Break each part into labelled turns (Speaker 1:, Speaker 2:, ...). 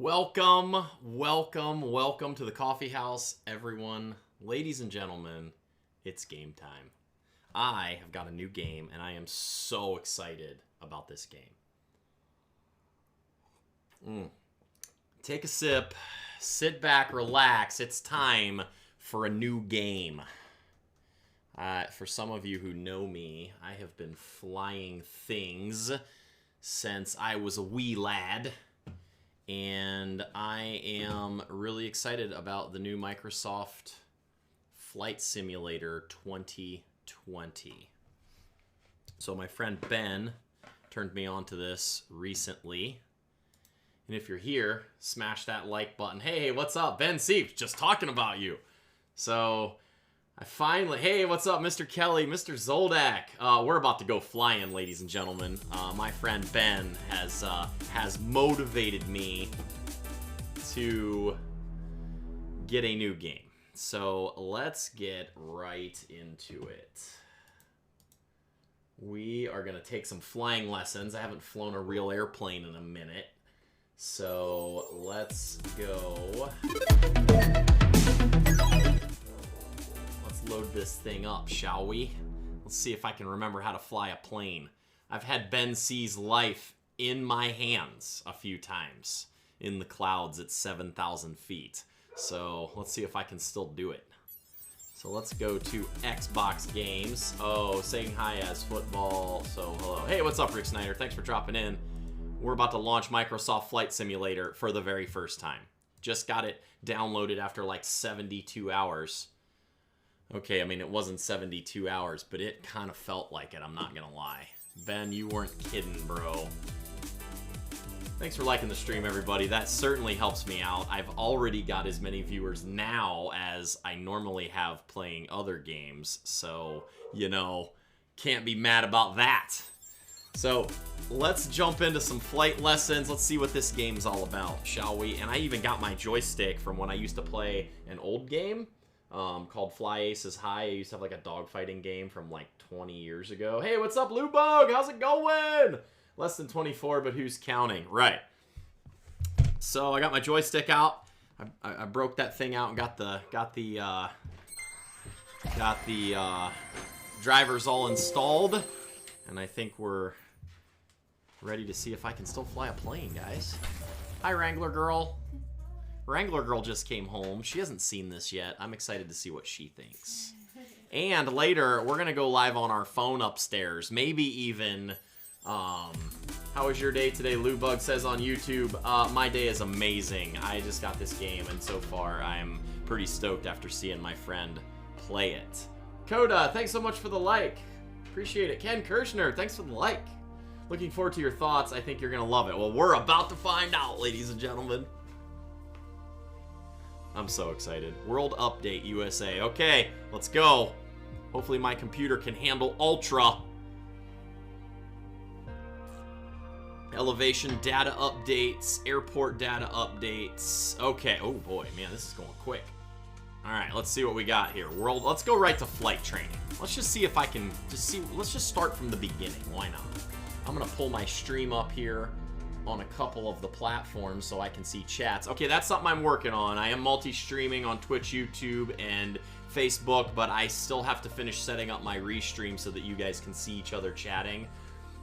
Speaker 1: Welcome to the coffee house, everyone. Ladies and gentlemen, it's game time. I have got a new game, and I am so excited about this game. Take a sip, sit back, relax. It's time for a new game. For some of you who know me, I have been flying things since I was a wee lad. And I am really excited about the new Microsoft Flight Simulator 2020. So my friend Ben turned me on to this recently. And if you're here, smash that like button. Hey, what's up? Ben Seeps, just talking about you. So I finally, hey, what's up, Mr. Kelly, Mr. Zoldak? We're about to go flying, ladies and gentlemen. My friend Ben has motivated me to get a new game. So let's get right into it. We are going to take some flying lessons. I haven't flown a real airplane in a minute. So let's go. Load this thing up, shall we? Let's see if I can remember how to fly a plane. I've had Ben C's life in my hands a few times in the clouds at 7,000 feet. So let's see if I can still do it. So let's go to Xbox games. Oh, saying hi as football. So hello. Hey, what's up, Rick Snyder? Thanks for dropping in. We're about to launch Microsoft Flight Simulator for the very first time. Just got it downloaded after like 72 hours. Okay, I mean, it wasn't 72 hours, but it kind of felt like it, I'm not gonna lie. Ben, you weren't kidding, bro. Thanks for liking the stream, everybody. That certainly helps me out. I've already got as many viewers now as I normally have playing other games, so, you know, can't be mad about that. So, let's jump into some flight lessons. Let's see what this game's all about, shall we? And I even got my joystick from when I used to play an old game. Called Fly Aces High. I used to have like a dogfighting game from like 20 years ago. Hey, what's up, Lou Bug? How's it going? Less than 24, but who's counting? Right. So I got my joystick out. I broke that thing out and got the drivers all installed, and I think we're ready to see if I can still fly a plane, guys. Hi, Wrangler Girl. Wrangler Girl just came home. She hasn't seen this yet. I'm excited to see what she thinks. And later, we're going to go live on our phone upstairs. Maybe even, how was your day today? Lou Bug says on YouTube, my day is amazing. I just got this game, and so far, I'm pretty stoked after seeing my friend play it. Coda, thanks so much for the like. Appreciate it. Ken Kirshner, thanks for the like. Looking forward to your thoughts. I think you're going to love it. Well, we're about to find out, ladies and gentlemen. I'm so excited. World Update USA. Okay, let's go. Hopefully my computer can handle Ultra. Elevation data updates. Airport data updates. Okay. Oh boy, man, this is going quick. All right, let's see what we got here. Let's go right to flight training. Let's just see if I can let's just start from the beginning. Why not? I'm gonna pull my stream up here on a couple of the platforms so I can see chats. Okay, that's something I'm working on. I am multi-streaming on Twitch, YouTube, and Facebook, but I still have to finish setting up my restream so that you guys can see each other chatting.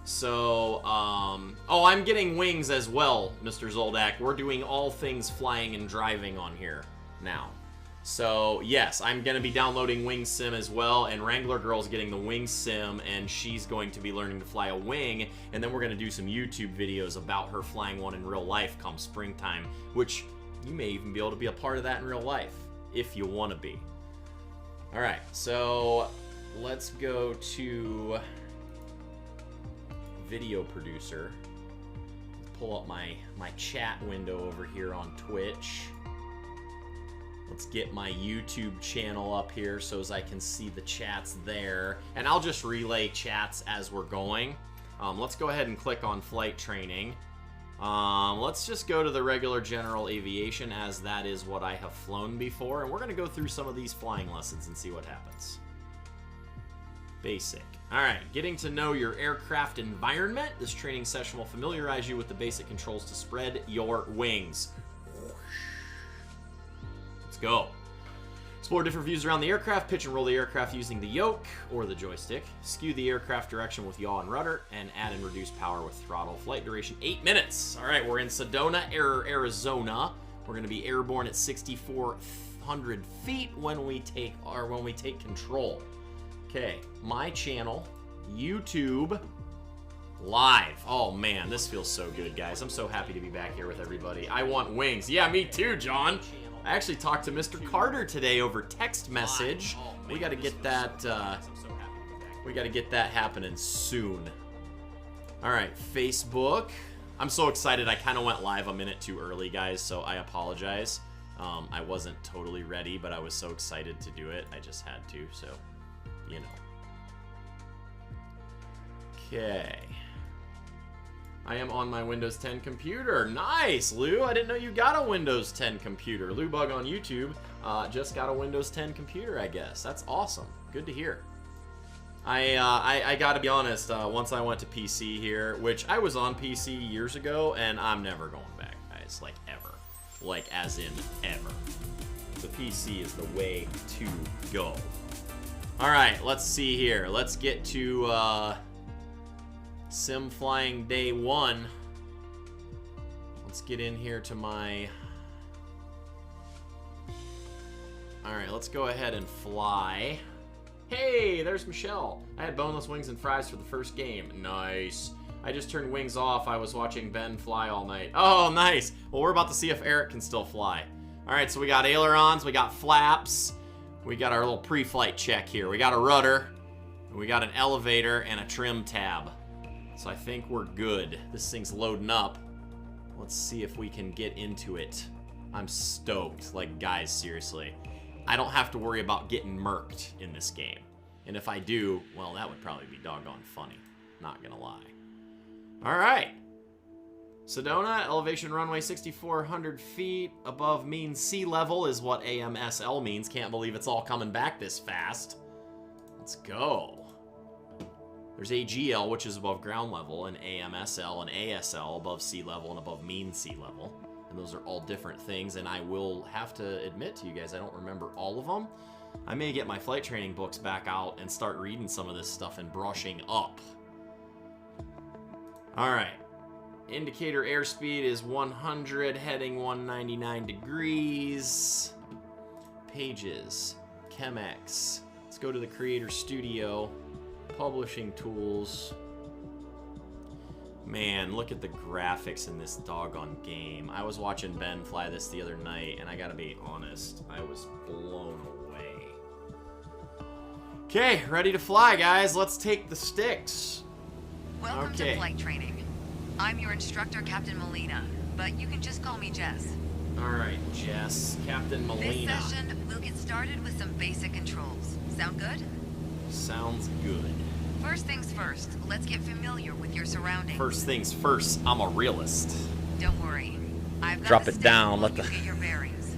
Speaker 1: So, oh, I'm getting wings as well, Mr. Zoldak. We're doing all things flying and driving on here now. So, yes, I'm going to be downloading Wing Sim as well, and Wrangler Girl's getting the Wing Sim, and she's going to be learning to fly a wing, and then we're going to do some YouTube videos about her flying one in real life come springtime, which you may even be able to be a part of that in real life, if you want to be. All right, so let's go to Video Producer. Let's pull up my chat window over here on Twitch. Let's get my YouTube channel up here so as I can see the chats there. And I'll just relay chats as we're going. Let's go ahead and click on flight training. Let's just go to the regular general aviation, as that is what I have flown before. And we're going to go through some of these flying lessons and see what happens. Basic. Alright, getting to know your aircraft environment. This training session will familiarize you with the basic controls to spread your wings. go. Explore different views around the aircraft. Pitch and roll the aircraft using the yoke or the joystick. Skew the aircraft direction with yaw and rudder. And add and reduce power with throttle. Flight duration 8 minutes. All right, we're in Sedona, Arizona. We're going to be airborne at 6,400 feet when we take control. Okay, my channel, YouTube, live. Oh man, this feels so good, guys. I'm so happy to be back here with everybody. I want wings. Yeah, me too, John. I actually talked to Mr. Carter today over text message. We got to get that. We got to get that happening soon. All right, Facebook. I'm so excited. I kind of went live a minute too early, guys, so I apologize. I wasn't totally ready, but I was so excited to do it. I just had to, so you know. Okay. I am on my Windows 10 computer. Nice, Lou. I didn't know you got a Windows 10 computer. Lou Bug on YouTube just got a Windows 10 computer, I guess. That's awesome. Good to hear. I gotta be honest, once I went to PC here, which I was on PC years ago, and I'm never going back, guys. Like, ever. Like, as in, ever. The PC is the way to go. Alright, let's see here. Let's get to, Sim Flying Day 1. Let's get in here to my... Alright, let's go ahead and fly. Hey, there's Michelle. I had boneless wings and fries for the first game. Nice. I just turned wings off. I was watching Ben fly all night. Oh, nice. Well, we're about to see if Eric can still fly. Alright, so we got ailerons, we got flaps, we got our little pre-flight check here. We got a rudder, we got an elevator, and a trim tab. So I think we're good. This thing's loading up. Let's see if we can get into it. I'm stoked. Like, guys, seriously. I don't have to worry about getting murked in this game. And if I do, well, that would probably be doggone funny. Not gonna lie. Alright. Sedona, elevation runway 6,400 feet above mean sea level is what AMSL means. Can't believe it's all coming back this fast. Let's go. There's AGL, which is above ground level, and AMSL and ASL above sea level and above mean sea level. And those are all different things, and I will have to admit to you guys, I don't remember all of them. I may get my flight training books back out and start reading some of this stuff and brushing up. Alright. Indicator airspeed is 100, heading 199 degrees. Pages. Chemex. Let's go to the Creator Studio. Publishing tools. Man, look at the graphics in this doggone game. I was watching Ben fly this the other night, and I gotta be honest, I was blown away. Okay, ready to fly, guys. Let's take the sticks.
Speaker 2: Welcome to flight training. I'm your instructor, Captain Molina, but you can just call me Jess.
Speaker 1: Alright, Jess. Captain Molina.
Speaker 2: This session, we'll get started with some basic controls. Sound good?
Speaker 1: Sounds good.
Speaker 2: First things first, let's get familiar with your surroundings.
Speaker 1: First things first, I'm a realist.
Speaker 2: Don't worry. I've got
Speaker 1: Drop it down, let the...
Speaker 2: get your bearings.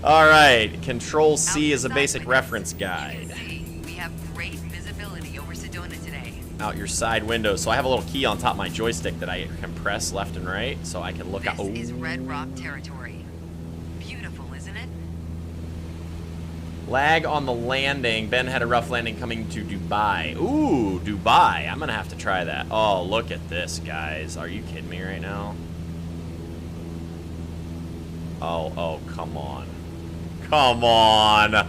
Speaker 1: Alright, Control C is a basic reference guide.
Speaker 2: You can see, we have great visibility over Sedona today.
Speaker 1: Out your side window. So I have a little key on top of my joystick that I can press left and right so I can look out.
Speaker 2: This is Red Rock territory. Beautiful, isn't it?
Speaker 1: Lag on the landing. Ben had a rough landing coming to Dubai. Ooh, Dubai. I'm going to have to try that. Oh, look at this, guys. Are you kidding me right now? Oh, come on. Come on.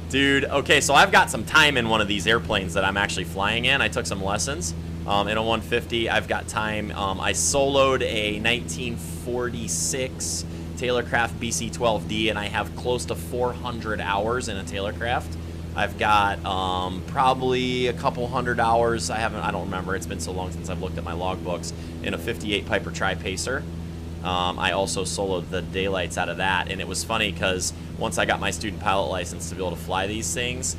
Speaker 1: Dude, okay, so I've got some time in one of these airplanes that I'm actually flying in. I took some lessons. In a 150, I've got time. I soloed a 1946 Taylorcraft BC-12D, and I have close to 400 hours in a Taylorcraft. I've got probably a couple hundred hours. I don't remember. It's been so long since I've looked at my logbooks. In a 58 Piper Tri-Pacer. I also soloed the daylights out of that, and it was funny because once I got my student pilot license to be able to fly these things,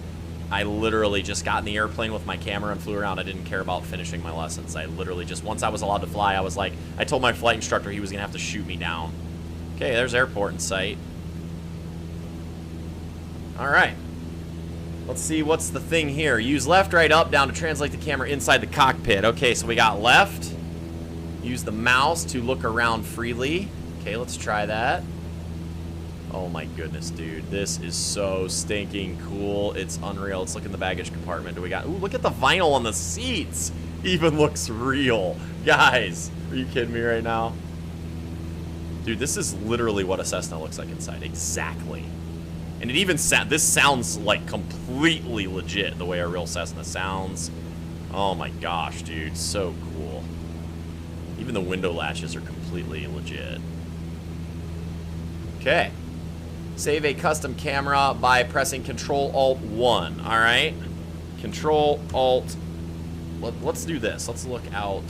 Speaker 1: I literally just got in the airplane with my camera and flew around. I didn't care about finishing my lessons. I literally just, once I was allowed to fly, I was like, I told my flight instructor he was going to have to shoot me down. Okay, there's airport in sight. All right. Let's see what's the thing here. Use left, right, up, down to translate the camera inside the cockpit. Okay, so we got left. Use the mouse to look around freely. Okay, let's try that. Oh my goodness, dude. This is so stinking cool. It's unreal. Let's look in the baggage compartment. Do we got... Ooh, look at the vinyl on the seats. Even looks real. Guys, are you kidding me right now? Dude, this is literally what a Cessna looks like inside. Exactly. And it even this sounds like completely legit the way a real Cessna sounds. Oh my gosh, dude. So cool. Even the window latches are completely legit. Okay. Save a custom camera by pressing Control-Alt-1. All right. Control-Alt. Let's do this. Let's look out.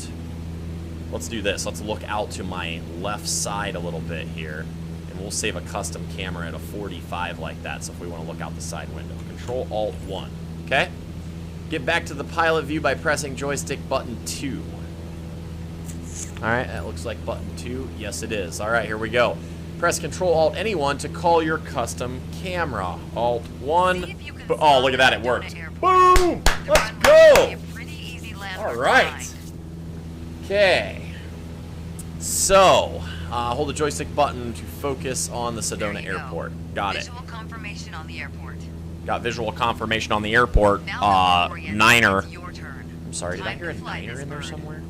Speaker 1: Let's do this. Let's look out to my left side a little bit here. And we'll save a custom camera at a 45 like that. So if we want to look out the side window. Control-Alt-1. Okay. Get back to the pilot view by pressing joystick button 2. All right. That looks like button 2. Yes, it is. All right. Here we go. Press Control-Alt-Anyone to call your custom camera. Alt-1. Oh, look at that. It worked. Boom! Let's go! All right. Okay. So, hold the joystick button to focus on the Sedona Airport. Got it.
Speaker 2: Visual confirmation on the airport.
Speaker 1: Got visual confirmation on the airport. Niner.
Speaker 2: Your turn.
Speaker 1: I'm sorry, did I
Speaker 2: Time
Speaker 1: hear a
Speaker 2: to fly
Speaker 1: niner
Speaker 2: this
Speaker 1: in there
Speaker 2: bird.
Speaker 1: somewhere?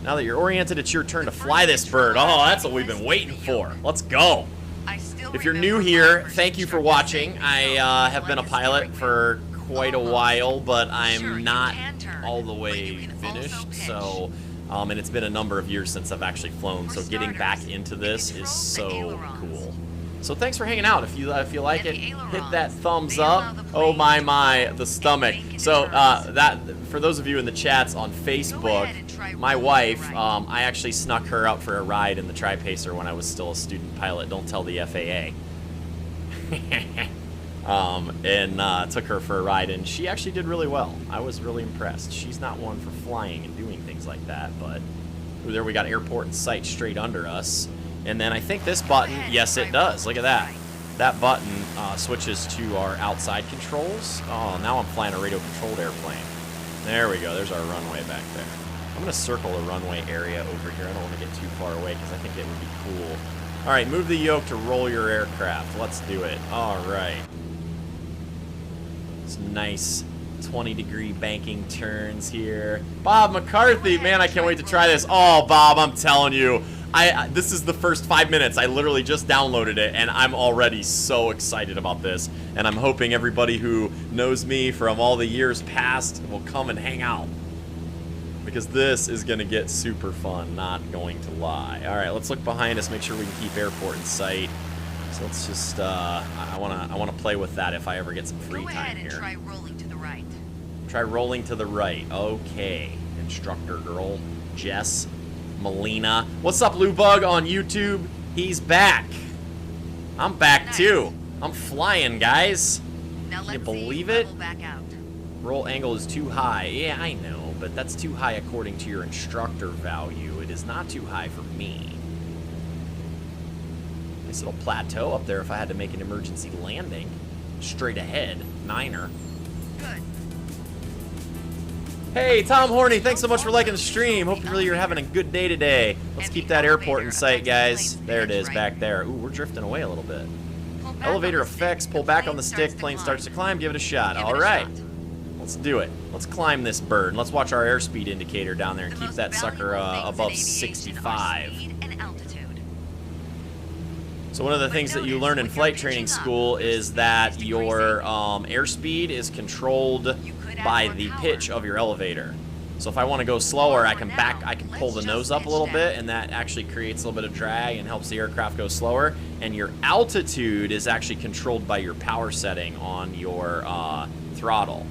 Speaker 1: Now that you're oriented, it's your turn to fly this bird. Oh, that's what we've been waiting for. Let's go.
Speaker 2: I still
Speaker 1: If you're new
Speaker 2: remember
Speaker 1: here,
Speaker 2: my first
Speaker 1: thank you for
Speaker 2: instructor
Speaker 1: watching.
Speaker 2: saying,
Speaker 1: I have been a pilot for quite a while, but
Speaker 2: Sure,
Speaker 1: I'm
Speaker 2: you
Speaker 1: not
Speaker 2: can turn,
Speaker 1: all the
Speaker 2: but
Speaker 1: way
Speaker 2: you can also
Speaker 1: finished.
Speaker 2: pitch.
Speaker 1: So, and it's been a number of years since I've actually flown.
Speaker 2: For
Speaker 1: So getting
Speaker 2: starters,
Speaker 1: back into
Speaker 2: it
Speaker 1: this is
Speaker 2: controls the
Speaker 1: so
Speaker 2: ailerons.
Speaker 1: cool. So thanks for hanging out. If you like
Speaker 2: And
Speaker 1: it,
Speaker 2: the
Speaker 1: hit that
Speaker 2: ailerons,
Speaker 1: thumbs
Speaker 2: they
Speaker 1: up.
Speaker 2: allow the
Speaker 1: Oh
Speaker 2: plane
Speaker 1: my,
Speaker 2: to
Speaker 1: the stomach.
Speaker 2: and bank
Speaker 1: So
Speaker 2: in turns.
Speaker 1: that for those of you in the chats on Facebook,
Speaker 2: ahead and try
Speaker 1: my
Speaker 2: rolling
Speaker 1: wife,
Speaker 2: to the right.
Speaker 1: I actually snuck her out for a ride in the Tri-Pacer when I was still a student pilot. Don't tell the FAA. And took her for a ride, and she actually did really well. I was really impressed. She's not one for flying and doing things like that, but ooh, there we got airport in sight straight under us. And then I think this button, yes it does. Look at that. That button switches to our outside controls. Oh, now I'm flying a radio-controlled airplane. There we go. There's our runway back there. I'm going to circle the runway area over here. I don't want to get too far away because I think it would be cool. All right, move the yoke to roll your aircraft. Let's do it. All right. It's nice 20-degree banking turns here. Bob McCarthy, man, I can't wait to try this. Oh, Bob, I'm telling you. This is the first 5 minutes. I literally just downloaded it, and I'm already so excited about this. And I'm hoping everybody who knows me from all the years past will come and hang out. Because this is going to get super fun, not going to lie. All right, let's look behind us, make sure we can keep airport in sight. So let's just, I wanna play with that if I ever get some free
Speaker 2: Go
Speaker 1: time
Speaker 2: ahead and
Speaker 1: here.
Speaker 2: try rolling to the right.
Speaker 1: Try rolling to the right. Okay, instructor girl, Jess, Melina. What's up, Lou Bug on YouTube? He's back. I'm back
Speaker 2: Nice.
Speaker 1: too. I'm flying, guys.
Speaker 2: Now
Speaker 1: Can
Speaker 2: let's
Speaker 1: you believe
Speaker 2: see,
Speaker 1: it?
Speaker 2: level back out.
Speaker 1: Roll angle is too high. Yeah, I know, but that's too high according to your instructor value. It is not too high for me. Nice little plateau up there if I had to make an emergency landing. Straight ahead, Niner.
Speaker 2: Good.
Speaker 1: Hey, Tom Horny, thanks so much for liking the stream. Hope you're having a good day today. Let's
Speaker 2: And
Speaker 1: keep
Speaker 2: the
Speaker 1: that airport in
Speaker 2: elevator
Speaker 1: sight,
Speaker 2: affects
Speaker 1: guys.
Speaker 2: the plane's
Speaker 1: There it
Speaker 2: pitch,
Speaker 1: is,
Speaker 2: right?
Speaker 1: back there. Ooh, we're drifting away a little bit.
Speaker 2: Pull back
Speaker 1: Elevator
Speaker 2: on the stick,
Speaker 1: effects, pull
Speaker 2: the
Speaker 1: back
Speaker 2: plane
Speaker 1: on the
Speaker 2: starts
Speaker 1: stick,
Speaker 2: to
Speaker 1: plane
Speaker 2: climb.
Speaker 1: starts to climb, give it a shot.
Speaker 2: Give it
Speaker 1: All
Speaker 2: a
Speaker 1: right.
Speaker 2: shot.
Speaker 1: Let's do it. Let's climb this bird. And let's watch our airspeed indicator down there and
Speaker 2: The
Speaker 1: keep
Speaker 2: most
Speaker 1: that sucker
Speaker 2: valuable things in
Speaker 1: above
Speaker 2: aviation are
Speaker 1: 65.
Speaker 2: speed and altitude.
Speaker 1: So one of the
Speaker 2: But
Speaker 1: things that you
Speaker 2: notice,
Speaker 1: learn in
Speaker 2: when
Speaker 1: flight
Speaker 2: you're
Speaker 1: training
Speaker 2: pitching up,
Speaker 1: school
Speaker 2: your
Speaker 1: is
Speaker 2: speed
Speaker 1: that
Speaker 2: is
Speaker 1: your
Speaker 2: decreasing.
Speaker 1: airspeed is controlled
Speaker 2: You could add
Speaker 1: by
Speaker 2: more
Speaker 1: the
Speaker 2: power.
Speaker 1: pitch of your elevator. So if I want to go slower, I
Speaker 2: For
Speaker 1: can
Speaker 2: now,
Speaker 1: I can pull the
Speaker 2: let's
Speaker 1: nose
Speaker 2: just
Speaker 1: up a
Speaker 2: pitch
Speaker 1: little
Speaker 2: down.
Speaker 1: bit, and that actually creates a little bit of drag and helps the aircraft go slower. And your altitude is actually controlled by your power setting on your throttle.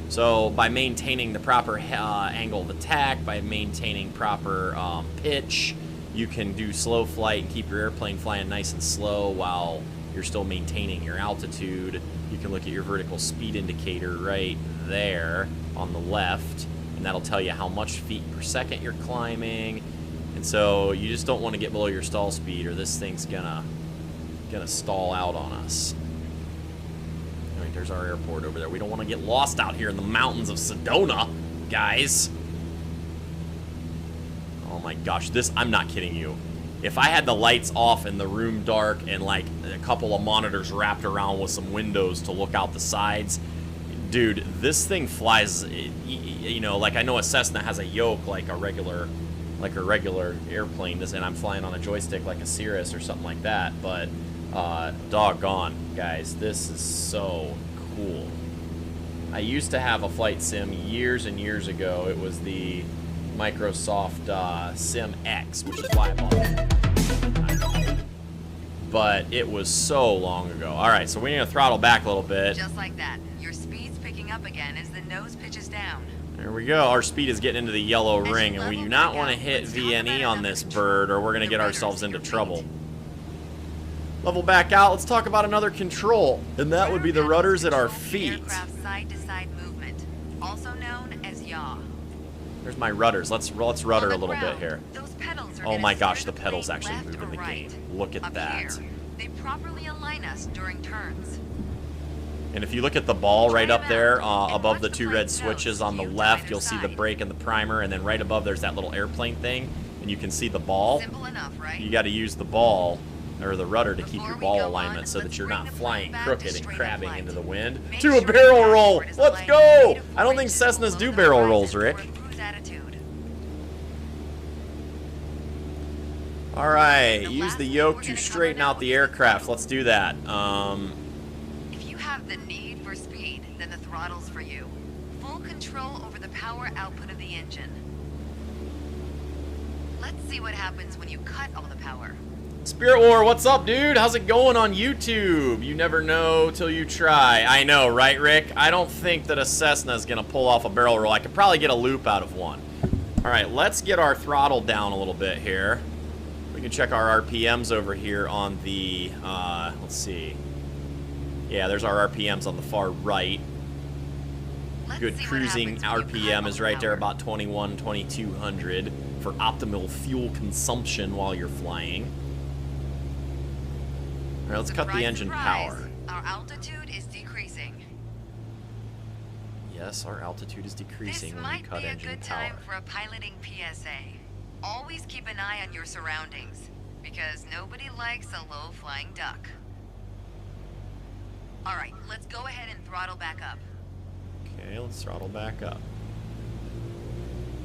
Speaker 1: So by maintaining the proper angle of attack, by maintaining proper pitch, you can do slow flight and keep your airplane flying nice and slow while you're still maintaining your altitude. You can look at your vertical speed indicator right there on the left, and that'll tell you how much feet per second you're climbing. And so you just don't want to get below your stall speed, or this thing's gonna stall out on us. All right, there's our airport over there. We don't want to get lost out here in the mountains of Sedona, guys. Oh my gosh, I'm not kidding you. if I had the lights off and the room dark and like a couple of monitors wrapped around with some windows to look out the sides, dude, this thing flies, you know, like I know a Cessna has a yoke like a regular airplane, and I'm flying on a joystick like a Cirrus or something like that, but doggone, guys, this is so cool. I used to have a flight sim years and years ago. It was the Microsoft Sim X, which is why I bought it. But it was so long ago. All right, so we're going to throttle back a little bit.
Speaker 2: Just like that. Your speed's picking up again as the nose pitches down.
Speaker 1: There we go. Our speed is getting into the yellow ring, and we do not want to hit VNE on this bird, or we're going to get ourselves into trouble. Level back out. Let's talk about another control, and that would be the rudders at our feet.
Speaker 2: Aircraft side-to-side movement, also known as yaw.
Speaker 1: There's my rudders. Let's rudder a little bit here.
Speaker 2: Those pedals are
Speaker 1: Oh my gosh,
Speaker 2: steer
Speaker 1: the pedals
Speaker 2: plane
Speaker 1: actually
Speaker 2: left
Speaker 1: move in the
Speaker 2: or right.
Speaker 1: game. Look at
Speaker 2: Up
Speaker 1: that.
Speaker 2: here, they properly align us during turns.
Speaker 1: And if you look at the ball right
Speaker 2: Try
Speaker 1: up
Speaker 2: them
Speaker 1: there
Speaker 2: out and
Speaker 1: above
Speaker 2: watch
Speaker 1: the
Speaker 2: the
Speaker 1: two
Speaker 2: plane
Speaker 1: red
Speaker 2: nose
Speaker 1: switches on the
Speaker 2: skew to
Speaker 1: left,
Speaker 2: either
Speaker 1: you'll see the
Speaker 2: side.
Speaker 1: brake and the primer, and then right above there's that little airplane thing, and you can see the ball.
Speaker 2: Simple enough, right?
Speaker 1: You got to use the ball or the rudder to keep
Speaker 2: Before
Speaker 1: your
Speaker 2: we
Speaker 1: ball
Speaker 2: go
Speaker 1: alignment
Speaker 2: on,
Speaker 1: so that
Speaker 2: let's
Speaker 1: you're
Speaker 2: bring
Speaker 1: not
Speaker 2: the
Speaker 1: flying
Speaker 2: plane back to
Speaker 1: crooked and
Speaker 2: straight-up
Speaker 1: crabbing
Speaker 2: flight.
Speaker 1: into the wind.
Speaker 2: Make
Speaker 1: To a
Speaker 2: sure the
Speaker 1: barrel roll!
Speaker 2: dashboard is
Speaker 1: Let's
Speaker 2: aligned
Speaker 1: go!
Speaker 2: 3 to 4
Speaker 1: I don't think
Speaker 2: inches
Speaker 1: Cessnas
Speaker 2: below
Speaker 1: do
Speaker 2: the
Speaker 1: barrel
Speaker 2: horizon
Speaker 1: rolls,
Speaker 2: for
Speaker 1: Rick.
Speaker 2: a cruise attitude.
Speaker 1: All right,
Speaker 2: The
Speaker 1: use
Speaker 2: last
Speaker 1: the
Speaker 2: thing
Speaker 1: yoke
Speaker 2: we're
Speaker 1: to
Speaker 2: gonna
Speaker 1: straighten
Speaker 2: cover
Speaker 1: out the
Speaker 2: now is
Speaker 1: aircraft. Let's do that.
Speaker 2: If you have the need for speed, then the throttle's for you. Full control over the power output of the engine. Let's see what happens when you cut all the power.
Speaker 1: Spirit War, what's up, dude? How's it going on YouTube? You never know till you try. I know, right, Rick? I don't think that a Cessna is going to pull off a barrel roll. I could probably get a loop out of one. All right, let's get our throttle down a little bit here. We can check our RPMs over here on the, let's see. Yeah, there's our RPMs on the far right.
Speaker 2: Let's
Speaker 1: Good
Speaker 2: see what
Speaker 1: cruising
Speaker 2: happens when you cut
Speaker 1: RPM
Speaker 2: all
Speaker 1: is
Speaker 2: the
Speaker 1: right there,
Speaker 2: power.
Speaker 1: about 2200 for optimal fuel consumption while you're flying. All right, let's cut the
Speaker 2: Surprise,
Speaker 1: engine
Speaker 2: surprise.
Speaker 1: power.
Speaker 2: Our altitude is decreasing.
Speaker 1: Yes, our altitude is decreasing
Speaker 2: This
Speaker 1: when we
Speaker 2: might
Speaker 1: cut
Speaker 2: be a
Speaker 1: engine
Speaker 2: good
Speaker 1: power.
Speaker 2: time for a piloting PSA. Always keep an eye on your surroundings, because nobody likes a low-flying duck. All right, let's go ahead and throttle back up.
Speaker 1: Okay, let's throttle back up.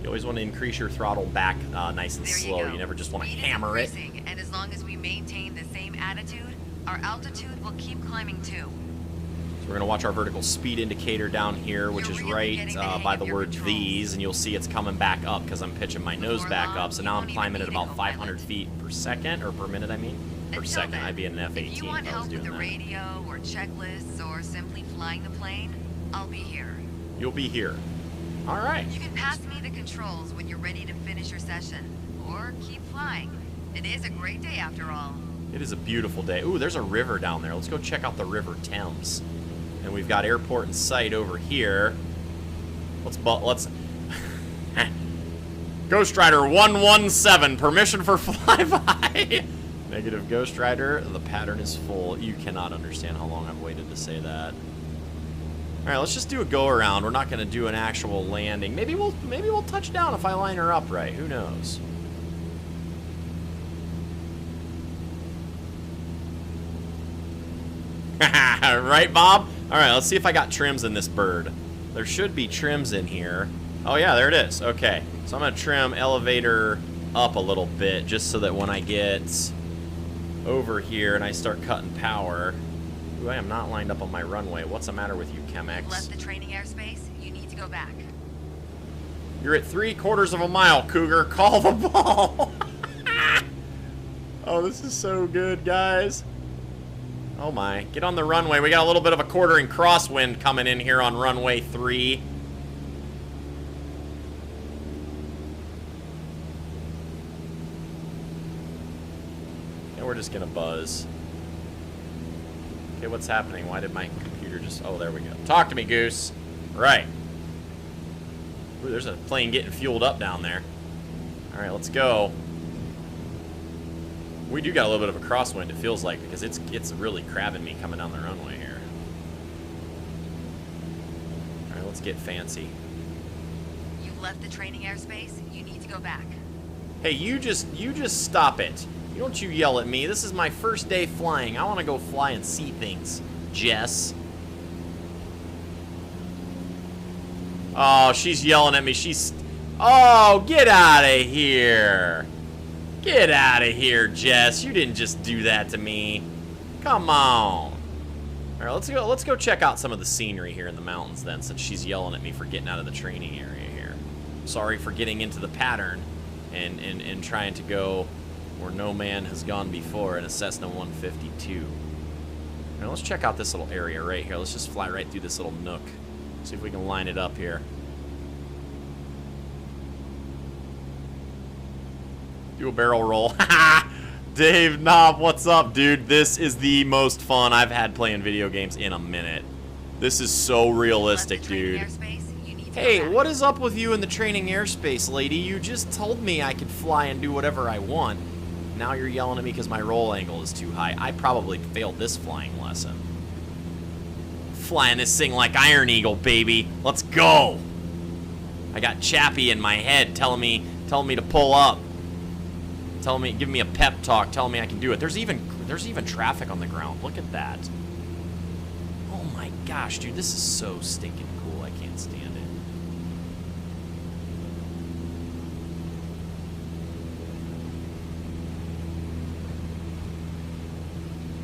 Speaker 1: You always want to increase your throttle back nice and
Speaker 2: There
Speaker 1: slow.
Speaker 2: you go.
Speaker 1: You never just want to
Speaker 2: Speed is
Speaker 1: hammer it.
Speaker 2: increasing, and as long as we maintain the same attitude, our altitude will keep climbing too.
Speaker 1: So we're going to watch our vertical speed indicator down here, which
Speaker 2: You're
Speaker 1: is
Speaker 2: really
Speaker 1: right
Speaker 2: getting the hang
Speaker 1: by
Speaker 2: of
Speaker 1: the
Speaker 2: your
Speaker 1: word
Speaker 2: controls.
Speaker 1: these, and you'll see it's coming back up because I'm pitching my nose
Speaker 2: Before
Speaker 1: back
Speaker 2: long,
Speaker 1: up. So
Speaker 2: you
Speaker 1: now I'm
Speaker 2: won't even
Speaker 1: climbing at
Speaker 2: need a
Speaker 1: about 500
Speaker 2: co-pilot.
Speaker 1: feet per second, or per minute, I mean. Per
Speaker 2: Until
Speaker 1: second,
Speaker 2: then,
Speaker 1: I'd be in an F-18
Speaker 2: if you want
Speaker 1: if I was
Speaker 2: help with
Speaker 1: doing
Speaker 2: the
Speaker 1: that.
Speaker 2: radio or checklists or simply flying the plane, I'll be here.
Speaker 1: You'll be here. All right.
Speaker 2: You can pass me the controls when you're ready to finish your session, or keep flying. It is a great day after all.
Speaker 1: It is a beautiful day. Ooh, there's a river down there. Let's go check out the River Thames. And we've got airport in sight over here. Let's Ghost Rider 117, permission for flyby. Negative Ghost Rider, the pattern is full. You cannot understand how long I've waited to say that. All right, let's just do a go around. We're not going to do an actual landing. Maybe we'll touch down if I line her up right. Who knows? Right, Bob? All right, let's see if I got trims in this bird. There should be trims in here. Oh, yeah, there it is. Okay, so I'm going to trim elevator up a little bit just so that when I get over here and I start cutting power... Ooh, I am not lined up on my runway. What's the matter with you, Chemex?
Speaker 2: Left the training airspace, you need to go back.
Speaker 1: You're at 3/4 of a mile, Cougar. Call the ball. Oh, this is so good, guys. Oh my, get on the runway. We got a little bit of a quartering crosswind coming in here on runway 3. And we're just gonna buzz. Okay, what's happening? Why did my computer just... Oh, there we go. Talk to me, Goose. Right. Ooh, there's a plane getting fueled up down there. All right, let's go. We do got a little bit of a crosswind, it feels like, because it's really crabbing me coming down the runway here. All right, let's get fancy.
Speaker 2: You've left the training airspace, you need to go back.
Speaker 1: Hey, you just stop it. Don't you yell at me. This is my first day flying. I want to go fly and see things, Jess. Oh, she's yelling at me. Oh, get out of here. Get out of here, Jess. You didn't just do that to me. Come on. All right, let's go check out some of the scenery here in the mountains then, since she's yelling at me for getting out of the training area here. Sorry for getting into the pattern and trying to go where no man has gone before in a Cessna 152. Now let's check out this little area right here. Let's just fly right through this little nook. See if we can line it up here. Do a barrel roll. Dave Knob, what's up, dude? This is the most fun I've had playing video games in a minute. This is so realistic, dude. Hey, what is up with you in the training airspace, lady? You just told me I could fly and do whatever I want. Now you're yelling at me because my roll angle is too high. I probably failed this flying lesson. Flying this thing like Iron Eagle, baby. Let's go. I got Chappie in my head telling me to pull up. Give me a pep talk, telling me I can do it. There's even traffic on the ground. Look at that. Oh my gosh, dude, this is so stinking cool. I can't stand it.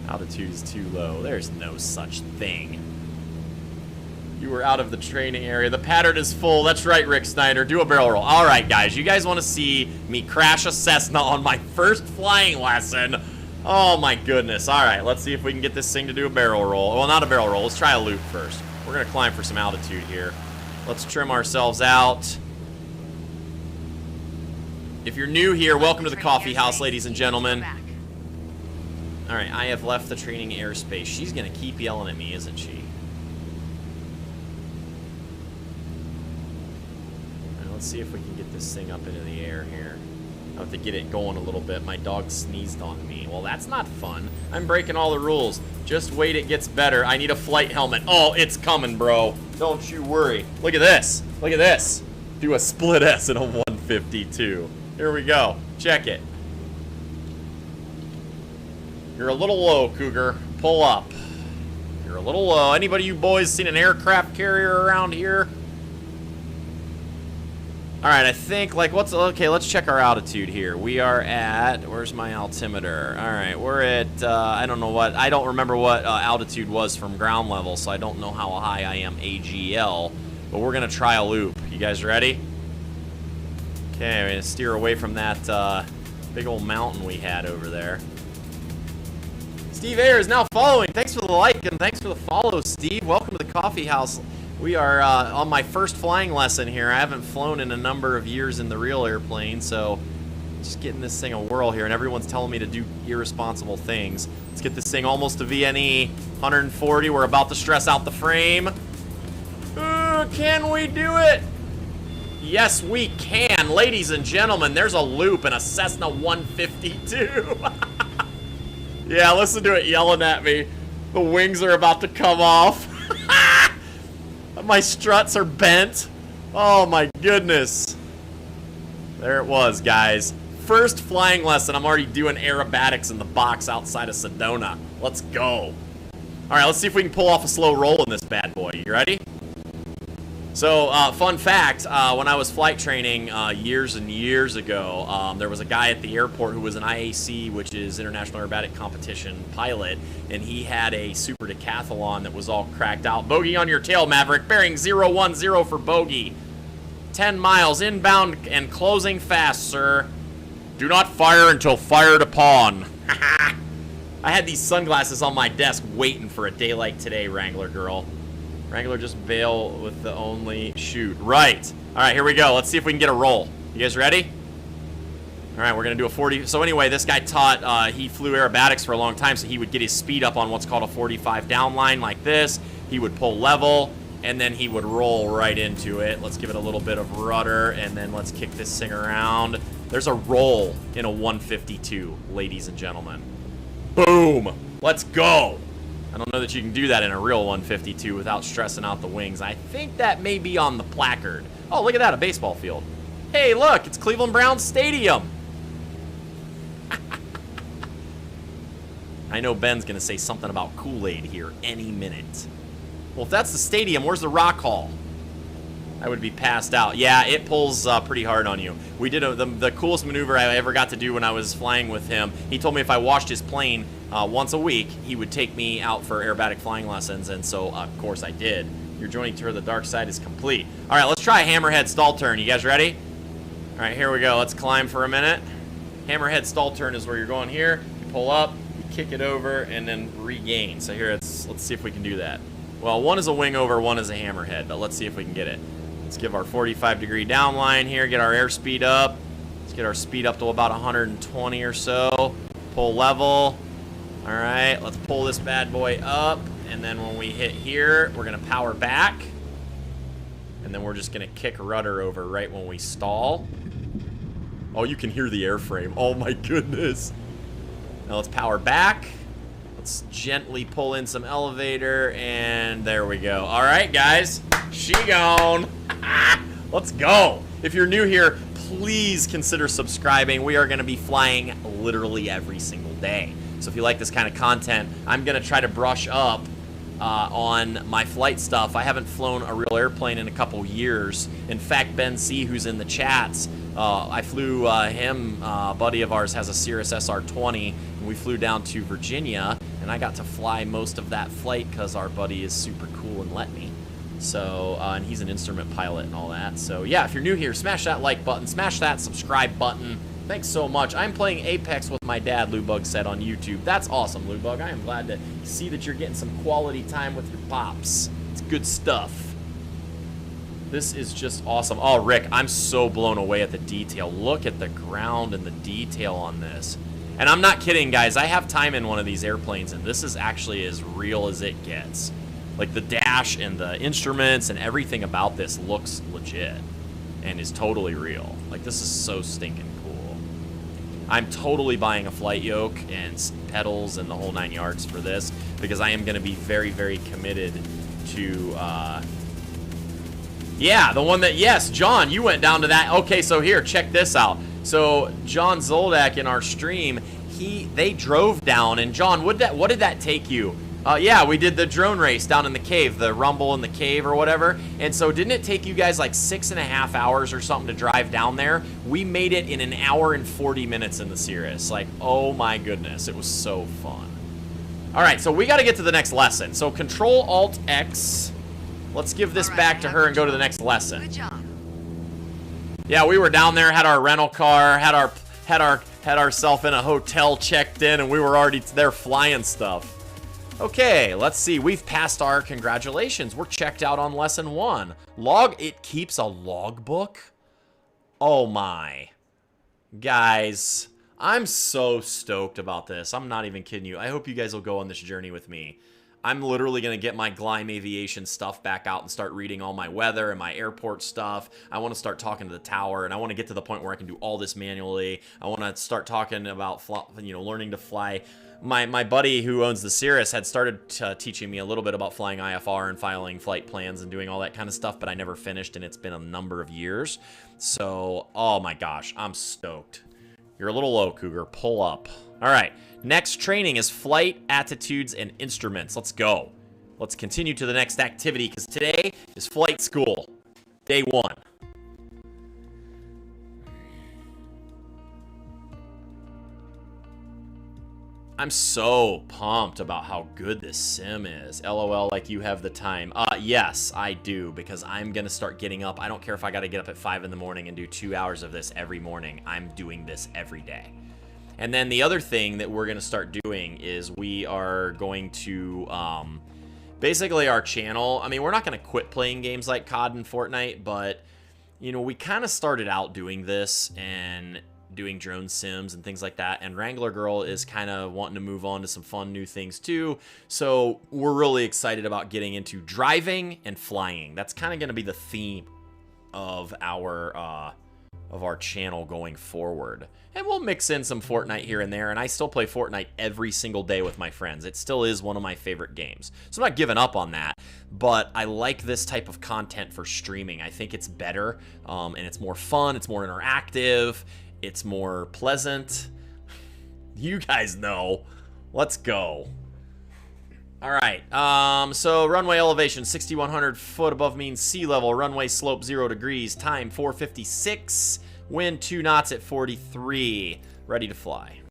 Speaker 1: Altitude is too low. There's no such thing. You were out of the training area. The pattern is full. That's right, Rick Snyder. Do a barrel roll. All right, guys. You guys want to see me crash a Cessna on my first flying lesson? Oh, my goodness. All right. Let's see if we can get this thing to do a barrel roll. Well, not a barrel roll. Let's try a loop first. We're going to climb for some altitude here. Let's trim ourselves out. If you're new here, welcome to the coffee house, ladies and gentlemen. All right. I have left the training airspace. She's going to keep yelling at me, isn't she? Let's see if we can get this thing up into the air here. I have to get it going a little bit. My dog sneezed on me. Well, that's not fun. I'm breaking all the rules. Just wait, it gets better. I need a flight helmet. Oh, it's coming, bro. Don't you worry. Look at this. Look at this. Do a split S in a 152. Here we go. Check it. You're a little low, Cougar. Pull up. You're a little low. Anybody you boys seen an aircraft carrier around here? All right, I think, like, okay, let's check our altitude here. We are at, where's my altimeter? All right, we're at, I don't remember what altitude was from ground level, so I don't know how high I am AGL, but we're going to try a loop. You guys ready? Okay, I'm going to steer away from that big old mountain we had over there. Steve Ayer is now following. Thanks for the like and thanks for the follow, Steve. Welcome to the coffee house. We are on my first flying lesson here. I haven't flown in a number of years in the real airplane, so just getting this thing a whirl here, and everyone's telling me to do irresponsible things. Let's get this thing almost to VNE 140. We're about to stress out the frame. Can we do it? Yes, we can. Ladies and gentlemen, there's a loop in a Cessna 152. Yeah, listen to it yelling at me. The wings are about to come off. My struts are bent. Oh my goodness. There it was, guys. First flying lesson. I'm already doing aerobatics in the box outside of Sedona. Let's go. All right, let's see if we can pull off a slow roll in this bad boy. You ready? So, fun fact, when I was flight training years and years ago, there was a guy at the airport who was an IAC, which is International Aerobatic Competition pilot, and he had a super decathlon that was all cracked out. Bogey on your tail, Maverick. Bearing 010 for bogey. 10 miles inbound and closing fast, sir. Do not fire until fired upon. I had these sunglasses on my desk waiting for a day like today, Wrangler girl. Wrangler just bail with the only shoot. Right. All right, here we go. Let's see if we can get a roll. You guys ready? All right, we're going to do a 40. So anyway, this guy taught, he flew aerobatics for a long time, so he would get his speed up on what's called a 45 down line like this. He would pull level, and then he would roll right into it. Let's give it a little bit of rudder, and then let's kick this thing around. There's a roll in a 152, ladies and gentlemen. Boom. Let's go. I don't know that you can do that in a real 152 without stressing out the wings. I think that may be on the placard. Oh, look at that, a baseball field. Hey, look, it's Cleveland Browns Stadium. I know Ben's going to say something about Kool-Aid here any minute. Well, if that's the stadium, where's the rock hall? I would be passed out. Yeah, it pulls pretty hard on you. We did the coolest maneuver I ever got to do when I was flying with him. He told me if I washed his plane once a week, he would take me out for aerobatic flying lessons, and so, of course, I did. Your journey to the dark side is complete. All right, let's try a hammerhead stall turn. You guys ready? All right, here we go. Let's climb for a minute. Hammerhead stall turn is where you're going here. You pull up, you kick it over, and then regain. So here, let's see if we can do that. Well, one is a wing over, one is a hammerhead, but let's see if we can get it. Let's give our 45-degree downline here, get our airspeed up. Let's get our speed up to about 120 or so. Pull level. All right, let's pull this bad boy up, and then when we hit here, we're going to power back. And then we're just going to kick rudder over right when we stall. Oh, you can hear the airframe. Oh, my goodness. Now let's power back. Let's gently pull in some elevator, and there we go. All right, guys. She gone. Let's go. If you're new here, please consider subscribing. We are going to be flying literally every single day. So if you like this kind of content, I'm going to try to brush up on my flight stuff. I haven't flown a real airplane in a couple years. In fact, Ben C., who's in the chats, I flew him, a buddy of ours has a Cirrus SR-20, and we flew down to Virginia, and I got to fly most of that flight because our buddy is super cool and let me. So, and he's an instrument pilot and all that. So, yeah, if you're new here, smash that like button, smash that subscribe button. Thanks so much. I'm playing Apex with my dad, Lubug said on YouTube. That's awesome, Lubug. I am glad to see that you're getting some quality time with your pops. It's good stuff. This is just awesome. Oh, Rick, I'm so blown away at the detail. Look at the ground and the detail on this. And I'm not kidding, guys. I have time in one of these airplanes, and this is actually as real as it gets. Like, the dash and the instruments and everything about this looks legit and is totally real. Like, this is so stinking cool. I'm totally buying a flight yoke and pedals and the whole 9 yards for this because I am going to be very, very committed to, yeah, the one that, yes, John, you went down to that. Okay, so here, check this out. So, John Zoldak in our stream, they drove down, and John, what did that take you? Yeah, we did the drone race down in the cave, the rumble in the cave or whatever. And so didn't it take you guys like 6.5 hours or something to drive down there? We made it in 1 hour and 40 minutes in the Cirrus. Like, oh my goodness, it was so fun. All right, so we got to get to the next lesson. So Control-Alt-X. Let's give this back to her and go to the next lesson.
Speaker 2: Good job.
Speaker 1: Yeah, we were down there, had our rental car, had ourselves in a hotel, checked in, and we were already there flying stuff. Okay, let's see. We've passed our congratulations. We're checked out on lesson 1. It keeps a logbook? Oh my. Guys, I'm so stoked about this. I'm not even kidding you. I hope you guys will go on this journey with me. I'm literally going to get my Gleim Aviation stuff back out and start reading all my weather and my airport stuff. I want to start talking to the tower, and I want to get to the point where I can do all this manually. I want to start talking about, learning to fly. My buddy who owns the Cirrus had started teaching me a little bit about flying IFR and filing flight plans and doing all that kind of stuff, but I never finished, and it's been a number of years. So, oh my gosh, I'm stoked. You're a little low, Cougar. Pull up. All right. Next training is flight, attitudes, and instruments. Let's go. Let's continue to the next activity because today is flight school. Day 1. I'm so pumped about how good this sim is. LOL, like you have the time. Yes, I do, because I'm going to start getting up. I don't care if I got to get up at 5 in the morning and do 2 hours of this every morning. I'm doing this every day. And then the other thing that we're going to start doing is we are going to, basically our channel, I mean, we're not going to quit playing games like COD and Fortnite, but, we kind of started out doing this and doing drone sims and things like that, and Wrangler Girl is kind of wanting to move on to some fun new things too, so we're really excited about getting into driving and flying. That's kind of going to be the theme of our channel going forward, and we'll mix in some Fortnite here and there, and I still play Fortnite every single day with my friends. It still is one of my favorite games, so I'm not giving up on that, but I like this type of content for streaming. I think it's better, and it's more fun, it's more interactive, it's more pleasant. You guys know. Let's go. All right. So runway elevation 6,100 foot above mean sea level. Runway slope 0 degrees. Time 4:56. Wind 2 knots at 43. Ready to fly.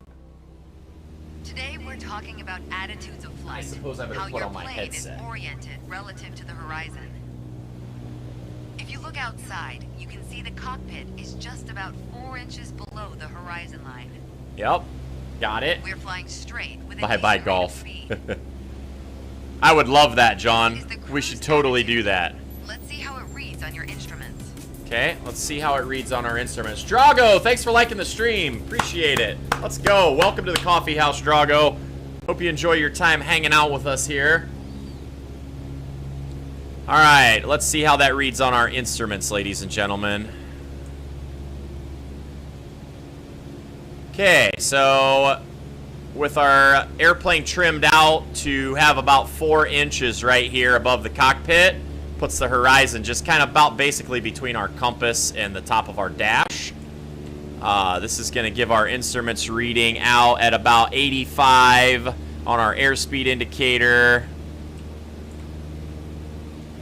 Speaker 2: Today we're talking about attitudes of flight.
Speaker 1: I suppose I better
Speaker 2: how
Speaker 1: put
Speaker 2: your
Speaker 1: on my
Speaker 2: plane
Speaker 1: headset.
Speaker 2: is oriented relative to the horizon. If you look outside, you can see the cockpit is just about 4 inches below the horizon line.
Speaker 1: Yep. Got it.
Speaker 2: We're flying straight with a
Speaker 1: Bye-bye,
Speaker 2: decent rate of
Speaker 1: golf.
Speaker 2: speed.
Speaker 1: I would love that, John.
Speaker 2: Is the
Speaker 1: We
Speaker 2: cruise
Speaker 1: should totally
Speaker 2: attitude.
Speaker 1: do that.
Speaker 2: Let's see how it reads on your instruments.
Speaker 1: Okay, let's see how it reads on our instruments. Drago, thanks for liking the stream. Appreciate it. Let's go. Welcome to the coffee house, Drago. Hope you enjoy your time hanging out with us here. All right, let's see how that reads on our instruments, ladies and gentlemen. Okay, so with our airplane trimmed out to have about 4 inches right here above the cockpit, puts the horizon just kind of about basically between our compass and the top of our dash. This is going to give our instruments reading out at about 85 on our airspeed indicator.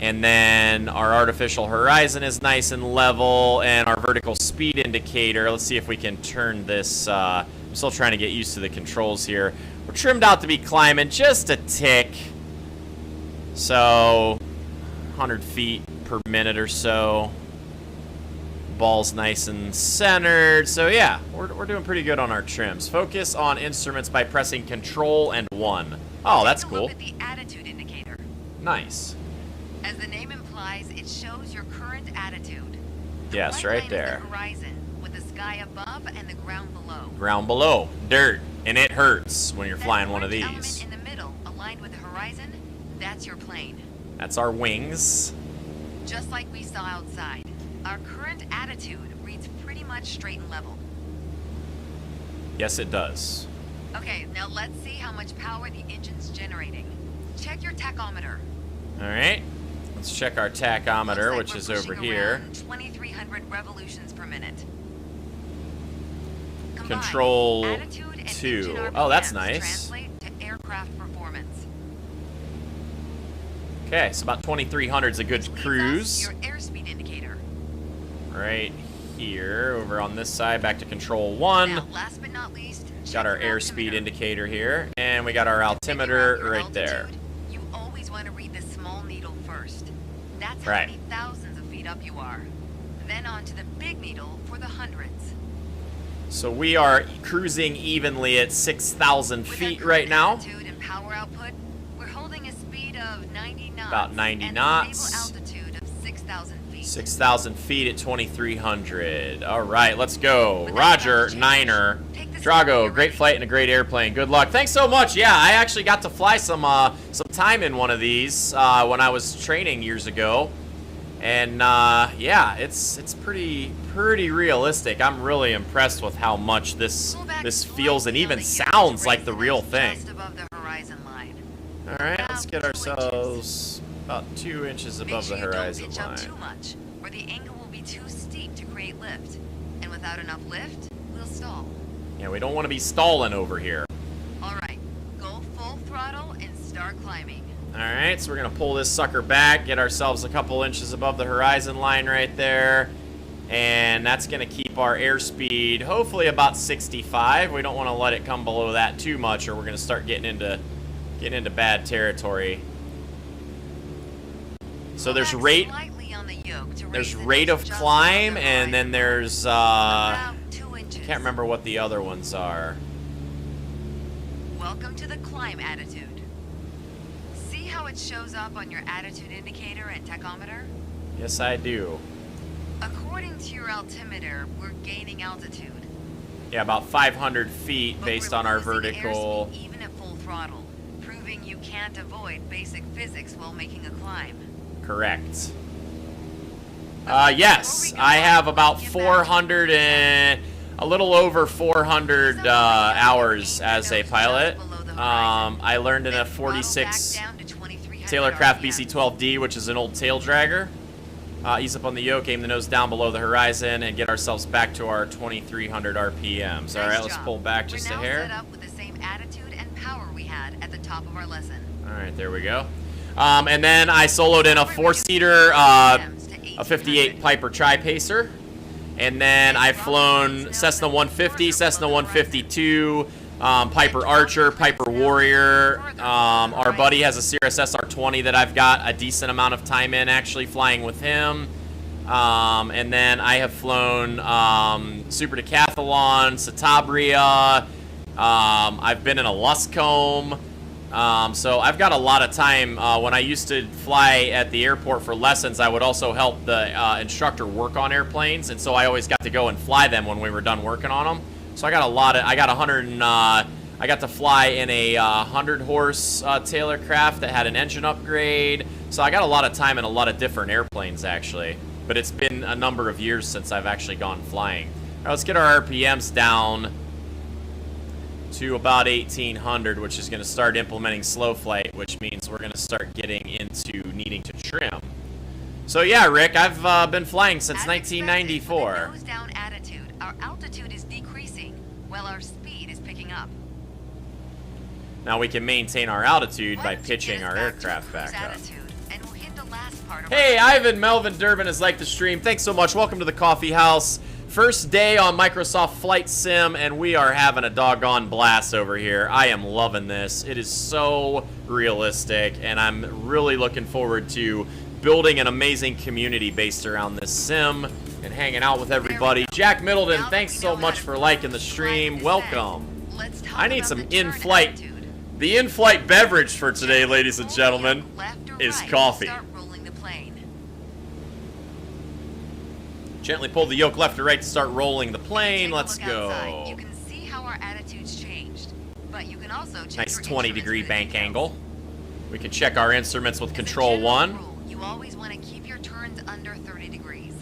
Speaker 1: And then our artificial horizon is nice and level, and our vertical speed indicator, let's see if we can turn this, I'm still trying to get used to the controls here. We're trimmed out to be climbing just a tick. So, 100 feet per minute or so. Ball's nice and centered. So yeah, we're doing pretty good on our trims. Focus on instruments by pressing Control and 1. Oh, that's cool.
Speaker 2: Look at the attitude indicator.
Speaker 1: Nice.
Speaker 2: As the name implies, it shows your current attitude. The
Speaker 1: Yes,
Speaker 2: white
Speaker 1: right
Speaker 2: line
Speaker 1: there.
Speaker 2: is the horizon, with the sky above and the ground below.
Speaker 1: Ground below, dirt, and it hurts when you're
Speaker 2: That
Speaker 1: flying one of
Speaker 2: orange
Speaker 1: these.
Speaker 2: element in the middle, aligned with the horizon, that's your plane.
Speaker 1: That's our wings.
Speaker 2: Just like we saw outside, our current attitude reads pretty much straight and level.
Speaker 1: Yes, it does.
Speaker 2: Okay, now let's see how much power the engine's generating. Check your tachometer.
Speaker 1: All right, let's check our tachometer,
Speaker 2: Looks like
Speaker 1: which is
Speaker 2: we're
Speaker 1: over
Speaker 2: pushing
Speaker 1: here.
Speaker 2: around 2,300 revolutions per minute. Combined,
Speaker 1: Control
Speaker 2: attitude and
Speaker 1: 2.
Speaker 2: engine
Speaker 1: Oh, that's
Speaker 2: RPMs
Speaker 1: nice.
Speaker 2: Translate to aircraft performance.
Speaker 1: Okay, so about 2,300 is a good
Speaker 2: Leads us
Speaker 1: cruise.
Speaker 2: Your airspeed indicator.
Speaker 1: Right here, over on this side, back to Control 1.
Speaker 2: Now, last but not least,
Speaker 1: Got
Speaker 2: check
Speaker 1: our
Speaker 2: your
Speaker 1: airspeed
Speaker 2: altimeter.
Speaker 1: indicator here, and we got our
Speaker 2: To figure
Speaker 1: altimeter
Speaker 2: out your
Speaker 1: right there.
Speaker 2: altitude, you always want to read the small needle first. That's
Speaker 1: Right.
Speaker 2: how many thousands of feet up you are. Then on to the big needle for the hundreds.
Speaker 1: So we are cruising evenly at 6,000
Speaker 2: With our
Speaker 1: feet
Speaker 2: current
Speaker 1: right now.
Speaker 2: altitude and power output, we're holding a speed of 90 knots.
Speaker 1: About 90
Speaker 2: and
Speaker 1: knots.
Speaker 2: A stable altitude of 6,000 feet.
Speaker 1: 6,000 feet at 2,300. All right, let's go.
Speaker 2: With that
Speaker 1: Roger,
Speaker 2: amount of change,
Speaker 1: Niner.
Speaker 2: take this
Speaker 1: Drago,
Speaker 2: when
Speaker 1: great
Speaker 2: you're
Speaker 1: flight and a great airplane. Good luck. Thanks so much. Yeah, I actually got to fly some time in one of these when I was training years ago. And yeah, it's pretty realistic. I'm really impressed with how much this
Speaker 2: Pull back
Speaker 1: feels and
Speaker 2: slightly
Speaker 1: even
Speaker 2: on the
Speaker 1: sounds
Speaker 2: to
Speaker 1: like
Speaker 2: raise
Speaker 1: the
Speaker 2: the
Speaker 1: real
Speaker 2: nose
Speaker 1: thing.
Speaker 2: just above the horizon line.
Speaker 1: All right,
Speaker 2: About
Speaker 1: let's get
Speaker 2: 2
Speaker 1: ourselves about 2 inches
Speaker 2: Make
Speaker 1: above
Speaker 2: sure
Speaker 1: the
Speaker 2: you don't
Speaker 1: horizon
Speaker 2: pitch up
Speaker 1: line.
Speaker 2: too much, or the angle will be too steep to create lift. And without enough lift, we'll stall.
Speaker 1: Yeah, we don't want to be stalling over here.
Speaker 2: All right, go full throttle and start climbing.
Speaker 1: All right, so we're gonna pull this sucker back, get ourselves a couple inches above the horizon line right there, and that's gonna keep our airspeed hopefully about 65. We don't want to let it come below that too much, or we're gonna start getting into bad territory. So
Speaker 2: Pull
Speaker 1: there's
Speaker 2: back
Speaker 1: rate
Speaker 2: slightly on the yoke to
Speaker 1: there's
Speaker 2: raise the
Speaker 1: rate
Speaker 2: nose
Speaker 1: of
Speaker 2: just
Speaker 1: climb,
Speaker 2: above the
Speaker 1: and then
Speaker 2: horizon.
Speaker 1: there's
Speaker 2: About 2 inches.
Speaker 1: can't remember what the other ones are.
Speaker 2: Welcome to the climb attitude. See how it shows up on your attitude indicator and tachometer?
Speaker 1: Yes, I do.
Speaker 2: According to your altimeter, we're gaining altitude.
Speaker 1: Yeah, about 500 feet
Speaker 2: But
Speaker 1: based
Speaker 2: we're
Speaker 1: on our
Speaker 2: losing
Speaker 1: vertical.
Speaker 2: airspeed even at full throttle, proving you can't avoid basic physics while making a climb.
Speaker 1: Correct.
Speaker 2: Okay,
Speaker 1: Yes,
Speaker 2: before we go
Speaker 1: I
Speaker 2: on,
Speaker 1: have about
Speaker 2: get back
Speaker 1: 400 and a little over 400 hours as a pilot. I learned in a 46 Taylorcraft BC-12D, which is an old tail dragger. Ease up on the yoke, aim the nose down below the horizon, and get ourselves back to our 2,300 RPMs. All right, let's pull back just a
Speaker 2: We're now
Speaker 1: hair.
Speaker 2: set up with the same attitude and power we pad at the top of our lesson.
Speaker 1: All right, there we go. And then I soloed in a 4-seater, a 58 Piper Tri-Pacer. And then I've flown Cessna 150, Cessna 152, Piper Archer, Piper Warrior. Our buddy has a Cirrus SR20 that I've got a decent amount of time in actually flying with him. And then I have flown Super Decathlon, Citabria. I've been in a Luscombe. So I've got a lot of time. When I used to fly at the airport for lessons, I would also help the instructor work on airplanes, and so I always got to go and fly them when we were done working on them. So I got a lot of, I got to fly in a 100-horse Taylor craft that had an engine upgrade. So I got a lot of time in a lot of different airplanes actually. But it's been a number of years since I've actually gone flying. All right, let's get our RPMs down to about 1800, which is going to start implementing slow flight, which means we're going to start getting into needing to trim. So yeah, Rick, I've been flying since 1994.
Speaker 2: With a nose down attitude, our altitude is decreasing while our speed is picking up.
Speaker 1: Now we can maintain our altitude by pitching our aircraft back up.
Speaker 2: And we'll hit the last part of
Speaker 1: Hey, Ivan Melvin Durbin has liked the stream. Thanks so much. Welcome to the coffee house. First day on Microsoft Flight Sim, and we are having a doggone blast over here. I am loving this. It is so realistic, and I'm really looking forward to building an amazing community based around this sim and hanging out with everybody. Jack Middleton, thanks so much for liking the stream. Welcome. I need some in-flight. The in-flight beverage for today, ladies and gentlemen, is coffee. Gently pull the yoke left or right to start rolling the plane. Let's go.
Speaker 2: You can see how our attitudes changed, but you can also check
Speaker 1: nice 20-degree bank angle. We can check our instruments with Control 1.
Speaker 2: You always want to keep your turns under 30 degrees.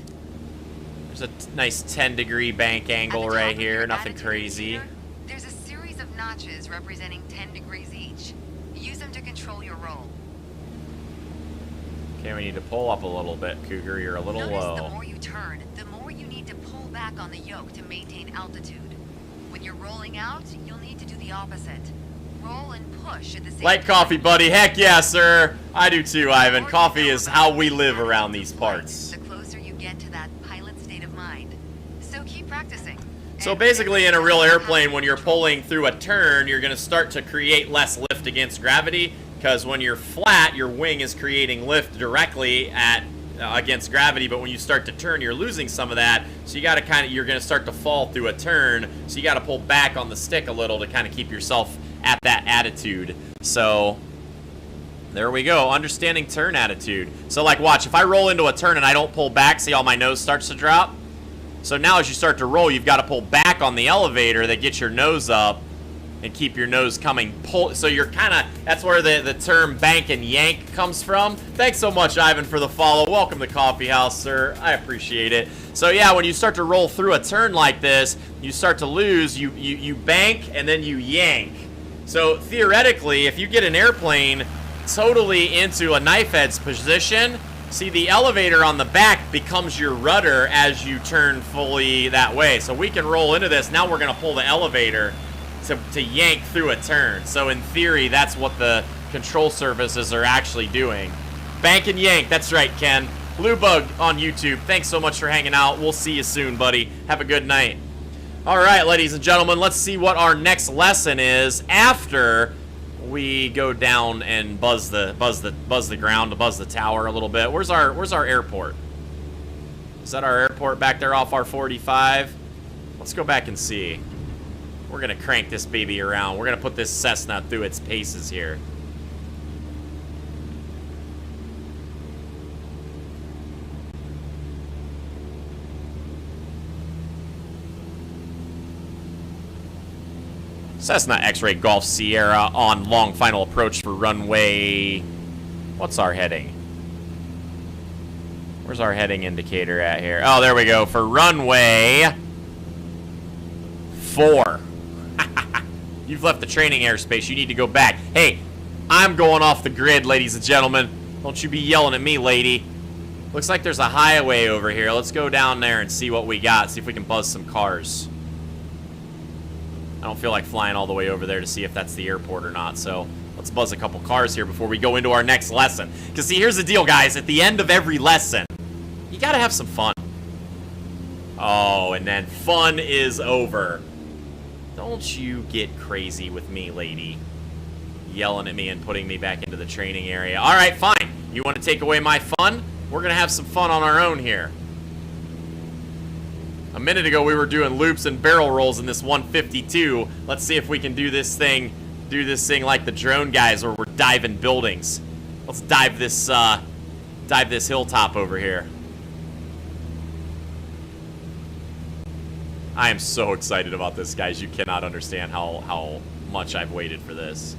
Speaker 1: There's a nice 10-degree bank angle right here. Nothing crazy.
Speaker 2: There's a series of notches representing 10 degrees each. Use them to control your roll.
Speaker 1: Okay, we need to pull up a little bit, Cougar. You're a little low.
Speaker 2: The more you turn, the more you need to pull back on the yoke to maintain altitude. When you're rolling out, you'll need to do the opposite. Roll and push at the same
Speaker 1: Light coffee, buddy. Heck yeah, sir. I do too, Ivan. Coffee is how we live around these parts.
Speaker 2: The closer you get to that pilot state of mind. So keep practicing.
Speaker 1: So basically in a real airplane, when you're pulling through a turn, you're going to start to create less lift against gravity. Because when you're flat, your wing is creating lift directly at against gravity, but when you start to turn, you're losing some of that. So you got to you're going to start to fall through a turn. So you got to pull back on the stick a little to kind of keep yourself at that attitude. So there we go, understanding turn attitude. So like, watch, if I roll into a turn and I don't pull back, see how my nose starts to drop? So now as you start to roll, you've got to pull back on the elevator that gets your nose up and keep your nose coming. So you're kind of, that's where the term bank and yank comes from. Thanks so much, Ivan, for the follow. Welcome to Coffee House, sir. I appreciate it. So yeah, when you start to roll through a turn like this, you start to lose, you bank and then you yank. So theoretically, if you get an airplane totally into a knife edge position, see the elevator on the back becomes your rudder as you turn fully that way. So we can roll into this. Now we're gonna pull the elevator to yank through a turn. So in theory, that's what the control surfaces are actually doing. Bank and yank, that's right, Ken. Bluebug on YouTube, thanks so much for hanging out. We'll see you soon, buddy. Have a good night. All right, ladies and gentlemen, let's see what our next lesson is after we go down and buzz the ground, buzz the tower a little bit. Where's our airport? Is that our airport back there off our 45? Let's go back and see. We're gonna crank this baby around. We're gonna put this Cessna through its paces here. Cessna X-Ray Golf Sierra on long final approach for runway. What's our heading? Where's our heading indicator at here? Oh, there we go. For runway 4. You've left the training airspace. You need to go back. Hey, I'm going off the grid, ladies and gentlemen. Don't you be yelling at me, lady. Looks like there's a highway over here. Let's go down there and see what we got. See if we can buzz some cars. I don't feel like flying all the way over there to see if that's the airport or not, so let's buzz a couple cars here before we go into our next lesson. Because, see, here's the deal, guys. At the end of every lesson, you gotta have some fun. Oh, and then fun is over. Don't you get crazy with me, lady. Yelling at me and putting me back into the training area. All right, fine. You want to take away my fun? We're gonna have some fun on our own here. A minute ago, we were doing loops and barrel rolls in this 152. Let's see if we can do this thing like the drone guys, where we're diving buildings. Let's dive this hilltop over here. I am so excited about this, guys. You cannot understand how much I've waited for this.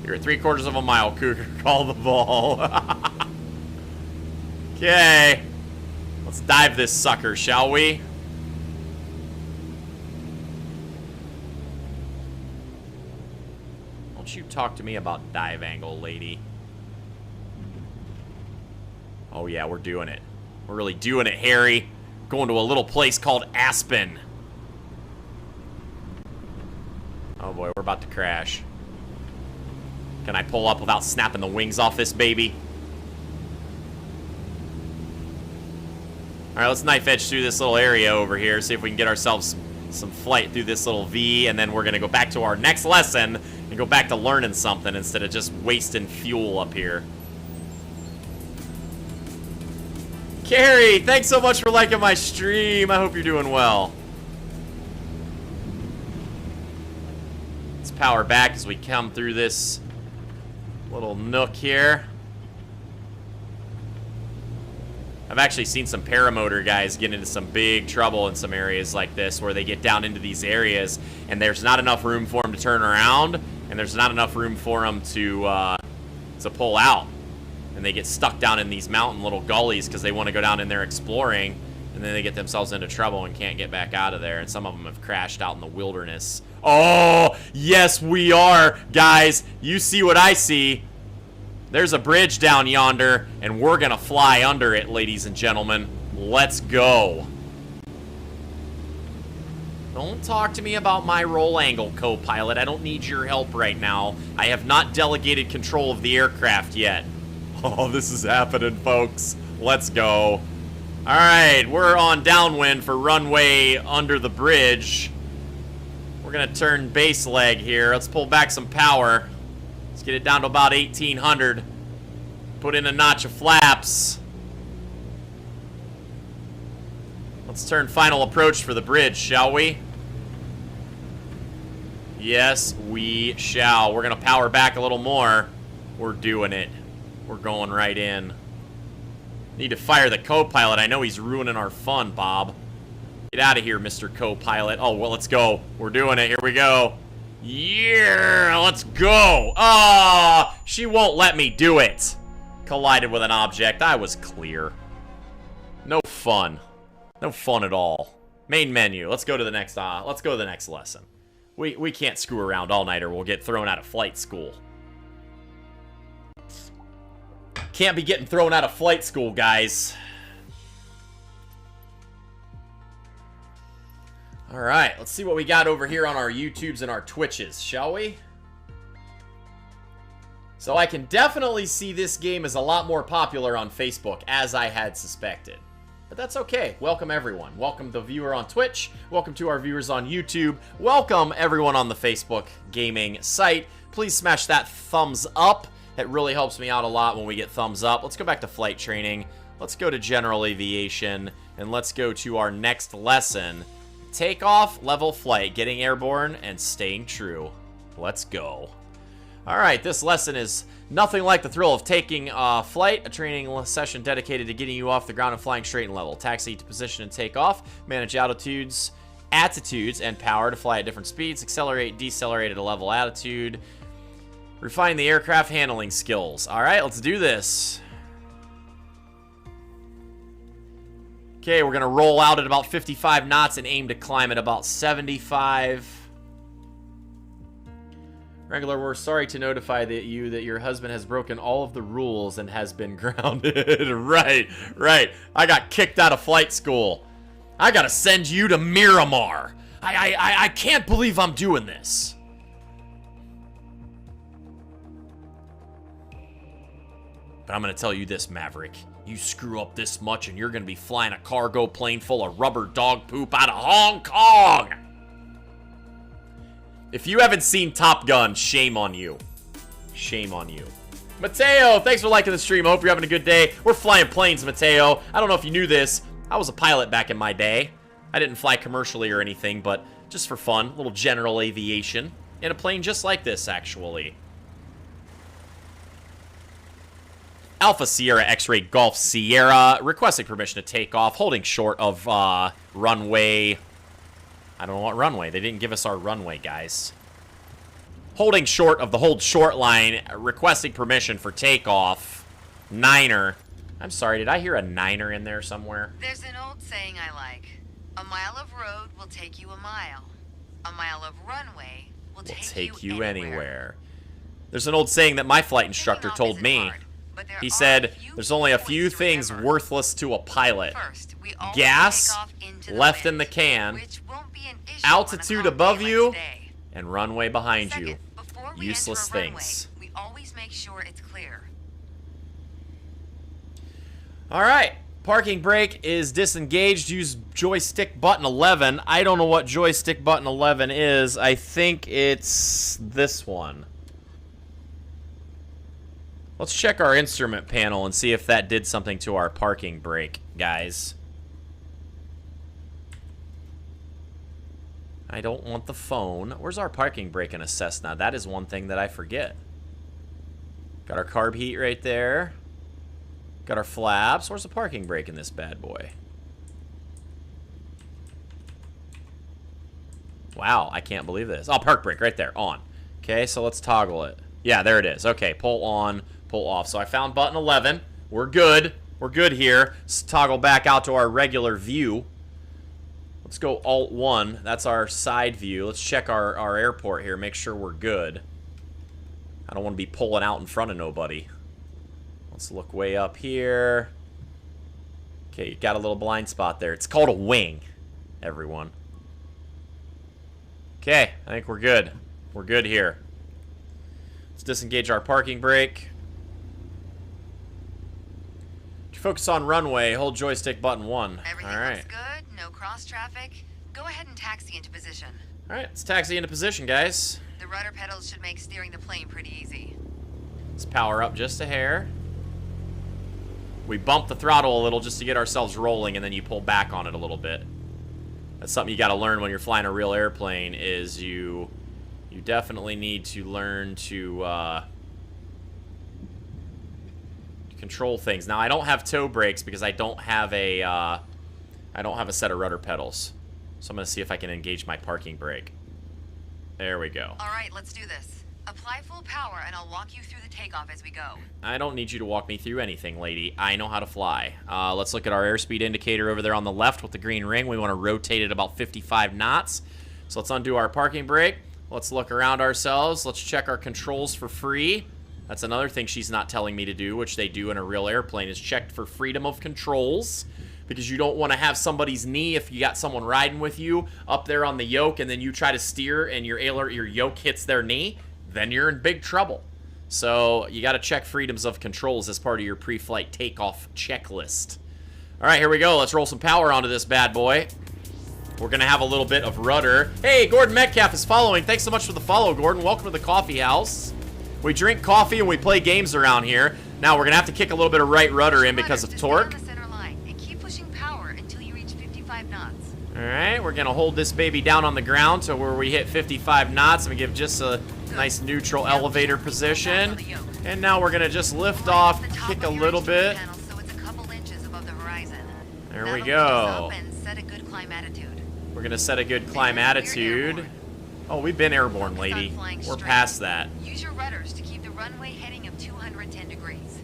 Speaker 1: You're at 3/4 of a mile, Cougar. Call the ball. Okay. Let's dive this sucker, shall we? Don't you talk to me about dive angle, lady. Oh, yeah, we're doing it. We're really doing it, Harry. Going to a little place called Aspen. Oh, boy, we're about to crash. Can I pull up without snapping the wings off this baby? All right, let's knife edge through this little area over here, see if we can get ourselves some flight through this little V, and then we're going to go back to our next lesson and go back to learning something instead of just wasting fuel up here. Carrie, thanks so much for liking my stream. I hope you're doing well. Let's power back as we come through this little nook here. I've actually seen some paramotor guys get into some big trouble in some areas like this, where they get down into these areas and there's not enough room for them to turn around, and there's not enough room for them to pull out, and they get stuck down in these mountain little gullies because they want to go down in there exploring, and then they get themselves into trouble and can't get back out of there, and some of them have crashed out in the wilderness. Oh, yes, we are, guys. You see what I see. There's a bridge down yonder, and we're gonna fly under it, ladies and gentlemen. Let's go. Don't talk to me about my roll angle, co-pilot. I don't need your help right now. I have not delegated control of the aircraft yet. Oh, this is happening, folks. Let's go. All right, we're on downwind for runway under the bridge. We're gonna turn base leg here. Let's pull back some power. Let's get it down to about 1800. Put in a notch of flaps. Let's turn final approach for the bridge, shall we? Yes, we shall. We're going to power back a little more. We're doing it. We're going right in. Need to fire the co-pilot. I know he's ruining our fun, Bob. Get out of here, Mr. Co-pilot. Oh, well, let's go. We're doing it. Here we go. Yeah, let's go. Ah, she won't let me do it. Collided with an object. I was clear. No fun. No fun at all. Main menu. Let's go to the next lesson. We can't screw around all night or we'll get thrown out of flight school. Can't be getting thrown out of flight school, guys. All right, let's see what we got over here on our YouTubes and our Twitches, shall we? So I can definitely see this game is a lot more popular on Facebook, as I had suspected. But that's okay. Welcome, everyone. Welcome the viewer on Twitch. Welcome to our viewers on YouTube. Welcome, everyone on the Facebook gaming site. Please smash that thumbs up. It really helps me out a lot when we get thumbs up. Let's go back to flight training. Let's go to general aviation, and let's go to our next lesson. Takeoff, level flight, getting airborne, and staying true. Let's go. All right, this lesson is nothing like the thrill of taking flight, a training session dedicated to getting you off the ground and flying straight and level. Taxi to position and take off, manage attitudes, and power to fly at different speeds, accelerate, decelerate at a level attitude, refine the aircraft handling skills. All right, let's do this. Okay, we're gonna roll out at about 55 knots and aim to climb at about 75. Regular, we're sorry to notify that your husband has broken all of the rules and has been grounded. Right. I got kicked out of flight school. I gotta send you to Miramar. I can't believe I'm doing this. But I'm gonna tell you this, Maverick. You screw up this much and you're gonna be flying a cargo plane full of rubber dog poop out of Hong Kong. If you haven't seen Top Gun, shame on you. Shame on you. Mateo, thanks for liking the stream. Hope you're having a good day. We're flying planes, Mateo. I don't know if you knew this. I was a pilot back in my day. I didn't fly commercially or anything, but just for fun. A little general aviation. In a plane just like this, actually. Alpha Sierra X-Ray Golf Sierra. Requesting permission to take off. Holding short of runway. I don't know what runway. They didn't give us our runway, guys. Holding short of the hold short line. Requesting permission for takeoff. Niner. I'm sorry, did I hear a niner in there somewhere?
Speaker 2: There's an old saying I like. A mile of road will take you a mile. A mile of runway will take you anywhere.
Speaker 1: There's an old saying that my flight instructor told me. He said, there's only a few things worthless to a pilot. Gas, left in the can, altitude above you, and runway behind you. Useless things.
Speaker 2: We always make sure it's clear.
Speaker 1: Alright, parking brake is disengaged. Use joystick button 11. I don't know what joystick button 11 is. I think it's this one. Let's check our instrument panel and see if that did something to our parking brake, guys. I don't want the phone. Where's our parking brake in a Cessna? That is one thing that I forget. Got our carb heat right there. Got our flaps. Where's the parking brake in this bad boy? Wow, I can't believe this. Oh, park brake right there, on. Okay, so let's toggle it. Yeah, there it is. Okay, pull on, pull off. So I found button 11. We're good. We're good here. Let's toggle back out to our regular view. Let's go Alt 1. That's our side view. Let's check our airport here. Make sure we're good. I don't want to be pulling out in front of nobody. Let's look way up here. Okay, you got a little blind spot there. It's called a wing, everyone. Okay, I think we're good. We're good here. Let's disengage our parking brake. Focus on runway. Hold joystick button 1.
Speaker 2: Everything looks good. No cross traffic. Go ahead and taxi into position.
Speaker 1: All right, let's taxi into position, guys.
Speaker 2: The rudder pedals should make steering the plane pretty easy.
Speaker 1: Let's power up just a hair. We bump the throttle a little just to get ourselves rolling, and then you pull back on it a little bit. That's something you got to learn when you're flying a real airplane. Is you definitely need to learn to control things. Now I don't have toe brakes because I don't have a set of rudder pedals. So I'm gonna see if I can engage my parking brake. There we go.
Speaker 2: All right, let's do this. Apply full power and I'll walk you through the takeoff as we go.
Speaker 1: I don't need you to walk me through anything, lady. I know how to fly. Let's look at our airspeed indicator over there on the left with the green ring. We want to rotate it about 55 knots. So let's undo our parking brake. Let's look around ourselves. Let's check our controls for free. That's another thing she's not telling me to do, which they do in a real airplane, is check for freedom of controls. Because you don't want to have somebody's knee, if you got someone riding with you, up there on the yoke, and then you try to steer and your yoke hits their knee, then you're in big trouble. So you got to check freedoms of controls as part of your pre-flight takeoff checklist. All right, here we go. Let's roll some power onto this bad boy. We're going to have a little bit of rudder. Hey, Gordon Metcalf is following. Thanks so much for the follow, Gordon. Welcome to the coffee house. We drink coffee and we play games around here. Now we're going to have to kick a little bit of right rudder in because of torque. Alright, we're going to hold this baby down on the ground to where we hit 55 knots and we give just a nice neutral elevator position. And now we're going to just lift off, kick a little bit. There we go. We're going to set a good climb attitude. Oh, we've been airborne, lady. We're past that.
Speaker 2: Use your rudders to keep the runway heading of 210 degrees.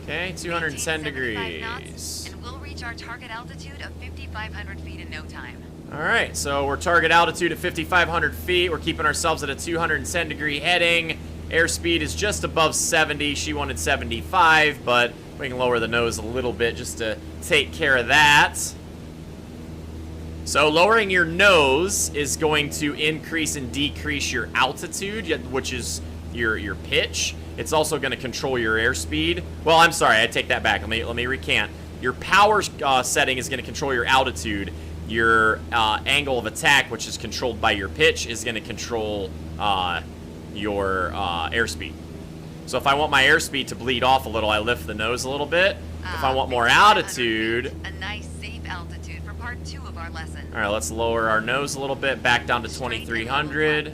Speaker 1: Okay, 210 degrees.
Speaker 2: And we'll reach our target altitude of 5,500 feet in no time.
Speaker 1: All right, so we're target altitude at 5,500 feet. We're keeping ourselves at a 210 degree heading. Airspeed is just above 70. She wanted 75, but we can lower the nose a little bit just to take care of that. So lowering your nose is going to increase and decrease your altitude, which is your pitch. It's also going to control your airspeed. Well, I'm sorry, I take that back. Let me recant. Your power setting is going to control your altitude. Your angle of attack, which is controlled by your pitch, is going to control your airspeed. So if I want my airspeed to bleed off a little, I lift the nose a little bit. If I want more altitude...
Speaker 2: A nice safe altitude for part 2 of our lesson.
Speaker 1: All right, let's lower our nose a little bit, back down to 2,300.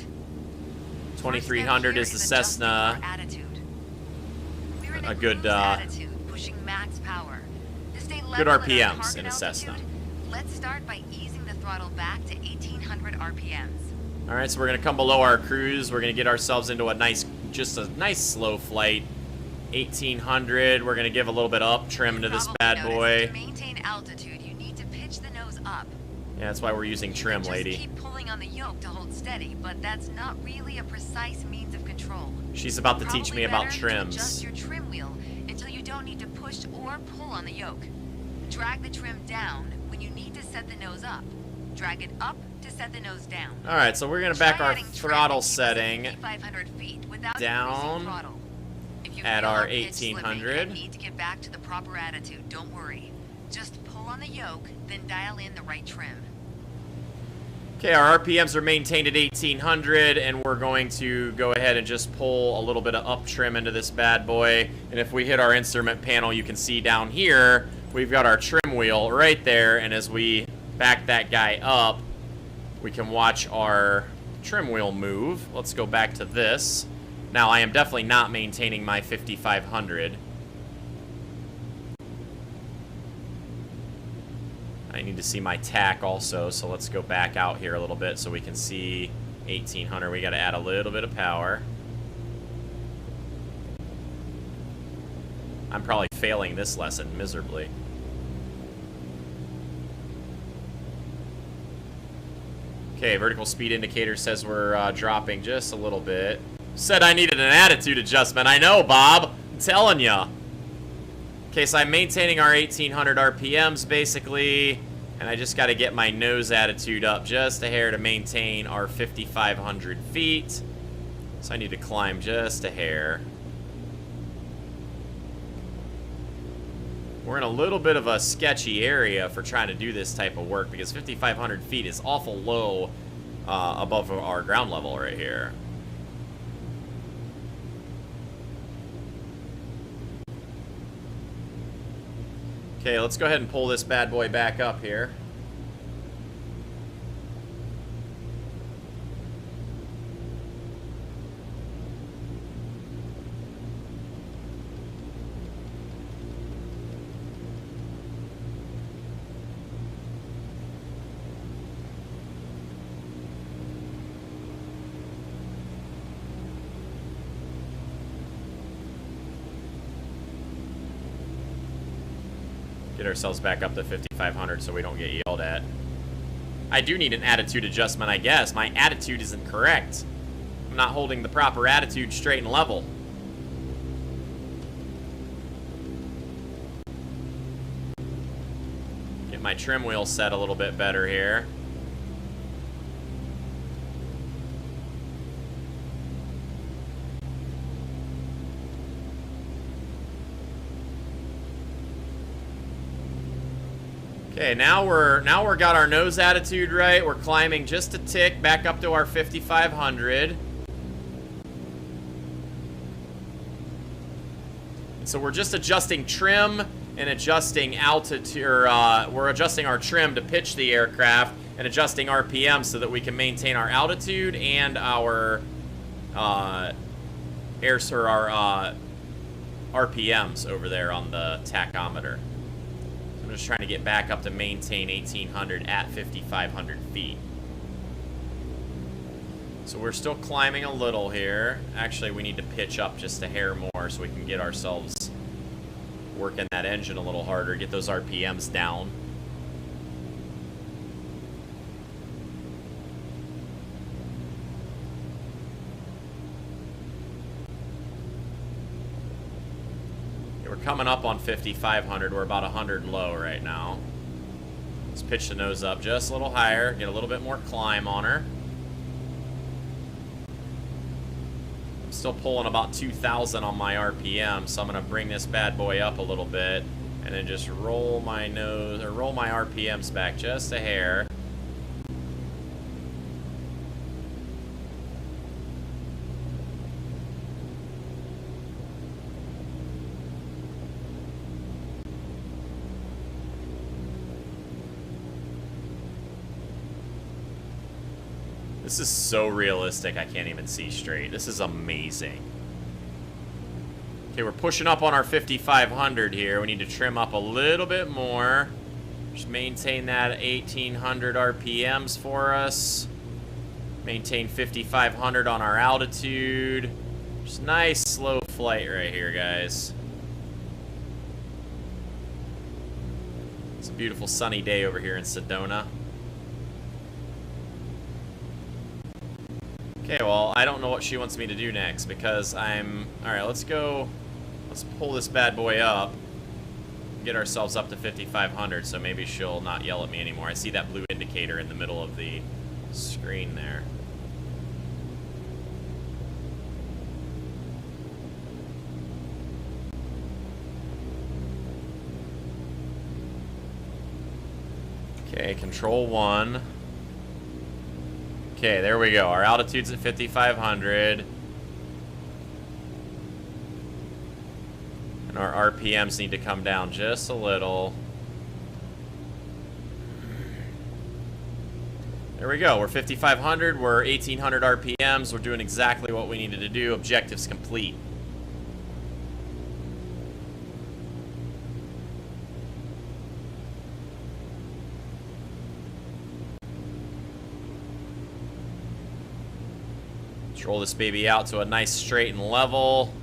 Speaker 1: 2,300 is the Cessna. A good,
Speaker 2: pushing max power.
Speaker 1: Good RPMs in a Cessna.
Speaker 2: Let's start by easing the throttle back to 1,800 RPMs.
Speaker 1: All right, so we're gonna come below our cruise. We're gonna get ourselves into just a nice slow flight. 1,800. We're gonna give a little bit up trim to this bad boy.
Speaker 2: To maintain altitude, you need to pitch the nose up.
Speaker 1: Yeah, that's why we're using trim, lady.
Speaker 2: Just keep pulling on the yoke to hold steady, but that's not really a precise means of control.
Speaker 1: She's about to teach me about trims.
Speaker 2: Adjust your trim wheel until you don't need to push or pull on the yoke. Drag the trim down when you need to set the nose up. Drag it up to set the nose down.
Speaker 1: All right, so we're gonna back our throttle setting down at our 1,800.
Speaker 2: Need to get back to the proper attitude. Don't worry. Just pull on the yoke, then dial in the right trim.
Speaker 1: Okay, our RPMs are maintained at 1,800, and we're going to go ahead and just pull a little bit of up trim into this bad boy. And if we hit our instrument panel, you can see down here, we've got our trim wheel right there, and as we back that guy up, we can watch our trim wheel move. Let's go back to this. Now, I am definitely not maintaining my 5,500. I need to see my tack also, so let's go back out here a little bit so we can see 1,800. We got to add a little bit of power. I'm probably failing this lesson miserably. Okay, vertical speed indicator says we're dropping just a little bit. Said I needed an attitude adjustment. I know, Bob. I'm telling ya. Okay, so I'm maintaining our 1,800 RPMs, basically, and I just got to get my nose attitude up just a hair to maintain our 5,500 feet. So I need to climb just a hair. We're in a little bit of a sketchy area for trying to do this type of work because 5,500 feet is awful low above our ground level right here. Okay, let's go ahead and pull this bad boy back up here. Get ourselves back up to 5,500 so we don't get yelled at. I do need an attitude adjustment, I guess. My attitude isn't correct. I'm not holding the proper attitude straight and level. Get my trim wheel set a little bit better here. Okay, now we're got our nose attitude right. We're climbing just a tick back up to our 5,500. So we're just adjusting trim and adjusting altitude, or we're adjusting our trim to pitch the aircraft and adjusting RPM so that we can maintain our altitude and our RPMs over there on the tachometer. I'm just trying to get back up to maintain 1,800 at 5,500 feet. So we're still climbing a little here. Actually, we need to pitch up just a hair more so we can get ourselves working that engine a little harder, get those RPMs down. We're coming up on 5,500. We're about 100 low right now. Let's pitch the nose up just a little higher, get a little bit more climb on her. I'm still pulling about 2,000 on my RPM, so I'm gonna bring this bad boy up a little bit and then just roll my nose, or roll my RPMs back just a hair. This is so realistic, I can't even see straight. This is amazing. Okay, we're pushing up on our 5,500 here. We need to trim up a little bit more. Just maintain that 1,800 RPMs for us. Maintain 5,500 on our altitude. Just nice slow flight right here, guys. It's a beautiful sunny day over here in Sedona. Okay, well, I don't know what she wants me to do next because I'm... Alright, let's go... Let's pull this bad boy up. Get ourselves up to 5,500, so maybe she'll not yell at me anymore. I see that blue indicator in the middle of the screen there. Okay, control 1. Okay, there we go. Our altitude's at 5,500. And our RPMs need to come down just a little. There we go. We're 5,500. We're 1,800 RPMs. We're doing exactly what we needed to do. Objectives complete. Roll this baby out to a nice straight and level.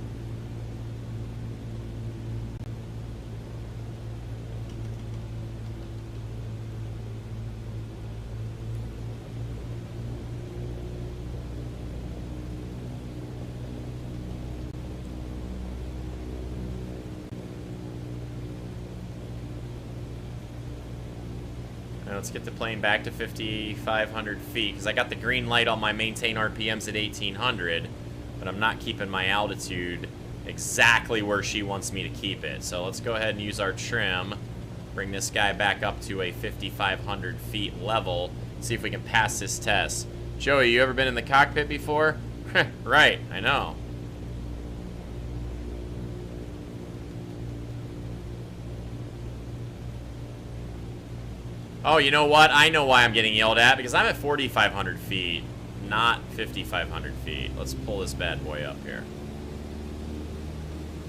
Speaker 1: Let's get the plane back to 5,500 feet, because I got the green light on my maintain RPMs at 1,800, but I'm not keeping my altitude exactly where she wants me to keep it. So let's go ahead and use our trim, bring this guy back up to a 5,500 feet level, see if we can pass this test. Joey, you ever been in the cockpit before? Right, I know. Oh, you know what? I know why I'm getting yelled at, because I'm at 4,500 feet, not 5,500 feet. Let's pull this bad boy up here.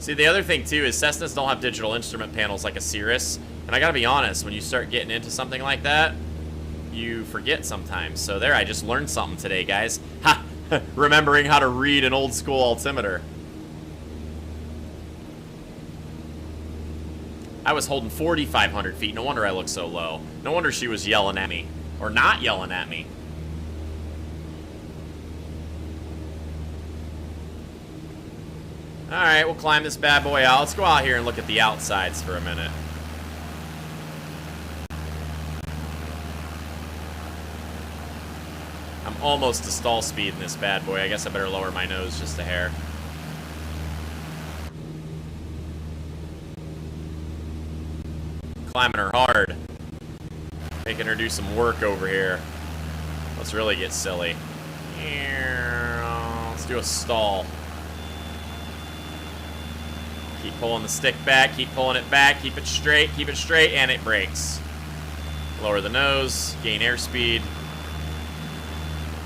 Speaker 1: See, the other thing, too, is Cessnas don't have digital instrument panels like a Cirrus. And I gotta be honest, when you start getting into something like that, you forget sometimes. So there, I just learned something today, guys. Ha! Remembering how to read an old-school altimeter. I was holding 4,500 feet. No wonder I look so low. No wonder she was yelling at me. Or not yelling at me. Alright, we'll climb this bad boy out. Let's go out here and look at the outsides for a minute. I'm almost to stall speed in this bad boy. I guess I better lower my nose just a hair. Climbing her hard. Making her do some work over here. Let's really get silly. Let's do a stall. Keep pulling the stick back, keep pulling it back, keep it straight, and it breaks. Lower the nose, gain airspeed.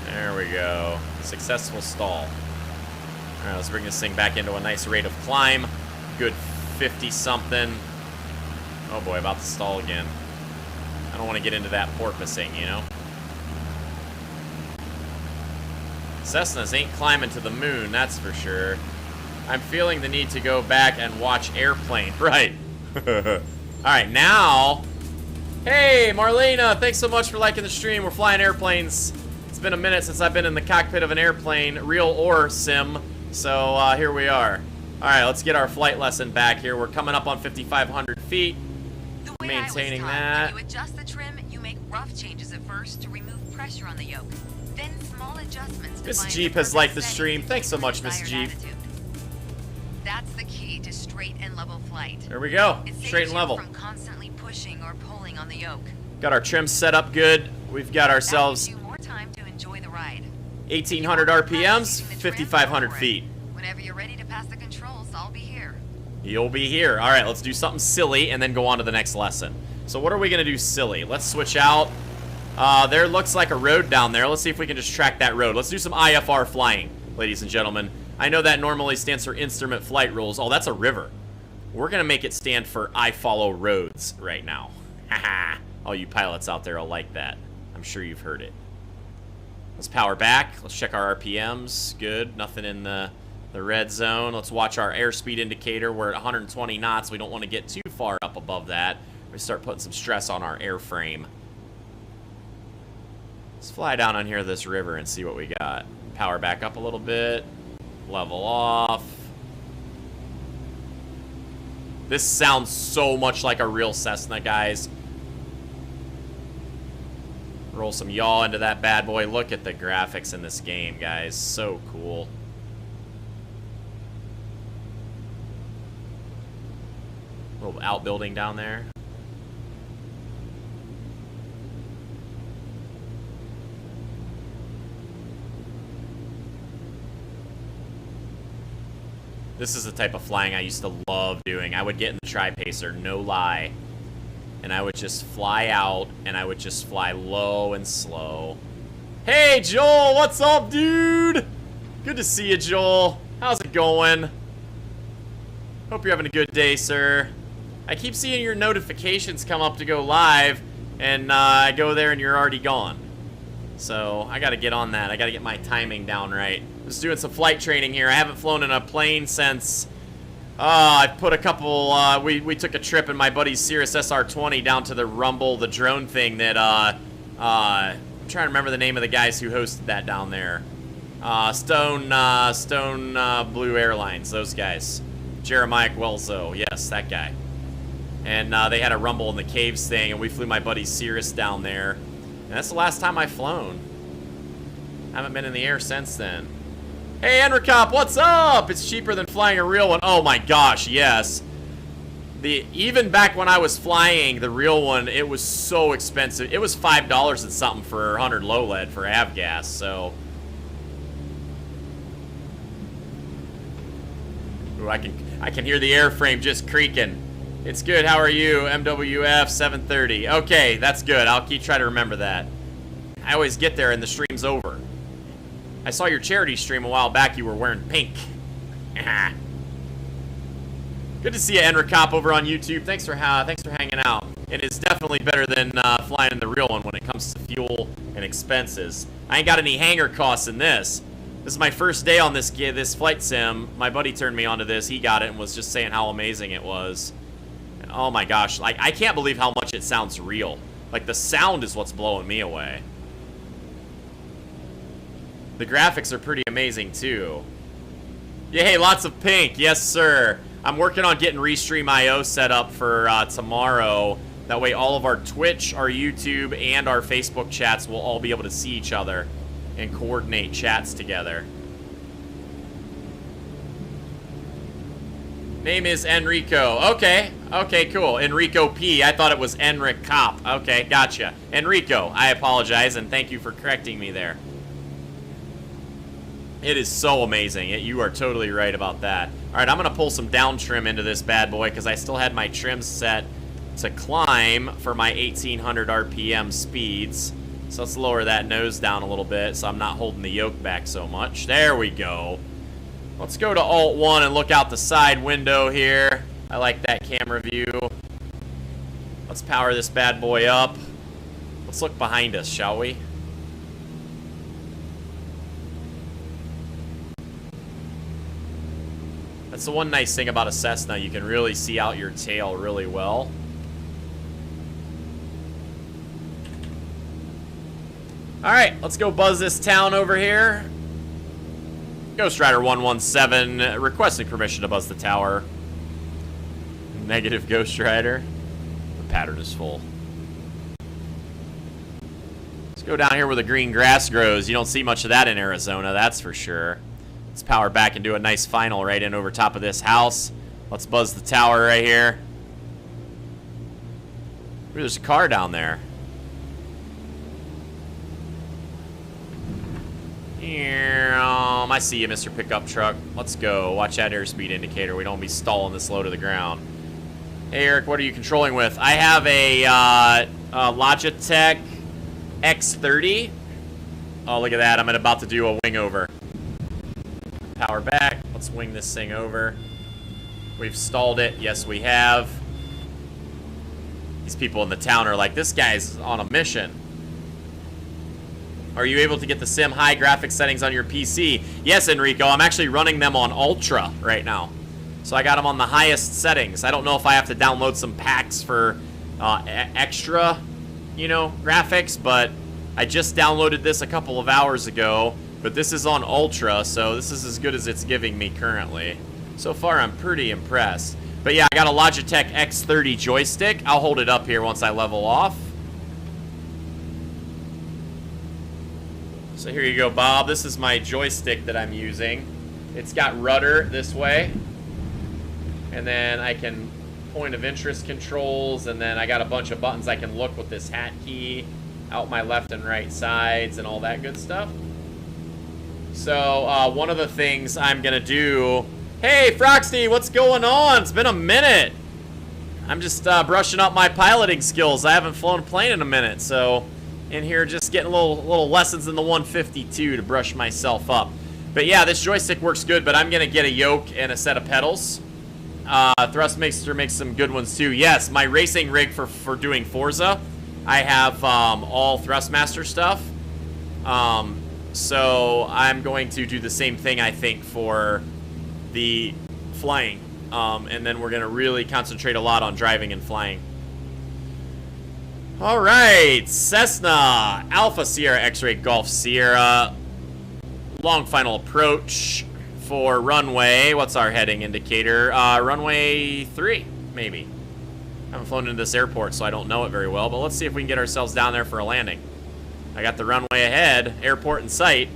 Speaker 1: There we go. Successful stall. Alright, let's bring this thing back into a nice rate of climb. Good 50-something. Oh boy, about to stall again. I don't want to get into that porpoising, you know? Cessnas ain't climbing to the moon, that's for sure. I'm feeling the need to go back and watch airplane. Right. Alright, now... Hey, Marlena, thanks so much for liking the stream. We're flying airplanes. It's been a minute since I've been in the cockpit of an airplane, real or sim. So, here we are. Alright, let's get our flight lesson back here. We're coming up on 5,500 feet. Maintaining that.
Speaker 2: When you adjust the trim, you Rough changes at first to remove pressure on the yoke. Then small adjustments to
Speaker 1: Miss
Speaker 2: find
Speaker 1: Jeep
Speaker 2: the
Speaker 1: has liked the
Speaker 2: perfect
Speaker 1: stream.
Speaker 2: setting
Speaker 1: Thanks so
Speaker 2: for
Speaker 1: much, Miss
Speaker 2: desired
Speaker 1: Jeep.
Speaker 2: attitude. That's the key to straight and level flight.
Speaker 1: There we go.
Speaker 2: It
Speaker 1: Straight
Speaker 2: saves
Speaker 1: and
Speaker 2: you
Speaker 1: level.
Speaker 2: from constantly pushing or pulling on the yoke.
Speaker 1: Got our trim set up good. We've got ourselves
Speaker 2: That gives you more time to enjoy the ride.
Speaker 1: 1,800 RPMs, 5,500 feet.
Speaker 2: Whenever you're ready to pass the controls, I'll be here.
Speaker 1: You'll be here. All right, let's do something silly and then go on to the next lesson. So what are we going to do silly? Let's switch out. There looks like a road down there. Let's see if we can just track that road. Let's do some IFR flying, ladies and gentlemen. I know that normally stands for Instrument Flight Rules. Oh, that's a river. We're going to make it stand for I Follow Roads right now. Haha. All you pilots out there will like that. I'm sure you've heard it. Let's power back. Let's check our RPMs. Good. Nothing in the red zone. Let's watch our airspeed indicator. We're at 120 knots. We don't want to get too far up above that. We start putting some stress on our airframe. Let's fly down on here this river and see what we got. Power back up a little bit. Level off. This sounds so much like a real Cessna, guys. Roll some yaw into that bad boy. Look at the graphics in this game, guys. So cool. Little outbuilding down there. This is the type of flying I used to love doing. I would get in the tri-pacer, no lie. And I would just fly out, and I would just fly low and slow. Hey, Joel, what's up, dude? Good to see you, Joel. How's it going? Hope you're having a good day, sir. I keep seeing your notifications come up to go live, and I go there and you're already gone. So I gotta get on that. I gotta get my timing down right. Just doing some flight training here. I haven't flown in a plane since I put a couple, we took a trip in my buddy's Cirrus SR-20 down to the Rumble, the drone thing that, I'm trying to remember the name of the guys who hosted that down there. Stone Blue Airlines, those guys. Jeremiah Guelzo, yes, that guy. And they had a Rumble in the Caves thing, and we flew my buddy Cirrus down there. And that's the last time I've flown. Haven't been in the air since then. Hey, Enricop, what's up? It's cheaper than flying a real one. Oh my gosh, yes. Even back when I was flying the real one, it was so expensive. It was $5 and something for 100 low lead for avgas, so. Ooh, I can hear the airframe just creaking. It's good. How are you? MWF 730. Okay, that's good. I'll try to remember that. I always get there and the stream's over. I saw your charity stream a while back. You were wearing pink. Good to see you, Enricop, over on YouTube. Thanks for hanging out. It is definitely better than flying in the real one when it comes to fuel and expenses. I ain't got any hangar costs in this. This is my first day on this flight sim. My buddy turned me onto this. He got it and was just saying how amazing it was. And oh my gosh, like I can't believe how much it sounds real. Like the sound is what's blowing me away. The graphics are pretty amazing too. Yeah, hey, lots of pink. Yes, sir. I'm working on getting Restream.io set up for tomorrow. That way all of our Twitch, our YouTube, and our Facebook chats will all be able to see each other and coordinate chats together. Name is Enrico. Okay. Okay, cool. Enrico P. I thought it was Enric Cop. Okay, gotcha. Enrico, I apologize, and thank you for correcting me there. It is so amazing. You are totally right about that. All right, I'm going to pull some down trim into this bad boy because I still had my trim set to climb for my 1,800 RPM speeds. So let's lower that nose down a little bit so I'm not holding the yoke back so much. There we go. Let's go to Alt-1 and look out the side window here. I like that camera view. Let's power this bad boy up. Let's look behind us, shall we? That's the one nice thing about a Cessna. You can really see out your tail really well. Alright, let's go buzz this town over here. Ghost Rider 117 requesting permission to buzz the tower. Negative Ghost Rider. The pattern is full. Go down here where the green grass grows. You don't see much of that in Arizona, that's for sure. Let's power back and do a nice final right in over top of this house. Let's buzz the tower right here. Ooh, there's a car down there. I see you, Mr. Pickup Truck. Let's go. Watch that airspeed indicator. We don't be stalling this low to the ground. Hey, Eric, what are you controlling with? I have a Logitech X30. Oh, look at that. I'm about to do a wing over. Power back. Let's wing this thing over. We've stalled it. Yes, we have. These people in the town are like, this guy's on a mission. Are you able to get the sim high graphics settings on your PC? Yes, Enrico. I'm actually running them on Ultra right now. So I got them on the highest settings. I don't know if I have to download some packs for extra, graphics, but I just downloaded this a couple of hours ago. But this is on Ultra, so this is as good as it's giving me currently. So far, I'm pretty impressed. But yeah, I got a Logitech X30 joystick. I'll hold it up here once I level off. So here you go, Bob. This is my joystick that I'm using. It's got rudder this way. And then I can point of interest controls. And then I got a bunch of buttons I can look with this hat key out my left and right sides and all that good stuff. So one of the things I'm going to do... Hey, Froxty, what's going on? It's been a minute. I'm just brushing up my piloting skills. I haven't flown a plane in a minute, so... In here, just getting little lessons in the 152 to brush myself up. But yeah, this joystick works good, but I'm going to get a yoke and a set of pedals. Thrustmaster makes some good ones too. Yes, my racing rig for doing Forza, I have all Thrustmaster stuff. So I'm going to do the same thing, I think, for the flying. And then we're going to really concentrate a lot on driving and flying. All right, Cessna, Alpha Sierra, X-Ray Golf Sierra, long final approach for runway. What's our heading indicator? Runway 3, maybe. I haven't flown into this airport, so I don't know it very well, but let's see if we can get ourselves down there for a landing. I got the runway ahead, airport in sight.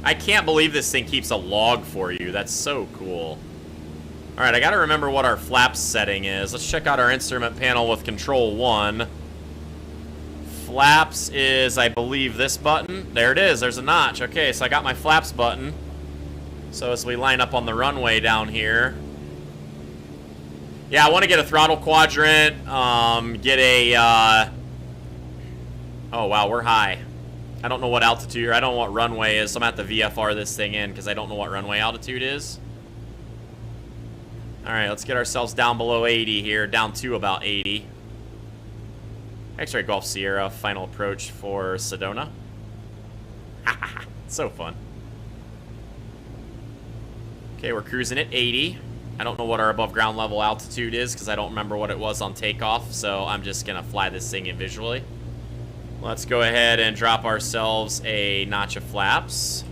Speaker 1: I can't believe this thing keeps a log for you. That's so cool. All right, I got to remember what our flaps setting is. Let's check out our instrument panel with Control 1. Flaps is, I believe, this button. There it is. There's a notch. Okay, so I got my flaps button. So as we line up on the runway down here. Yeah, I want to get a throttle quadrant. Get a... Oh, wow, we're high. I don't know what altitude, or I don't know what runway is, so I'm going to have to VFR this thing in because I don't know what runway altitude is. Alright, let's get ourselves down below 80 here, down to about 80. X-Ray Golf Sierra, final approach for Sedona. So fun. Okay, we're cruising at 80. I don't know what our above ground level altitude is because I don't remember what it was on takeoff, so I'm just going to fly this thing in visually. Let's go ahead and drop ourselves a notch of flaps.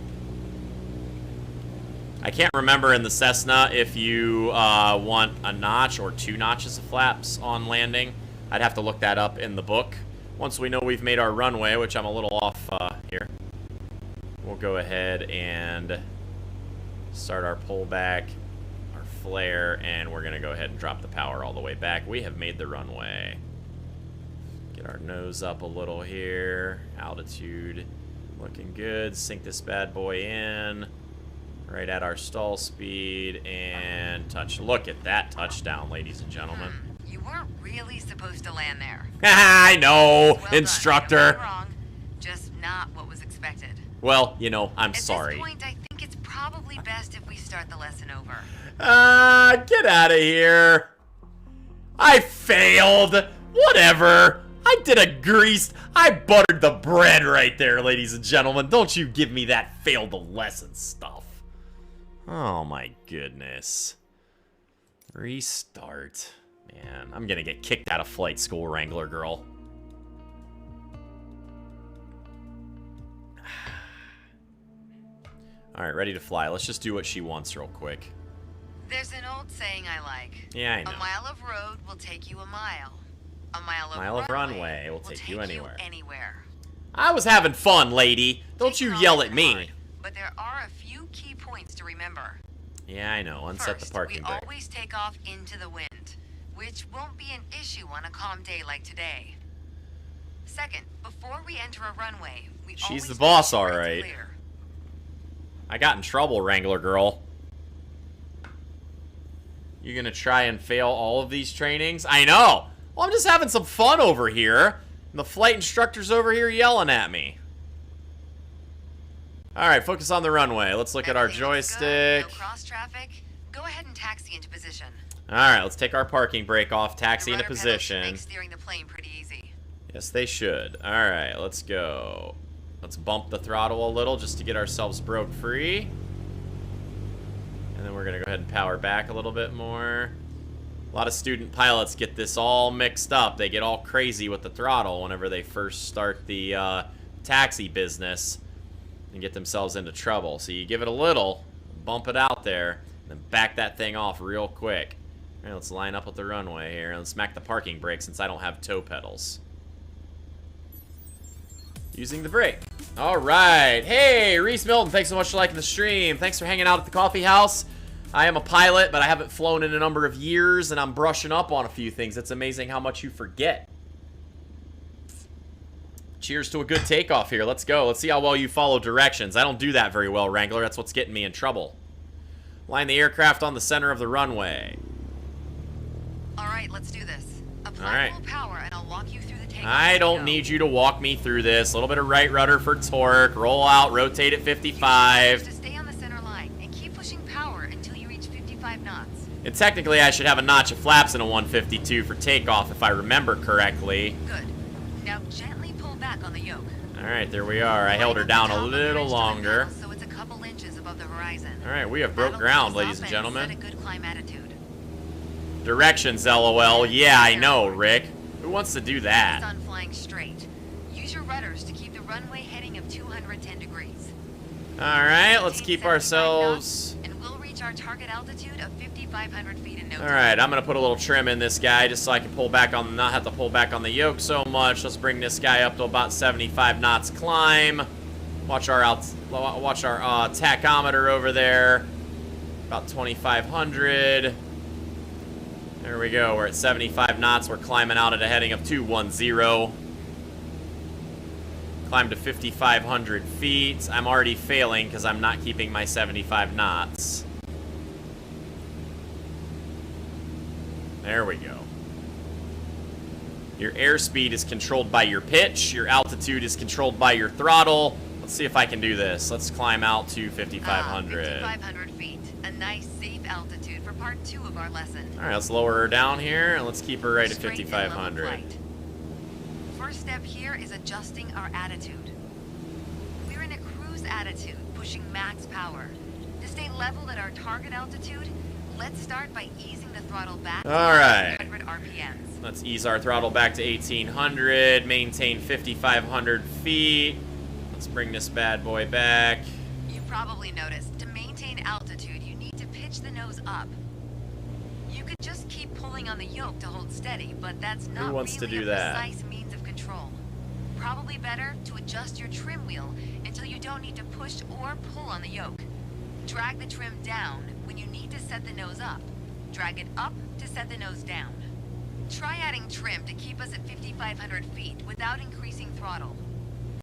Speaker 1: I can't remember in the Cessna if you want a notch or 2 notches of flaps on landing. I'd have to look that up in the book. Once we know we've made our runway, which I'm a little off here, we'll go ahead and start our pullback, our flare, and we're going to go ahead and drop the power all the way back. We have made the runway. Get our nose up a little here. Altitude looking good. Sink this bad boy in. Right at our stall speed and touch. Look at that touchdown, ladies and gentlemen.
Speaker 2: You weren't really supposed to land there.
Speaker 1: I know,
Speaker 2: Well
Speaker 1: instructor.
Speaker 2: done. You're not wrong. Just not what was expected.
Speaker 1: Well, you know, I'm sorry.
Speaker 2: At this point, I think it's probably best if we start the lesson over.
Speaker 1: Get out of here. I failed. Whatever. I did I buttered the bread right there, ladies and gentlemen. Don't you give me that failed the lesson stuff. Oh my goodness. Restart. Man, I'm gonna get kicked out of flight school, Wrangler girl. Alright, ready to fly. Let's just do what she wants real quick.
Speaker 2: There's an old saying I like.
Speaker 1: Yeah, I know.
Speaker 2: A mile of road will take you a mile. A mile of
Speaker 1: runway will take you anywhere.
Speaker 2: I
Speaker 1: was having fun, lady. Don't you yell at me.
Speaker 2: Hard, but there are a few key points to remember.
Speaker 1: Yeah, I know. Unset the parking brake.
Speaker 2: We always take off into the wind, which won't be an issue on a calm day like today. Second, before we enter a runway,
Speaker 1: She's the boss, all right. I got in trouble, Wrangler girl. You gonna try and fail all of these trainings? I know. Well, I'm just having some fun over here. And the flight instructor's over here yelling at me. Alright, focus on the runway. Let's look at our joystick.
Speaker 2: No cross traffic. Go ahead and taxi into position.
Speaker 1: Alright, let's take our parking brake off, taxi into position.
Speaker 2: Make steering the plane pretty easy.
Speaker 1: Yes, they should. Alright, let's go. Let's bump the throttle a little just to get ourselves broke free. And then we're going to go ahead and power back a little bit more. A lot of student pilots get this all mixed up. They get all crazy with the throttle whenever they first start the taxi business and get themselves into trouble. So you give it a little, bump it out there, and then back that thing off real quick. All right, let's line up with the runway here. Let's smack the parking brake since I don't have toe pedals. Using the brake. All right. Hey, Reese Milton, thanks so much for liking the stream. Thanks for hanging out at the coffee house. I am a pilot, but I haven't flown in a number of years, and I'm brushing up on a few things. It's amazing how much you forget. Cheers to a good takeoff here. Let's go. Let's see how well you follow directions. I don't do that very well, Wrangler. That's what's getting me in trouble. Line the aircraft on the center of the runway.
Speaker 2: All right, let's do this. Apply full power, and I'll walk you through the takeoff.
Speaker 1: I don't need you to walk me through this. A little bit of right rudder for torque. Roll out, rotate at 55.
Speaker 2: Just stay on the center line and keep pushing power until you reach 55 knots.
Speaker 1: And technically, I should have a notch of flaps in a 152 for takeoff, if I remember correctly.
Speaker 2: Good. Now gently pull back on the yoke.
Speaker 1: All right, there we are. I held her down a little longer.
Speaker 2: So it's a couple inches above the horizon.
Speaker 1: All right, we have broke ground, ladies and gentlemen.
Speaker 2: Set a good climb attitude.
Speaker 1: Directions, LOL. Yeah, I know, Rick. Who wants to do that?
Speaker 2: On flying straight. Use your rudders to keep the runway heading of 210 degrees.
Speaker 1: All right, let's keep ourselves.
Speaker 2: And we'll reach our target altitude of 5,500 feet in no time.
Speaker 1: All right, I'm gonna put a little trim in this guy just so I can pull back on, not have to pull back on the yoke so much. Let's bring this guy up to about 75 knots climb. Watch our tachometer over there. About 2,500. There we go. We're at 75 knots. We're climbing out at a heading of 210. Climb to 5,500 feet. I'm already failing because I'm not keeping my 75 knots. There we go. Your airspeed is controlled by your pitch. Your altitude is controlled by your throttle. Let's see if I can do this. Let's climb out to 5,500.
Speaker 2: 5,500 feet. A nice, safe altitude for part 2 of our lesson.
Speaker 1: All right, let's lower her down here, and let's keep her right at 5,500.
Speaker 2: First step here is adjusting our attitude. We're in a cruise attitude, pushing max power. To stay leveled at our target altitude, let's start by easing the throttle back to 100 RPMs.
Speaker 1: Let's ease our throttle back to 1,800, maintain 5,500 feet. Let's bring this bad boy back.
Speaker 2: You probably noticed, to maintain altitude, you need to pitch the nose up. You could just keep pulling on the yoke to hold steady, but that's not really a precise means of control. Probably better to adjust your trim wheel until you don't need to push or pull on the yoke. Drag the trim down when you need to set the nose up. Drag it up to set the nose down. Try adding trim to keep us at 5,500 feet without increasing throttle.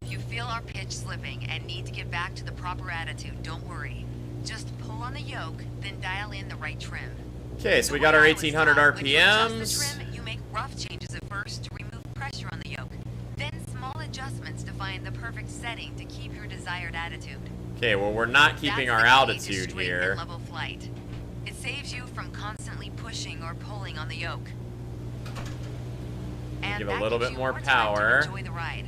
Speaker 2: If you feel our pitch slipping and need to get back to the proper attitude, don't worry. Just pull on the yoke, then dial in the right trim.
Speaker 1: Okay, so we got our 1,800 RPMs.
Speaker 2: When you adjust the trim, you make rough changes at first to remove pressure on the yoke. Then small adjustments to find the perfect setting to keep your desired attitude.
Speaker 1: Okay, well, we're not keeping our altitude here.
Speaker 2: Level flight. It saves you from constantly pushing or pulling on the yoke. And
Speaker 1: give a little bit more power.
Speaker 2: Enjoy the ride.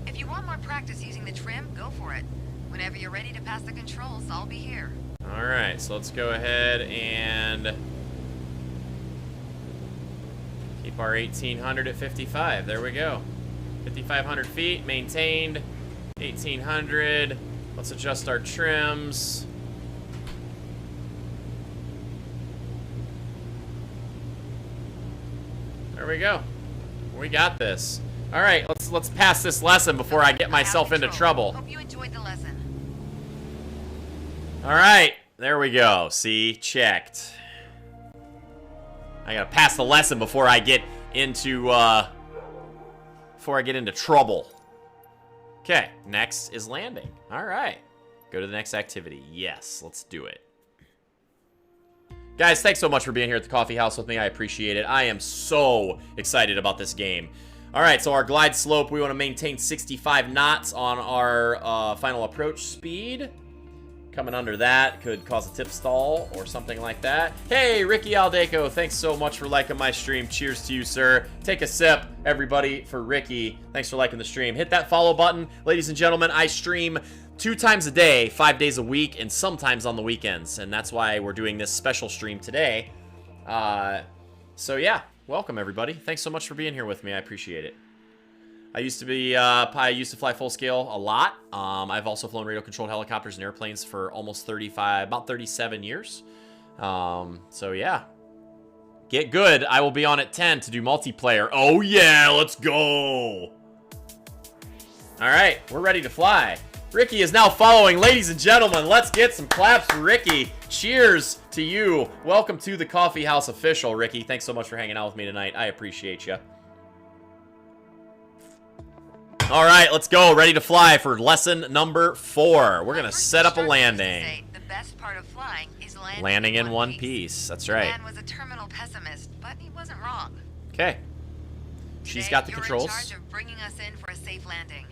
Speaker 2: If you want more practice using the trim, go for it. Whenever you're ready to pass the controls, I'll be here.
Speaker 1: All right, so let's go ahead and keep our 1,800 at 55. There we go. 5,500 feet, maintained. 1,800. Let's adjust our trims. There we go. We got this. All right, let's pass this lesson before I get myself into trouble.
Speaker 2: Hope you enjoyed the lesson.
Speaker 1: All right, there we go. See, checked. I gotta pass the lesson before I get into trouble. Okay, next is landing. All right, go to the next activity. Yes, let's do it. Guys, thanks so much for being here at the coffee house with me. I appreciate it. I am so excited about this game. All right, so our glide slope, we want to maintain 65 knots on our final approach speed. Coming under that could cause a tip stall or something like that. Hey, Ricky Aldeco, thanks so much for liking my stream. Cheers to you, sir. Take a sip, everybody, for Ricky. Thanks for liking the stream. Hit that follow button. Ladies and gentlemen, I stream 2 times a day, 5 days a week, and sometimes on the weekends. And that's why we're doing this special stream today. So yeah, welcome everybody. Thanks so much for being here with me. I appreciate it. I used to fly full scale a lot. I've also flown radio controlled helicopters and airplanes for almost about 37 years. So yeah. Get good. I will be on at 10 to do multiplayer. Oh yeah, let's go. All right, we're ready to fly. Ricky is now following. Ladies and gentlemen, let's get some claps for Ricky. Cheers to you. Welcome to the Coffee House official, Ricky. Thanks so much for hanging out with me tonight. I appreciate you. All right, let's go. Ready to fly for lesson number 4. We're going to set up a landing.
Speaker 2: The best part of flying is
Speaker 1: landing in one piece. That's right.
Speaker 2: The man was a terminal pessimist, but he wasn't wrong.
Speaker 1: Okay. She's got the controls.
Speaker 2: You're in charge of bringing us in for a safe landing.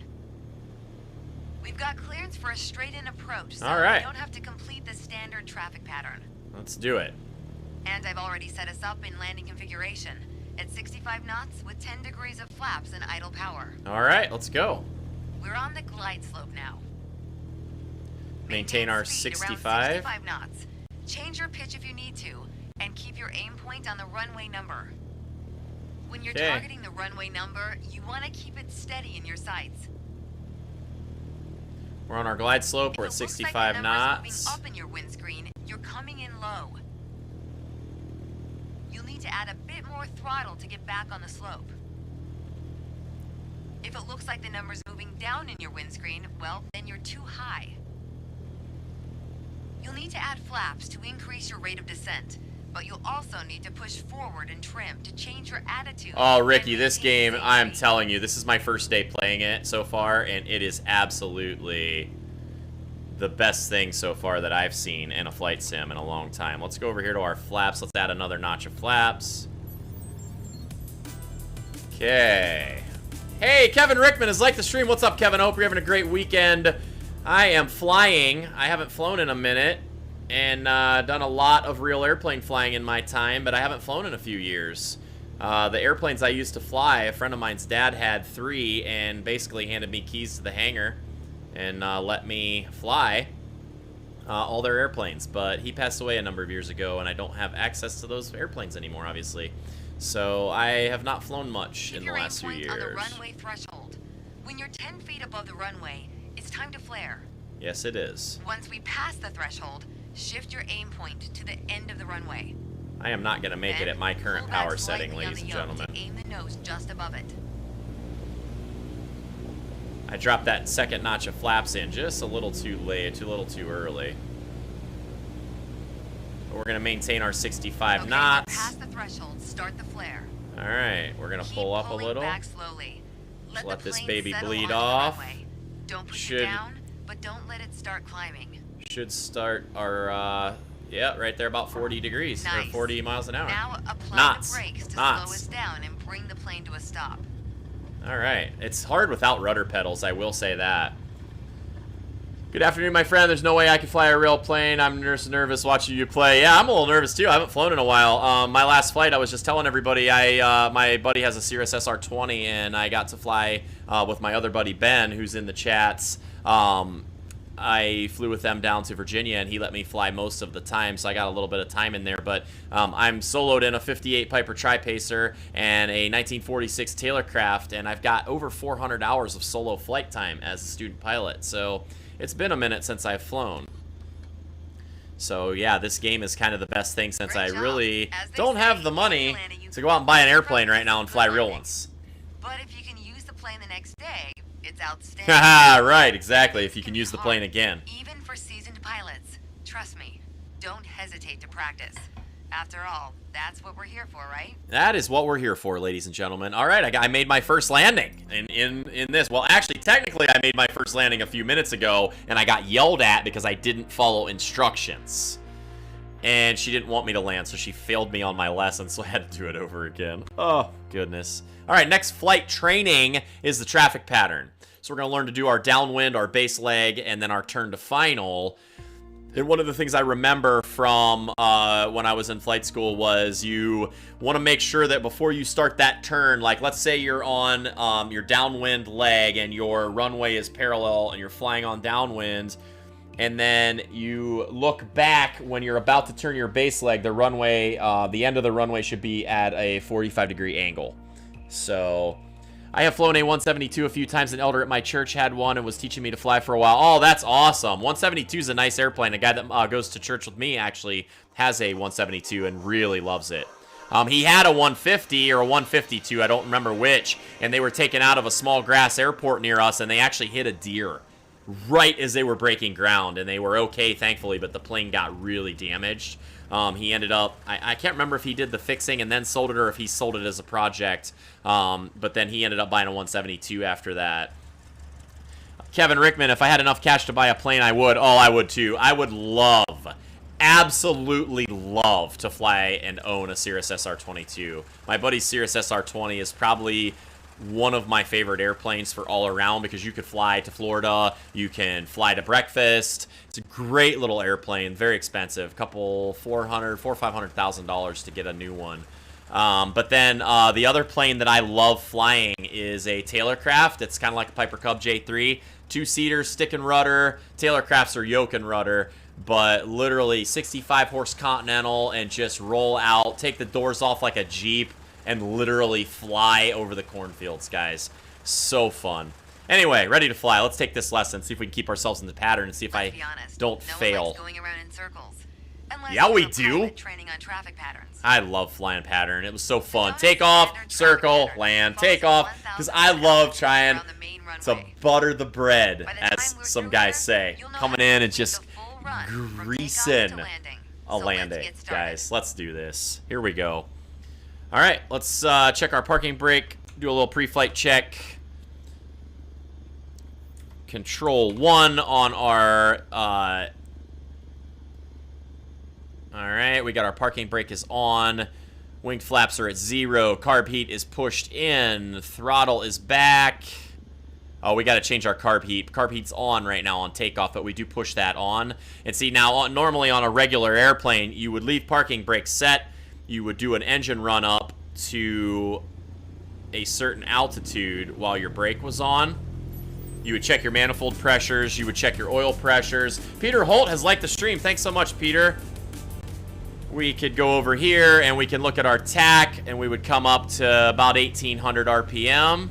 Speaker 2: We've got clearance for a straight-in approach, so
Speaker 1: all right.
Speaker 2: You don't have to complete the standard traffic pattern.
Speaker 1: Let's do it.
Speaker 2: And I've already set us up in landing configuration at 65 knots with 10 degrees of flaps and idle power.
Speaker 1: All right, let's go.
Speaker 2: We're on the glide slope now.
Speaker 1: Maintain our 65.
Speaker 2: 65 knots. Change your pitch if you need to, and keep your aim point on the runway number. When you're targeting the runway number, you want to keep it steady in your sights.
Speaker 1: We're on our glide slope. We're at 65 knots.
Speaker 2: Moving up in your windscreen, you're coming in low. You'll need to add a bit more throttle to get back on the slope. If it looks like the number's moving down in your windscreen, well, then you're too high. You'll need to add flaps to increase your rate of descent, but you'll also need to push forward and trim to change your attitude. Oh,
Speaker 1: Ricky, this game, I'm telling you, this is my first day playing it so far, and it is absolutely the best thing so far that I've seen in a flight sim in a long time. Let's go over here to our flaps. Let's add another notch of flaps. Okay. Hey, Kevin Rickman has liked the stream. What's up, Kevin? I hope you're having a great weekend. I am flying. I haven't flown in a minute and done a lot of real airplane flying in my time, but I haven't flown in a few years. The airplanes I used to fly, a friend of mine's dad had 3 and basically handed me keys to the hangar and let me fly all their airplanes. But he passed away a number of years ago, and I don't have access to those airplanes anymore, obviously. So I have not flown much in the last few years.
Speaker 2: On the runway threshold. When you're 10 feet above the runway, it's time to flare.
Speaker 1: Yes, it is.
Speaker 2: Once we pass the threshold, shift your aim point to the end of the runway.
Speaker 1: I am not going to make it at my current power setting, ladies and gentlemen.
Speaker 2: Aim the nose just above it.
Speaker 1: I dropped that second notch of flaps in just a little too late, a little too early. But we're going to maintain our 65 knots.
Speaker 2: Past the threshold, start the flare.
Speaker 1: All right, we're going to pull up a little.
Speaker 2: Back slowly.
Speaker 1: Let this baby bleed off.
Speaker 2: Don't push it down, but don't let it start climbing.
Speaker 1: Should start our, yeah, right there, about 40 degrees, or 40 miles an hour.
Speaker 2: Now apply the brakes to slow us down and bring the plane to a stop.
Speaker 1: All right, it's hard without rudder pedals, I will say that. Good afternoon, my friend. There's no way I can fly a real plane. I'm nervous watching you play. Yeah, I'm a little nervous too. I haven't flown in a while. My last flight, I was just telling everybody, my buddy has a Cirrus SR-20, and I got to fly with my other buddy Ben, who's in the chats. I flew with them down to Virginia, and he let me fly most of the time, so I got a little bit of time in there. But I'm soloed in a 58 Piper Tri-Pacer and a 1946 Taylorcraft, and I've got over 400 hours of solo flight time as a student pilot. So it's been a minute since I've flown. So yeah, this game is kind of the best thing since I really don't have the money to go out and buy an airplane right now and fly real ones.
Speaker 2: But if you can use the plane the next day, it's outstanding.
Speaker 1: Haha, right, exactly. If you can use the plane again.
Speaker 2: Even for seasoned pilots, trust me, don't hesitate to practice. After all, that's what we're here for, right?
Speaker 1: That is what we're here for, ladies and gentlemen. All right, I made my first landing in this. Well, actually, technically, I made my first landing a few minutes ago, and I got yelled at because I didn't follow instructions. And she didn't want me to land, so she failed me on my lesson, so I had to do it over again. Oh, goodness. All right, next flight training is the traffic pattern. So we're going to learn to do our downwind, our base leg, and then our turn to final. And one of the things I remember from when I was in flight school was you want to make sure that before you start that turn, like let's say you're on your downwind leg and your runway is parallel and you're flying on downwind, and then you look back when you're about to turn your base leg, the runway, the end of the runway should be at a 45-degree angle. So I have flown a 172 a few times. An elder at my church had one and was teaching me to fly for a while. Oh, that's awesome. 172 is a nice airplane. A guy that goes to church with me actually has a 172 and really loves it. He had a 150 or a 152, I don't remember which, and they were taken out of a small grass airport near us, and they actually hit a deer right as they were breaking ground, and they were okay, thankfully, but the plane got really damaged. He ended up, I can't remember if he did the fixing and then sold it or if he sold it as a project, but then he ended up buying a 172 after that. Kevin Rickman, if I had enough cash to buy a plane, I would. Oh, I would too. I would love, absolutely love to fly and own a Cirrus SR-22. My buddy's Cirrus SR-20 is probably one of my favorite airplanes for all around because you could fly to Florida, you can fly to breakfast. It's a great little airplane, very expensive, couple $400,000 or $500,000 to get a new one. But then the other plane that I love flying is a Taylorcraft. It's kind of like a Piper Cub J3, two-seater, stick and rudder. Taylorcrafts are yoke and rudder, but literally 65 horse Continental and just roll out, take the doors off like a Jeep, and literally fly over the cornfields, guys. So fun. Anyway, ready to fly. Let's take this lesson, see if we can keep ourselves in the pattern, and see if I don't fail.
Speaker 2: Going around in circles.
Speaker 1: Yeah, we do.
Speaker 2: Training on traffic patterns.
Speaker 1: I love flying pattern. It was so fun. Take off, circle, land, take off. Because I love trying to butter the bread, as some guys say. Coming in and just greasing a landing. Guys, let's do this. Here we go. All right, let's check our parking brake, do a little pre-flight check. Control 1 on our, all right, we got our parking brake is on. Wing flaps are at 0. Carb heat is pushed in. Throttle is back. Oh, we got to change our carb heat. Carb heat's on right now on takeoff, but we do push that on. And see, now, normally on a regular airplane, you would leave parking brake set. You would do an engine run up to a certain altitude while your brake was on. You would check your manifold pressures. You would check your oil pressures. Peter Holt has liked the stream. Thanks so much, Peter. We could go over here and we can look at our tack, and we would come up to about 1800 RPM.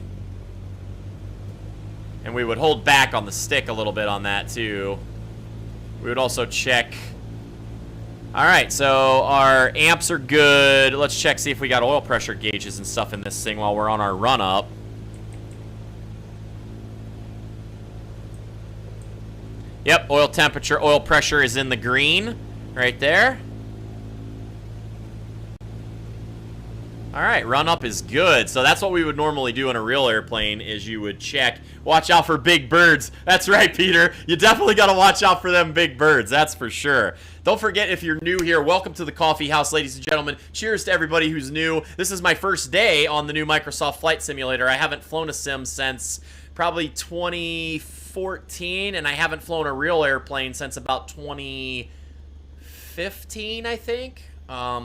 Speaker 1: And we would hold back on the stick a little bit on that too. We would also check. All right, so our amps are good. Let's check, see if we got oil pressure gauges and stuff in this thing while we're on our run up. Yep, oil temperature, oil pressure is in the green right there. All right, run up is good. So that's what we would normally do in a real airplane is you would check. Watch out for big birds. That's right, Peter. You definitely got to watch out for them big birds. That's for sure. Don't forget, if you're new here, welcome to the Coffee House, ladies and gentlemen. Cheers to everybody who's new. This is my first day on the new Microsoft Flight Simulator. I haven't flown a sim since probably 2014, and I haven't flown a real airplane since about 2015, I think.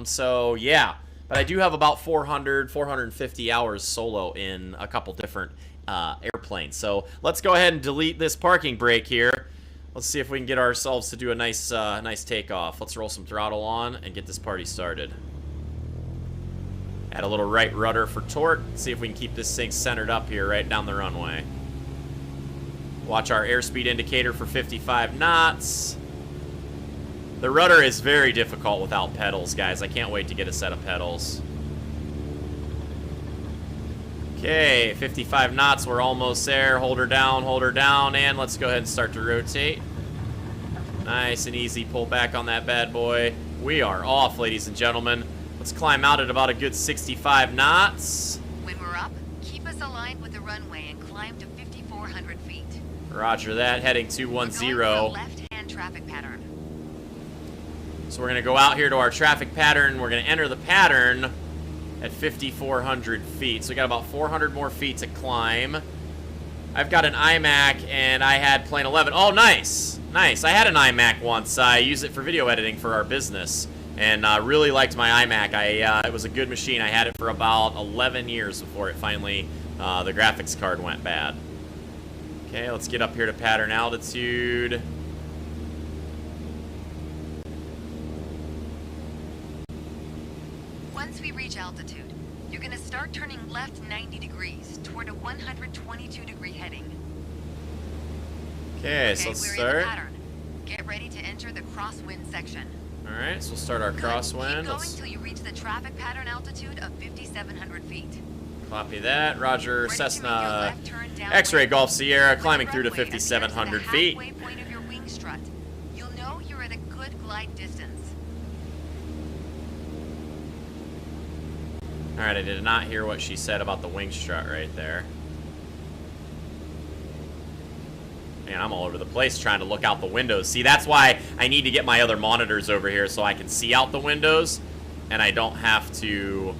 Speaker 1: So, yeah. But I do have about 450 hours solo in a couple different airplanes. So let's go ahead and delete this parking brake here. Let's see if we can get ourselves to do a nice takeoff. Let's roll some throttle on and get this party started. Add a little right rudder for torque. See if we can keep this thing centered up here right down the runway. Watch our airspeed indicator for 55 knots. The rudder is very difficult without pedals, guys. I can't wait to get a set of pedals. Okay, 55 knots. We're almost there. Hold her down, and let's go ahead and start to rotate. Nice and easy. Pull back on that bad boy. We are off, ladies and gentlemen. Let's climb out at about a good 65 knots.
Speaker 2: When we're up, keep us aligned with the runway and climb to 5,400 feet.
Speaker 1: Roger that. Heading 210.
Speaker 2: We're going for a left-hand traffic pattern.
Speaker 1: So we're going to go out here to our traffic pattern. We're going to enter the pattern at 5,400 feet. So we got about 400 more feet to climb. I've got an iMac, and I had plane 11. Oh, nice. Nice. I had an iMac once. I used it for video editing for our business, and really liked my iMac. It was a good machine. I had it for about 11 years before it finally, the graphics card went bad. Okay, let's get up here to pattern altitude.
Speaker 2: Once we reach altitude, you're going to start turning left 90 degrees toward a 122-degree heading.
Speaker 1: Okay, so let's start.
Speaker 2: In the pattern. Get ready to enter the crosswind section.
Speaker 1: All right, so we'll start our crosswind.
Speaker 2: Keep going till you reach the traffic pattern altitude of 5,700 feet.
Speaker 1: Copy that. Roger, Cessna X-Ray Golf Sierra, climbing through to 5,700 feet.
Speaker 2: Halfway point of your wing strut. You'll know you're at a good glide distance.
Speaker 1: Alright, I did not hear what she said about the wing strut right there. Man, I'm all over the place trying to look out the windows. See, that's why I need to get my other monitors over here so I can see out the windows, and I don't have to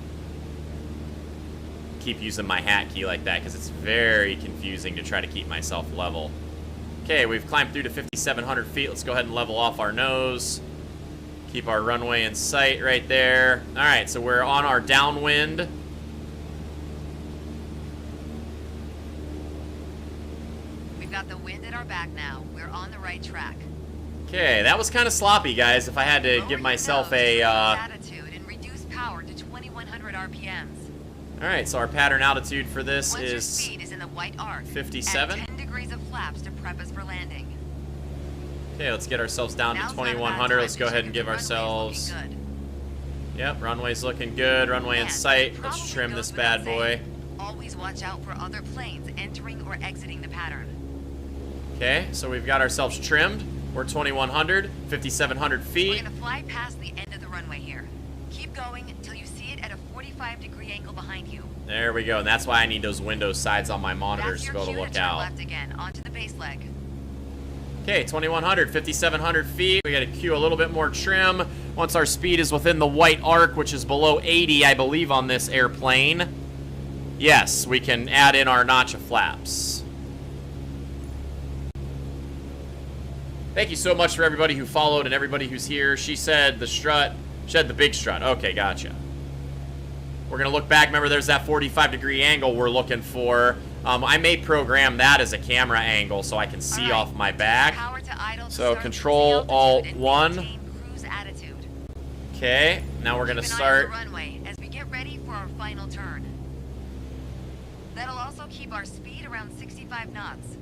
Speaker 1: keep using my hat key like that, because it's very confusing to try to keep myself level. Okay, we've climbed through to 5,700 feet. Let's go ahead and level off our nose. Keep our runway in sight right there. All right, so we're on our downwind.
Speaker 2: We've got the wind at our back now. We're on the right track.
Speaker 1: Okay, that was kind of sloppy, guys. If I had to give myself a
Speaker 2: attitude and reduce power to 2,100 RPMs.
Speaker 1: All right, so our pattern altitude for this
Speaker 2: Once
Speaker 1: is
Speaker 2: your speed is in the white arc,
Speaker 1: 57.
Speaker 2: add 10 degrees of flaps to prep us for landing.
Speaker 1: Okay, let's get ourselves down to 2,100. Let's go ahead and give ourselves... Yep, runway's looking good. Runway in sight. Let's trim this bad boy.
Speaker 2: Always watch out for other planes entering or exiting the pattern.
Speaker 1: Okay, so we've got ourselves trimmed. We're 2,100, 5,700 feet.
Speaker 2: We're gonna fly past the end of the runway here. Keep going until you see it at a 45-degree angle behind you.
Speaker 1: There we go, and that's why I need those window sides on my monitors to be able to look out.
Speaker 2: Left again, onto the base leg.
Speaker 1: Okay, 2,100, 5,700 feet. We got to cue a little bit more trim. Once our speed is within the white arc, which is below 80, I believe, on this airplane. Yes, we can add in our notch of flaps. Thank you so much for everybody who followed and everybody who's here. She said the strut, she said the big strut. Okay, gotcha. We're going to look back. Remember, there's that 45-degree angle we're looking for. I may program that as a camera angle so I can see off my back. So Control Alt 1. Okay, now we're going to start.
Speaker 2: Runway as we get ready for our final turn. That'll also keep our speed around 65 knots.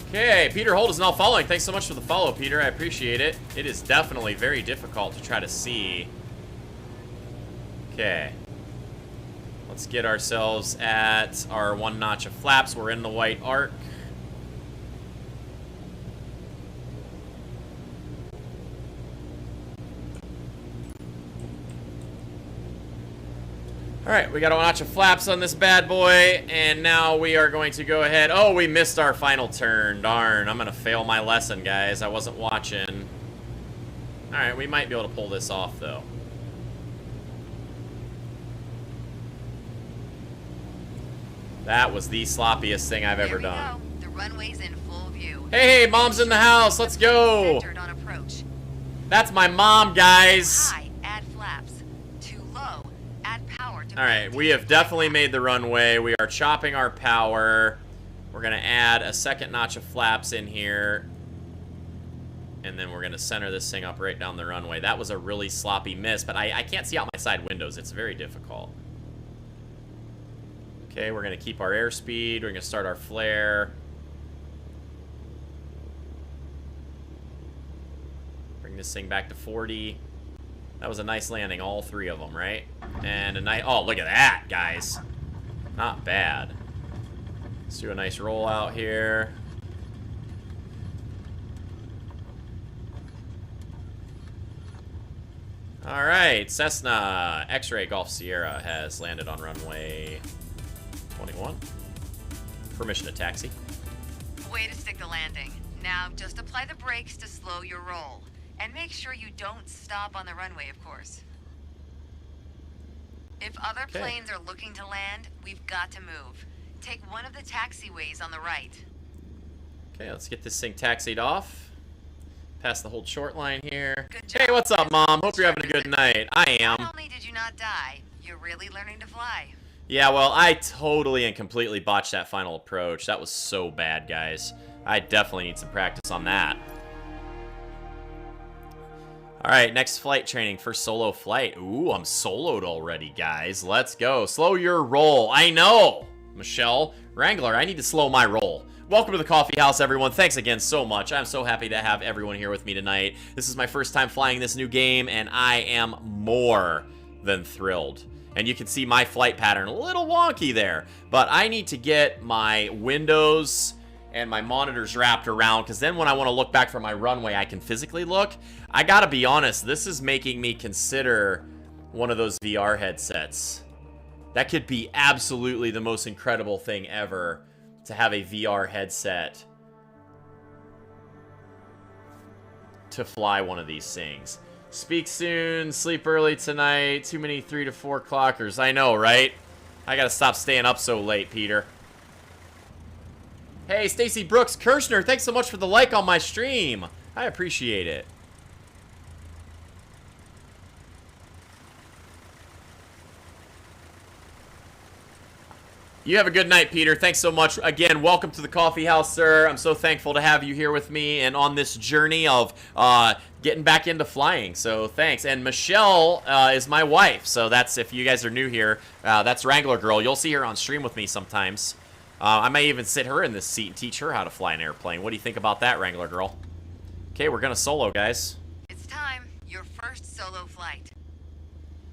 Speaker 1: Okay, Peter Holt is now following. Thanks so much for the follow, Peter. I appreciate it. It is definitely very difficult to try to see. Okay. Let's get ourselves at our one notch of flaps. We're in the white arc. Alright, we got a notch of flaps on this bad boy, and now we are going to go ahead. Oh, we missed our final turn. Darn, I'm going to fail my lesson, guys. I wasn't watching. Alright, we might be able to pull this off, though. That was the sloppiest thing I've ever done.
Speaker 2: Go. The runway's in full view.
Speaker 1: Hey, mom's in the house. Let's go.
Speaker 2: On approach.
Speaker 1: That's my mom, guys.
Speaker 2: High, add flaps. Too low, add power.
Speaker 1: All right, we have definitely made the runway. We are chopping our power. We're going to add a second notch of flaps in here. And then we're going to center this thing up right down the runway. That was a really sloppy miss, but I can't see out my side windows. It's very difficult. Okay, we're going to keep our airspeed. We're going to start our flare. Bring this thing back to 40. That was a nice landing, all three of them, right? And a nice... Oh, look at that, guys. Not bad. Let's do a nice roll out here. All right, Cessna X-Ray Golf Sierra has landed on runway 21. Permission to taxi.
Speaker 2: Way to stick the landing. Now, just apply the brakes to slow your roll. And make sure you don't stop on the runway, of course. If other planes are looking to land, we've got to move. Take one of the taxiways on the right.
Speaker 1: Okay, let's get this thing taxied off. Past the hold short line here.
Speaker 2: Good job.
Speaker 1: Hey, what's up, Mom? Hope you're having a good night. I am.
Speaker 2: Not only did you not die, you're really learning to fly.
Speaker 1: Yeah, well, I totally and completely botched that final approach. That was so bad, guys. I definitely need some practice on that. All right, next flight training for solo flight. Ooh, I'm soloed already, guys. Let's go. Slow your roll. I know, Michelle. Wrangler, I need to slow my roll. Welcome to the coffee house, everyone. Thanks again so much. I'm so happy to have everyone here with me tonight. This is my first time flying this new game, and I am more than thrilled. And you can see my flight pattern a little wonky there, but I need to get my windows and my monitors wrapped around, because then when I want to look back from my runway, I can physically look. I gotta be honest, this is making me consider one of those VR headsets. That could be absolutely the most incredible thing ever, to have a VR headset to fly one of these things. Speak soon, sleep early tonight, too many 3 to 4 clockers. I know, right? I gotta stop staying up so late, Peter. Hey, Stacy Brooks Kirshner, thanks so much for the like on my stream. I appreciate it. You have a good night, Peter. Thanks so much. Again, welcome to the coffee house, sir. I'm so thankful to have you here with me and on this journey of getting back into flying. So thanks. And Michelle is my wife. So that's, if you guys are new here, that's Wrangler Girl. You'll see her on stream with me sometimes. I may even sit her in this seat and teach her how to fly an airplane. What do you think about that, Wrangler Girl? Okay, we're going to solo, guys.
Speaker 2: It's time. Your first solo flight.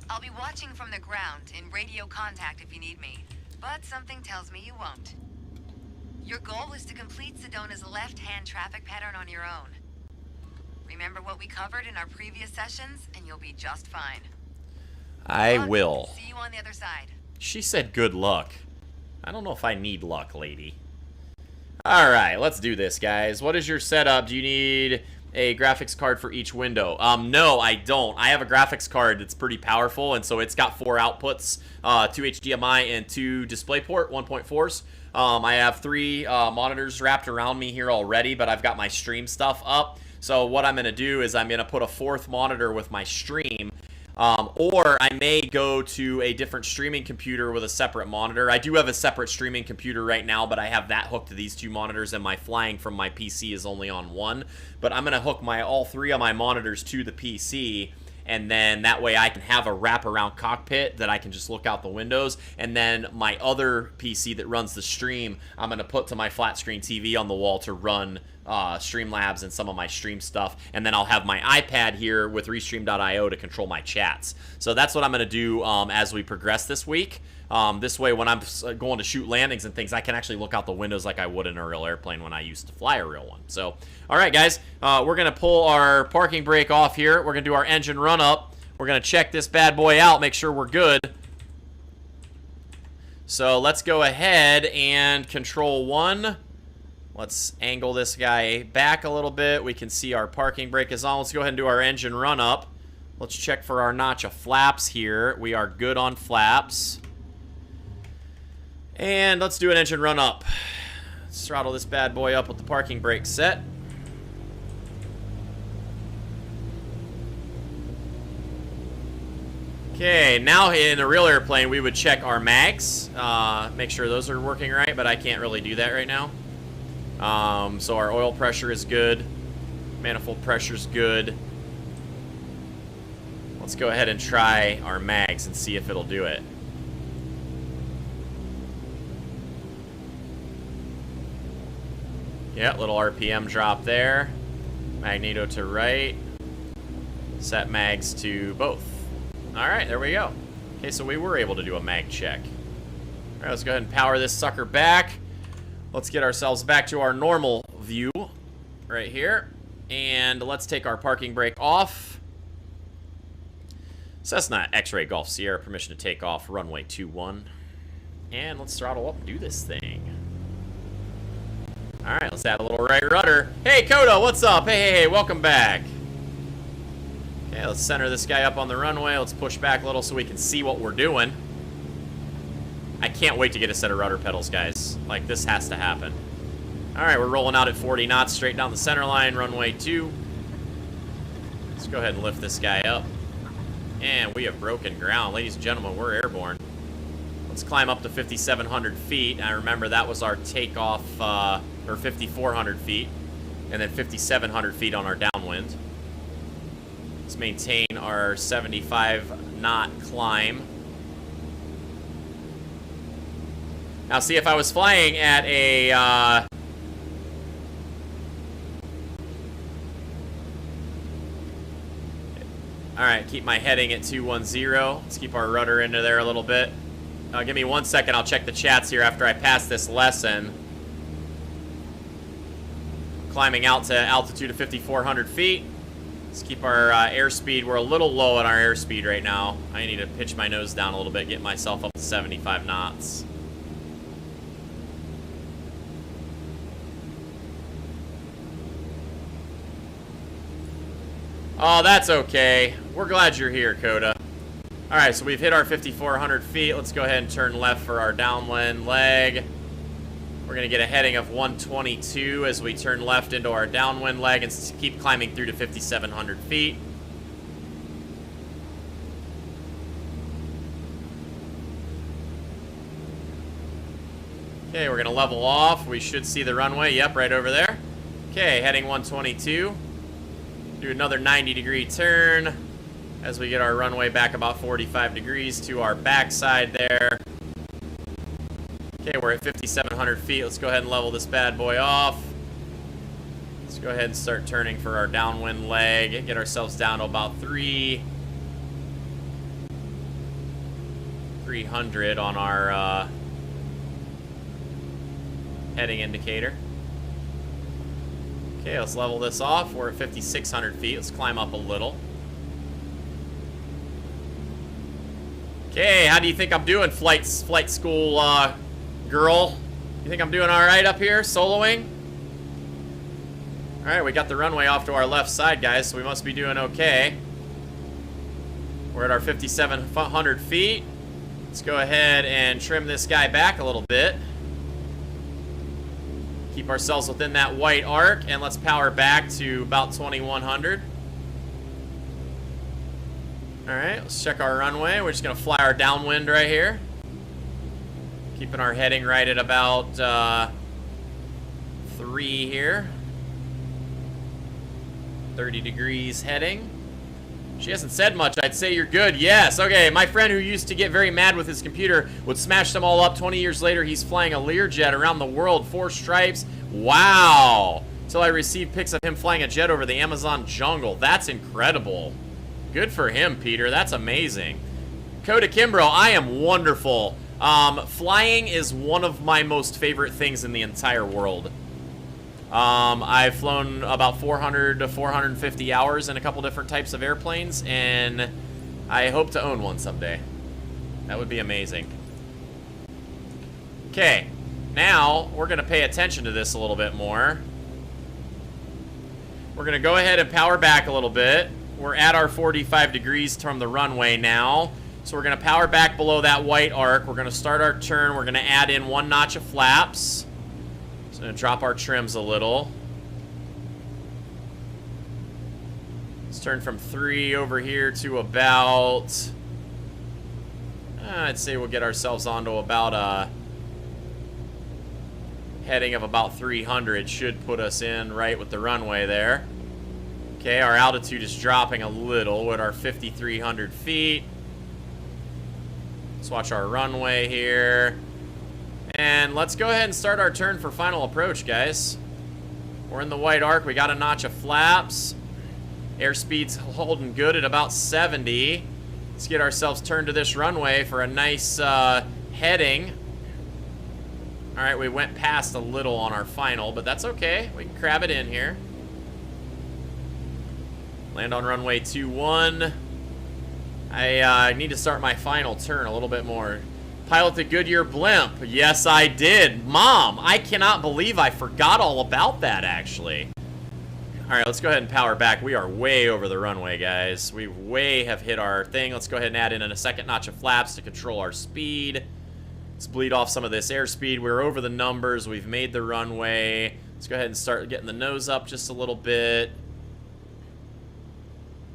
Speaker 2: I'll be watching from the ground in radio contact if you need me. But something tells me you won't. Your goal is to complete Sedona's left-hand traffic pattern on your own. Remember what we covered in our previous sessions, and you'll be just fine.
Speaker 1: I will.
Speaker 2: See you on the other side.
Speaker 1: She said good luck. I don't know if I need luck, lady. Alright, let's do this, guys. What is your setup? Do you need a graphics card for each window? No, I don't. I have a graphics card that's pretty powerful, and so it's got 4 outputs, 2 HDMI and 2 DisplayPort 1.4s. I have 3 monitors wrapped around me here already, but I've got my stream stuff up. So what I'm going to do is I'm going to put a 4th monitor with my stream, or I may go to a different streaming computer with a separate monitor. I do have a separate streaming computer right now, but I have that hooked to these 2 monitors, and my flying from my PC is only on 1. But I'm going to hook all 3 of my monitors to the PC, and then that way I can have a wraparound cockpit that I can just look out the windows, and then my other PC that runs the stream, I'm going to put to my flat screen TV on the wall to run Streamlabs and some of my stream stuff, and then I'll have my iPad here with Restream.io to control my chats. So that's what I'm going to do as we progress this week. This way, when I'm going to shoot landings and things, I can actually look out the windows like I would in a real airplane when I used to fly a real one. So, all right, guys, we're going to pull our parking brake off here. We're going to do our engine run up. We're going to check this bad boy out, make sure we're good. So let's go ahead and control 1. Let's angle this guy back a little bit. We can see our parking brake is on. Let's go ahead and do our engine run up. Let's check for our notch of flaps here. We are good on flaps. And let's do an engine run up. Let's throttle this bad boy up with the parking brake set. Okay, now in a real airplane, we would check our mags. Make sure those are working right, but I can't really do that right now. So our oil pressure is good. Manifold pressure is good. Let's go ahead and try our mags and see if it'll do it. Yeah, little RPM drop there. Magneto to right. Set mags to both. All right, there we go. Okay, so we were able to do a mag check. All right, let's go ahead and power this sucker back. Let's get ourselves back to our normal view right here. And let's take our parking brake off. Cessna X-Ray Golf Sierra, permission to take off, runway 21. And let's throttle up and do this thing. All right, let's add a little right rudder. Hey, Kodo, what's up? Hey, welcome back. Okay, let's center this guy up on the runway. Let's push back a little so we can see what we're doing. I can't wait to get a set of rudder pedals, guys. Like, this has to happen. All right, we're rolling out at 40 knots straight down the center line, runway 2. Let's go ahead and lift this guy up. And we have broken ground. Ladies and gentlemen, we're airborne. Let's climb up to 5,700 feet. I remember that was our takeoff, or 5,400 feet. And then 5,700 feet on our downwind. Let's maintain our 75 knot climb. Now, see, if I was flying at a, Alright, keep my heading at 210. Let's keep our rudder into there a little bit. Give me 1 second, I'll check the chats here after I pass this lesson. Climbing out to altitude of 5,400 feet. Let's keep our airspeed. We're a little low on our airspeed right now. I need to pitch my nose down a little bit, get myself up to 75 knots. Oh, that's okay. We're glad you're here, Coda. All right, so we've hit our 5,400 feet. Let's go ahead and turn left for our downwind leg. We're going to get a heading of 122 as we turn left into our downwind leg and keep climbing through to 5,700 feet. Okay, we're going to level off. We should see the runway. Yep, right over there. Okay, heading 122. Do another 90-degree turn as we get our runway back about 45 degrees to our backside there. Okay, we're at 5,700 feet. Let's go ahead and level this bad boy off. Let's go ahead and start turning for our downwind leg. Get ourselves down to about 300 on our heading indicator. Okay, let's level this off. We're at 5,600 feet. Let's climb up a little. Okay, how do you think I'm doing, flight school girl? You think I'm doing all right up here, soloing? All right, we got the runway off to our left side, guys, so we must be doing okay. We're at our 5,700 feet. Let's go ahead and trim this guy back a little bit. Keep ourselves within that white arc, and let's power back to about 2,100. All right, let's check our runway. We're just gonna fly our downwind right here. Keeping our heading right at about 3 here. 30 degrees heading. She hasn't said much. I'd say you're good. Yes. Okay. My friend who used to get very mad with his computer would smash them all up. 20 years later, he's flying a Learjet around the world. 4 stripes. Wow. Until I received pics of him flying a jet over the Amazon jungle. That's incredible. Good for him, Peter. That's amazing. Coda Kimbro, I am wonderful. Flying is one of my most favorite things in the entire world. I've flown about 400 to 450 hours in a couple different types of airplanes, and I hope to own one someday. That would be amazing. Okay, now we're going to pay attention to this a little bit more. We're going to go ahead and power back a little bit. We're at our 45 degrees from the runway now. So we're going to power back below that white arc. We're going to start our turn. We're going to add in 1 notch of flaps. So I'm going to drop our trims a little. Let's turn from 3 over here to about... I'd say we'll get ourselves onto about a heading of about 300. Should put us in right with the runway there. Okay, our altitude is dropping a little at our 5,300 feet. Let's watch our runway here. And let's go ahead and start our turn for final approach, guys. We're in the white arc. We got a notch of flaps. Airspeed's holding good at about 70. Let's get ourselves turned to this runway for a nice heading. All right, we went past a little on our final, but that's okay. We can crab it in here. Land on runway 21. I need to start my final turn a little bit more. Pilot the Goodyear blimp. Yes, I did. Mom, I cannot believe I forgot all about that, actually. All right, let's go ahead and power back. We are way over the runway, guys. We way have hit our thing. Let's go ahead and add in a second notch of flaps to control our speed. Let's bleed off some of this airspeed. We're over the numbers. We've made the runway. Let's go ahead and start getting the nose up just a little bit.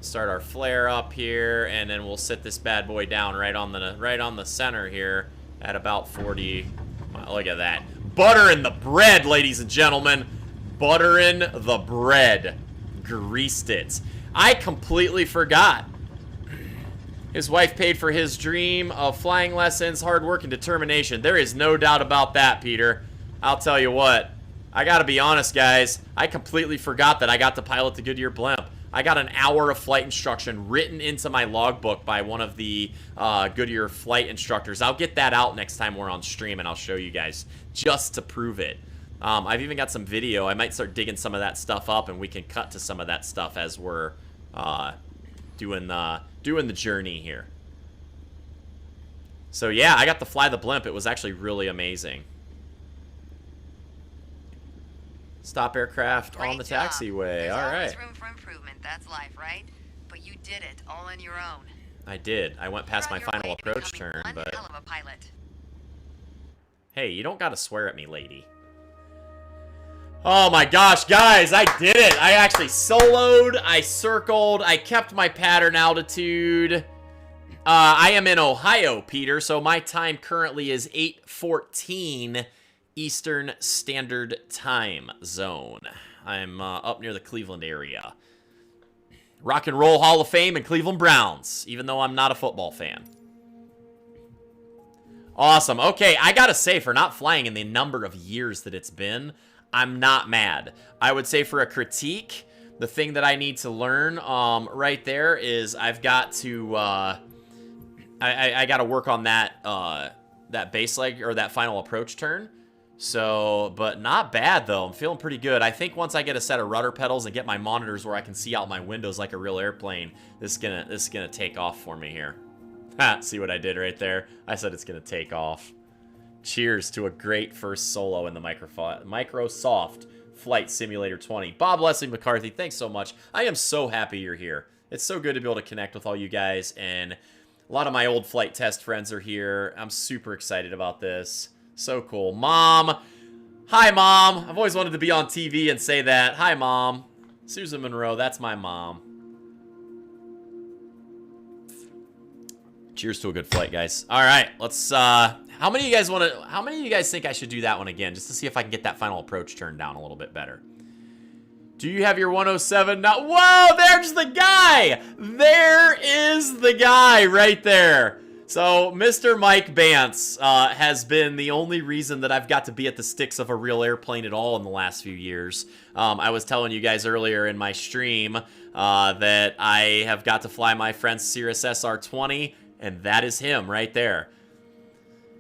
Speaker 1: Start our flare up here, and then we'll sit this bad boy down right on the center here at about 40. Look at that. Butter in the bread, ladies and gentlemen. Butter in the bread. Greased it. I completely forgot. His wife paid for his dream of flying lessons, hard work, and determination. There is no doubt about that, Peter. I'll tell you what. I gotta be honest, guys. I completely forgot that I got to pilot the Goodyear blimp. I got an hour of flight instruction written into my logbook by one of the Goodyear flight instructors. I'll get that out next time we're on stream, and I'll show you guys just to prove it. I've even got some video. I might start digging some of that stuff up, and we can cut to some of that stuff as we're doing the journey here. So yeah, I got to fly the blimp. It was actually really amazing. Stop aircraft on the taxiway. All right.
Speaker 2: There's room for improvement. That's life, right? But you did it all on your own.
Speaker 1: I did. I went past my final approach turn, but
Speaker 2: hell of a pilot.
Speaker 1: Hey, you don't gotta swear at me, lady. Oh my gosh, guys, I did it. I actually soloed, I circled, I kept my pattern altitude. I am in Ohio, Peter, so my time currently is 8:14 Eastern Standard Time Zone. I'm up near the Cleveland area. Rock and Roll Hall of Fame and Cleveland Browns, even though I'm not a football fan. Awesome. Okay, I gotta say, for not flying in the number of years that it's been, I'm not mad. I would say for a critique, the thing that I need to learn right there is I've got to I got to work on that that base leg or that final approach turn. So, but not bad though. I'm feeling pretty good. I think once I get a set of rudder pedals and get my monitors where I can see out my windows like a real airplane, this is gonna take off for me here. Ha, see what I did right there? I said it's gonna take off. Cheers to a great first solo in the Microsoft Flight Simulator 20. Bob Leslie McCarthy, thanks so much. I am so happy you're here. It's so good to be able to connect with all you guys, and a lot of my old flight test friends are here. I'm super excited about this. So cool. Mom. Hi, Mom. I've always wanted to be on TV and say that. Hi, Mom. Susan Monroe, that's my mom. Cheers to a good flight, guys. All right, let's how many of you guys think I should do that one again just to see if I can get that final approach turned down a little bit better? Do you have your 107 now? Whoa, there's the guy. There is the guy right there. So, Mr. Mike Bance has been the only reason that I've got to be at the sticks of a real airplane at all in the last few years. I was telling you guys earlier in my stream that I have got to fly my friend's Cirrus SR-20, and that is him right there.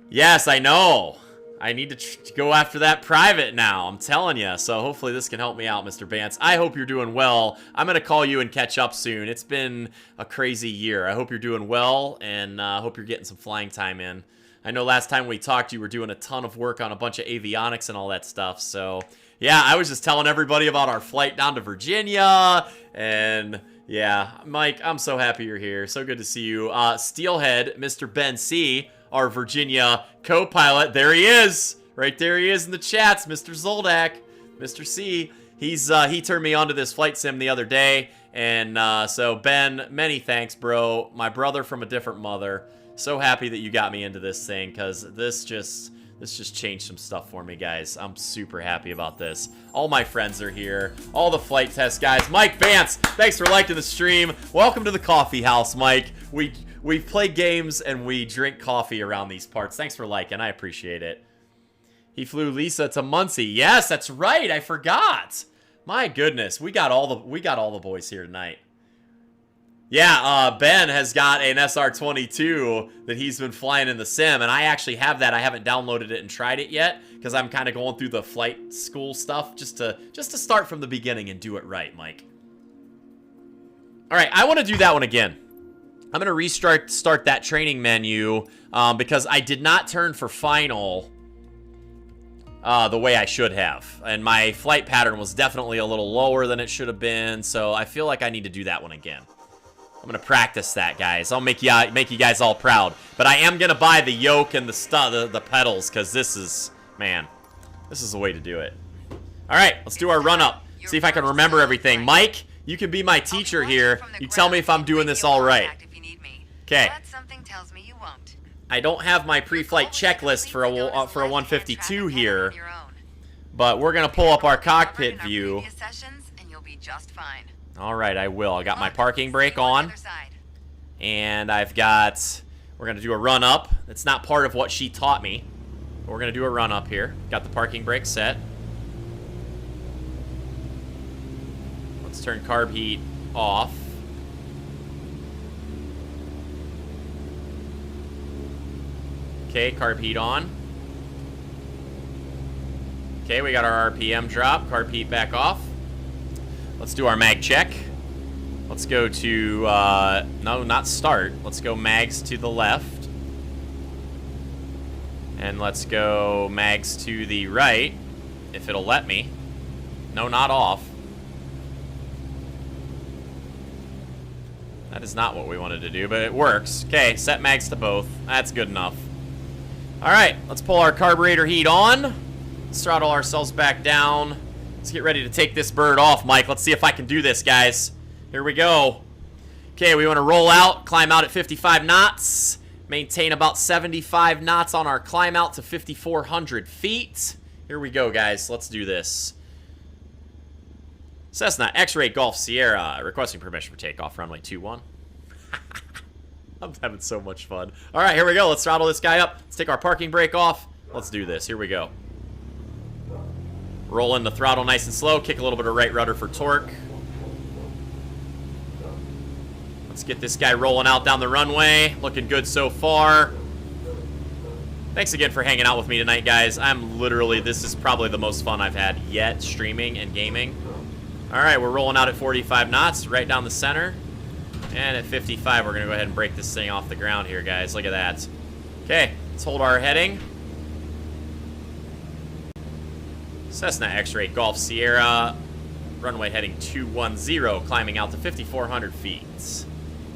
Speaker 1: Yes, I know. I need to go after that private now, I'm telling you. So hopefully this can help me out, Mr. Bance. I hope you're doing well. I'm going to call you and catch up soon. It's been a crazy year. I hope you're doing well, and I hope you're getting some flying time in. I know last time we talked, you were doing a ton of work on a bunch of avionics and all that stuff. So, yeah, I was just telling everybody about our flight down to Virginia. And, yeah, Mike, I'm so happy you're here. So good to see you. Steelhead, Mr. Ben C., our Virginia co-pilot. There he is. Right there he is in the chats, Mr. Zoldak. Mr. C. He turned me onto this flight sim the other day. And so, Ben, many thanks, bro. My brother from a different mother. So happy that you got me into this thing, because this just changed some stuff for me, guys. I'm super happy about this. All my friends are here. All the flight test guys. Mike Vance, thanks for liking the stream. Welcome to the coffee house, Mike. We play games and we drink coffee around these parts. Thanks for liking. I appreciate it. He flew Lisa to Muncie. Yes, that's right. I forgot. My goodness, we got all the boys here tonight. Yeah, Ben has got an SR-22 that he's been flying in the sim, and I actually have that. I haven't downloaded it and tried it yet because I'm kind of going through the flight school stuff just to start from the beginning and do it right, Mike. All right, I want to do that one again. I'm going to start that training menu because I did not turn for final the way I should have. And my flight pattern was definitely a little lower than it should have been, so I feel like I need to do that one again. I'm going to practice that, guys. I'll make you guys all proud. But I am going to buy the yoke and the pedals because this is, man, this is the way to do it. All right, let's do our run-up. See if I can remember everything. Mike, you can be my teacher here. You tell me if I'm doing this all right. Okay. I don't have my pre-flight checklist for a 152 here, but we're going to pull up our cockpit view. All right, I will. I got my parking brake on, and we're going to do a run-up. It's not part of what she taught me, but we're going to do a run-up here. Got the parking brake set. Let's turn carb heat off. Okay, carb heat on. Okay, we got our RPM drop. Carb heat back off. Let's do our mag check. Let's go to, no, not start. Let's go mags to the left. And let's go mags to the right, if it'll let me. No, not off. That is not what we wanted to do, but it works. Okay, set mags to both. That's good enough. All right, let's pull our carburetor heat on. Let's throttle ourselves back down. Let's get ready to take this bird off, Mike. Let's see if I can do this, guys. Here we go. Okay, we want to roll out, climb out at 55 knots, maintain about 75 knots on our climb out to 5,400 feet. Here we go, guys. Let's do this. Cessna X-Ray Golf Sierra, requesting permission for takeoff, runway 21. I'm having so much fun. All right, here we go. Let's throttle this guy up. Let's take our parking brake off. Let's do this. Here we go. Roll in the throttle nice and slow. Kick a little bit of right rudder for torque. Let's get this guy rolling out down the runway. Looking good so far. Thanks again for hanging out with me tonight, guys. This is probably the most fun I've had yet, streaming and gaming. All right, we're rolling out at 45 knots, right down the center. And at 55, we're going to go ahead and break this thing off the ground here, guys. Look at that. Okay, let's hold our heading. Cessna X-Ray Golf Sierra, runway heading 210, climbing out to 5,400 feet.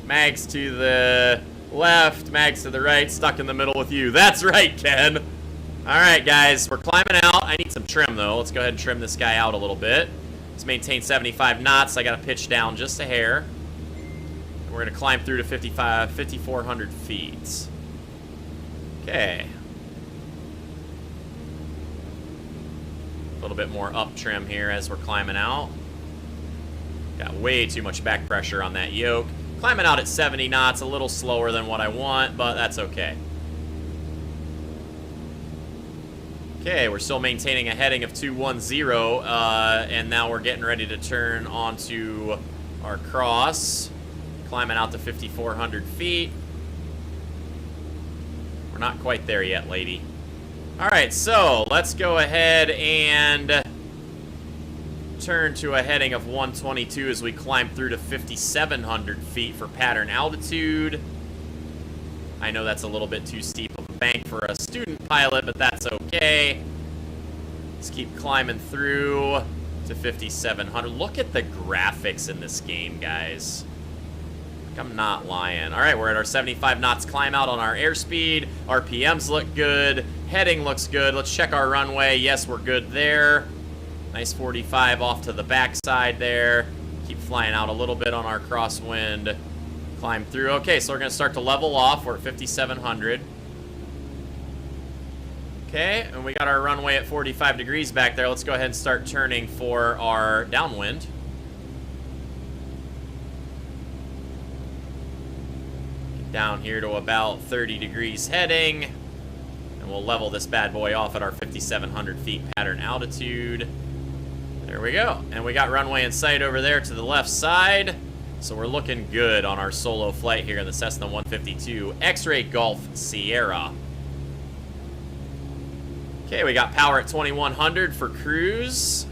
Speaker 1: Mags to the left, mags to the right, stuck in the middle with you. That's right, Ken. All right, guys, we're climbing out. I need some trim, though. Let's go ahead and trim this guy out a little bit. Let's maintain 75 knots. I got to pitch down just a hair. We're going to climb through to 5,400 feet. Okay. A little bit more up trim here as we're climbing out. Got way too much back pressure on that yoke. Climbing out at 70 knots, a little slower than what I want, but that's okay. Okay, we're still maintaining a heading of 210, and now we're getting ready to turn onto our cross. Climbing out to 5,400 feet. We're not quite there yet, lady. All right, so let's go ahead and turn to a heading of 122 as we climb through to 5,700 feet for pattern altitude. I know that's a little bit too steep of a bank for a student pilot, but that's okay. Let's keep climbing through to 5,700. Look at the graphics in this game, guys. I'm not lying. All right, we're at our 75 knots climb out on our airspeed. RPMs look good. Heading looks good. Let's check our runway. Yes, we're good there. Nice 45 off to the backside there. Keep flying out a little bit on our crosswind. Climb through. Okay, so we're going to start to level off. We're at 5,700. Okay, and we got our runway at 45 degrees back there. Let's go ahead and start turning for our downwind. Down here to about 30 degrees heading, and we'll level this bad boy off at our 5,700 feet pattern altitude. There There we go. And we got runway in sight over there to the left side. So we're looking good on our solo flight here in the Cessna 152 X-Ray Golf Sierra. Okay, we got power at 2100 for cruise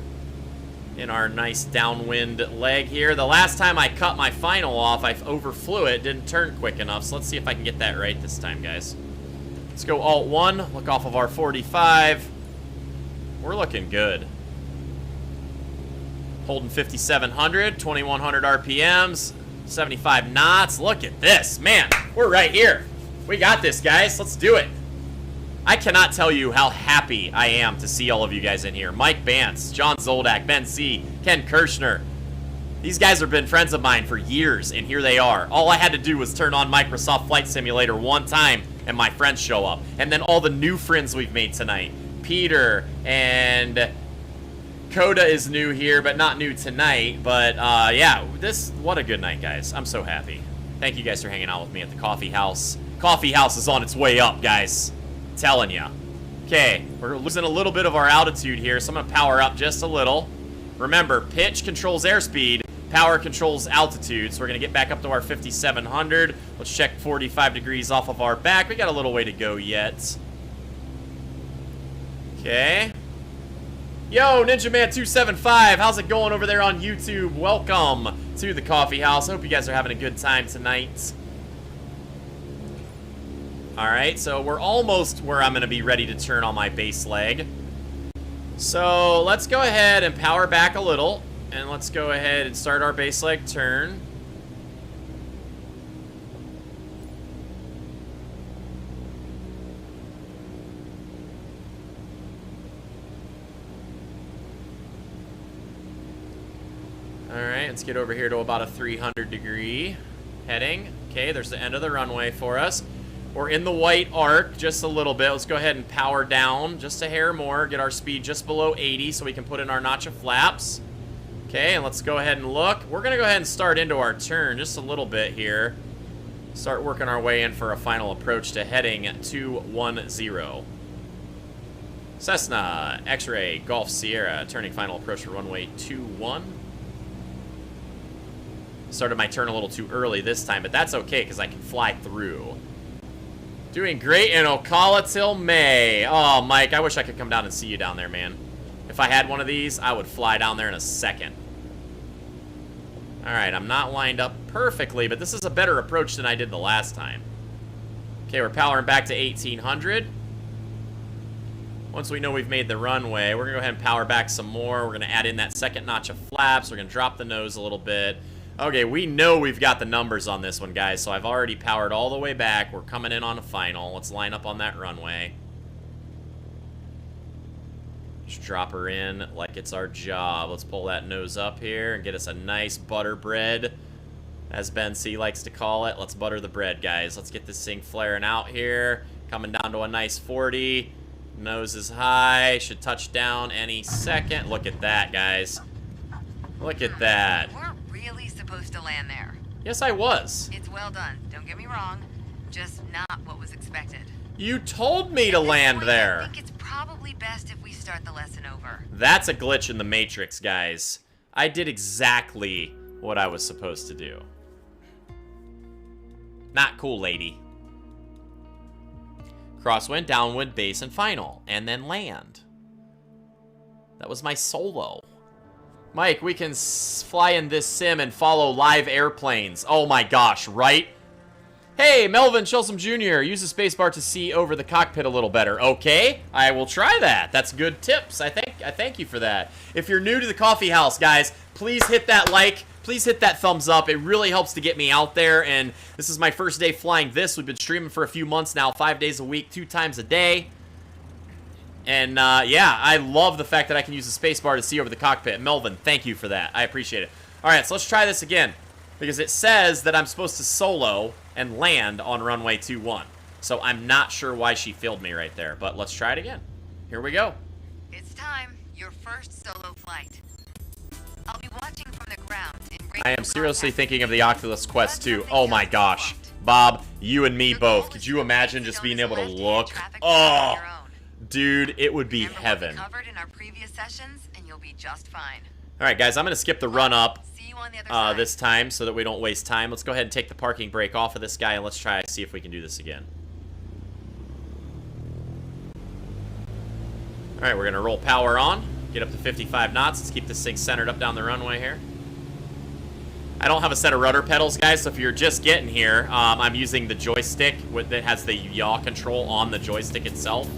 Speaker 1: in our nice downwind leg here. The last time I cut my final off, I overflew it, didn't turn quick enough. So let's see if I can get that right this time, guys. Let's go Alt 1, look off of our 45. We're looking good. Holding 5,700, 2,100 RPMs, 75 knots. Look at this, man. We're right here. We got this, guys. Let's do it. I cannot tell you how happy I am to see all of you guys in here. Mike Bantz, John Zoldak, Ben C., Ken Kirshner. These guys have been friends of mine for years, and here they are. All I had to do was turn on Microsoft Flight Simulator one time, and my friends show up. And then all the new friends we've made tonight. Peter and Coda is new here, but not new tonight. But, yeah, what a good night, guys. I'm so happy. Thank you guys for hanging out with me at the coffee house. Coffee house is on its way up, guys. Telling ya. Okay, we're losing a little bit of our altitude here, so I'm going to power up just a little. Remember, pitch controls airspeed, power controls altitude, so we're going to get back up to our 5,700. Let's check 45 degrees off of our back. We got a little way to go yet. Okay. Yo, Ninja Man 275, how's it going over there on YouTube? Welcome to the coffee house. I hope you guys are having a good time tonight. Alright, so we're almost where I'm going to be ready to turn on my base leg. So let's go ahead and power back a little. And let's go ahead and start our base leg turn. Alright, let's get over here to about a 300 degree heading. Okay, there's the end of the runway for us. We're in the white arc just a little bit. Let's go ahead and power down just a hair more. Get our speed just below 80 so we can put in our notch of flaps. Okay, and let's go ahead and look. We're going to go ahead and start into our turn just a little bit here. Start working our way in for a final approach to heading 210. Cessna, X-Ray, Golf Sierra, turning final approach for runway 21. Started my turn a little too early this time, but that's okay because I can fly through. Doing great in Ocala till May. Oh, Mike, I wish I could come down and see you down there, man. If I had one of these, I would fly down there in a second. Alright, I'm not lined up perfectly, but this is a better approach than I did the last time. Okay, we're powering back to 1,800. Once we know we've made the runway, we're going to go ahead and power back some more. We're going to add in that second notch of flaps. We're going to drop the nose a little bit. Okay, we know we've got the numbers on this one, guys, so I've already powered all the way back. We're coming in on a final. Let's line up on that runway. Just drop her in like it's our job. Let's pull that nose up here and get us a nice butter bread, as Ben C likes to call it. Let's butter the bread, guys. Let's get this thing flaring out here. Coming down to a nice 40. Nose is high. Should touch down any second. Look at that, guys. Look at that.
Speaker 2: Really supposed to land there.
Speaker 1: Yes, I was.
Speaker 2: It's well done. Don't get me wrong. Just not what was expected.
Speaker 1: You told me to land there.
Speaker 2: I think it's probably best if we start the lesson over.
Speaker 1: That's a glitch in the Matrix, guys. I did exactly what I was supposed to do. Not cool, lady. Crosswind, downwind, base, and final. And then land. That was my solo. Mike, we can fly in this sim and follow live airplanes. Oh my gosh, right? Hey, Melvin Chelsom Jr., use the spacebar to see over the cockpit a little better. Okay, I will try that. That's good tips. I thank you for that. If you're new to the coffee house, guys, please hit that like. Please hit that thumbs up. It really helps to get me out there, and this is my first day flying this. We've been streaming for a few months now, 5 days a week, 2 times a day. And, yeah, I love the fact that I can use the spacebar to see over the cockpit. Melvin, thank you for that. I appreciate it. All right, so let's try this again, because it says that I'm supposed to solo and land on runway 21. So I'm not sure why she failed me right there, but let's try it again. Here we go.
Speaker 2: It's time. Your first solo flight. I'll be watching from the ground.
Speaker 1: I am seriously thinking of the Oculus Quest 2. Oh my gosh. Bob, you and me both. Could you imagine just being able to look? Oh, Dude, it would be heaven.
Speaker 2: Covered in our previous sessions, and you'll be just fine.
Speaker 1: All right, guys, I'm going to skip the run-up
Speaker 2: on
Speaker 1: this time so that we don't waste time. Let's go ahead and take the parking brake off of this guy, and let's try to see if we can do this again. All right, we're going to roll power on, get up to 55 knots. Let's keep this thing centered up down the runway here. I don't have a set of rudder pedals, guys, so if you're just getting here, I'm using the joystick that has the yaw control on the joystick itself.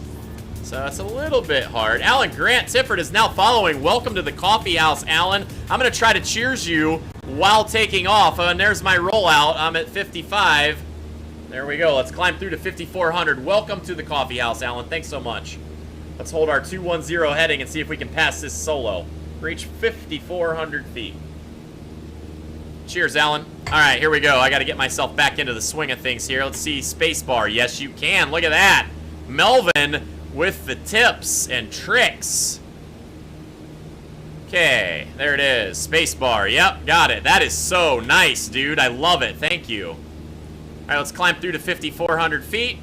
Speaker 1: So it's a little bit hard. Alan Grant Tifford is now following. Welcome to the coffee house, Alan. I'm going to try to cheers you while taking off. And there's my rollout. I'm at 55. There we go. Let's climb through to 5,400. Welcome to the coffee house, Alan. Thanks so much. Let's hold our 210 heading and see if we can pass this solo. Reach 5,400 feet. Cheers, Alan. All right, here we go. I got to get myself back into the swing of things here. Let's see. Spacebar. Yes, you can. Look at that. Melvin with the tips and tricks. Okay, there it is. Spacebar. Yep, got it. That is so nice, dude. I love it. Thank you. All right, let's climb through to 5,400 feet.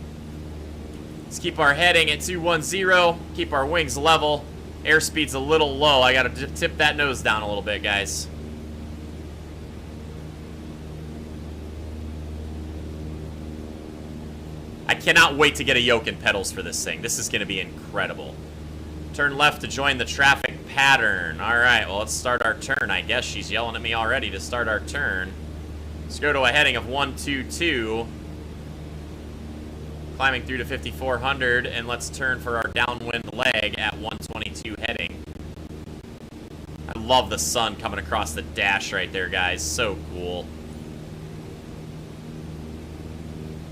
Speaker 1: Let's keep our heading at 210. Keep our wings level. Airspeed's a little low. I got to tip that nose down a little bit, guys. I cannot wait to get a yoke and pedals for this thing. This is going to be incredible. Turn left to join the traffic pattern. All right, well, let's start our turn. I guess she's yelling at me already to start our turn. Let's go to a heading of 122. Climbing through to 5,400, and let's turn for our downwind leg at 122 heading. I love the sun coming across the dash right there, guys. So cool.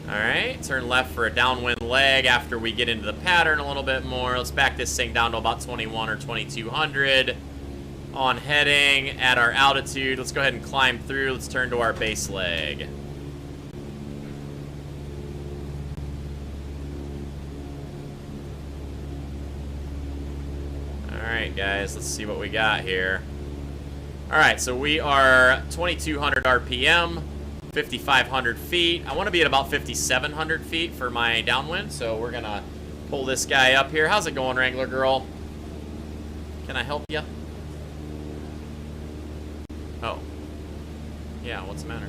Speaker 1: Alright, turn left for a downwind leg after we get into the pattern a little bit more. Let's back this thing down to about 21 or 2200. On heading at our altitude. Let's go ahead and climb through. Let's turn to our base leg. Alright, guys, let's see what we got here. Alright, so we are 2200 RPM. 5,500 feet. I want to be at about 5,700 feet for my downwind, so we're going to pull this guy up here. How's it going, Wrangler Girl? Can I help you? Oh. Yeah, what's the matter?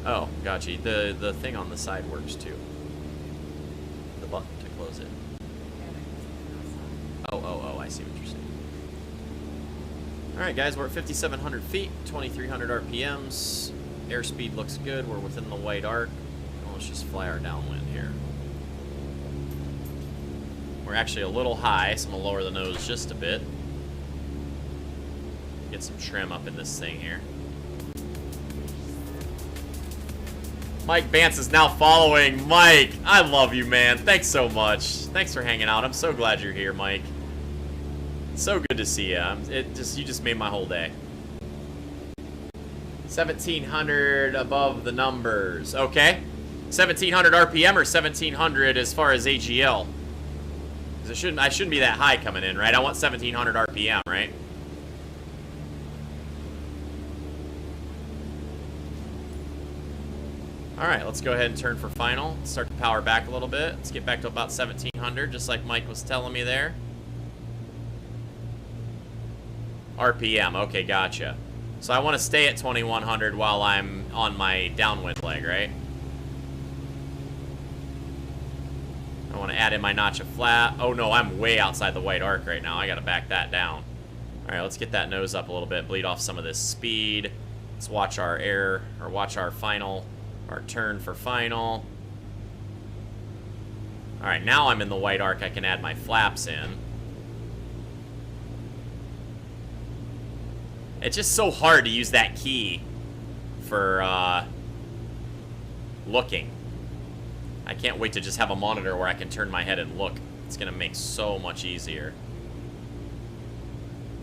Speaker 1: Oh, gotcha. The thing on the side works too. The button to close it. Oh, I see what you're saying. Alright, guys, we're at 5,700 feet, 2,300 RPMs. Airspeed looks good. We're within the white arc. Let's just fly our downwind here. We're actually a little high, so I'm going to lower the nose just a bit. Get some trim up in this thing here. Mike Bance is now following. Mike, I love you, man. Thanks so much. Thanks for hanging out. I'm so glad you're here, Mike. So good to see you. You just made my whole day. 1,700 above the numbers. Okay. 1,700 RPM or 1,700 as far as AGL? Because I shouldn't be that high coming in, right? I want 1,700 RPM, right? All right, let's go ahead and turn for final. Start to power back a little bit. Let's get back to about 1,700, just like Mike was telling me there. RPM, okay, gotcha. So I want to stay at 2,100 while I'm on my downwind leg, right? I want to add in my notch of flat. Oh no, I'm way outside the white arc right now. I got to back that down. All right, let's get that nose up a little bit, bleed off some of this speed. Let's watch our air, or watch our final, our turn for final. All right, now I'm in the white arc. I can add my flaps in. It's just so hard to use that key for looking. I can't wait to just have a monitor where I can turn my head and look. It's going to make so much easier.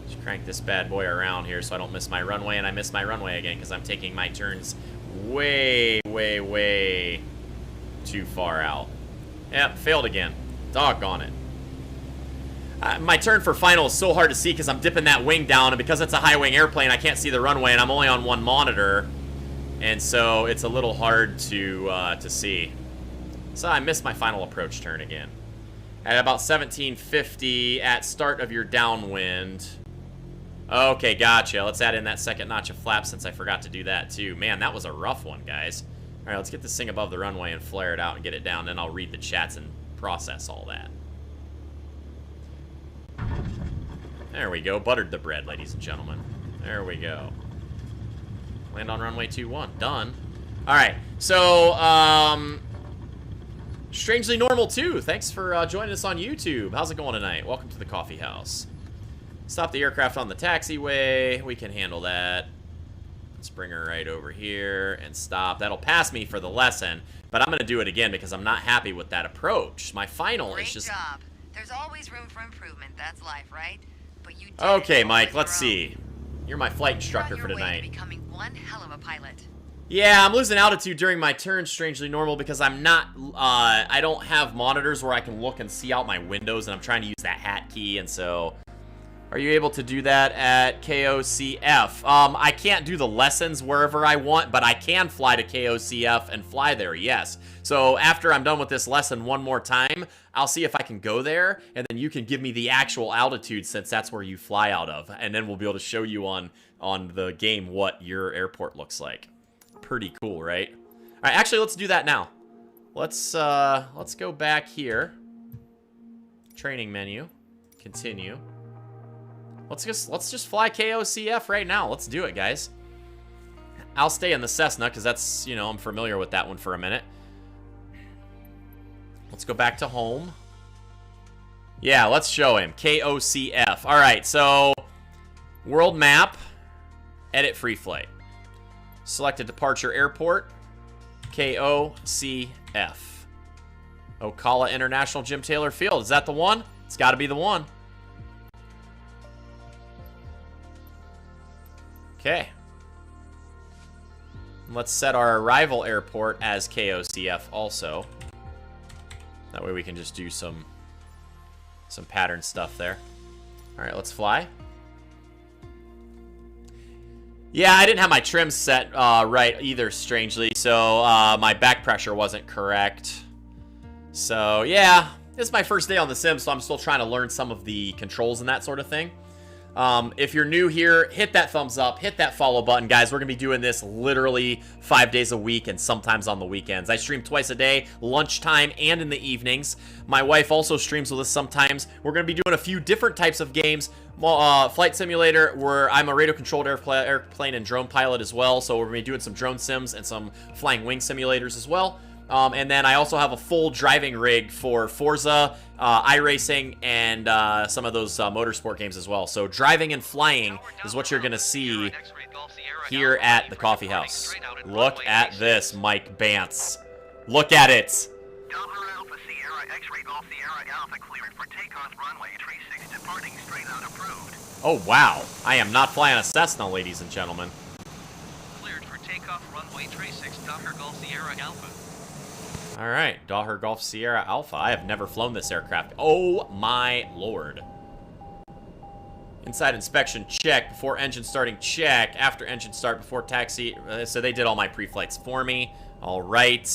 Speaker 1: Just crank this bad boy around here so I don't miss my runway, and I miss my runway again because I'm taking my turns way, way, way too far out. Yep, failed again. Doggone it. My turn for final is so hard to see because I'm dipping that wing down, and because it's a high-wing airplane, I can't see the runway, and I'm only on one monitor, and so it's a little hard to see. So I missed my final approach turn again. At about 1750 at start of your downwind. Okay, gotcha. Let's add in that second notch of flap since I forgot to do that too. Man, that was a rough one, guys. All right, let's get this thing above the runway and flare it out and get it down. Then I'll read the chats and process all that. There we go. Buttered the bread, ladies and gentlemen. There we go. Land on runway 21. Done. All right. So, Strangely Normal 2. Thanks for joining us on YouTube. How's it going tonight? Welcome to the coffee house. Stop the aircraft on the taxiway. We can handle that. Let's bring her right over here and stop. That'll pass me for the lesson, but I'm going to do it again because I'm not happy with that approach. My final is just...
Speaker 2: Great job. There's always room for improvement. That's life, right? But you did
Speaker 1: Okay, Mike, let's see. You're my flight instructor for tonight.
Speaker 2: You're on your way to becoming one hell of a pilot.
Speaker 1: Yeah, I'm losing altitude during my turn, Strangely Normal, because I'm not, I don't have monitors where I can look and see out my windows, and I'm trying to use that hat key, and so... Are you able to do that at KOCF? I can't do the lessons wherever I want, but I can fly to KOCF and fly there, yes. So after I'm done with this lesson one more time, I'll see if I can go there, and then you can give me the actual altitude since that's where you fly out of, and then we'll be able to show you on the game what your airport looks like. Pretty cool, right? All right, actually, let's do that now. Let's go back here. Training menu. Continue. Let's just fly KOCF right now. Let's do it, guys. I'll stay in the Cessna because that's, you know, I'm familiar with that one for a minute. Let's go back to home. Yeah, let's show him. KOCF. All right, so world map. Edit free flight. Select a departure airport. KOCF. Ocala International Jim Taylor Field. Is that the one? It's got to be the one. Okay. Let's set our arrival airport as KOCF also. That way we can just do some pattern stuff there. All right, let's fly. Yeah, I didn't have my trim set right either, strangely, so my back pressure wasn't correct. So, yeah, this is my first day on The Sims, so I'm still trying to learn some of the controls and that sort of thing. If you're new here, hit that thumbs up, hit that follow button, guys. We're going to be doing this literally 5 days a week and sometimes on the weekends. I stream twice a day, lunchtime and in the evenings. My wife also streams with us sometimes. We're going to be doing a few different types of games. Flight Simulator, where I'm a radio-controlled airplane and drone pilot as well, so we're going to be doing some drone sims and some flying wing simulators as well. And then I also have a full driving rig for Forza, iRacing, and some of those motorsport games as well. So driving and flying is what you're going to see here at the coffee house. Look at this, Mike Bantz. Look at it. Oh, wow. I am not flying a Cessna, ladies and gentlemen.
Speaker 3: Cleared for takeoff runway 36, Docker Golf Sierra Alpha.
Speaker 1: All right, Daher Golf Sierra Alpha. I have never flown this aircraft. Oh my lord. Inside inspection, check. Before engine starting, check. After engine start, before taxi. So they did all my pre-flights for me. All right.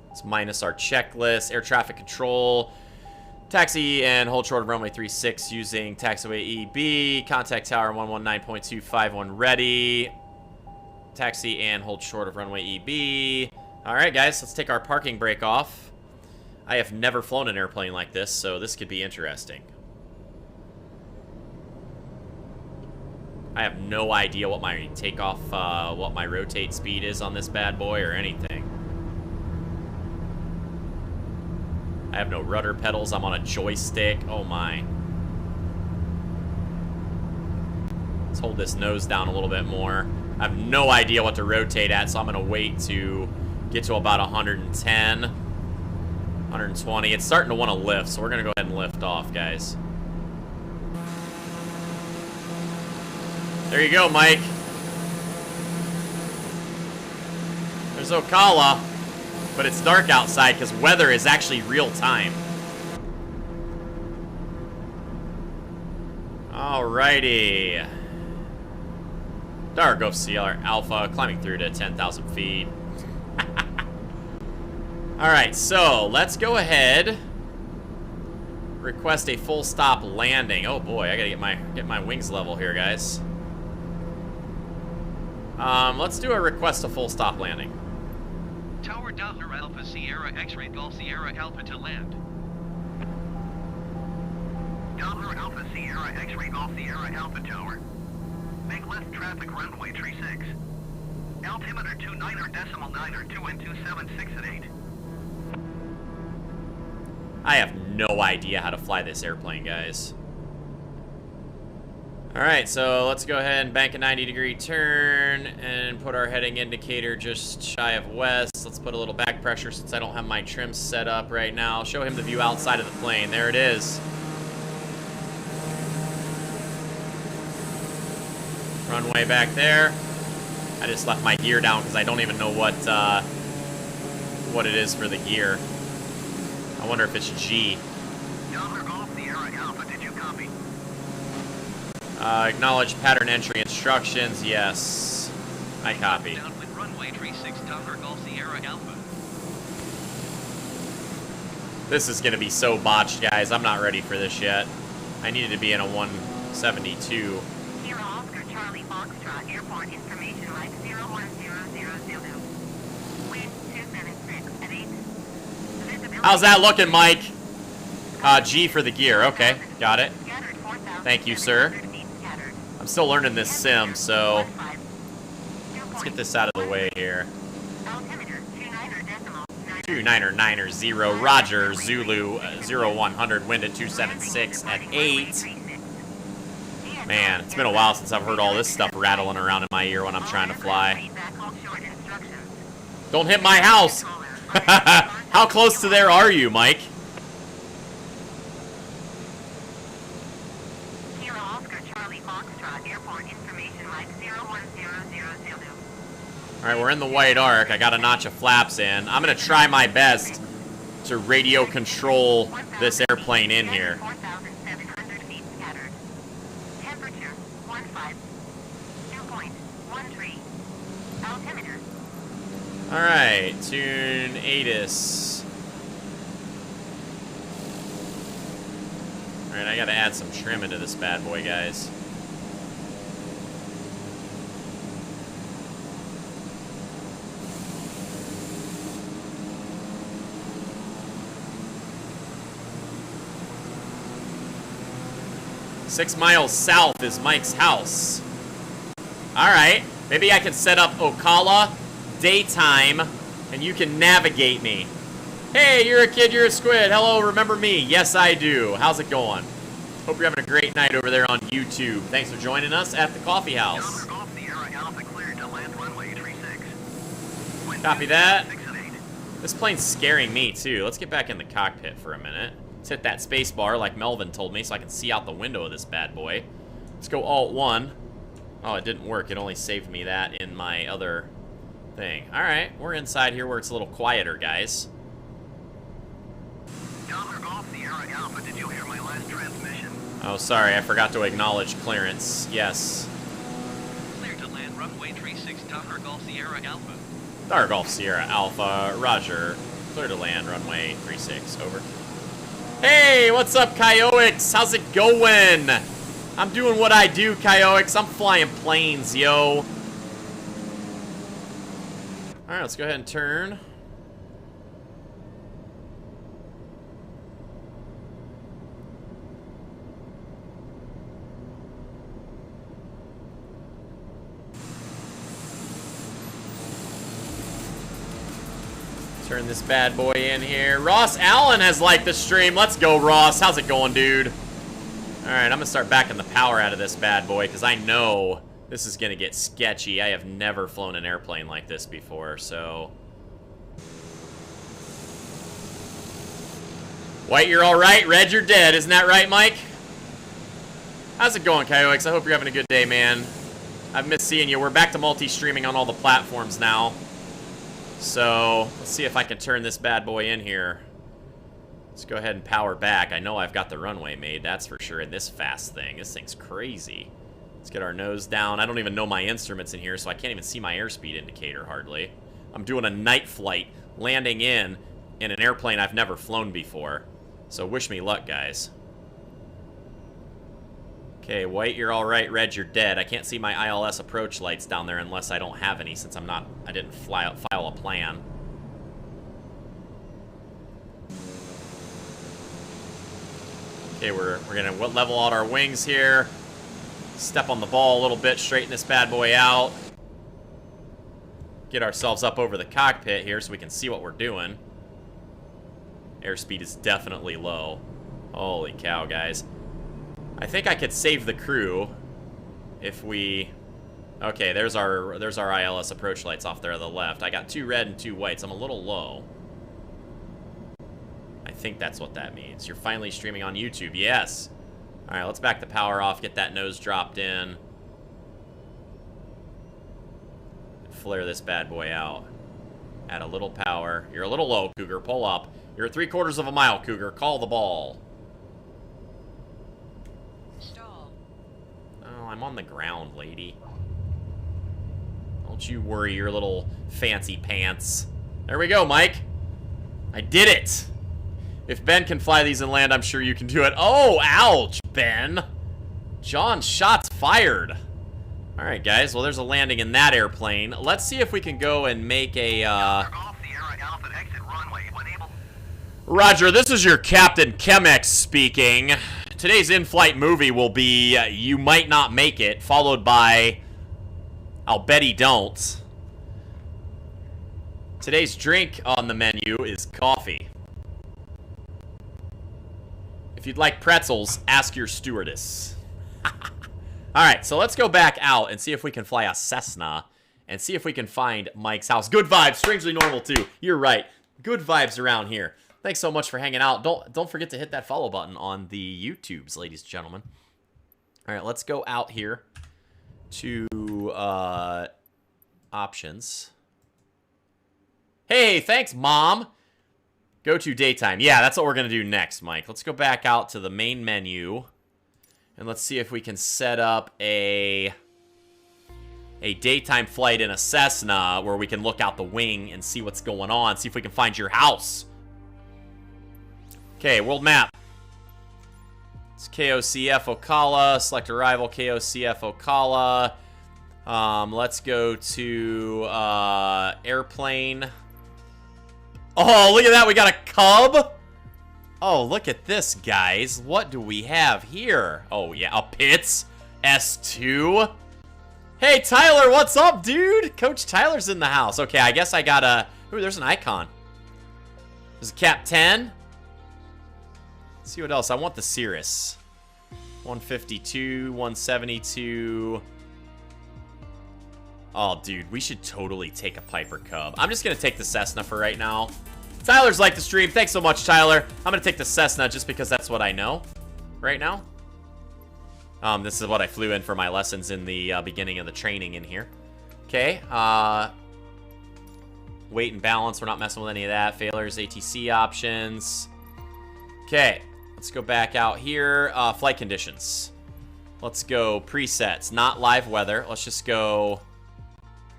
Speaker 1: Let's minus our checklist. Air traffic control. Taxi and hold short of runway 36 using taxiway EB. Contact tower 119.251 ready. Taxi and hold short of runway EB. Alright guys, let's take our parking brake off. I have never flown an airplane like this, so this could be interesting. I have no idea what my takeoff, what my rotate speed is on this bad boy or anything. I have no rudder pedals, I'm on a joystick, oh my. Let's hold this nose down a little bit more. I have no idea what to rotate at, so I'm gonna wait to get to about 110, 120. It's starting to want to lift, so we're going to go ahead and lift off, guys. There you go, Mike. There's Ocala, but it's dark outside because weather is actually real time. Alrighty. Daher Golf Sierra Alpha, climbing through to 10,000 feet. Alright, so let's go ahead Request a full stop landing. Oh boy, I gotta get my wings level here, guys. Let's do a request a full stop landing.
Speaker 3: Tower Doppler Alpha Sierra X-Ray Golf Sierra Alpha to land. Doppler Alpha Sierra X-Ray Golf Sierra Alpha Tower. Make left traffic runway 36. Altimeter 29.9 2 and 276 at 8.
Speaker 1: I have no idea how to fly this airplane, guys. Alright, so let's go ahead and bank a 90-degree turn and put our heading indicator just shy of west. Let's put a little back pressure since I don't have my trim set up right now. Show him the view outside of the plane. There it is. Runway back there. I just left my gear down because I don't even know what it is for the gear. I wonder if it's G. Acknowledge pattern entry instructions. Yes. I copy.
Speaker 3: Downwind runway 36 Doppler Golf Sierra Alpha.
Speaker 1: This is going to be so botched, guys. I'm not ready for this yet. I needed to be in a 172.
Speaker 4: Sierra Oscar Charlie Foxtrot Airport Information Right 0100 Zulu. Wind 276 at 8. Visibility.
Speaker 1: How's that looking, Mike? G for the gear. Okay, got it. Thank you, sir. I'm still learning this sim, so let's get this out of the way here. 2990, Roger, Zulu, 0100, wind at 276 at 8. Man, it's been a while since I've heard all this stuff rattling around in my ear when I'm trying to fly. Don't hit my house! How close to there are you, Mike? Alright, we're in the white arc. I got a notch of flaps in. I'm going to try my best to radio control this airplane in here. Alright, tune ATIS. Alright, I got to add some trim into this bad boy, guys. Six miles south is Mike's house. Alright, maybe I can set up Ocala, daytime, and you can navigate me. Hey, you're a kid, you're a squid. Hello, remember me? Yes, I do. How's it going? Hope you're having a great night over there on YouTube. Thanks for joining us at the coffee house. Copy that. This plane's scaring me, too. Let's get back in the cockpit for a minute. Let's hit that space bar like Melvin told me so I can see out the window of this bad boy. Let's go Alt-1. Oh, it didn't work. It only saved me that in my other thing. Alright, we're inside here where it's a little quieter, guys.
Speaker 3: Did you hear my last transmission?
Speaker 1: Oh, sorry. I forgot to acknowledge clearance. Yes.
Speaker 3: Clear to land runway 36 Doppler Golf Sierra Alpha.
Speaker 1: Doppler Golf Sierra Alpha. Roger. Clear to land runway 36. Over. Hey, what's up, Kyoix? How's it going? I'm doing what I do, Kyoix. I'm flying planes, yo. Alright, let's go ahead and turn. Turn this bad boy in here. Ross Allen has liked the stream. Let's go, Ross. How's it going, dude? Alright, I'm going to start backing the power out of this bad boy because I know this is going to get sketchy. I have never flown an airplane like this before, so... White, you're alright. Red, you're dead. Isn't that right, Mike? How's it going, Kyoix? I hope you're having a good day, man. I've missed seeing you. We're back to multi-streaming on all the platforms now. So, let's see if I can turn this bad boy in here. Let's go ahead and power back. I know I've got the runway made, that's for sure, in this fast thing. This thing's crazy. Let's get our nose down. I don't even know my instruments in here, so I can't even see my airspeed indicator, hardly. I'm doing a night flight, landing in an airplane I've never flown before. So wish me luck, guys. Okay, white, you're all right. Red, you're dead. I can't see my ILS approach lights down there unless I don't have any, since I didn't file a plan. Okay, we're gonna level out our wings here. Step on the ball a little bit, straighten this bad boy out. Get ourselves up over the cockpit here so we can see what we're doing. Airspeed is definitely low. Holy cow, guys. I think I could save the crew if we... Okay, there's our ILS approach lights off there on the left. I got 2 red and 2 whites. I'm a little low. I think that's what that means. You're finally streaming on YouTube. Yes. All right, let's back the power off, get that nose dropped in. Flare this bad boy out. Add a little power. You're a little low, Cougar. Pull up. You're at 3/4 of a mile, Cougar. Call the ball.
Speaker 2: Stall.
Speaker 1: Oh, I'm on the ground, lady. Don't you worry your little fancy pants. There we go, Mike. I did it. If Ben can fly these and land, I'm sure you can do it. Oh, ouch, Ben. John, shots fired. All right, guys. Well, there's a landing in that airplane. Let's see if we can go and make a... Roger, this is your Captain Chemex speaking. Today's in-flight movie will be You Might Not Make It, followed by I'll Bet He Don't. Today's drink on the menu is coffee. If you'd like pretzels, ask your stewardess. Alright, so let's go back out and see if we can fly a Cessna and see if we can find Mike's house. Good vibes, strangely normal too. You're right. Good vibes around here. Thanks so much for hanging out. Don't forget to hit that follow button on the YouTubes, ladies and gentlemen. Alright, let's go out here to options. Hey, thanks, Mom. Go to daytime. Yeah, that's what we're going to do next, Mike. Let's go back out to the main menu. And let's see if we can set up a daytime flight in a Cessna where we can look out the wing and see what's going on. See if we can find your house. Okay, world map. It's KOCF Ocala. Select arrival, KOCF Ocala. Let's go to airplane. Oh, look at that. We got a Cub. Oh, look at this, guys. What do we have here? Oh, yeah, a Pitts S2. Hey, Tyler, what's up, dude? Coach Tyler's in the house. Okay, I guess I got a... Ooh, there's an icon. There's a Cap 10. Let's see what else. I want the Cirrus. 152, 172. Oh, dude, we should totally take a Piper Cub. I'm just going to take the Cessna for right now. Tyler's liked the stream. Thanks so much, Tyler. I'm going to take the Cessna just because that's what I know right now. This is what I flew in for my lessons in the beginning of the training in here. Okay. Weight and balance. We're not messing with any of that. Failures, ATC options. Okay. Let's go back out here. Flight conditions. Let's go presets. Not live weather. Let's just go...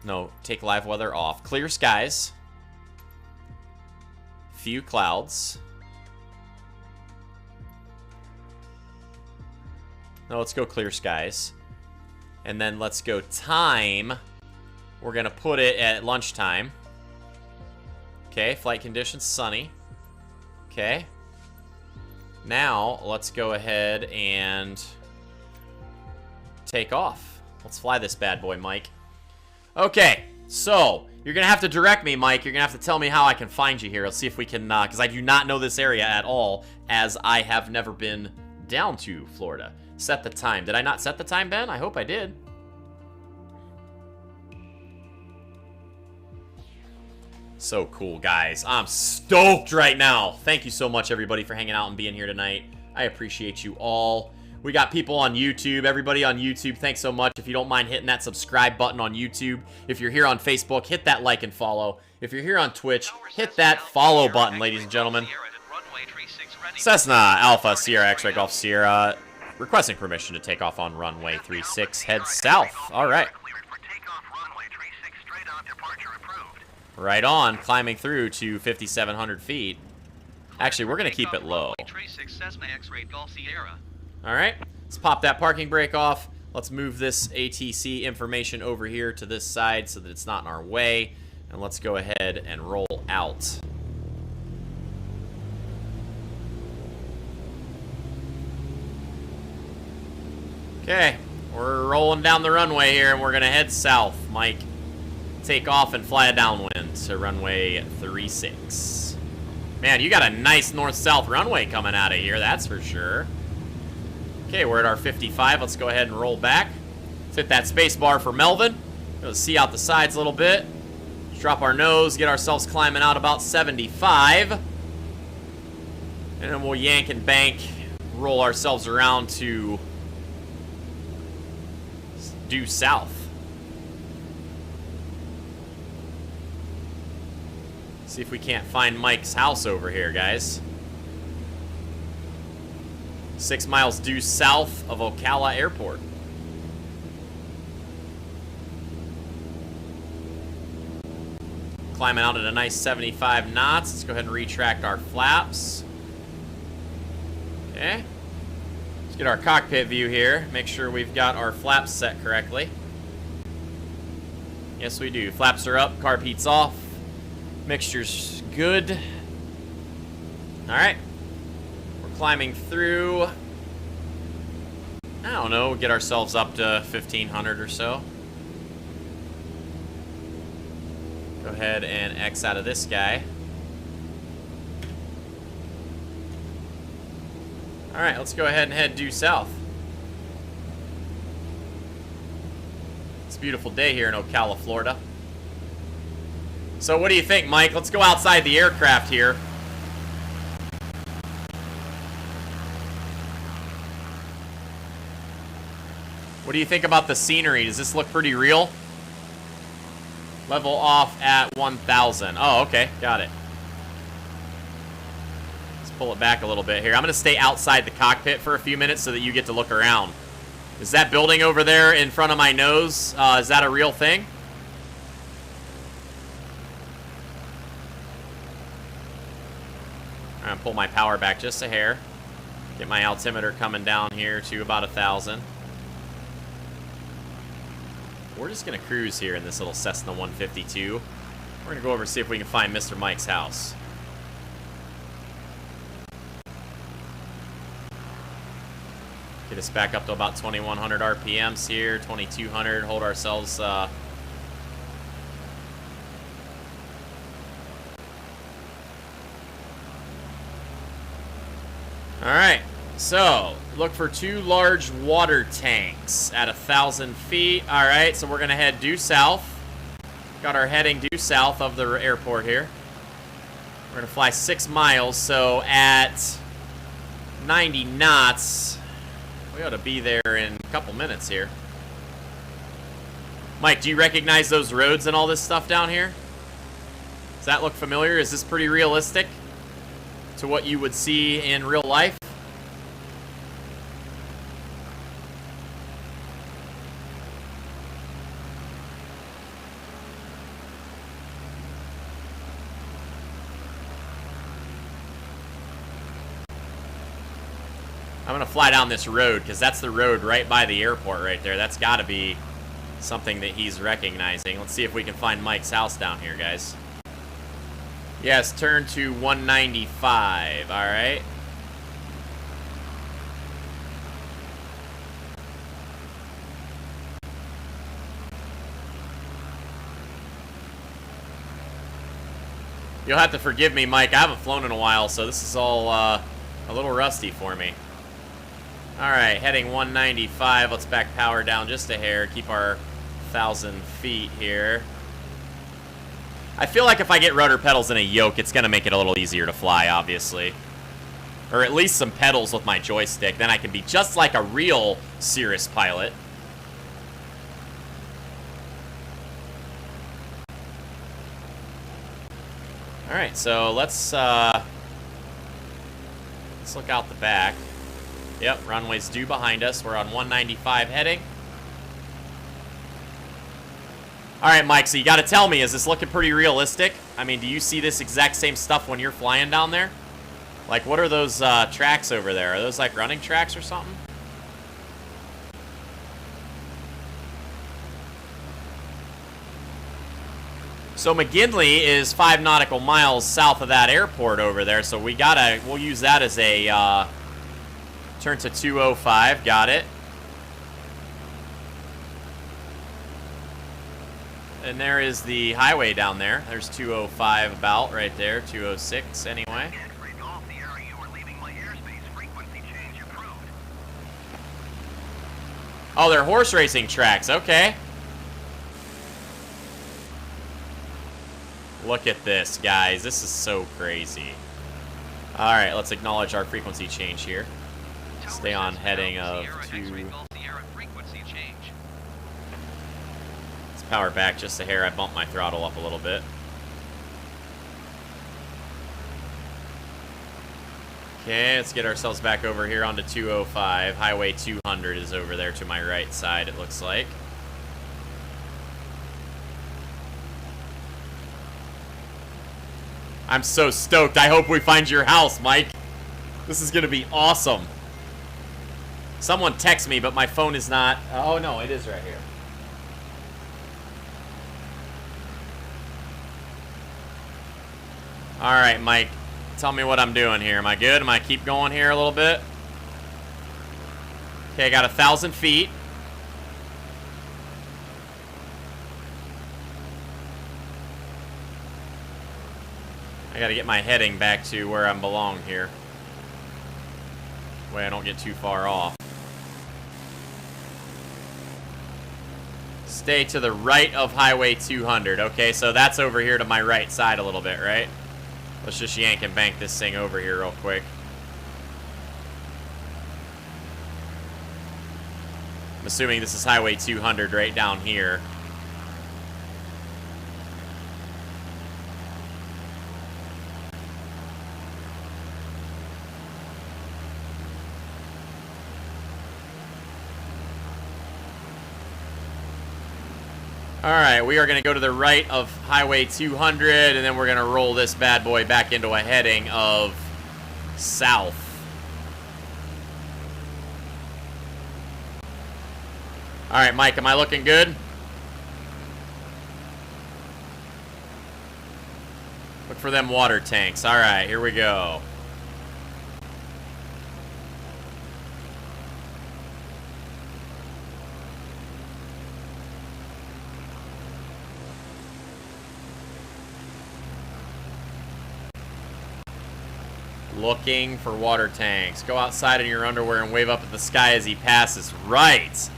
Speaker 1: No, take live weather off. Clear skies. Few clouds. No, let's go clear skies. And then let's go time. We're going to put it at lunchtime. Okay, flight conditions, sunny. Okay. Now, let's go ahead and take off. Let's fly this bad boy, Mike. Okay, so you're going to have to direct me, Mike. You're going to have to tell me how I can find you here. Let's see if we can, because I do not know this area at all, as I have never been down to Florida. Set the time. Did I not set the time, Ben? I hope I did. So cool, guys. I'm stoked right now. Thank you so much, everybody, for hanging out and being here tonight. I appreciate you all. We got people on YouTube. Everybody on YouTube, thanks so much. If you don't mind hitting that subscribe button on YouTube. If you're here on Facebook, hit that like and follow. If you're here on Twitch, hit that follow button, ladies and gentlemen. Cessna Alpha Sierra X-Ray Golf Sierra requesting permission to take off on runway 36. Head south. All right. Right on, climbing through to 5,700 feet. Actually, we're going to keep it low. Alright, let's pop that parking brake off. Let's move this ATC information over here to this side so that it's not in our way. And let's go ahead and roll out. Okay, we're rolling down the runway here, and we're going to head south, Mike. Take off and fly a downwind to runway 36. Man, you got a nice north-south runway coming out of here, that's for sure. Okay, we're at our 55. Let's go ahead and roll back. Let's hit that space bar for Melvin. Go see out the sides a little bit. Let's drop our nose, get ourselves climbing out about 75. And then we'll yank and bank, roll ourselves around to due south. See if we can't find Mike's house over here, guys. 6 miles due south of Ocala Airport. Climbing out at a nice 75 knots. Let's go ahead and retract our flaps. Okay. Let's get our cockpit view here. Make sure we've got our flaps set correctly. Yes, we do. Flaps are up, carb heat's off. Mixture's good. Alright. We're climbing through. I don't know, get ourselves up to 1,500 or so. Go ahead and X out of this guy. Alright, let's go ahead and head due south. It's a beautiful day here in Ocala, Florida. So what do you think, Mike? Let's go outside the aircraft here. What do you think about the scenery? Does this look pretty real? Level off at 1,000. Oh, okay. Got it. Let's pull it back a little bit here. I'm going to stay outside the cockpit for a few minutes so that you get to look around. Is that building over there in front of my nose, is that a real thing? I'm going to pull my power back just a hair. Get my altimeter coming down here to about 1,000. We're just going to cruise here in this little Cessna 152. We're going to go over and see if we can find Mr. Mike's house. Get us back up to about 2,100 RPMs here, 2,200. Hold ourselves... Alright, so look for 2 large water tanks at 1,000 feet. Alright, so we're going to head due south. Got our heading due south of the airport here. We're going to fly 6 miles, so at 90 knots, we ought to be there in a couple minutes here. Mike, do you recognize those roads and all this stuff down here? Does that look familiar? Is this pretty realistic to what you would see in real life? I'm going to fly down this road because that's the road right by the airport right there. That's got to be something that he's recognizing. Let's see if we can find Mike's house down here, guys. Yes, turn to 195. All right. You'll have to forgive me, Mike. I haven't flown in a while, so this is all a little rusty for me. All right, heading 195. Let's back power down just a hair. Keep our 1,000 feet here. I feel like if I get rudder pedals and a yoke, it's going to make it a little easier to fly, obviously. Or at least some pedals with my joystick. Then I can be just like a real Cirrus pilot. Alright, so let's look out the back. Yep, runway's due behind us. We're on 195 heading. Alright, Mike, so you got to tell me, is this looking pretty realistic? I mean, do you see this exact same stuff when you're flying down there? Like, what are those tracks over there? Are those like running tracks or something? So McGinley is 5 nautical miles south of that airport over there, so we'll use that as a turn to 205. Got it. And there is the highway down there. There's 205 about right there, 206 anyway. Oh, they're horse racing tracks. Okay. Look at this, guys. This is so crazy. All right, let's acknowledge our frequency change here. Stay on heading of 2. Let's power back just a hair. I bumped my throttle up a little bit. Okay, let's get ourselves back over here onto 205. Highway 200 is over there to my right side, it looks like. I'm so stoked. I hope we find your house, Mike. This is going to be awesome. Someone text me, but my phone is not... Oh, no, it is right here. All right, Mike. Tell me what I'm doing here. Am I good? Am I keep going here a little bit? Okay, I got 1,000 feet. I gotta get my heading back to where I belong here. Way I don't get too far off. Stay to the right of Highway 200. Okay, so that's over here to my right side a little bit, right? Let's just yank and bank this thing over here real quick. I'm assuming this is Highway 200 right down here. Alright, we are going to go to the right of Highway 200, and then we're going to roll this bad boy back into a heading of south. Alright, Mike, am I looking good? Look for them water tanks. Alright, here we go. Looking for water tanks. Go outside in your underwear and wave up at the sky as he passes. Right.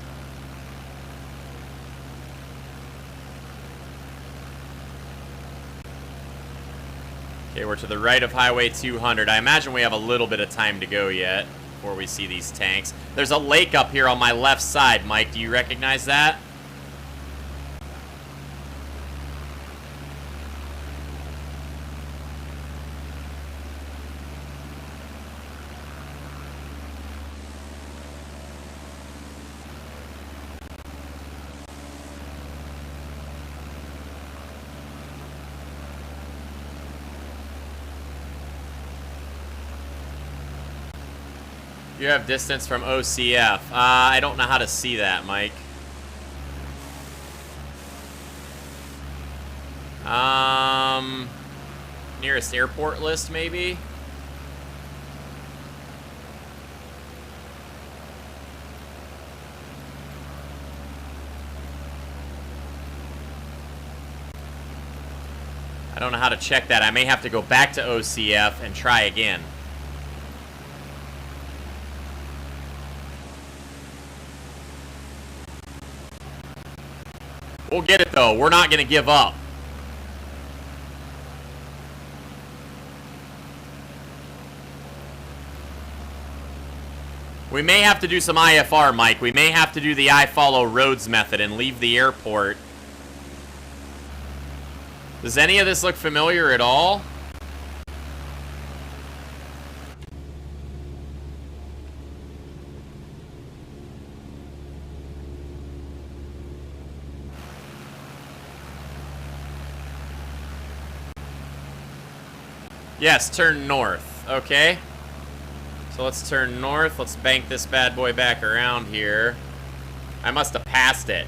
Speaker 1: Okay, we're to the right of Highway 200. I imagine we have a little bit of time to go yet before we see these tanks. There's a lake up here on my left side, Mike. Do you recognize that? You have distance from OCF. I don't know how to see that, Mike. Nearest airport list, maybe? I don't know how to check that. I may have to go back to OCF and try again. We'll get it, though. We're not going to give up. We may have to do some IFR, Mike. We may have to do the I follow roads method and leave the airport. Does any of this look familiar at all? Yes, turn north. Okay. So let's turn north. Let's bank this bad boy back around here. I must have passed it.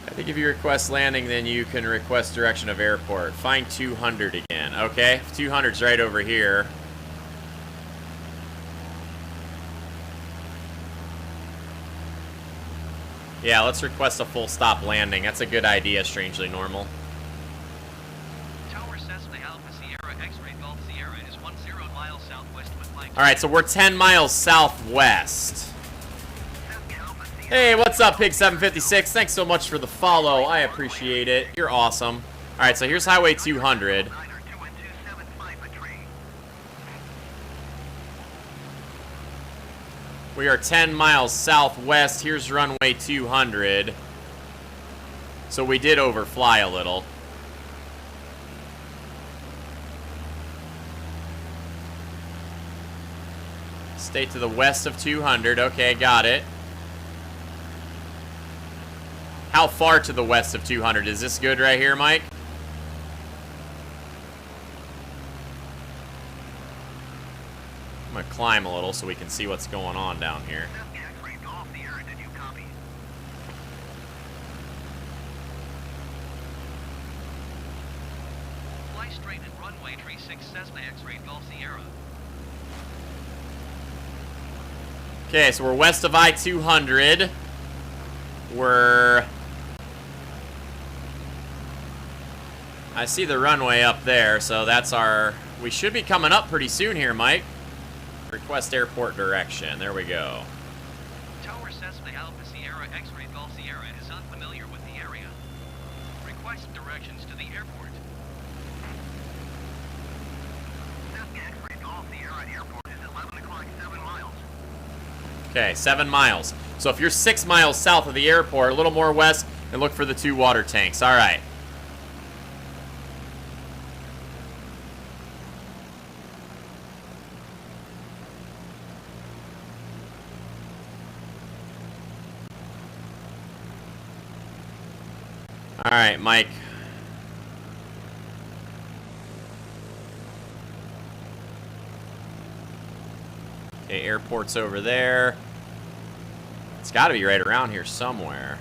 Speaker 1: I think if you request landing, then you can request direction of airport. Find 200 again. Okay, 200's right over here. Yeah, let's request a full stop landing. That's a good idea, strangely normal.
Speaker 3: Tower Cessna Alpha Sierra X-Ray Golf Sierra is 10 miles southwest with Mike.
Speaker 1: Alright, so we're 10 miles southwest. Hey, what's up, Pig756? Thanks so much for the follow. I appreciate it. You're awesome. Alright, so here's Highway 200. We are 10 miles southwest. Here's runway 200. So we did overfly a little. Stay to the west of 200. Okay, got it. How far to the west of 200? Is this good right here, Mike? I'm going to climb a little so we can see what's going on down here.
Speaker 3: Fly straight at runway 36 Cessna X-Ray Golf Sierra.
Speaker 1: Okay, so we're west of I-200. I see the runway up there, so that's our... We should be coming up pretty soon here, Mike. Request airport direction. There we go.
Speaker 3: Tower Cessna Alpha Sierra X-Ray Golf Sierra is unfamiliar with the area. Request directions to the airport. Cessna X-Ray Golf Sierra Airport is 11 o'clock, 7 miles.
Speaker 1: Okay, 7 miles. So if you're 6 miles south of the airport, a little more west, and look for the 2 water tanks. All right. All right, Mike. Okay, airport's over there. It's got to be right around here somewhere.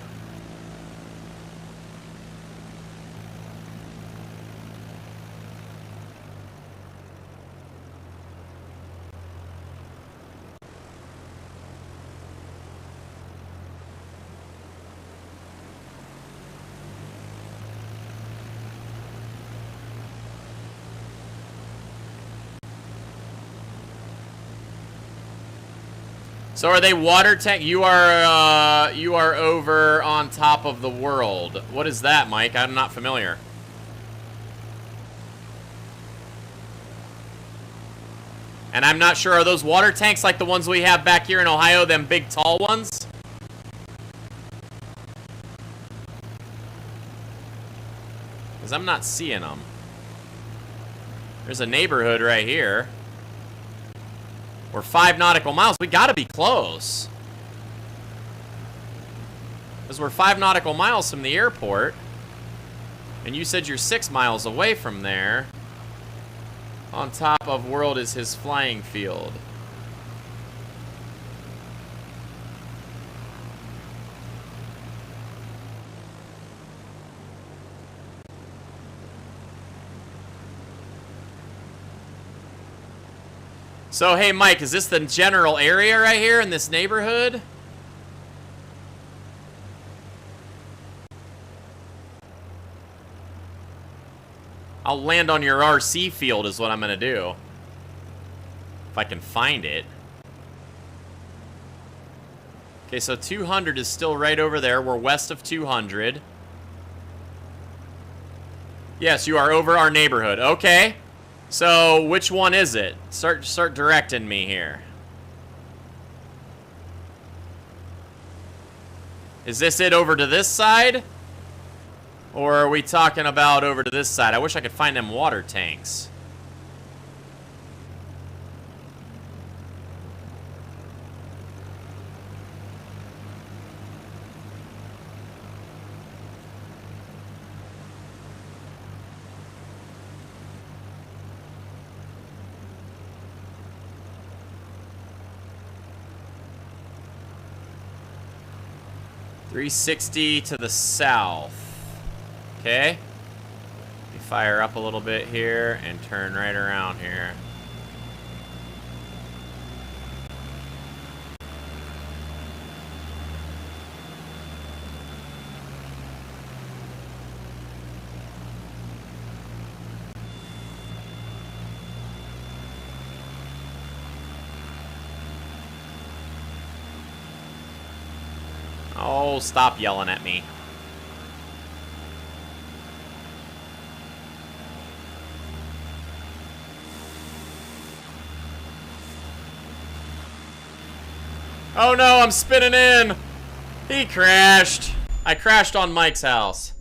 Speaker 1: So are they water tank? You are over on top of the world. What is that, Mike? I'm not familiar. And I'm not sure, are those water tanks like the ones we have back here in Ohio, them big tall ones? Because I'm not seeing them. There's a neighborhood right here. We're 5 nautical miles. We gotta be close. Because we're 5 nautical miles from the airport. And you said you're 6 miles away from there. On top of world is his flying field. So, hey, Mike, is this the general area right here in this neighborhood? I'll land on your RC field is what I'm going to do. If I can find it. Okay, so 200 is still right over there. We're west of 200. Yes, you are over our neighborhood. Okay. So, which one is it? Start directing me here. Is this it over to this side? Or are we talking about over to this side? I wish I could find them water tanks. 360 to the south. Okay. We fire up a little bit here and turn right around here. Oh, stop yelling at me. Oh no, I'm spinning in. He crashed. I crashed on Mike's house.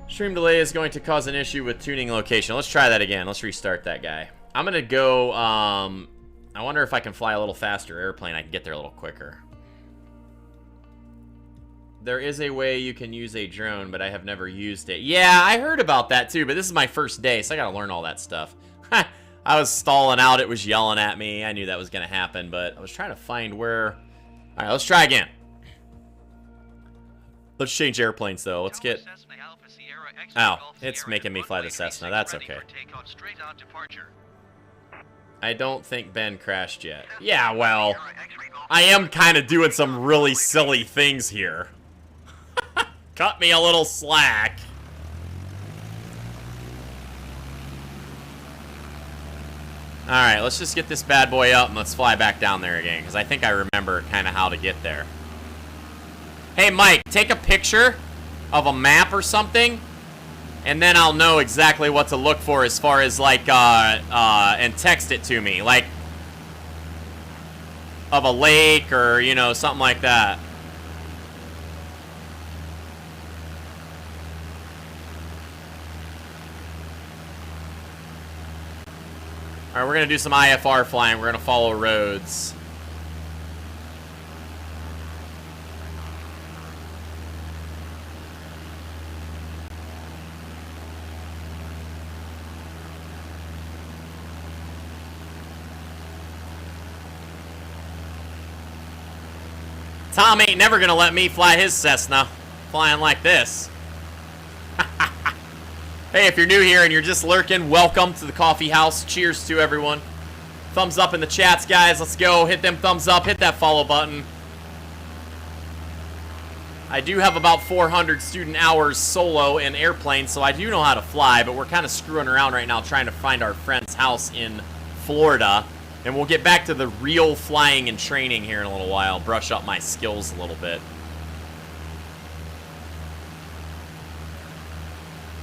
Speaker 1: Stream delay is going to cause an issue with tuning location. Let's try that again. Let's restart that guy. I'm gonna go, I wonder if I can fly a little faster airplane. I can get there a little quicker. There is a way you can use a drone, but I have never used it. Yeah, I heard about that too, but this is my first day, so I gotta learn all that stuff. I was stalling out, it was yelling at me. I knew that was gonna happen, but I was trying to find where... Alright, let's try again. Let's change airplanes though. Let's get... Oh, it's making me fly the Cessna. That's okay. I don't think Ben crashed yet. Yeah, well, I am kind of doing some really silly things here. Cut me a little slack. Alright, let's just get this bad boy up and let's fly back down there again, because I think I remember kind of how to get there. Hey, Mike, take a picture of a map or something, and then I'll know exactly what to look for as far as, like, and text it to me, like, of a lake or, you know, something like that. Alright, we're going to do some IFR flying. We're going to follow roads. Tom ain't never going to let me fly his Cessna flying like this. Hey, if you're new here and you're just lurking, welcome to the coffee house. Cheers to everyone. Thumbs up in the chats, guys. Let's go. Hit them thumbs up. Hit that follow button. I do have about 400 student hours solo in airplanes, so I do know how to fly, but we're kind of screwing around right now trying to find our friend's house in Florida. And we'll get back to the real flying and training here in a little while. Brush up my skills a little bit.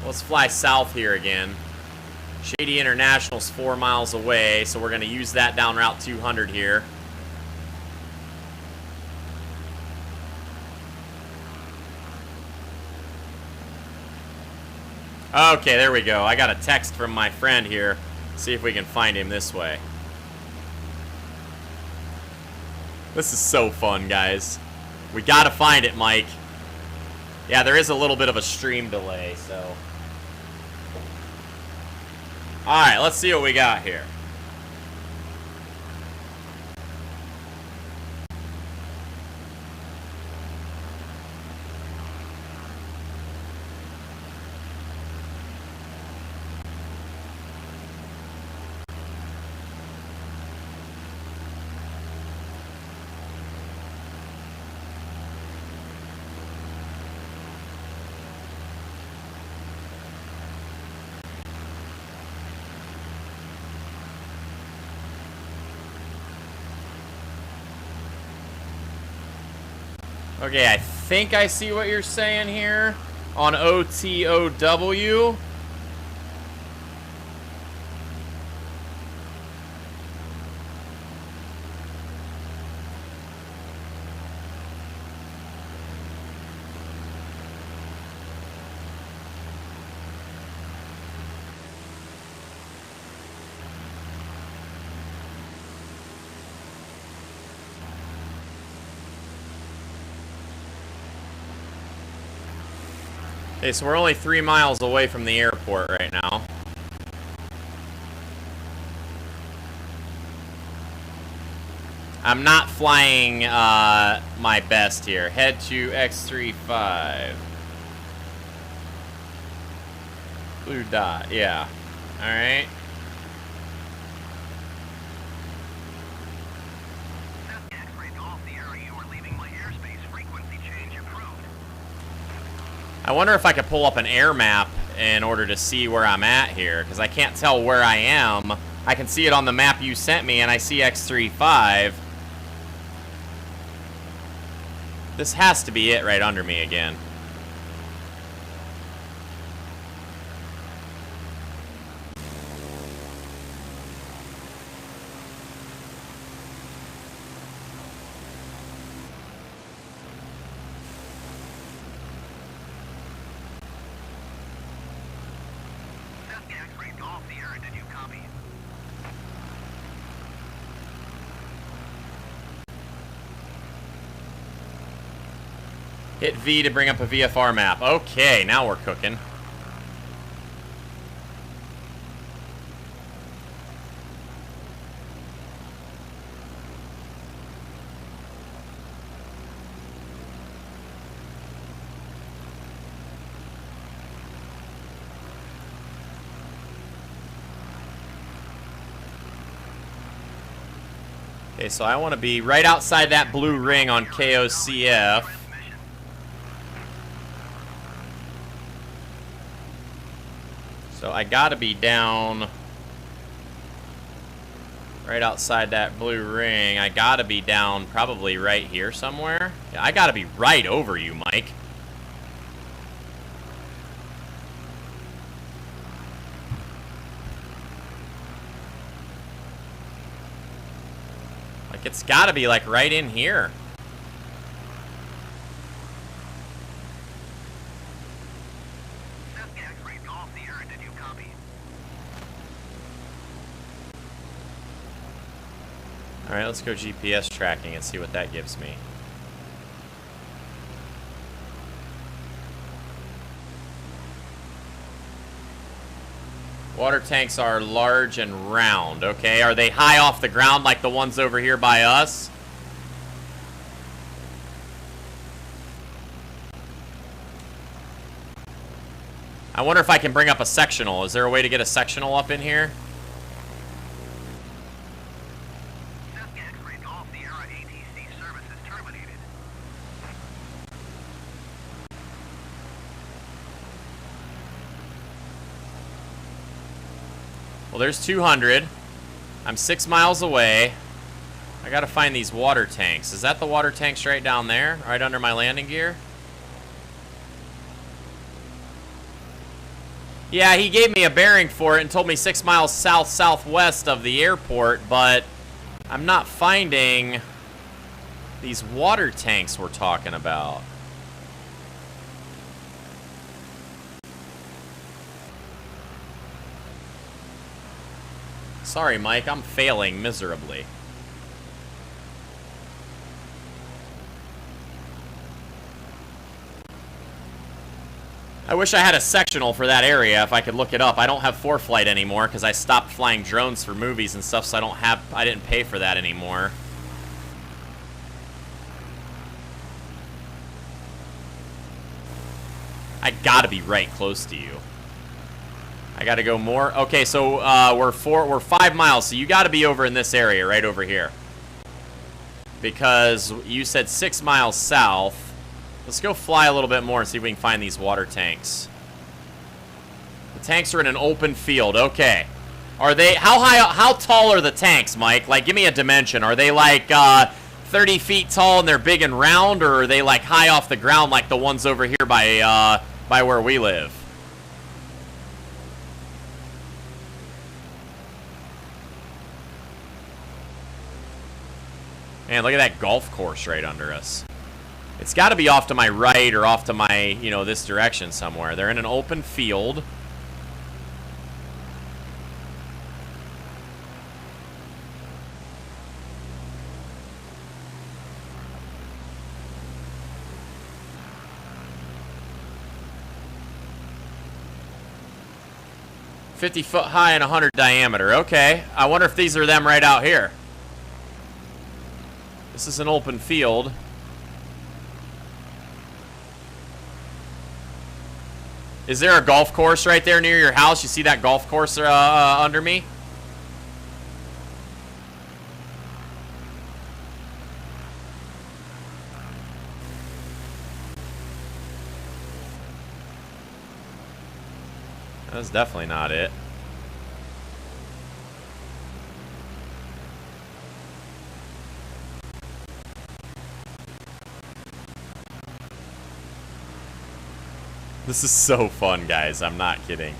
Speaker 1: Let's fly south here again. Shady International's 4 miles away, so we're going to use that down Route 200 here. Okay, there we go. I got a text from my friend here. See if we can find him this way. This is so fun, guys. We got to find it, Mike. Yeah, there is a little bit of a stream delay, so... Alright, let's see what we got here. Okay, I think I see what you're saying here on OTOW. Okay, so we're only 3 miles away from the airport right now. I'm not flying my best here. Head to X35. Blue dot, yeah. Alright. I wonder if I could pull up an air map in order to see where I'm at here, because I can't tell where I am. I can see it on the map you sent me, and I see X35. This has to be it right under me again. Hit V to bring up a VFR map. Okay, now we're cooking. Okay, so I want to be right outside that blue ring on KOCF. So I gotta be down right outside that blue ring. I gotta be down probably right here somewhere. Yeah, I gotta be right over you, Mike. Like, it's gotta be like right in here. Alright, let's go GPS tracking and see what that gives me. Water tanks are large and round. Okay, are they high off the ground like the ones over here by us? I wonder if I can bring up a sectional. Is there a way to get a sectional up in here? Well, there's 200. I'm 6 miles away. I gotta find these water tanks. Is that the water tanks right down there? Right under my landing gear? Yeah, he gave me a bearing for it and told me 6 miles south-southwest of the airport, but I'm not finding these water tanks we're talking about. Sorry, Mike, I'm failing miserably. I wish I had a sectional for that area if I could look it up. I don't have ForeFlight anymore because I stopped flying drones for movies and stuff, so I didn't pay for that anymore. I gotta be right close to you. I gotta go more. Okay, so we're 5 miles, so you gotta be over in this area, right over here. Because you said 6 miles south. Let's go fly a little bit more and see if we can find these water tanks. The tanks are in an open field. Okay. Are they, how tall are the tanks, Mike? Like, give me a dimension. Are they like 30 feet tall and they're big and round, or are they like high off the ground like the ones over here by where we live? Man, look at that golf course right under us. It's got to be off to my right or off to my, you know, this direction somewhere. They're in an open field. $50 foot high and 100 diameter. Okay. I wonder if these are them right out here. This is an open field. Is there a golf course right there near your house? You see that golf course under me? That's definitely not it. This is so fun, guys. I'm not kidding.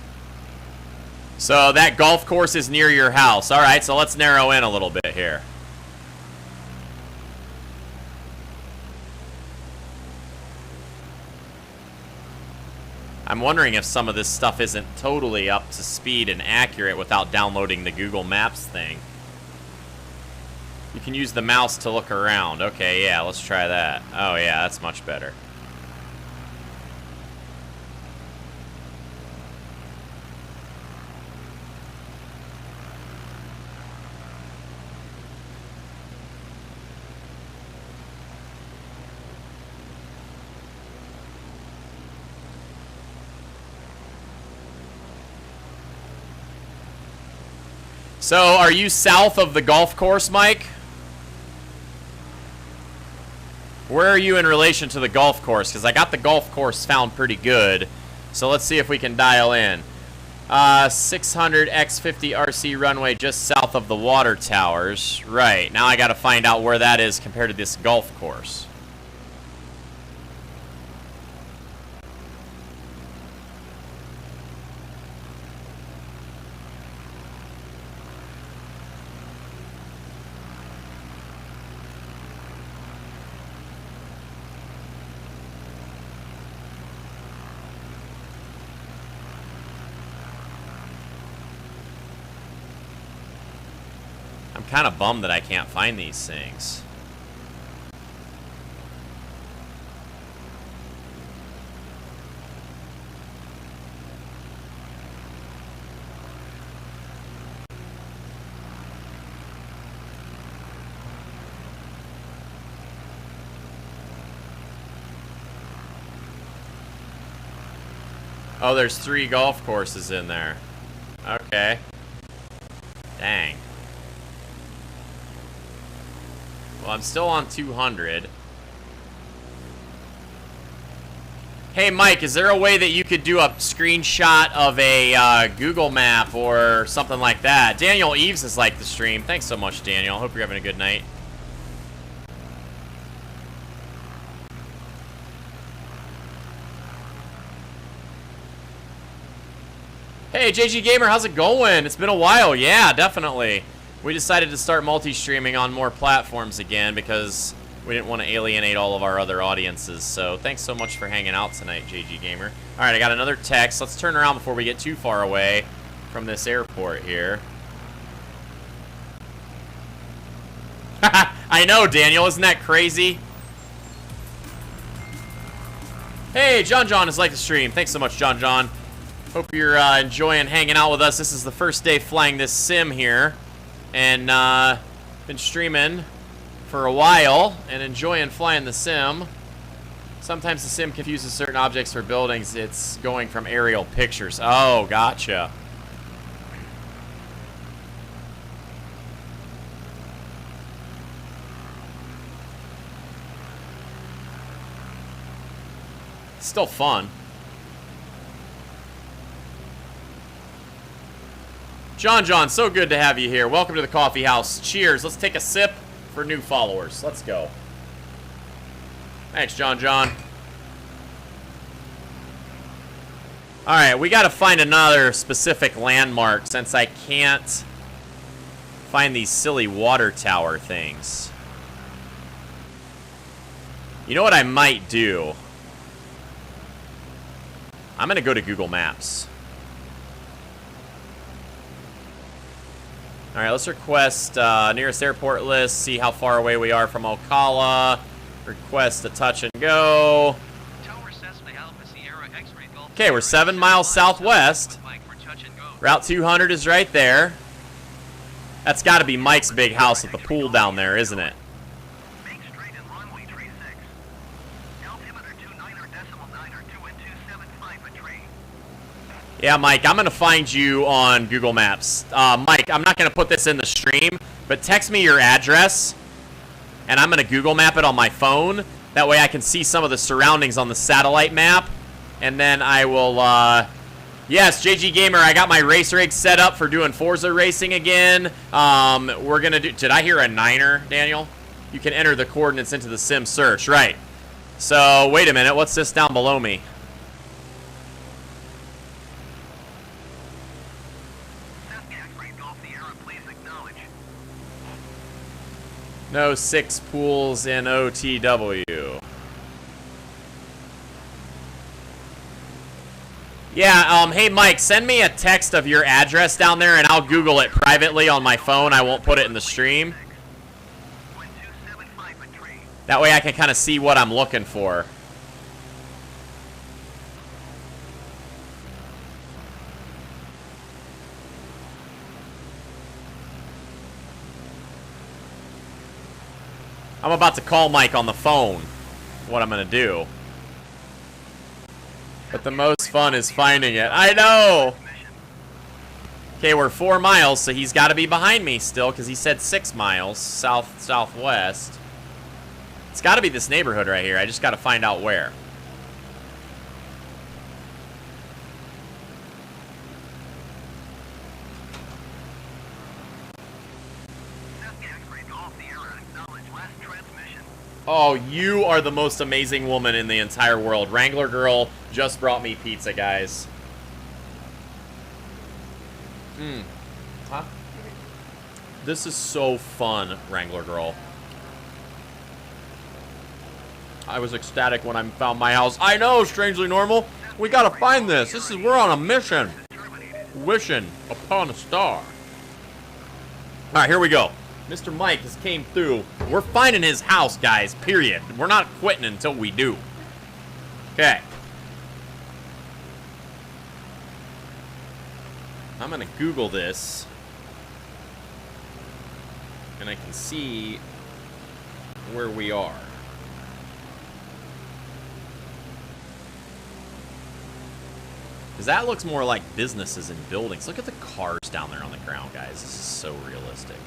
Speaker 1: So that golf course is near your house. All right, so let's narrow in a little bit here. I'm wondering if some of this stuff isn't totally up to speed and accurate without downloading the Google Maps thing. You can use the mouse to look around. Okay, yeah, let's try that. Oh, yeah, that's much better. So, are you south of the golf course, Mike? Where are you in relation to the golf course? Because I got the golf course found pretty good. So let's see if we can dial in. 600 X50 RC runway just south of the water towers. Right, now I got to find out where that is compared to this golf course. I'm kind of bummed that I can't find these things. Oh, there's 3 golf courses in there. Okay. Dang. Well, I'm still on 200. Hey, Mike, is there a way that you could do a screenshot of a Google map or something like that? Daniel Eves has liked the stream. Thanks so much, Daniel. Hope you're having a good night. Hey, JG Gamer, how's it going? It's been a while. Yeah, definitely. We decided to start multi-streaming on more platforms again because we didn't want to alienate all of our other audiences. So thanks so much for hanging out tonight, JG Gamer. All right, I got another text. Let's turn around before we get too far away from this airport here. I know, Daniel. Isn't that crazy? Hey, John has liked the stream. Thanks so much, John. Hope you're enjoying hanging out with us. This is the first day flying this sim here. And been streaming for a while and enjoying flying the sim. Sometimes the sim confuses certain objects for buildings. It's going from aerial pictures. Oh, gotcha. Still fun. John, so good to have you here. Welcome to the coffee house. Cheers. Let's take a sip for new followers. Let's go. Thanks, John. Alright, we got to find another specific landmark since I can't find these silly water tower things. You know what I might do? I'm going to go to Google Maps. Alright, let's request nearest airport list, see how far away we are from Ocala. Request a touch and go. Okay, we're 7 miles southwest. Route 200 is right there. That's got to be Mike's big house at the pool down there, isn't it? Yeah, Mike, I'm going to find you on Google Maps. Mike, I'm not going to put this in the stream, but text me your address, and I'm going to Google map it on my phone. That way I can see some of the surroundings on the satellite map, and then I will, yes, JG Gamer, I got my race rig set up for doing Forza racing again. We're going to do, did I hear a 9er, Daniel? You can enter the coordinates into the sim search, right. So, wait a minute, what's this down below me? No 6 pools in OTW. Yeah, hey Mike, send me a text of your address down there and I'll Google it privately on my phone. I won't put it in the stream. That way I can kind of see what I'm looking for. I'm about to call Mike on the phone. What I'm gonna do. But the most fun is finding it. I know! Okay, we're 4 miles, so he's gotta be behind me still, because he said 6 miles southwest. It's gotta be this neighborhood right here. I just gotta find out where. Oh, you are the most amazing woman in the entire world. Wrangler Girl just brought me pizza, guys. Huh? This is so fun, Wrangler Girl. I was ecstatic when I found my house. I know, Strangely Normal. We gotta find this. We're on a mission. Wishing upon a star. Alright, here we go. Mr. Mike has came through. We're finding his house, guys, period. We're not quitting until we do. Okay. I'm gonna Google this. And I can see where we are. Because that looks more like businesses and buildings. Look at the cars down there on the ground, guys. This is so realistic.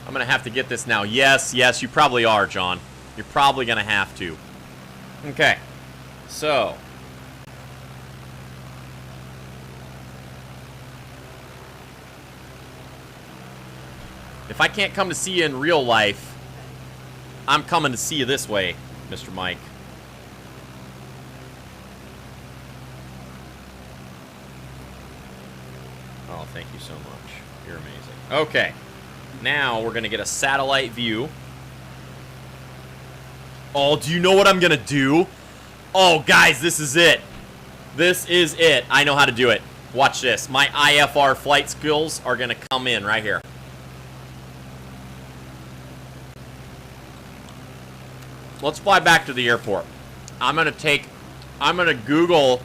Speaker 1: I'm going to have to get this now. Yes, yes, you probably are, John. You're probably going to have to. Okay. So. If I can't come to see you in real life, I'm coming to see you this way, Mr. Mike. Oh, thank you so much. You're amazing. Okay. Now we're going to get a satellite view. Oh, do you know what I'm going to do? Oh, guys, this is it. This is it. I know how to do it. Watch this. My IFR flight skills are going to come in right here. Let's fly back to the airport. I'm going to Google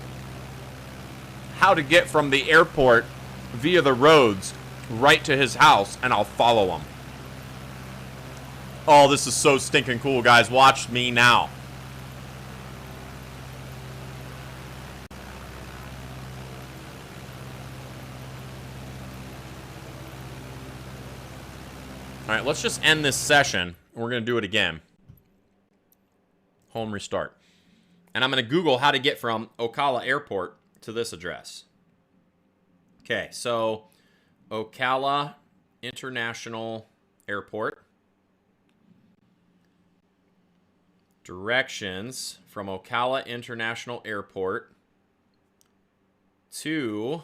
Speaker 1: how to get from the airport via the roads right to his house, and I'll follow him. Oh, this is so stinking cool, guys. Watch me now. Alright, let's just end this session. We're going to do it again. Home restart. And I'm going to Google how to get from Ocala Airport to this address. Okay, so Ocala International Airport. Directions from Ocala International Airport to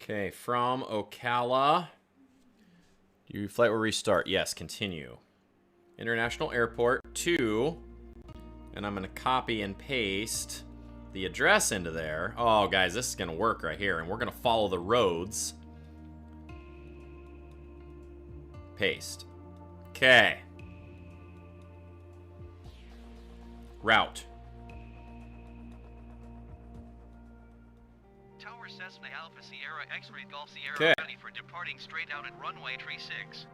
Speaker 1: okay, from Ocala. Your flight will restart. Yes, continue. International Airport to, and I'm going to copy and paste the address into there. Oh, guys, this is going to work right here, and we're going to follow the roads. Paste. Okay. Route.
Speaker 3: Tower Cessna Alpha Sierra X-Ray Golf Sierra
Speaker 1: Okay.
Speaker 3: ready for departing straight out at runway 36.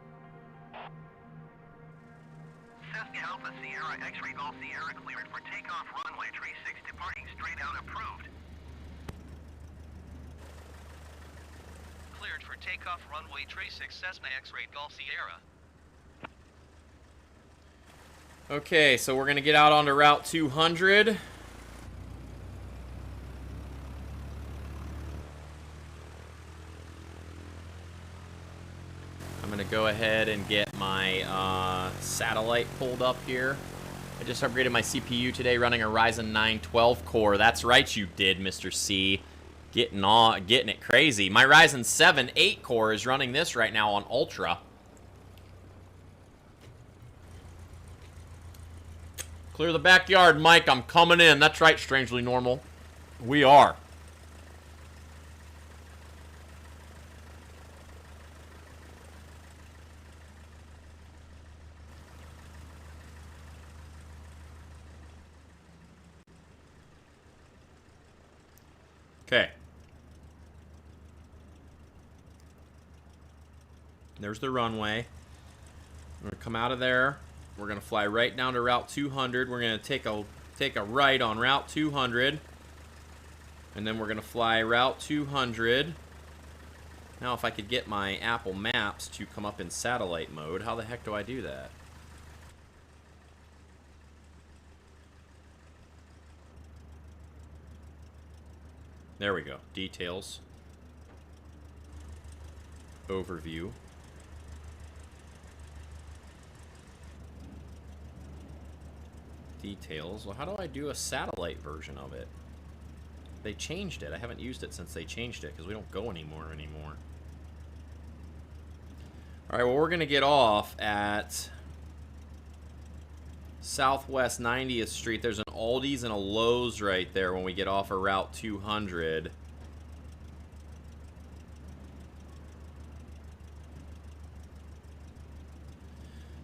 Speaker 3: Cessna Alpha Sierra X-Ray Golf Sierra cleared for takeoff runway 36 departing straight out approved. Cleared for takeoff runway 36 Cessna X-Ray Golf Sierra.
Speaker 1: Okay, so we're going to get out onto Route 200. I'm going to go ahead and get my satellite pulled up here. I just upgraded my CPU today running a Ryzen 9 12 core. That's right, you did, Mr. C. Getting it crazy. My Ryzen 7 8 core is running this right now on Ultra. Clear the backyard, Mike. I'm coming in. That's right, Strangely Normal. We are. Okay. There's the runway. We're going to come out of there. We're going to fly right down to Route 200. We're going to take a right on Route 200. And then we're going to fly Route 200. Now, if I could get my Apple Maps to come up in satellite mode, how the heck do I do that? There we go. Details. Overview. Details. Well, how do I do a satellite version of it? They changed it. I haven't used it since they changed it because we don't go anymore. All right, well, we're going to get off at Southwest 90th Street. There's an Aldi's and a Lowe's right there when we get off of Route 200.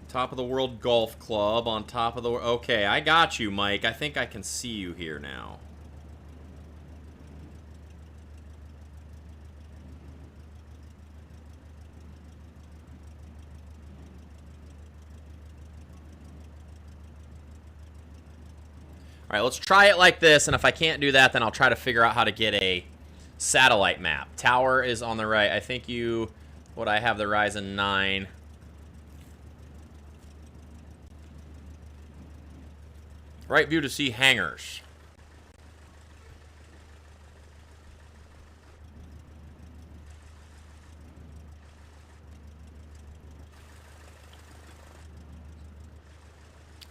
Speaker 1: Top of the World Golf Club on top of the... Okay, I got you, Mike. I think I can see you here now. All right, let's try it like this, and if I can't do that, then I'll try to figure out how to get a satellite map. Tower is on the right. I think I have the Ryzen 9... Right view to see hangars.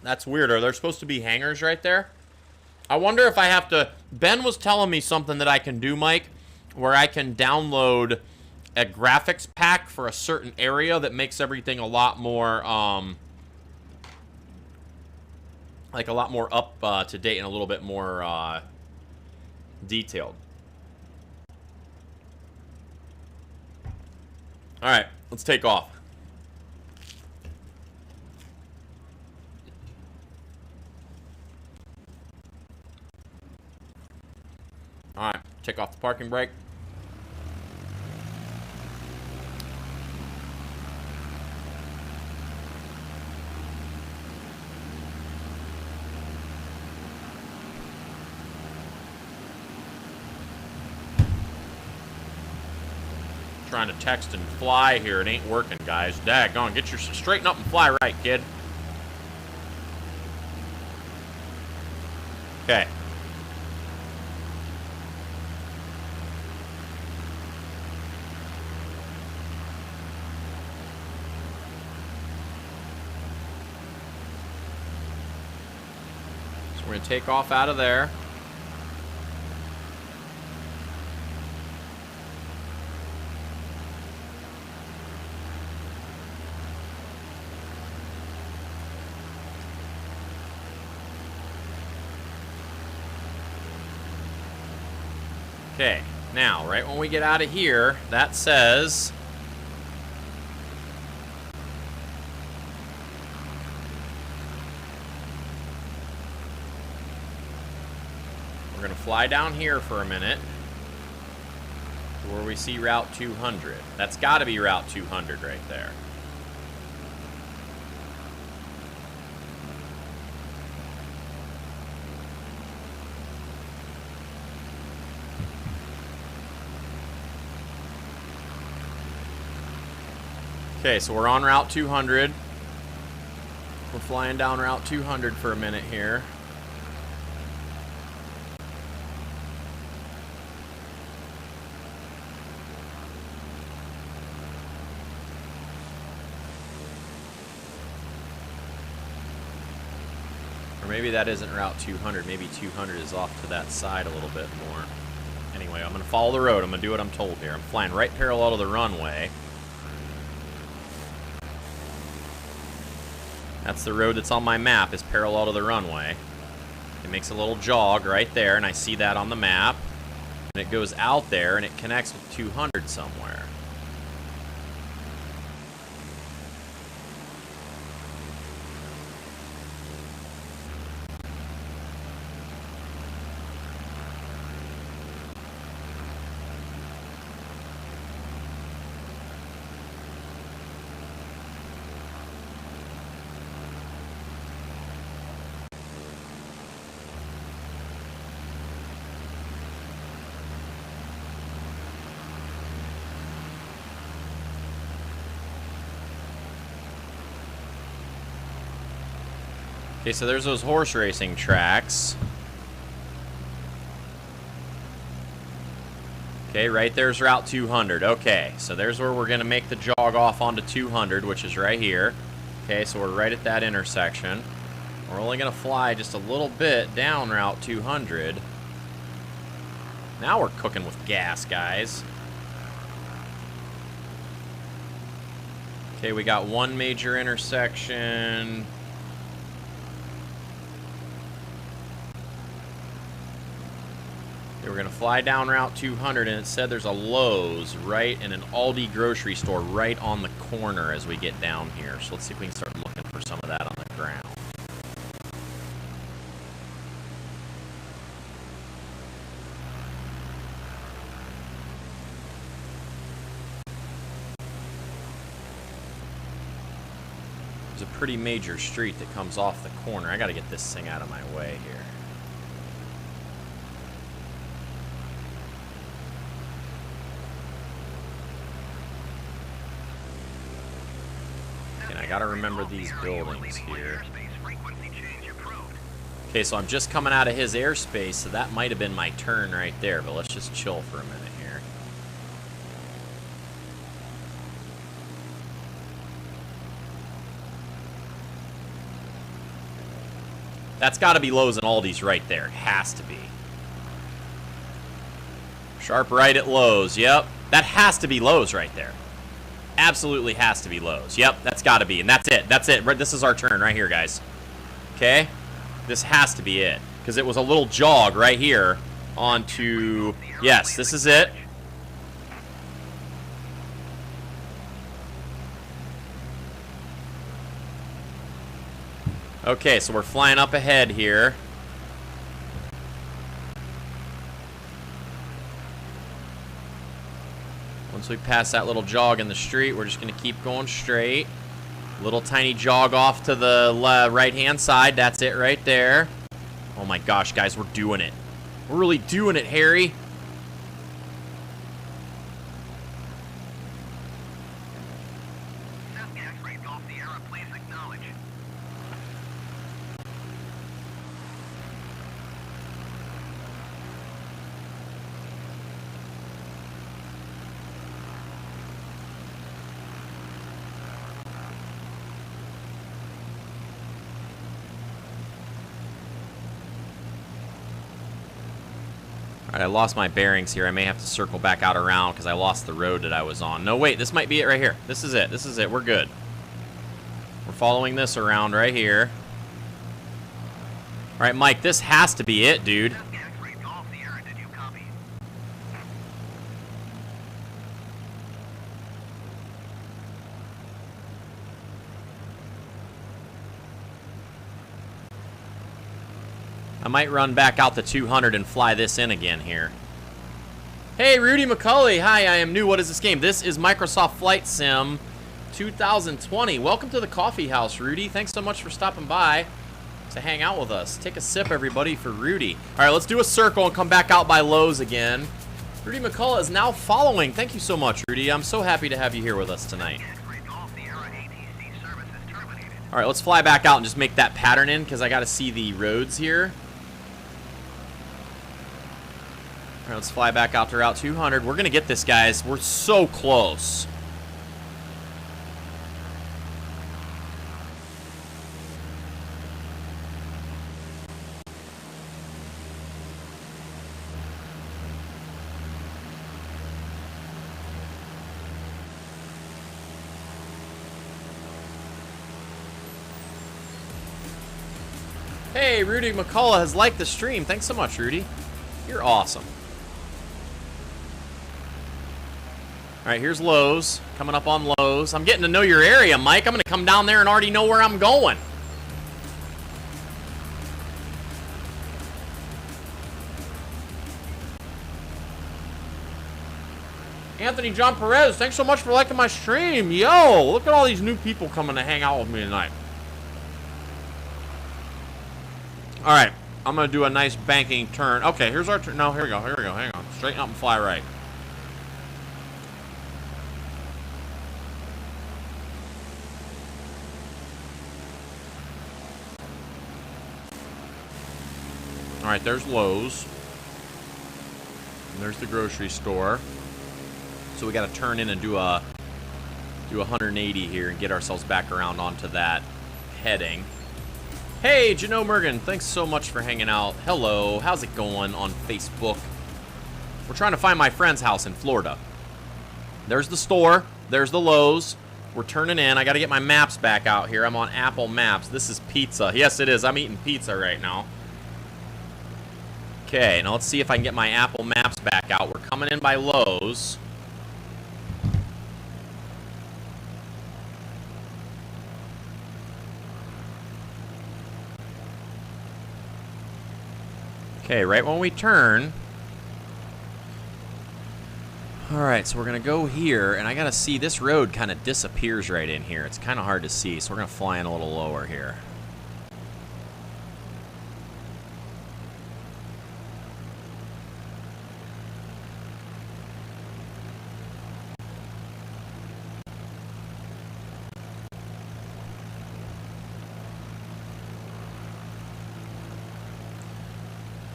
Speaker 1: That's weird. Are there supposed to be hangars right there? I wonder if I have to... Ben was telling me something that I can do, Mike, where I can download a graphics pack for a certain area that makes everything a lot more... like a lot more up to date and a little bit more detailed. All right, let's take off. All right, take off the parking brake. Trying to text and fly here. It ain't working, guys. Daggone. Straighten up and fly right, kid. Okay. So we're going to take off out of there. Okay, now, right when we get out of here, that says... We're going to fly down here for a minute to where we see Route 200. That's got to be Route 200 right there. Okay, so we're on Route 200. We're flying down Route 200 for a minute here. Or maybe that isn't Route 200. Maybe 200 is off to that side a little bit more. Anyway, I'm going to follow the road. I'm going to do what I'm told here. I'm flying right parallel to the runway. That's the road that's on my map, is parallel to the runway. It makes a little jog right there, and I see that on the map. And it goes out there, and it connects with 200 somewhere. Okay, so there's those horse racing tracks. Okay, right there's Route 200. Okay, so there's where we're going to make the jog off onto 200, which is right here. Okay, so we're right at that intersection. We're only going to fly just a little bit down Route 200. Now we're cooking with gas, guys. Okay, we got one major intersection. We're going to fly down Route 200, and it said there's a Lowe's right and an Aldi grocery store right on the corner as we get down here. So let's see if we can start looking for some of that on the ground. There's a pretty major street that comes off the corner. I got to get this thing out of my way here. I gotta remember these buildings here. Okay, so I'm just coming out of his airspace, so that might have been my turn right there, but let's just chill for a minute here. That's gotta be Lowe's and Aldi's right there. It has to be. Sharp right at Lowe's. Yep. That has to be Lowe's right there. Absolutely has to be Lowe's. Yep, that's got to be. And that's it. That's it. This is our turn right here, guys. Okay? This has to be it. Because it was a little jog right here onto... Yes, this is it. Okay, so we're flying up ahead here. Once we pass that little jog in the street, we're just going to keep going straight. Little tiny jog off to the right-hand side. That's it right there. Oh my gosh, guys, we're doing it. We're really doing it, Harry. Alright, I lost my bearings here. I may have to circle back out around because I lost the road that I was on. No, wait, this might be it right here. This is it. This is it. We're good. We're following this around right here. Alright, Mike, this has to be it, dude. I might run back out to 200 and fly this in again here. Hey, Rudy McCulley. Hi, I am new. What is this game? This is Microsoft Flight Sim 2020. Welcome to the coffee house, Rudy. Thanks so much for stopping by to hang out with us. Take a sip, everybody, for Rudy. All right, let's do a circle and come back out by Lowe's again. Rudy McCullough is now following. Thank you so much, Rudy. I'm so happy to have you here with us tonight. All right, let's fly back out and just make that pattern in because I got to see the roads here. All right, let's fly back out to Route 200. We're going to get this, guys. We're so close. Hey, Rudy McCullough has liked the stream. Thanks so much, Rudy. You're awesome. All right, here's Lowe's. Coming up on Lowe's. I'm getting to know your area, Mike. I'm going to come down there and already know where I'm going. Anthony John Perez, thanks so much for liking my stream. Yo, look at all these new people coming to hang out with me tonight. All right, I'm going to do a nice banking turn. Okay, here's our turn. No, here we go. Here we go. Hang on. Straighten up and fly right. All right, there's Lowe's. And there's the grocery store. So we got to turn in and do 180 here and get ourselves back around onto that heading. Hey, Jano Mergen, thanks so much for hanging out. Hello, how's it going on Facebook? We're trying to find my friend's house in Florida. There's the store. There's the Lowe's. We're turning in. I got to get my maps back out here. I'm on Apple Maps. This is pizza. Yes, it is. I'm eating pizza right now. Okay, now let's see if I can get my Apple Maps back out. We're coming in by Lowe's. Okay, right when we turn. Alright, so we're going to go here, and I got to see this road kind of disappears right in here. It's kind of hard to see, so we're going to fly in a little lower here.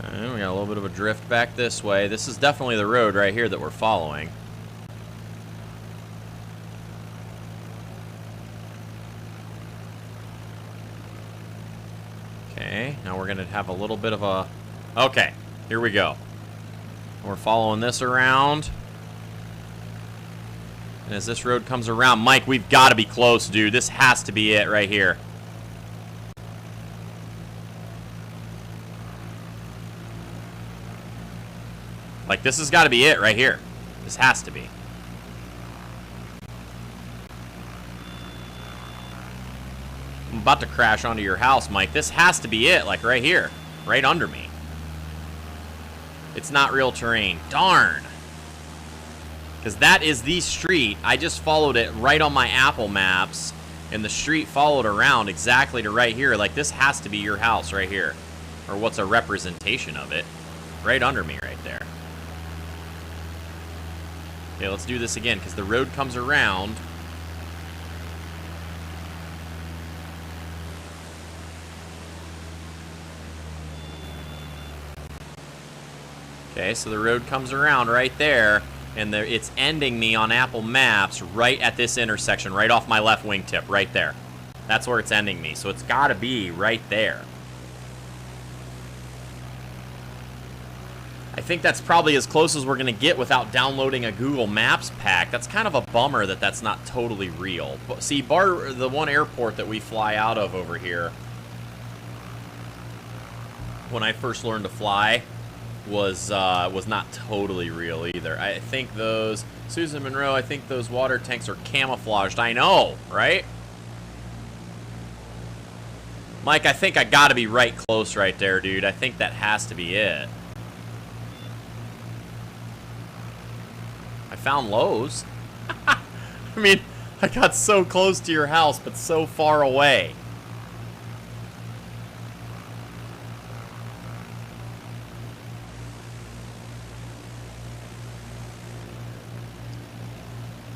Speaker 1: And we got a little bit of a drift back this way. This is definitely the road right here that we're following. Okay, now we're going to have a little bit of a... Okay, here we go. We're following this around. And as this road comes around, Mike, we've got to be close, dude. This has to be it right here. Like, this has got to be it right here. This has to be. I'm about to crash onto your house, Mike. This has to be it, like right here. Right under me. It's not real terrain. Darn. Because that is the street. I just followed it right on my Apple Maps. And the street followed around exactly to right here. Like, this has to be your house right here. Or what's a representation of it. Right under me right there. Okay, let's do this again, because the road comes around. Okay, so the road comes around right there, and it's ending me on Apple Maps right at this intersection, right off my left wingtip, right there. That's where it's ending me, so it's got to be right there. I think that's probably as close as we're going to get without downloading a Google Maps pack. That's kind of a bummer that that's not totally real. But see, the one airport that we fly out of over here, when I first learned to fly, was not totally real either. I think those, Susan Monroe, I think those water tanks are camouflaged. I know, right? Mike, I think I got to be right close right there, dude. I think that has to be it. I found Lowe's. I mean, I got so close to your house, but so far away.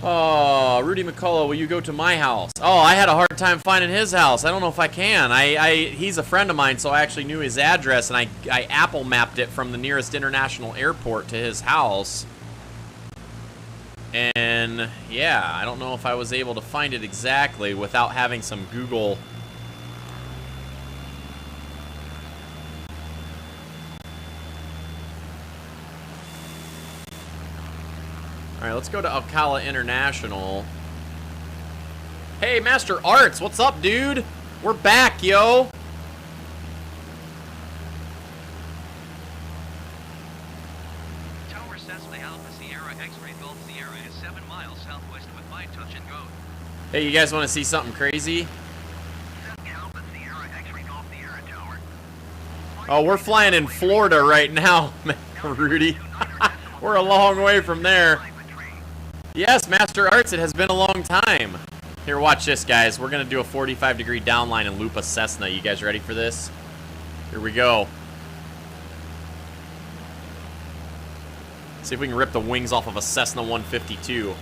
Speaker 1: Oh, Rudy McCullough, will you go to my house? Oh, I had a hard time finding his house. I don't know if I can. He's a friend of mine, so I actually knew his address, and I Apple mapped it from the nearest international airport to his house. And, yeah, I don't know if I was able to find it exactly without having some Google. All right, let's go to Alcala International. Hey, Master Arts, what's up, dude? We're back, yo.
Speaker 3: Tower Cessna Alpha Sierra X-Ray Golf Sierra is 7 miles southwest of my touch and go.
Speaker 1: Hey, you guys want to see something crazy?
Speaker 3: Cessna Alpha Sierra X-Ray Golf Sierra Tower.
Speaker 1: Oh, we're flying in Florida right now, Rudy. We're a long way from there. Yes, Master Arts, it has been a long time. Here, watch this, guys. We're going to do a 45-degree downline and loop a Cessna. You guys ready for this? Here we go. See if we can rip the wings off of a Cessna 152.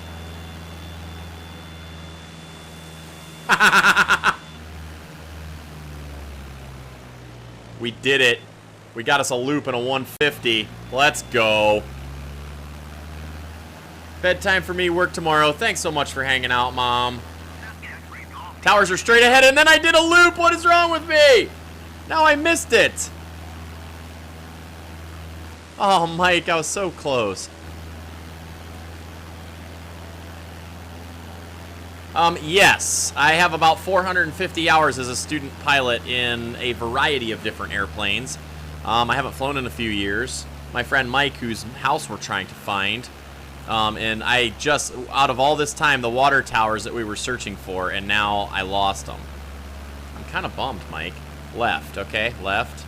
Speaker 1: We did it. We got us a loop and a 150. Let's go. Bedtime for me, work tomorrow. Thanks so much for hanging out, Mom. Towers are straight ahead, and then I did a loop. What is wrong with me? Now I missed it. Oh, Mike, I was so close. Yes, I have about 450 hours as a student pilot in a variety of different airplanes. I haven't flown in a few years. My friend Mike, whose house we're trying to find, and I just, out of all this time, the water towers that we were searching for, and now I lost them. I'm kind of bummed, Mike. Left, okay, left.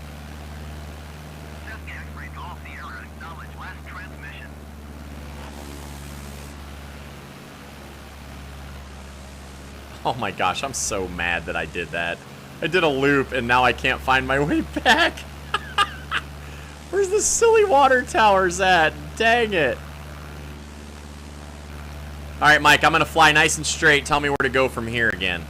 Speaker 1: Oh my gosh, I'm so mad that I did that. I did a loop, and now I can't find my way back. Where's the silly water towers at? Dang it. All right, Mike, I'm going to fly nice and straight. Tell me where to go from here again.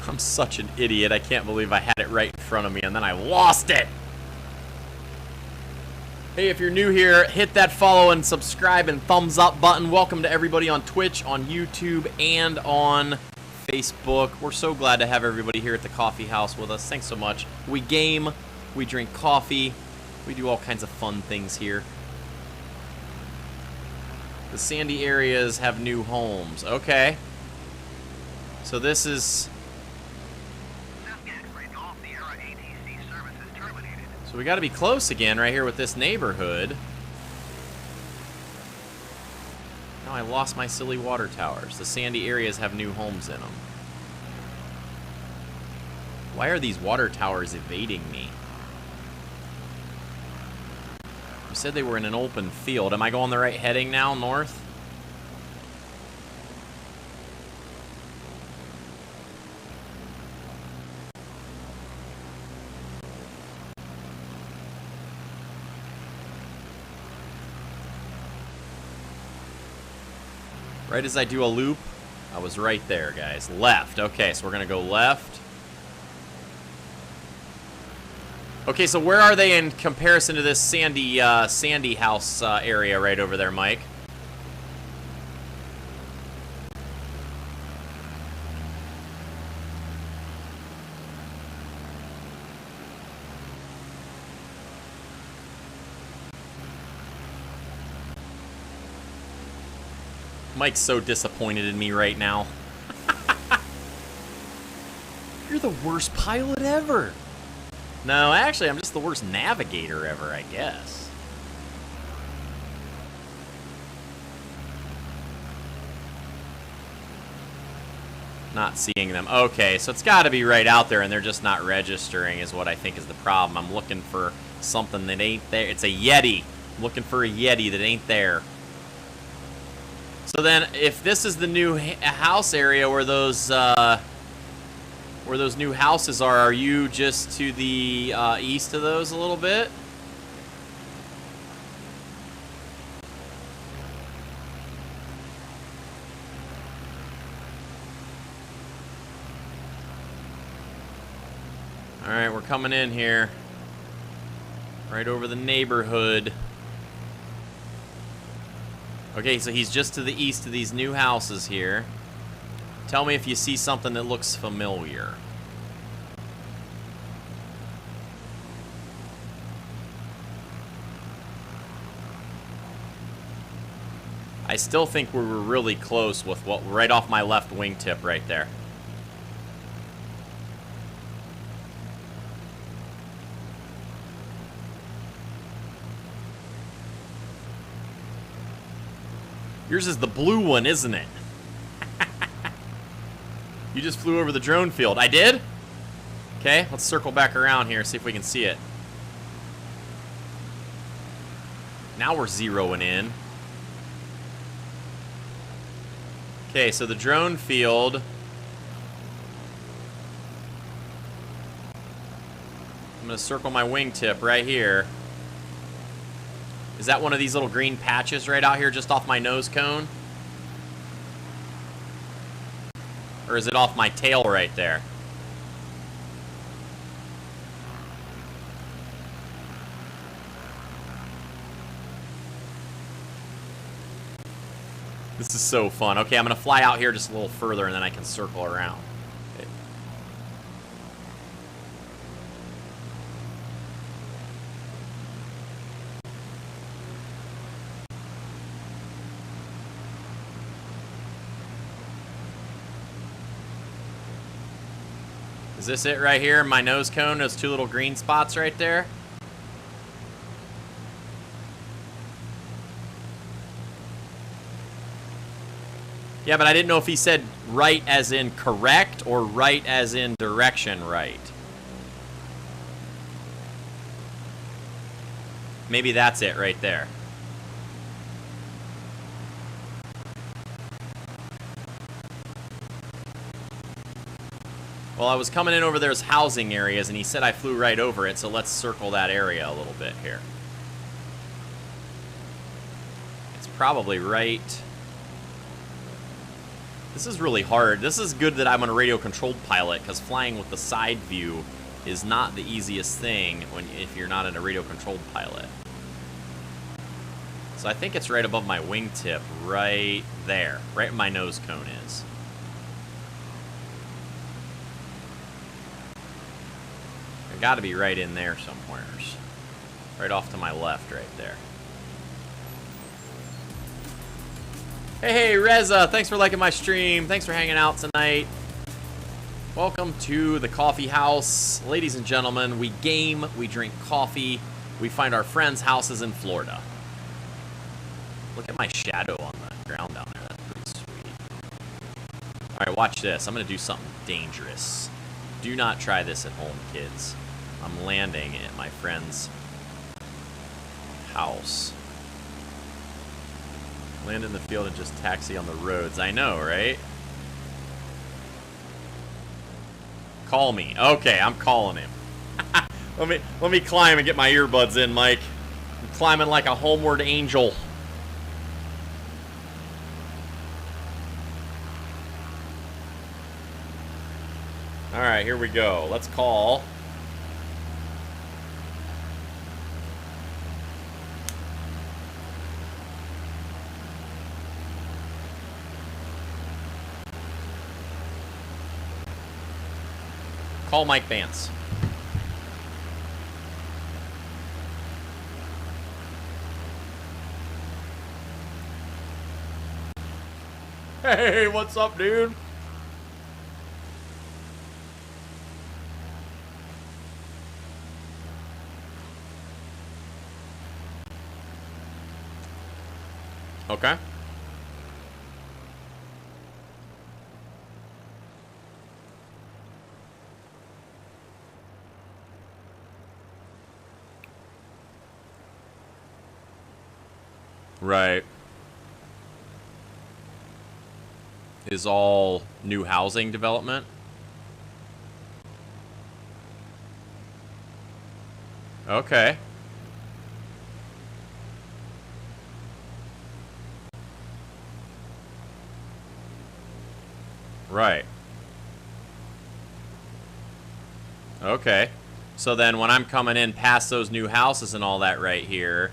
Speaker 1: I'm such an idiot. I can't believe I had it right in front of me, and then I lost it. Hey, if you're new here, hit that follow and subscribe and thumbs up button. Welcome to everybody on Twitch, on YouTube, and on Facebook. We're so glad to have everybody here at the coffee house with us. Thanks so much. We game, we drink coffee, we do all kinds of fun things here. The sandy areas have new homes. Okay. So this is... So we got to be close again right here with this neighborhood. Now I lost my silly water towers. The sandy areas have new homes in them. Why are these water towers evading me? You said they were in an open field. Am I going the right heading now, north? Right as I do a loop, I was right there, guys. Left. Okay, so we're going to go left. Okay, so where are they in comparison to this sandy house area right over there, Mike? Mike's so disappointed in me right now. You're the worst pilot ever. No, actually, I'm just the worst navigator ever, I guess. Not seeing them. Okay, so it's got to be right out there, and they're just not registering is what I think is the problem. I'm looking for something that ain't there. It's a Yeti. I'm looking for a Yeti that ain't there. So then, if this is the new house area where those new houses are you just to the east of those a little bit? All right, we're coming in here. Right over the neighborhood. Okay, so he's just to the east of these new houses here. Tell me if you see something that looks familiar. I still think we were really close with what right off my left wingtip right there. Yours is the blue one, isn't it? You just flew over the drone field. I did? Okay, let's circle back around here, see if we can see it. Now we're zeroing in. Okay, so the drone field. I'm going to circle my wingtip right here. Is that one of these little green patches right out here just off my nose cone? Or is it off my tail right there? This is so fun. Okay, I'm going to fly out here just a little further and then I can circle around. Okay. Is this it right here? My nose cone, those two little green spots right there? Yeah, but I didn't know if he said right as in correct or right as in direction right. Maybe that's it right there. Well, I was coming in over those housing areas, and he said I flew right over it, so let's circle that area a little bit here. It's probably right. This is really hard. This is good that I'm on a radio-controlled pilot, because flying with the side view is not the easiest thing if you're not in a radio-controlled pilot. So I think it's right above my wingtip, right there, right where my nose cone is. Got to be right in there somewheres. Right off to my left right there. Hey, Reza, thanks for liking my stream. Thanks for hanging out tonight. Welcome to the coffee house. Ladies and gentlemen, we game, we drink coffee, we find our friends' houses in Florida. Look at my shadow on the ground down there. That's pretty sweet. All right, watch this. I'm going to do something dangerous. Do not try this at home, kids. I'm landing at my friend's house. Land in the field and just taxi on the roads. I know, right? Call me. Okay, I'm calling him. Let me climb and get my earbuds in, Mike. I'm climbing like a homeward angel. All right, here we go. Let's call. Call Mike Vance. Hey, what's up, dude? Okay. Right. Is all new housing development? Okay. Right. Okay. So then when I'm coming in past those new houses and all that right here.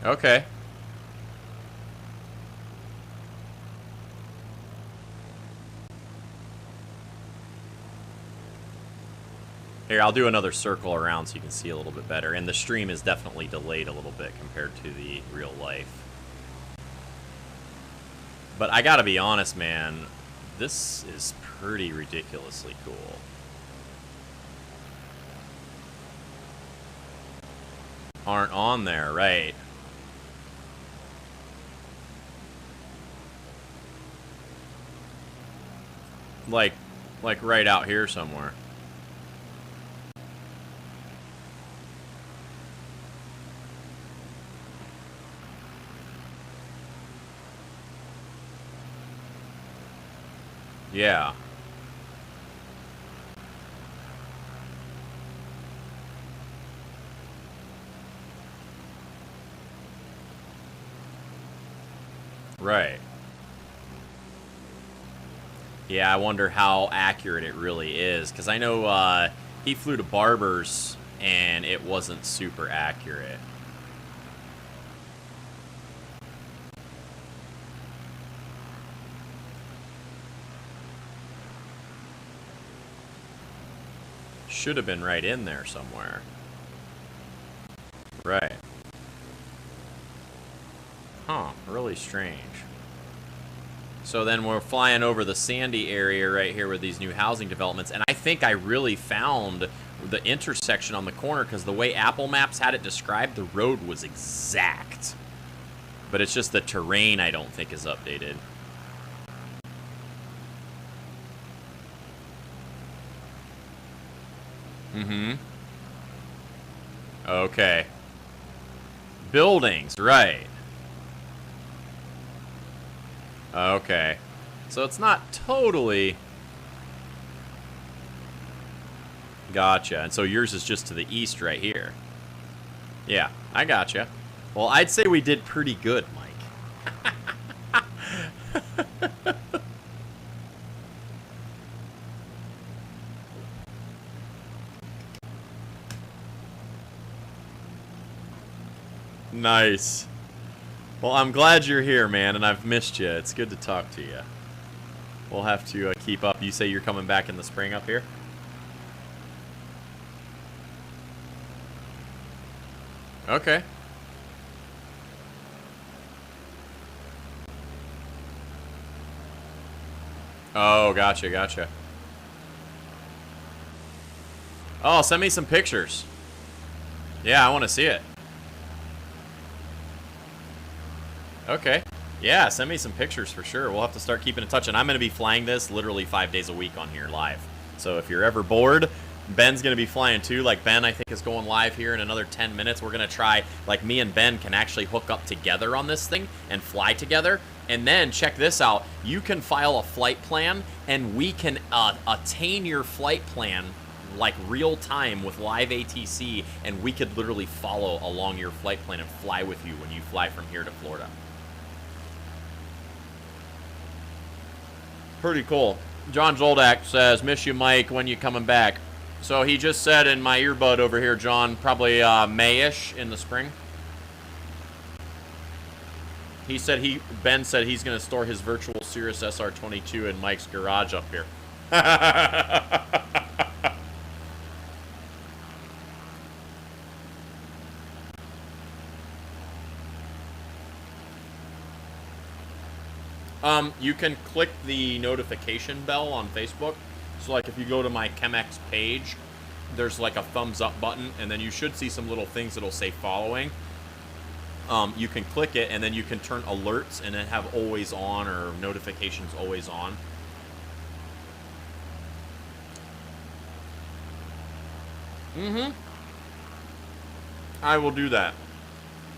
Speaker 1: Okay. Here, I'll do another circle around so you can see a little bit better. And the stream is definitely delayed a little bit compared to the real life. But I gotta be honest, man. This is pretty ridiculously cool. Aren't on there, right? Like right out here somewhere. Yeah. Right. Yeah, I wonder how accurate it really is, because I know he flew to Barber's and it wasn't super accurate. Should have been right in there somewhere. Right. Huh, really strange. So then we're flying over the sandy area right here with these new housing developments, and I think I really found the intersection on the corner, because the way Apple Maps had it described, the road was exact. But it's just the terrain I don't think is updated. Mm-hmm. Okay. Buildings, right. Okay. So it's not totally... Gotcha. And so yours is just to the east right here. Yeah, I gotcha. Well, I'd say we did pretty good, Mike. Nice. Well, I'm glad you're here, man, and I've missed you. It's good to talk to you. We'll have to keep up. You say you're coming back in the spring up here? Okay. Oh, gotcha, gotcha. Oh, send me some pictures. Yeah, I want to see it. Okay. Yeah, send me some pictures for sure. We'll have to start keeping in touch. And I'm going to be flying this literally 5 days a week on here live. So if you're ever bored, Ben's going to be flying too. Like Ben, I think, is going live here in another 10 minutes. We're going to try, like me and Ben can actually hook up together on this thing and fly together. And then check this out. You can file a flight plan and we can attain your flight plan like real time with live ATC, and we could literally follow along your flight plan and fly with you when you fly from here to Florida. Pretty cool. John Zoldak says, miss you, Mike, when you coming back? So he just said in my earbud over here, John, probably May-ish in the spring. He said Ben said he's going to store his virtual Cirrus SR22 in Mike's garage up here. You can click the notification bell on Facebook. So like if you go to my Chemex page, there's like a thumbs up button, and then you should see some little things that'll say following. You can click it, and then you can turn alerts and then have always on or notifications always on. Mm-hmm. I will do that.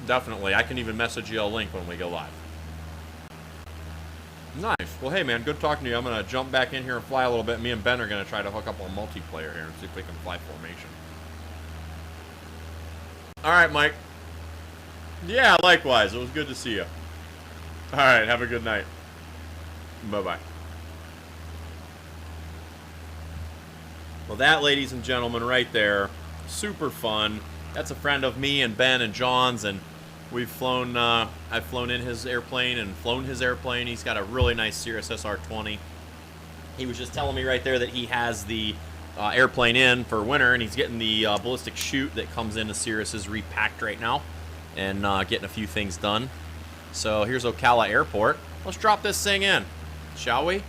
Speaker 1: Definitely. I can even message you a link when we go live. Nice. Well, hey, man, good talking to you. I'm going to jump back in here and fly a little bit. Me and Ben are going to try to hook up on multiplayer here and see if we can fly formation. All right, Mike. Yeah, likewise. It was good to see you. All right, have a good night. Bye-bye. Well, that, ladies and gentlemen, right there, super fun. That's a friend of me and Ben and John's, and we've flown, I've flown in his airplane and flown his airplane. He's got a really nice Cirrus SR-20. He was just telling me right there that he has the airplane in for winter, and he's getting the ballistic chute that comes into Cirrus's repacked right now, and getting a few things done. So here's Ocala Airport. Let's drop this thing in, shall we?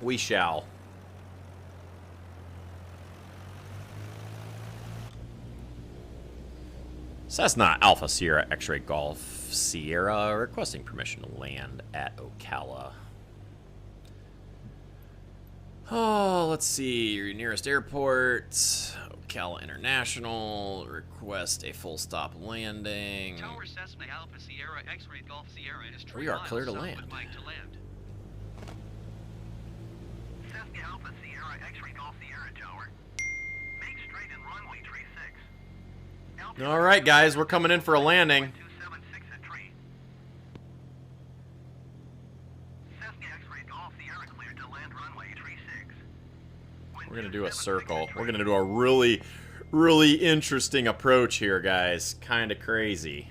Speaker 1: We shall. Cessna Alpha Sierra X-Ray Golf Sierra requesting permission to land at Ocala. Oh, let's see. Your nearest airport, Ocala International. Request a full stop landing.
Speaker 3: Tower Cessna Alpha Sierra X-Ray Golf Sierra is
Speaker 1: We are clear to land.
Speaker 3: Cessna Alpha Sierra X-Ray Golf Sierra Tower. Make straight and runway 36.
Speaker 1: All right, guys, we're coming in for a landing. We're going to do a circle. We're going to do a really, really interesting approach here, guys. Kind of crazy.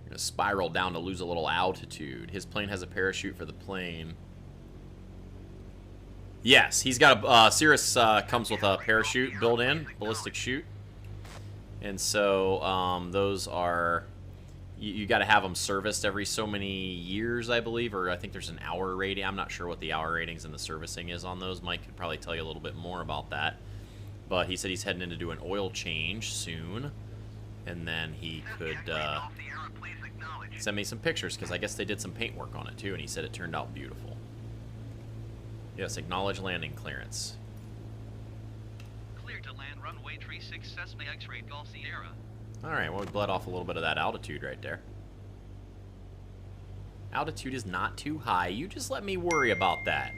Speaker 1: We're going to spiral down to lose a little altitude. His plane has a parachute for the plane. Yes, he's got a Cirrus comes with a parachute built in, ballistic chute, and so those are you got to have them serviced every so many years, I believe, or I think there's an hour rating. I'm not sure what the hour ratings and the servicing is on those. Mike could probably tell you a little bit more about that, but he said he's heading in to do an oil change soon, and then he could send me some pictures because I guess they did some paint work on it too, and he said it turned out beautiful. Yes, acknowledge landing clearance.
Speaker 3: Clear to land runway 36 Cessna X-Ray Golf Sierra.
Speaker 1: Alright, well, we bled off a little bit of that altitude right there. Altitude is not too high. You just let me worry about that.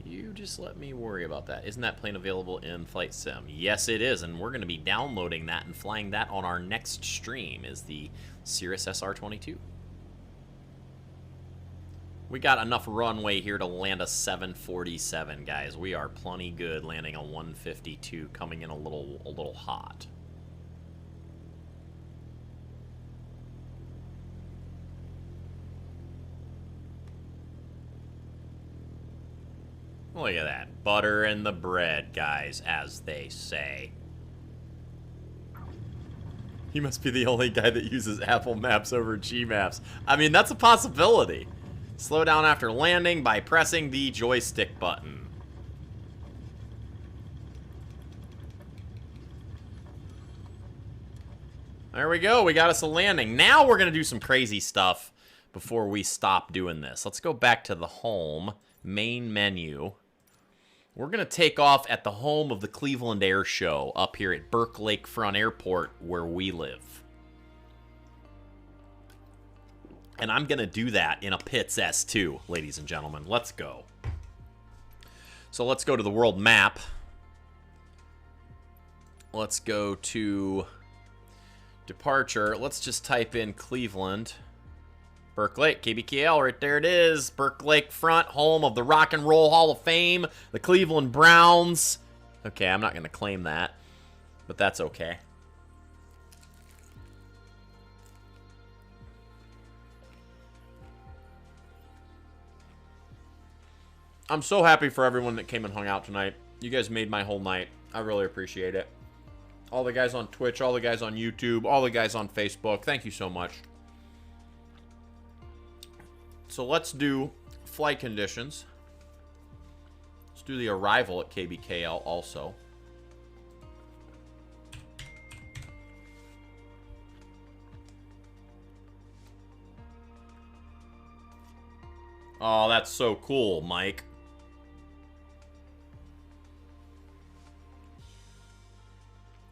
Speaker 1: You just let me worry about that. Isn't that plane available in Flight Sim? Yes, it is, and we're going to be downloading that and flying that on our next stream, is the Cirrus SR-22. We got enough runway here to land a 747, guys. We are plenty good landing a 152, coming in a little hot. Look at that. Butter in the bread, guys, as they say. He must be the only guy that uses Apple Maps over Gmaps. I mean, that's a possibility. Slow down after landing by pressing the joystick button. There we go. We got us a landing. Now we're going to do some crazy stuff before we stop doing this. Let's go back to the home main menu. We're going to take off at the home of the Cleveland Air Show up here at Burke Lakefront Airport where we live. And I'm going to do that in a Pitts S2, ladies and gentlemen. Let's go. So let's go to the world map. Let's go to departure. Let's just type in Cleveland. Burke Lake, KBKL, right there it is. Burke Lakefront, home of the Rock and Roll Hall of Fame, the Cleveland Browns. Okay, I'm not going to claim that, but that's okay. I'm so happy for everyone that came and hung out tonight. You guys made my whole night. I really appreciate it. All the guys on Twitch, all the guys on YouTube, all the guys on Facebook, thank you so much. So let's do flight conditions. Let's do the arrival at KBKL also. Oh, that's so cool, Mike.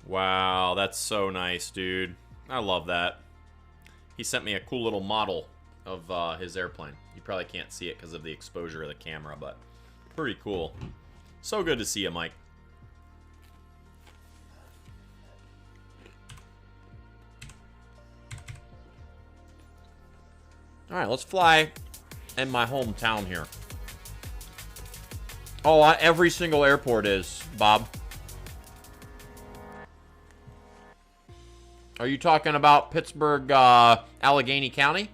Speaker 1: Wow, that's so nice, dude. I love that. He sent me a cool little model of his airplane. You probably can't see it because of the exposure of the camera, but pretty cool. So good to see you, Mike. All right, let's fly in my hometown here. Oh, every single airport is, Bob. Are you talking about Pittsburgh, Allegheny County?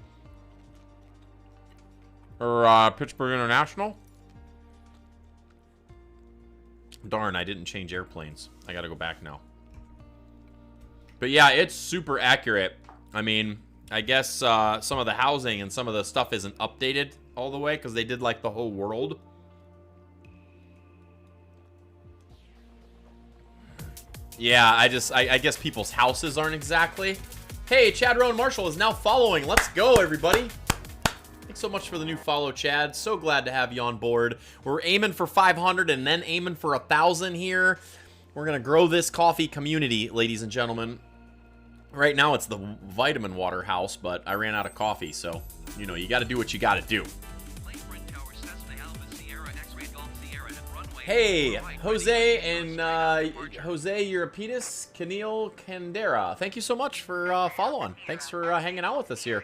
Speaker 1: Or Pittsburgh International? Darn, I didn't change airplanes. I gotta go back now. But yeah, it's super accurate. I mean, I guess some of the housing and some of the stuff isn't updated all the way because they did like the whole world. Yeah, I guess people's houses aren't exactly. Hey, Chad Rowan Marshall is now following. Let's go, everybody. Thanks so much for the new follow, Chad. So glad to have you on board. We're aiming for 500 and then aiming for 1,000 here. We're going to grow this coffee community, ladies and gentlemen. Right now, it's the vitamin water house, but I ran out of coffee, so, you know, you got to do what you got to do. Hey, Jose and Jose Europetus Canil Candera. Thank you so much for following. Thanks for hanging out with us here.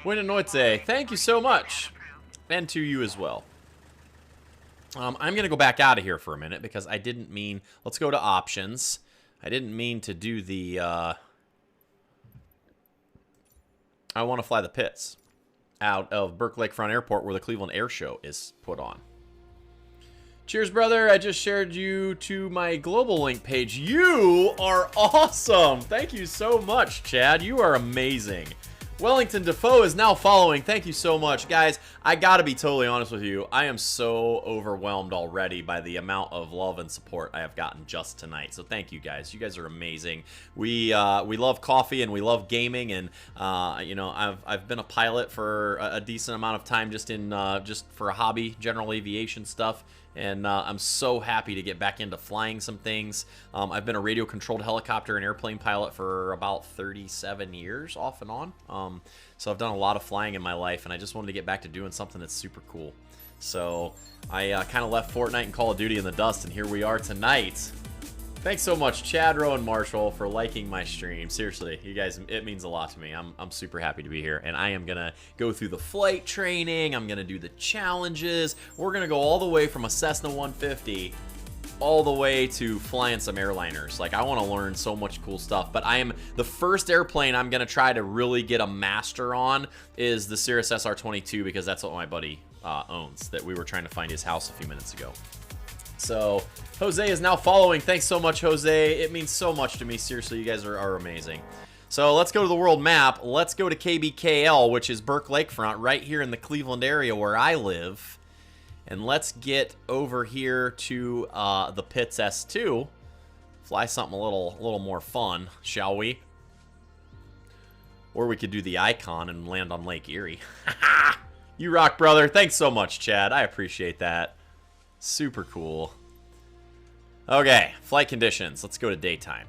Speaker 1: Buena noite. Thank you so much. And to you as well. I'm going to go back out of here for a minute because I didn't mean... Let's go to options. I didn't mean to do the... I want to fly the pits out of Burke Lakefront Airport where the Cleveland Air Show is put on. Cheers, brother. I just shared you to my global link page. You are awesome. Thank you so much, Chad. You are amazing. Wellington Defoe is now following. Thank you so much. Guys, I gotta be totally honest with you. I am so overwhelmed already by the amount of love and support I have gotten just tonight. So thank you guys. You guys are amazing. We love coffee and we love gaming, and you know, I've been a pilot for a decent amount of time just for a hobby, general aviation stuff. And I'm so happy to get back into flying some things. I've been a radio-controlled helicopter and airplane pilot for about 37 years, off and on. So I've done a lot of flying in my life, and I just wanted to get back to doing something that's super cool. So I kind of left Fortnite and Call of Duty in the dust, and here we are tonight. Thanks so much, Chad Rowan Marshall, for liking my stream. Seriously, you guys, it means a lot to me. I'm super happy to be here, and I am going to go through the flight training. I'm going to do the challenges. We're going to go all the way from a Cessna 150 all the way to flying some airliners. Like, I want to learn so much cool stuff, but the first airplane I'm going to try to really get a master on is the Cirrus SR-22, because that's what my buddy owns, that we were trying to find his house a few minutes ago. So, Jose is now following. Thanks so much, Jose. It means so much to me. Seriously, you guys are amazing. So, let's go to the world map. Let's go to KBKL, which is Burke Lakefront, right here in the Cleveland area where I live. And let's get over here to the Pitts S2. Fly something a little more fun, shall we? Or we could do the Icon and land on Lake Erie. You rock, brother. Thanks so much, Chad. I appreciate that. Super cool. Okay, flight conditions. Let's go to daytime.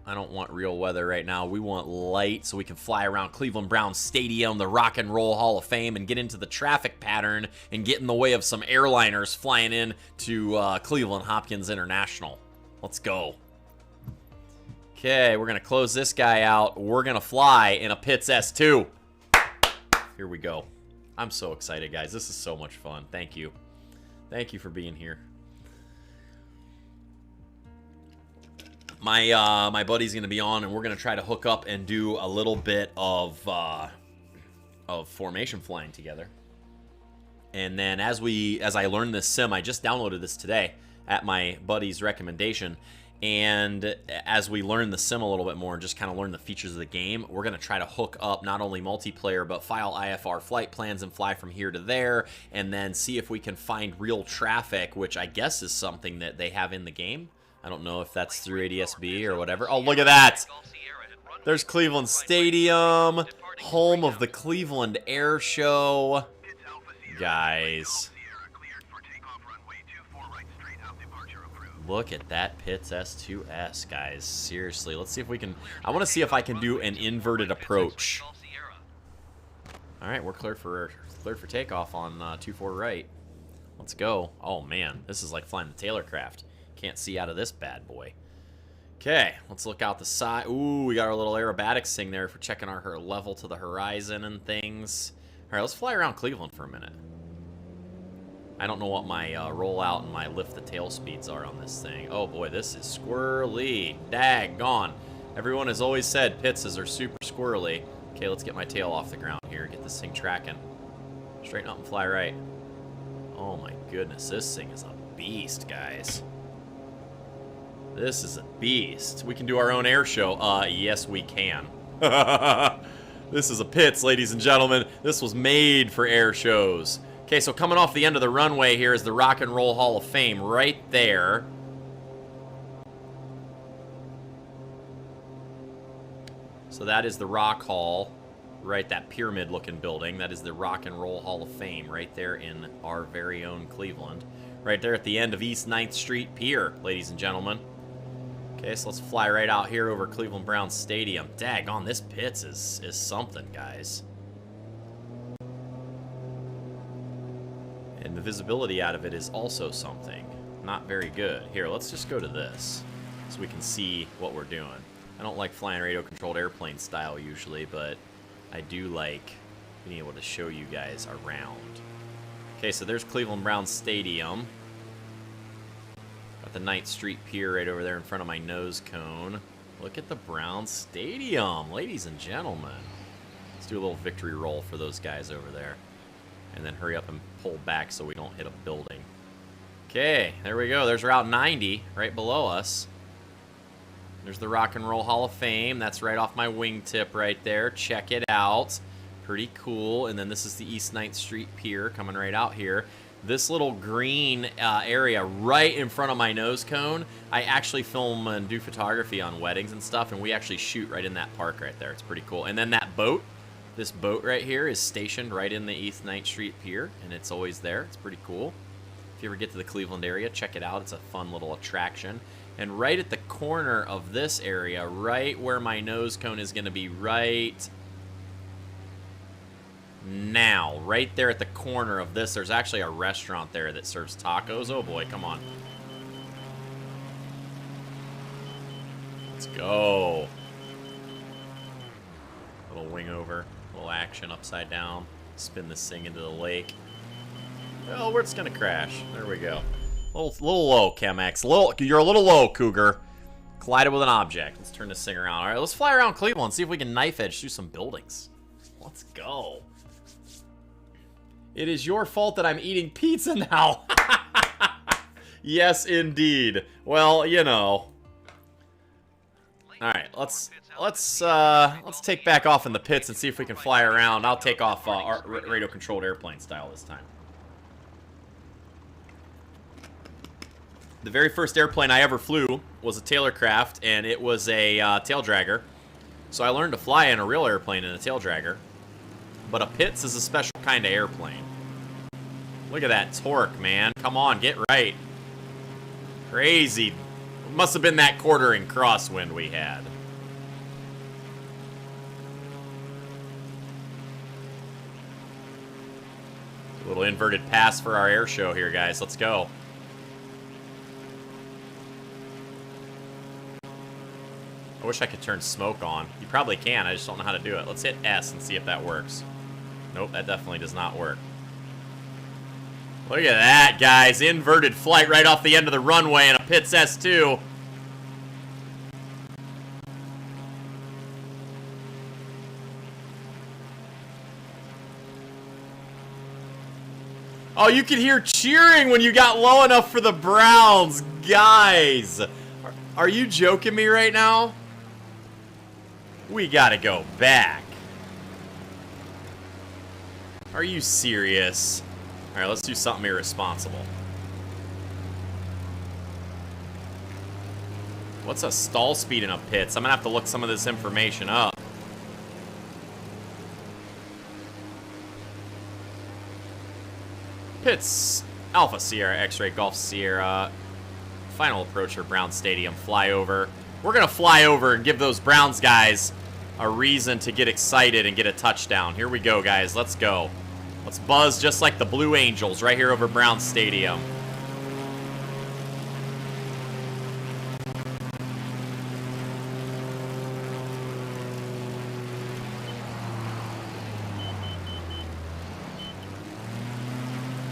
Speaker 1: I don't want real weather right now. We want light so we can fly around Cleveland Browns Stadium, the Rock and Roll Hall of Fame, and get into the traffic pattern and get in the way of some airliners flying in to Cleveland Hopkins International. Let's go. Okay, we're going to close this guy out. We're going to fly in a Pitts S2. Here we go. I'm so excited, guys. This is so much fun. Thank you. Thank you for being here. My buddy's going to be on, and we're going to try to hook up and do a little bit of formation flying together. And then as I learn this sim, I just downloaded this today at my buddy's recommendation. And as we learn the sim a little bit more and just kind of learn the features of the game, we're going to try to hook up not only multiplayer, but file IFR flight plans and fly from here to there, and then see if we can find real traffic, which I guess is something that they have in the game. I don't know if that's through ADSB or whatever. Oh, look at that. There's Cleveland Stadium. home of the Cleveland Air Show. Guys, look at that Pitts S2S, guys. Seriously, let's see if we can... I want to see if I can do an inverted approach. All right, we're cleared for takeoff on 24 right. Let's go. Oh, man, this is like flying the Taylor craft. Can't see out of this bad boy. Okay, let's look out the side. Ooh, we got our little aerobatics thing there for checking our level to the horizon and things. All right, let's fly around Cleveland for a minute. I don't know what my rollout and my lift the tail speeds are on this thing. Oh boy, this is squirrely. Daggone. Everyone has always said Pittses are super squirrely. Okay, let's get my tail off the ground here. Get this thing tracking. Straighten up and fly right. Oh my goodness, this thing is a beast, guys. This is a beast. We can do our own air show. Yes, we can. This is a Pitts, ladies and gentlemen. This was made for air shows. Okay, so coming off the end of the runway here is the Rock and Roll Hall of Fame right there. So that is the Rock Hall, right, that pyramid-looking building. That is the Rock and Roll Hall of Fame right there in our very own Cleveland. Right there at the end of East 9th Street Pier, ladies and gentlemen. Okay, so let's fly right out here over Cleveland Browns Stadium. Daggone, this Pitts is something, guys. And the visibility out of it is also something. Not very good. Here, let's just go to this so we can see what we're doing. I don't like flying radio-controlled airplane style usually, but I do like being able to show you guys around. Okay, so there's Cleveland Browns Stadium. Got the 9th Street Pier right over there in front of my nose cone. Look at the Browns Stadium, ladies and gentlemen. Let's do a little victory roll for those guys over there. And then hurry up and pull back so we don't hit a building. Okay, there we go. There's Route 90 right below us. There's the Rock and Roll Hall of Fame. That's right off my wingtip right there. Check it out. Pretty cool. And then this is the East 9th Street Pier coming right out here. This little green area right in front of my nose cone, I actually film and do photography on weddings and stuff, and we actually shoot right in that park right there. It's pretty cool. And then that boat, this boat right here is stationed right in the East 9th Street Pier, and it's always there. It's pretty cool. If you ever get to the Cleveland area, check it out. It's a fun little attraction. And right at the corner of this area, right where my nose cone is going to be right now, right there at the corner of this, there's actually a restaurant there that serves tacos. Oh boy, come on. Let's go. Little wing over, little action upside down. Spin this thing into the lake. Oh, we're just going to crash. There we go. A little low, Chemex. You're a little low, Cougar. Collided with an object. Let's turn this thing around. All right, let's fly around Cleveland, see if we can knife edge through some buildings. Let's go. It is your fault that I'm eating pizza now. Yes, indeed. Well, you know. All right, let's take back off in the pits and see if we can fly around. I'll take off our radio-controlled airplane style this time. The very first airplane I ever flew was a Taylor craft, and it was a tail dragger. So I learned to fly in a real airplane in a tail dragger. But a Pitts is a special kind of airplane. Look at that torque, man. Come on, get right. Crazy. It must have been that quartering crosswind we had. A little inverted pass for our air show here, guys. Let's go. I wish I could turn smoke on. You probably can, I just don't know how to do it. Let's hit S and see if that works. Nope, that definitely does not work. Look at that, guys. Inverted flight right off the end of the runway and a Pitts S2. Oh, you could hear cheering when you got low enough for the Browns. Guys, are you joking me right now? We gotta go back. Are you serious? All right, let's do something irresponsible. What's a stall speed in a Pitts? I'm gonna have to look some of this information up. Pits Alpha Sierra X-Ray Golf Sierra. Final approach for Brown Stadium. Flyover. We're going to fly over and give those Browns guys a reason to get excited and get a touchdown. Here we go, guys. Let's go. Let's buzz just like the Blue Angels right here over Brown Stadium.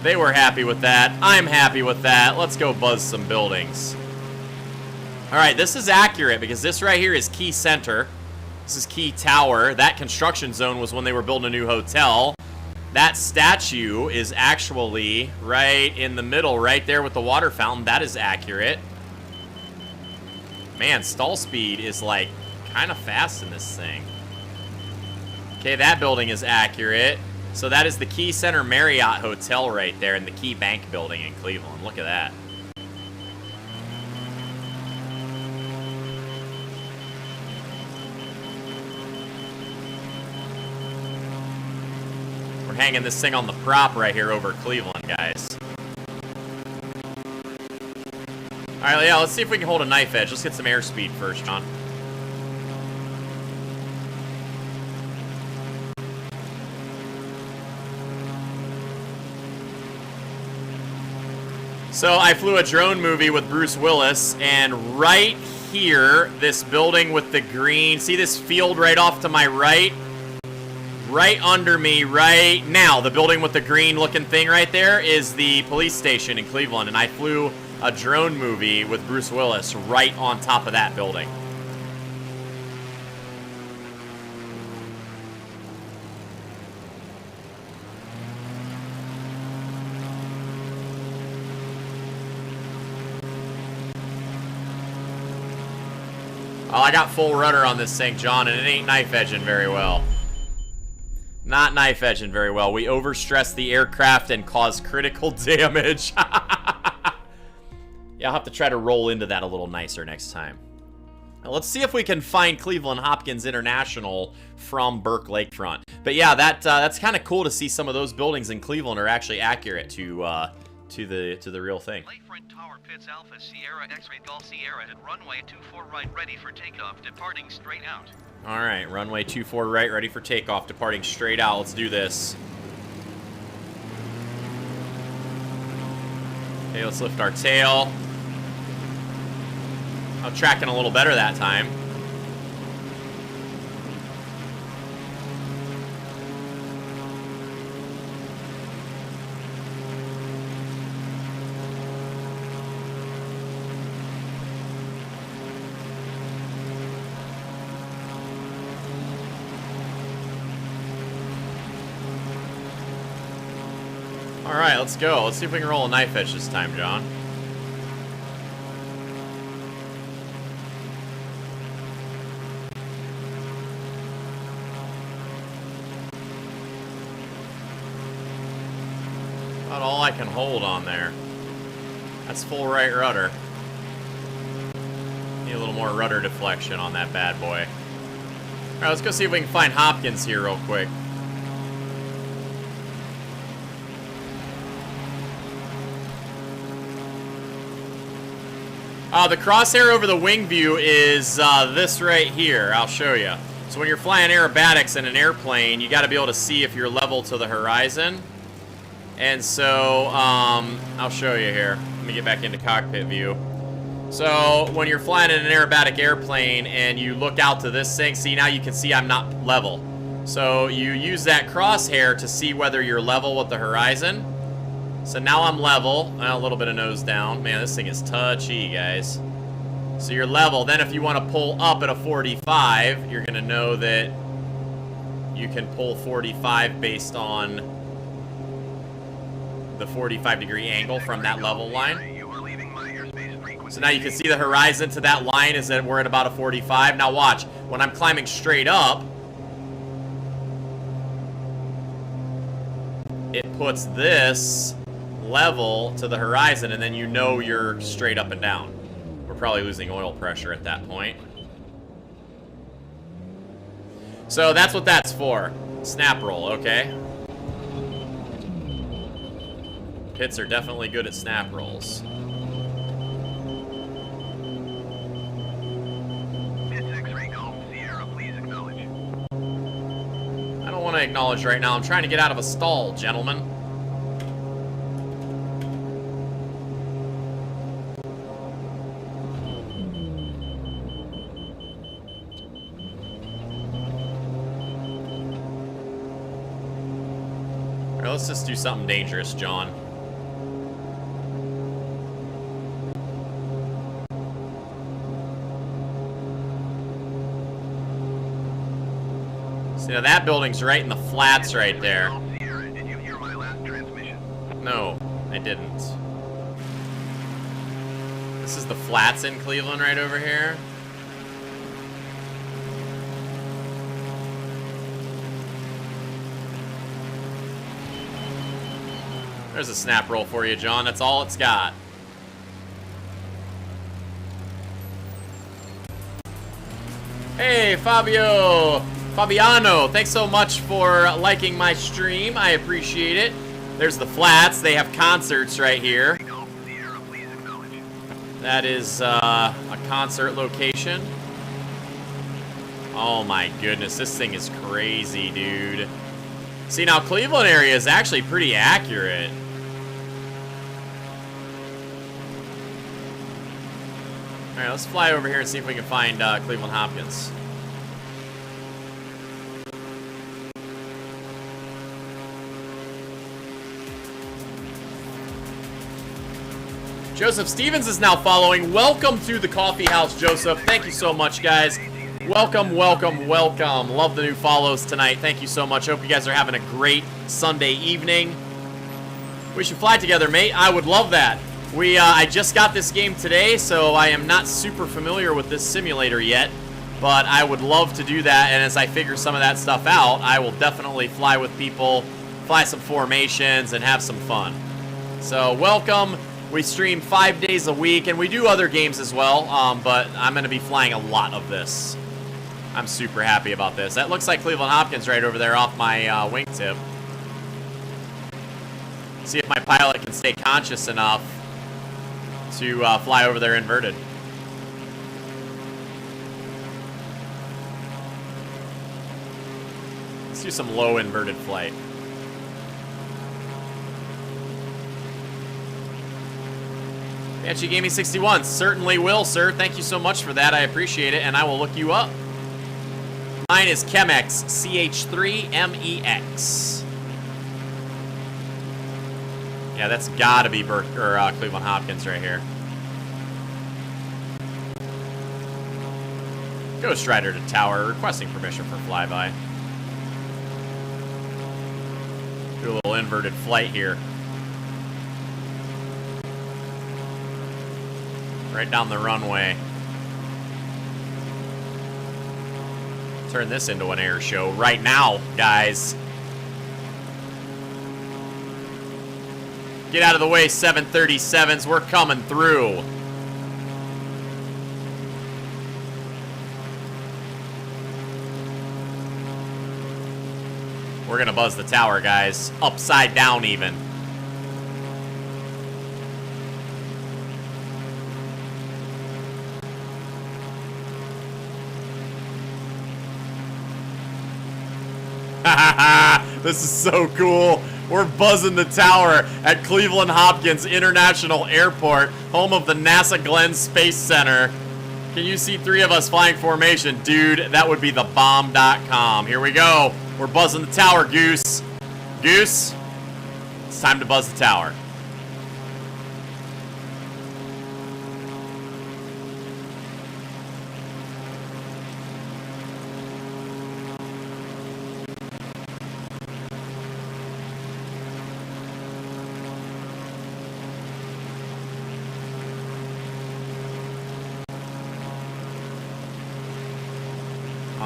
Speaker 1: They were happy with that. I'm happy with that. Let's go buzz some buildings. All right, this is accurate because this right here is Key Center. This is Key Tower. That construction zone was when they were building a new hotel. That statue is actually right in the middle, right there with the water fountain. That is accurate. Man, stall speed is like kind of fast in this thing. Okay, that building is accurate. So that is the Key Center Marriott Hotel right there in the Key Bank building in Cleveland. Look at that. We're hanging this thing on the prop right here over Cleveland, guys. All right, yeah, let's see if we can hold a knife edge. Let's get some airspeed first, John. So I flew a drone movie with Bruce Willis, and right here, this building with the green, see this field right off to my right? Right under me right now, the building with the green looking thing right there is the police station in Cleveland, and I flew a drone movie with Bruce Willis right on top of that building. Oh, I got full rudder on this thing, John, and it ain't knife edging very well. Not knife edging very well. We overstressed the aircraft and caused critical damage. Yeah, I'll have to try to roll into that a little nicer next time. Now, let's see if we can find Cleveland Hopkins International from Burke Lakefront. But yeah, that's kind of cool to see some of those buildings in Cleveland are actually accurate to the real thing.
Speaker 3: Lakefront Tower Pits Alpha Sierra X-Ray Golf Sierra at runway 24 right ready for takeoff, departing straight out.
Speaker 1: All right, runway 24 right ready for takeoff, departing straight out. Let's do this. Okay, let's lift our tail. I'm tracking a little better that time. All right, let's go. Let's see if we can roll a knife edge this time, John. About all I can hold on there. That's full right rudder. Need a little more rudder deflection on that bad boy. All right, let's go see if we can find Hopkins here real quick. The crosshair over the wing view is this right here. I'll show you. So when you're flying aerobatics in an airplane, you got to be able to see if you're level to the horizon. And so I'll show you here. Let me get back into cockpit view. So when you're flying in an aerobatic airplane and you look out to this thing, see, now you can see I'm not level. So you use that crosshair to see whether you're level with the horizon. So now I'm level. A little bit of nose down. Man, this thing is touchy, guys. So you're level. Then if you want to pull up at a 45, you're going to know that you can pull 45 based on the 45-degree angle from that level line. So now you can see the horizon to that line is that we're at about a 45. Now watch. When I'm climbing straight up, it puts this level to the horizon, and then you know you're straight up and down. We're probably losing oil pressure at that point. So that's what that's for. Snap roll, okay? Pits are definitely good at snap rolls.
Speaker 3: Pits X-ray Golf Sierra, please acknowledge.
Speaker 1: I don't want to acknowledge right now. I'm trying to get out of a stall, gentlemen. All right, let's just do something dangerous, John. See, now that building's right in the flats right there.
Speaker 3: Sierra, did you hear my last transmission?
Speaker 1: No, I didn't. This is the flats in Cleveland right over here. There's a snap roll for you, John. That's all it's got. Hey, Fabiano, thanks so much for liking my stream. I appreciate it. There's the flats. They have concerts right here.
Speaker 3: Golf Sierra, please acknowledge.
Speaker 1: That is a concert location. Oh my goodness, this thing is crazy, dude. See, now Cleveland area is actually pretty accurate. All right, let's fly over here and see if we can find Cleveland Hopkins. Joseph Stevens is now following. Welcome to the coffee house, Joseph. Thank you so much, guys. Welcome, welcome, welcome. Love the new follows tonight. Thank you so much. Hope you guys are having a great Sunday evening. We should fly together, mate. I would love that. I just got this game today, so I am not super familiar with this simulator yet, but I would love to do that, and as I figure some of that stuff out, I will definitely fly with people, fly some formations, and have some fun. So, welcome. We stream 5 days a week, and we do other games as well, but I'm going to be flying a lot of this. I'm super happy about this. That looks like Cleveland Hopkins right over there off my wingtip. See if my pilot can stay conscious enough to fly over there inverted. Let's do some low inverted flight. Banshee Gaming 61, certainly will, sir. Thank you so much for that. I appreciate it, and I will look you up. Mine is Chemex, CH3MEX. Yeah, that's gotta be Cleveland Hopkins right here. Ghost Rider to tower, requesting permission for flyby. Do a little inverted flight here. Right down the runway. Turn this into an air show right now, guys. Get out of the way, 737s. We're coming through. We're gonna buzz the tower, guys. Upside down, even. This is so cool. We're buzzing the tower at Cleveland Hopkins International Airport, home of the NASA Glenn Space Center. Can you see three of us flying formation? Dude, that would be the bomb.com. Here we go. We're buzzing the tower, Goose. Goose, it's time to buzz the tower.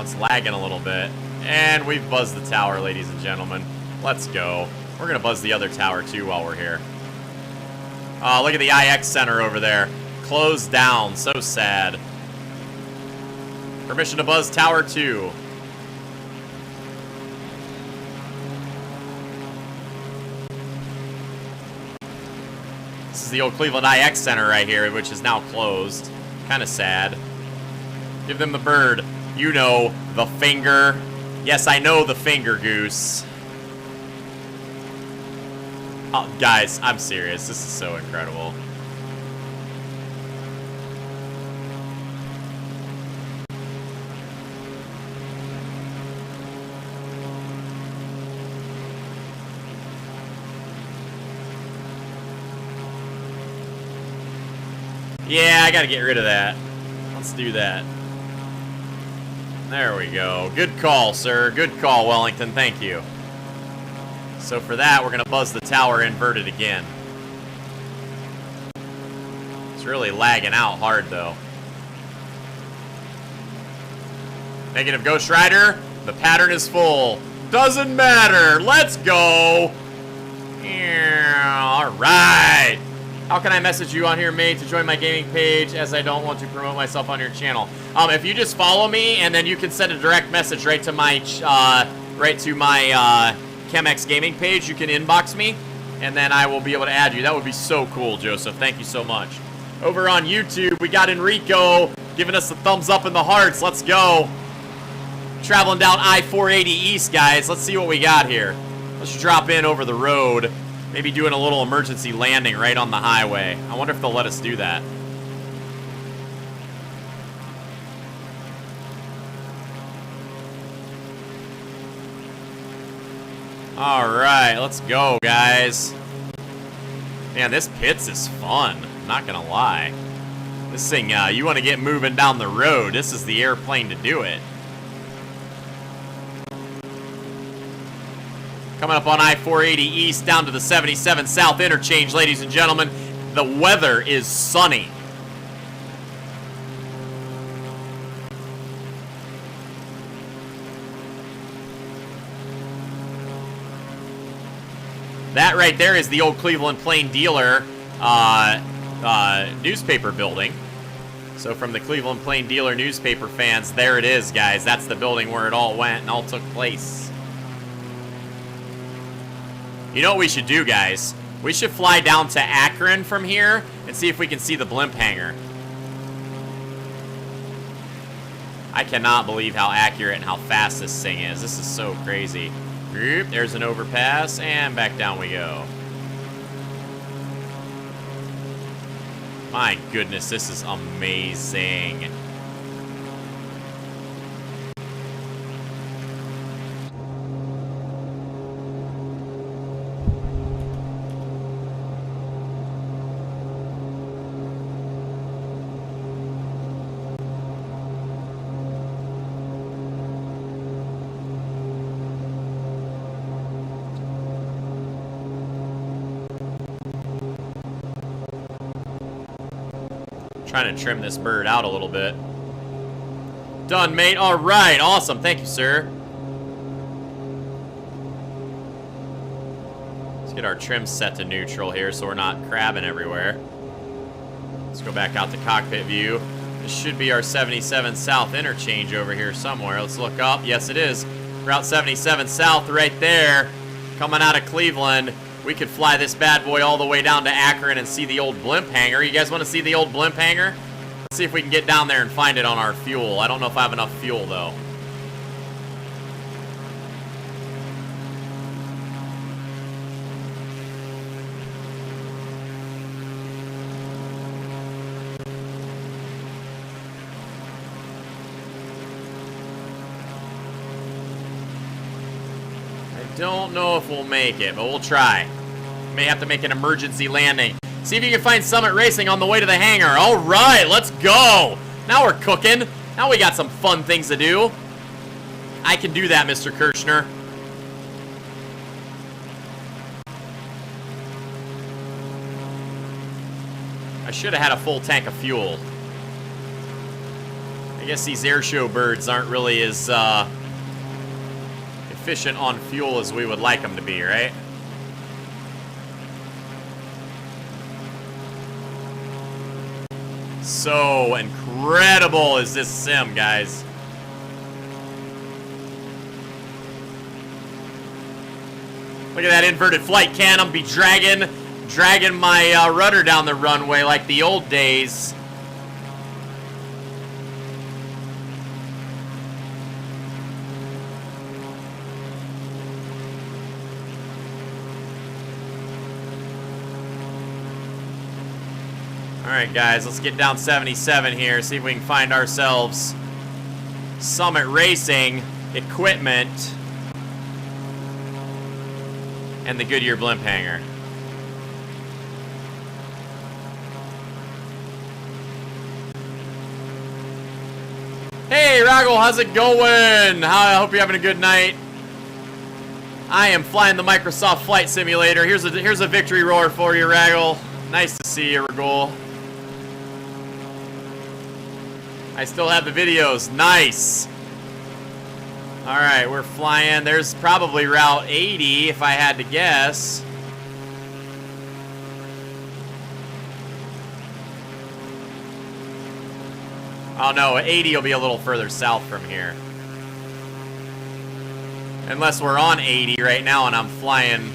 Speaker 1: It's lagging a little bit. And we've buzzed the tower, ladies and gentlemen. Let's go. We're going to buzz the other tower, too, while we're here. Look at the IX Center over there. Closed down. So sad. Permission to buzz Tower 2. This is the old Cleveland IX Center right here, which is now closed. Kind of sad. Give them the bird. You know, the finger. Yes, I know the finger, Goose. Oh, guys, I'm serious. This is so incredible. Yeah, I gotta get rid of that. Let's do that. There we go. Good call, sir. Good call, Wellington. Thank you. So for that, we're gonna buzz the tower inverted again. It's really lagging out hard, though. Negative Ghost Rider. The pattern is full. Doesn't matter. Let's go. All right. How can I message you on here, mate, to join my gaming page, as I don't want to promote myself on your channel? If you just follow me, and then you can send a direct message right to my Chemex gaming page. You can inbox me, and then I will be able to add you. That would be so cool, Joseph. Thank you so much. Over on YouTube, we got Enrico giving us the thumbs up and the hearts. Let's go. Traveling down I-480 East, guys. Let's see what we got here. Let's drop in over the road. Maybe doing a little emergency landing right on the highway. I wonder if they'll let us do that. All right, let's go, guys. Man, this pits is fun. I'm not gonna lie. This thing, you want to get moving down the road, this is the airplane to do it. Coming up on I-480 East down to the 77 South interchange, ladies and gentlemen. The weather is sunny. That right there is the old Cleveland Plain Dealer newspaper building. So from the Cleveland Plain Dealer newspaper fans, there it is, guys. That's the building where it all went and all took place. You know what we should do, guys? We should fly down to Akron from here and see if we can see the blimp hangar. I cannot believe how accurate and how fast this thing is. This is so crazy. There's an overpass, and back down we go. My goodness, this is amazing. Trying to trim this bird out a little bit. Done, mate. All right. Awesome. Thank you, sir. Let's get our trim set to neutral here so we're not crabbing everywhere. Let's go back out to cockpit view. This should be our 77 South interchange over here somewhere. Let's look up. Yes, it is. Route 77 South right there. Coming out of Cleveland. We could fly this bad boy all the way down to Akron and see the old blimp hangar. You guys want to see the old blimp hangar? Let's see if we can get down there and find it on our fuel. I don't know if I have enough fuel, though. Don't know if we'll make it, but we'll try. May have to make an emergency landing. See if you can find Summit Racing on the way to the hangar. All right, let's go. Now we're cooking. Now we got some fun things to do. I can do that, Mr. Kirchner. I should have had a full tank of fuel. I guess these airshow birds aren't really as efficient on fuel as we would like them to be, right? So incredible is this sim, guys. Look at that inverted flight cannon be dragging dragging my rudder down the runway like the old days. Alright guys, let's get down 77 here, see if we can find ourselves Summit Racing equipment and the Goodyear blimp hangar. Hey Raggle, how's it going? I hope you're having a good night. I am flying the Microsoft Flight Simulator. Here's a victory roar for you, Raggle. Nice to see you, Ragul. I still have the videos. Nice. Alright, we're flying. There's probably Route 80 if I had to guess. Oh no, 80 will be a little further south from here. Unless we're on 80 right now and I'm flying.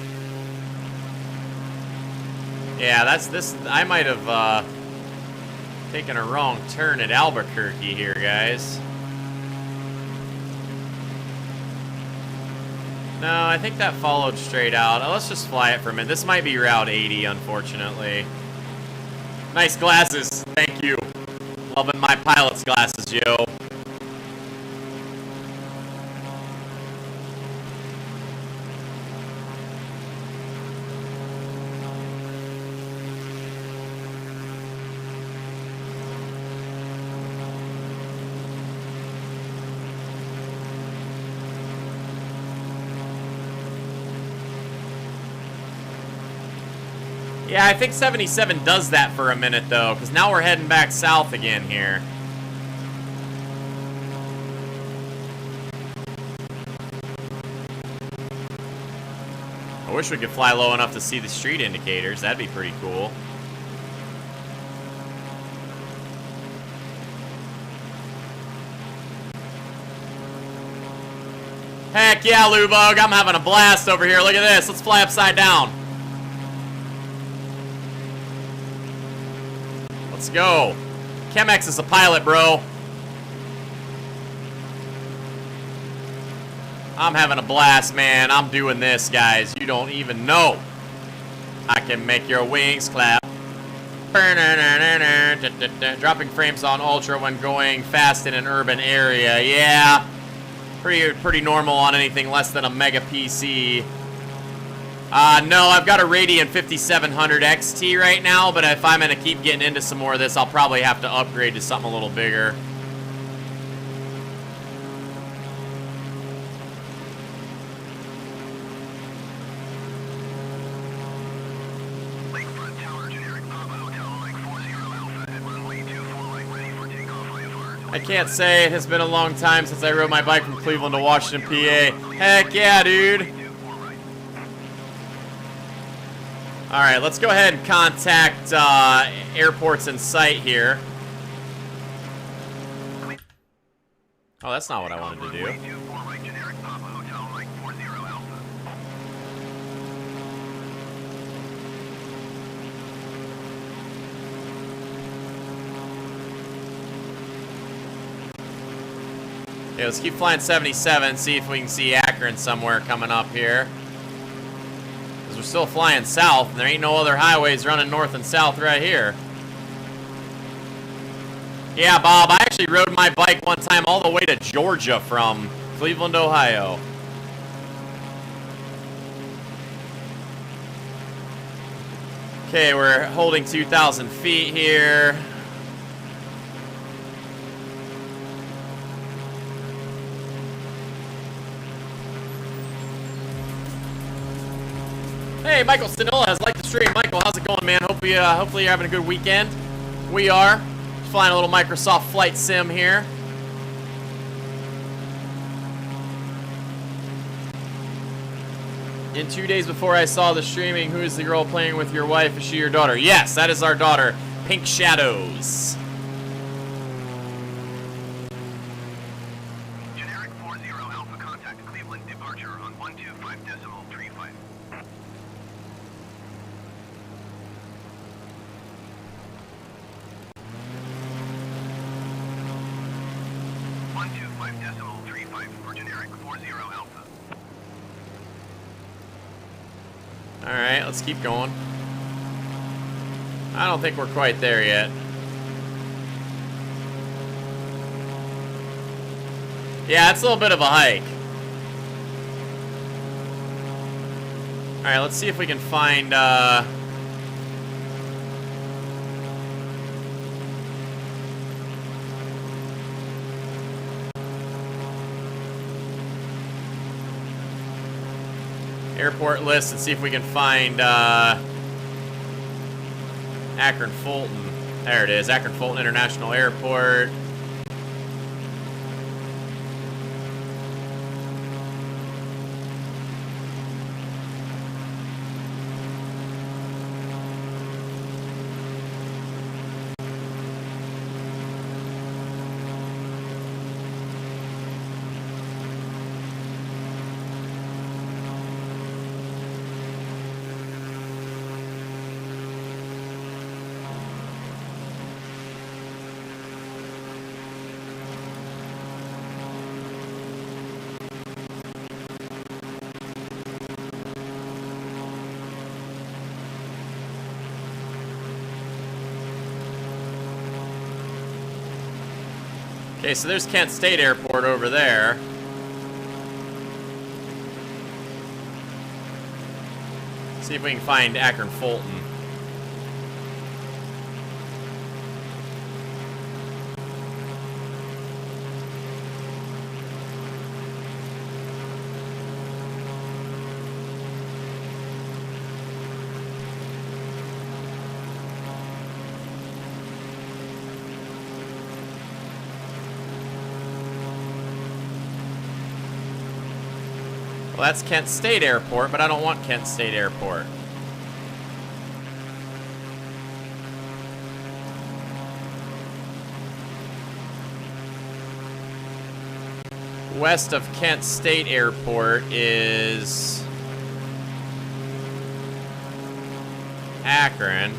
Speaker 1: Yeah, that's this. I might have taken a wrong turn at Albuquerque here, guys. No, I think that followed straight out. Let's just fly it for a minute. This might be Route 80, unfortunately. Nice glasses. Thank you. Loving my pilot's glasses, yo. Yeah, I think 77 does that for a minute, though, because now we're heading back south again here. I wish we could fly low enough to see the street indicators. That'd be pretty cool. Heck yeah, Lubug. I'm having a blast over here. Look at this. Let's fly upside down. Let's go. Chemex is a pilot, bro. I'm having a blast, man. I'm doing this, guys. You don't even know. I can make your wings clap. Dropping frames on Ultra when going fast in an urban area. Yeah. Pretty normal on anything less than a Mega PC. No, I've got a Radeon 5700 XT right now, but if I'm going to keep getting into some more of this, I'll probably have to upgrade to something a little bigger.
Speaker 3: Lakefront Tower, generic Mamba Hotel, Lake 40 Alpha, at runway 24 right, ready for takeoff, IFR.
Speaker 1: I can't say it has been a long time since I rode my bike from Cleveland to Washington, PA. Heck yeah, dude. Alright, let's go ahead and contact airports in sight here. Oh, that's not what I wanted to do. Yeah, let's keep flying 77, see if we can see Akron somewhere coming up here. We're still flying south, and there ain't no other highways running north and south right here. Yeah, Bob, I actually rode my bike one time all the way to Georgia from Cleveland, Ohio. Okay, we're holding 2,000 feet here. Hey, Michael Stanola has liked the stream. Michael, how's it going, man? Hopefully you're having a good weekend. We are. Just flying a little Microsoft Flight Sim here. In 2 days before I saw the streaming, who is the girl playing with your wife? Is she your daughter? Yes, that is our daughter, Pink Shadows.
Speaker 3: Generic 40 Alpha, contact Cleveland, departure on 125.35. 35.35 for generic 40 Alpha.
Speaker 5: Alright, let's keep going. I don't think we're quite there yet. Yeah, it's a little bit of a hike. Alright, let's see if we can find, airport list and see if we can find, Akron Fulton. There it is, Akron Fulton International Airport. Okay, so there's Kent State Airport over there. See if we can find Akron Fulton. Well, that's Kent State Airport, but I don't want Kent State Airport. West of Kent State Airport is Akron.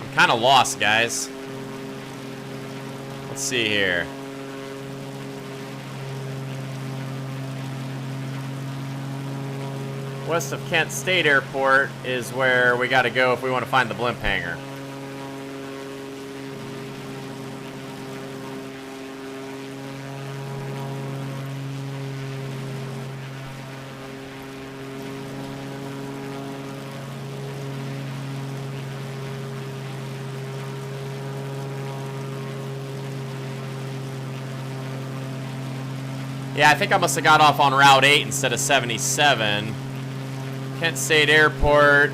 Speaker 5: I'm kind of lost, guys. Let's see here. West of Kent State Airport is where we gotta go if we want to find the blimp hangar. Yeah, I think I must have got off on Route 8 instead of 77. Kent State Airport.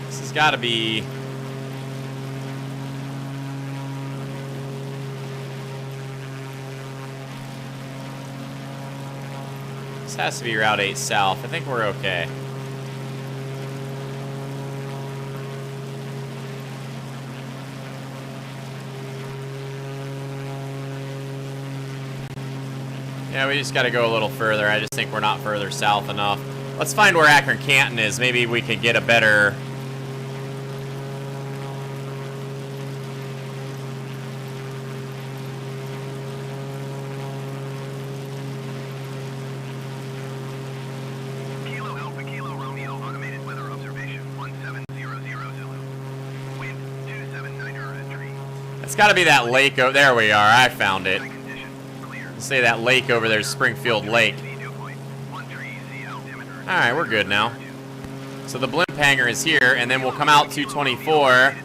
Speaker 5: This has got to be... This has to be Route 8 South. I think we're okay. Yeah, we just got to go a little further. I just think we're not further south enough. Let's find where Akron Canton is. Maybe we could get a better...
Speaker 3: Kilo Alpha Kilo Romeo automated weather observation 1700 Zulu. Wind 279 entry.
Speaker 5: It's got to be that lake. There we are. I found it. Say that lake over there is Springfield Lake. Alright, we're good now. So the blimp hangar is here, and then we'll come out 224.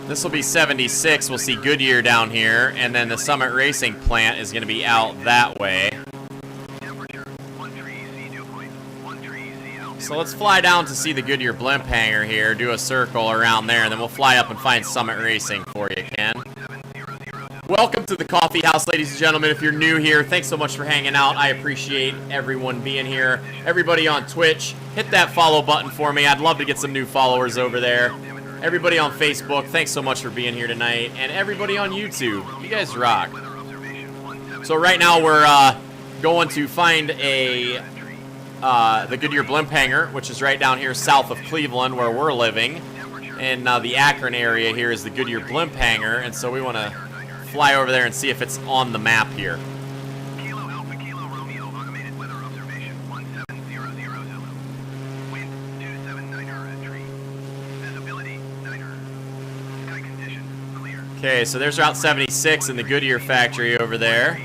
Speaker 5: This will be 76. We'll see Goodyear down here, and then the Summit Racing plant is going to be out that way. So let's fly down to see the Goodyear blimp hangar here, do a circle around there, and then we'll fly up and find Summit Racing for you, Ken. Welcome to the coffee house, ladies and gentlemen. If you're new here, thanks so much for hanging out. I appreciate everyone being here. Everybody on Twitch, hit that follow button for me. I'd love to get some new followers over there. Everybody on Facebook, thanks so much for being here tonight. And everybody on YouTube, you guys rock. So right now we're going to find a the Goodyear blimp hangar, which is right down here south of Cleveland where we're living. And the Akron area here is the Goodyear blimp hangar, and so we want to fly over there and see if it's on the map here.
Speaker 3: Kilo Alpha Kilo Romeo, automated weather observation 1700 Zulu. Wind 279er at tree. Visibility 9er. Sky condition clear.
Speaker 5: Okay, so there's Route 76 in the Goodyear factory over there.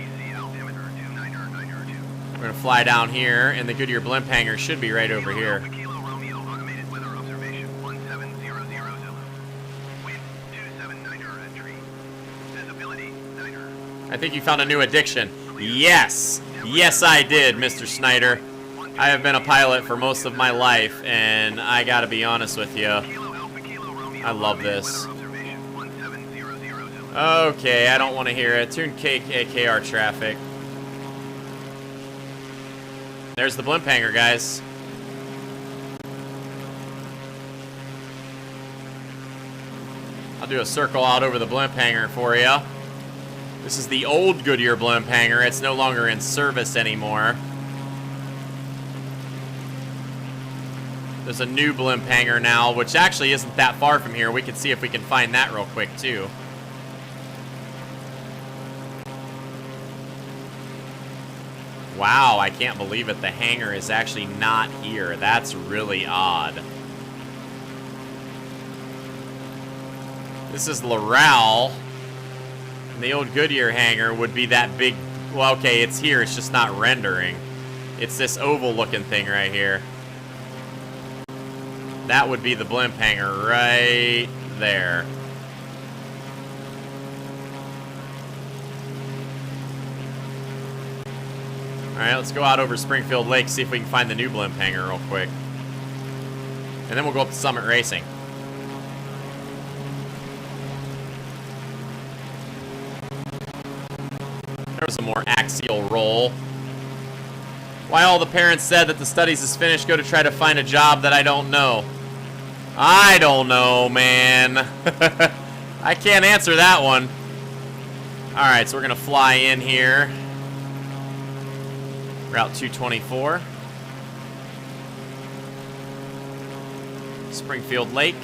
Speaker 5: We're going to fly down here, and the Goodyear blimp hangar should be right over here.
Speaker 3: Kilo Romeo, automated weather observation 1700 Zulu. Wind 279er at tree. Visibility 9er.
Speaker 5: I think you found a new addiction. Yes! Yes, I did, Mr. Snyder. I have been a pilot for most of my life, and I gotta be honest with you. I love this. Okay, I don't want to hear it. Tune KKR traffic. There's the blimp hangar, guys. I'll do a circle out over the blimp hangar for you. This is the old Goodyear blimp hangar. It's no longer in service anymore. There's a new blimp hangar now, which actually isn't that far from here. We can see if we can find that real quick, too. Wow, I can't believe it. The hangar is actually not here. That's really odd. This is Laurel. And the old Goodyear hangar would be that big... Well, okay, it's here. It's just not rendering. It's this oval-looking thing right here. That would be the blimp hangar right there. Alright, let's go out over Springfield Lake, see if we can find the new blimp hangar real quick. And then we'll go up to Summit Racing. There was a more axial roll. Why all the parents said that the studies is finished, go to try to find a job that I don't know. I don't know, man. I can't answer that one. Alright, so we're going to fly in here. Route 224. Springfield Lake.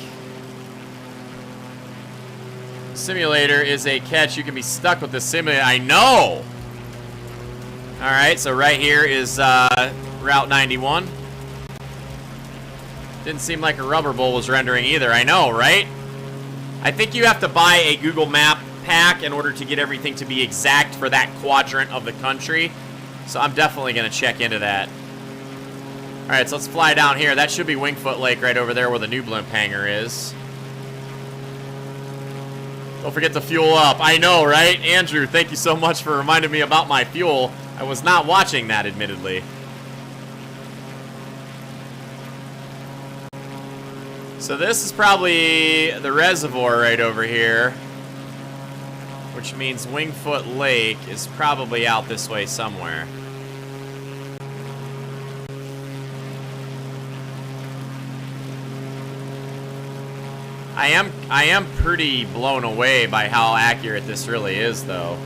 Speaker 5: Simulator is a catch. You can be stuck with the simulator. I know! Alright, so right here is Route 91. Didn't seem like a rubber bull was rendering either. I know, right? I think you have to buy a Google Map pack in order to get everything to be exact for that quadrant of the country. So I'm definitely going to check into that. Alright, so let's fly down here. That should be Wingfoot Lake right over there where the new blimp hangar is. Don't forget to fuel up. I know, right? Andrew, thank you so much for reminding me about my fuel. I was not watching that, admittedly. So this is probably the reservoir right over here. Which means Wingfoot Lake is probably out this way somewhere. I am pretty blown away by how accurate this really is, though.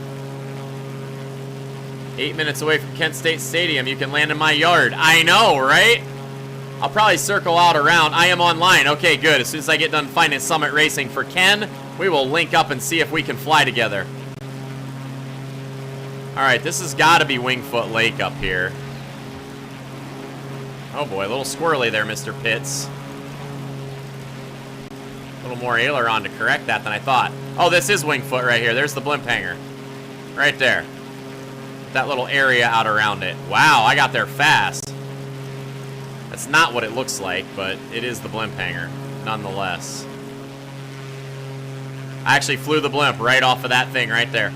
Speaker 5: 8 minutes away from Kent State Stadium, you can land in my yard. I know, right? I'll probably circle out around. I am online. Okay, good. As soon as I get done finding Summit Racing for Ken, we will link up and see if we can fly together. Alright, this has got to be Wingfoot Lake up here. Oh boy, a little squirrely there, Mr. Pitts. A little more aileron to correct that than I thought. Oh, this is Wingfoot right here. There's the blimp hangar. Right there. That little area out around it. Wow, I got there fast. That's not what it looks like, but it is the blimp hangar, nonetheless. I actually flew the blimp right off of that thing right there.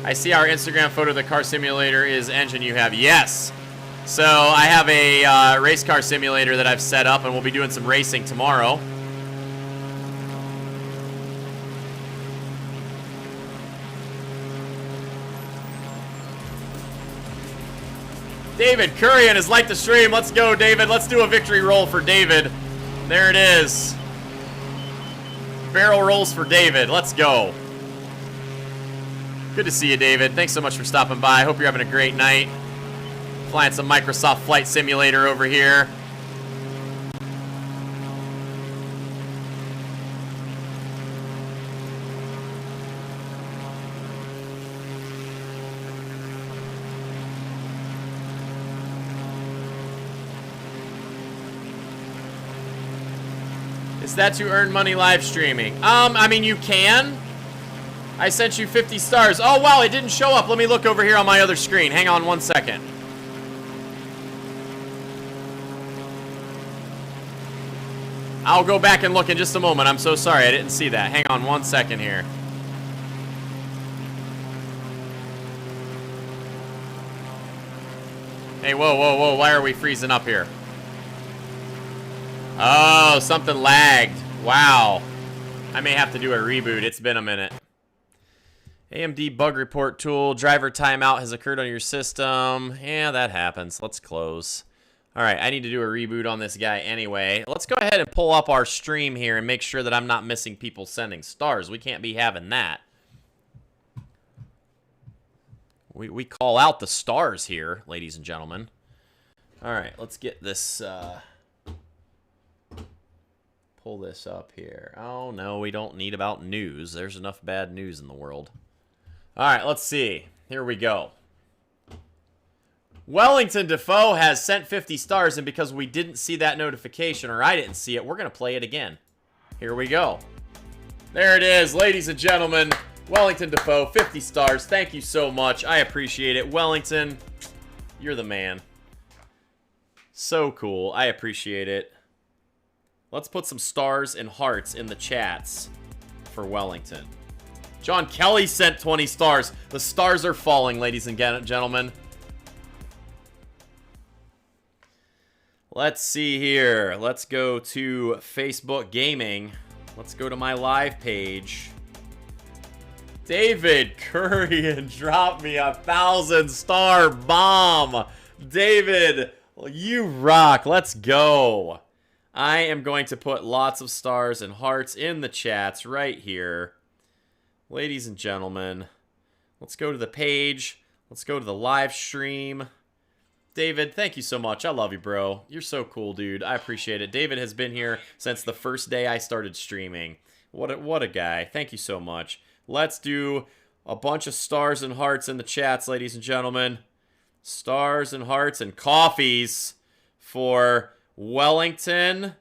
Speaker 5: I see our Instagram photo of the car simulator is engine you have. Yes. So I have a race car simulator that I've set up, and we'll be doing some racing tomorrow. David Currian has liked the stream. Let's go, David. Let's do a victory roll for David. There it is. Barrel rolls for David. Let's go. Good to see you, David. Thanks so much for stopping by. I hope you're having a great night. Flying some Microsoft Flight Simulator over here. Is that to earn money live streaming? I mean, you can. I sent you 50 stars. Oh, wow, it didn't show up. Let me look over here on my other screen. Hang on 1 second. I'll go back and look in just a moment. I'm so sorry. I didn't see that. Hang on 1 second here. Hey, whoa, whoa, whoa. Why are we freezing up here? Oh, something lagged. Wow. I may have to do a reboot. It's been a minute. AMD bug report tool. Driver timeout has occurred on your system. Yeah, that happens. Let's close. All right, I need to do a reboot on this guy anyway. Let's go ahead and pull up our stream here and make sure that I'm not missing people sending stars. We can't be having that. We call out the stars here, ladies and gentlemen. All right, let's get this... pull this up here. Oh, no, we don't need about news. There's enough bad news in the world. All right, let's see. Here we go. Wellington Defoe has sent 50 stars, and because we didn't see that notification, or I didn't see it, we're going to play it again. Here we go. There it is, ladies and gentlemen. Wellington Defoe, 50 stars. Thank you so much. I appreciate it. Wellington, you're the man. So cool. I appreciate it. Let's put some stars and hearts in the chats for Wellington. John Kelly sent 20 stars. The stars are falling, ladies and gentlemen. Let's see here. Let's go to Facebook Gaming. Let's go to my live page. David Currian dropped me a 1,000-star bomb. David, you rock. Let's go. I am going to put lots of stars and hearts in the chats right here. Ladies and gentlemen, let's go to the page. Let's go to the live stream. David, thank you so much. I love you, bro. You're so cool, dude. I appreciate it. David has been here since the first day I started streaming. What a guy. Thank you so much. Let's do a bunch of stars and hearts in the chats, ladies and gentlemen. Stars and hearts and coffees for Wellington.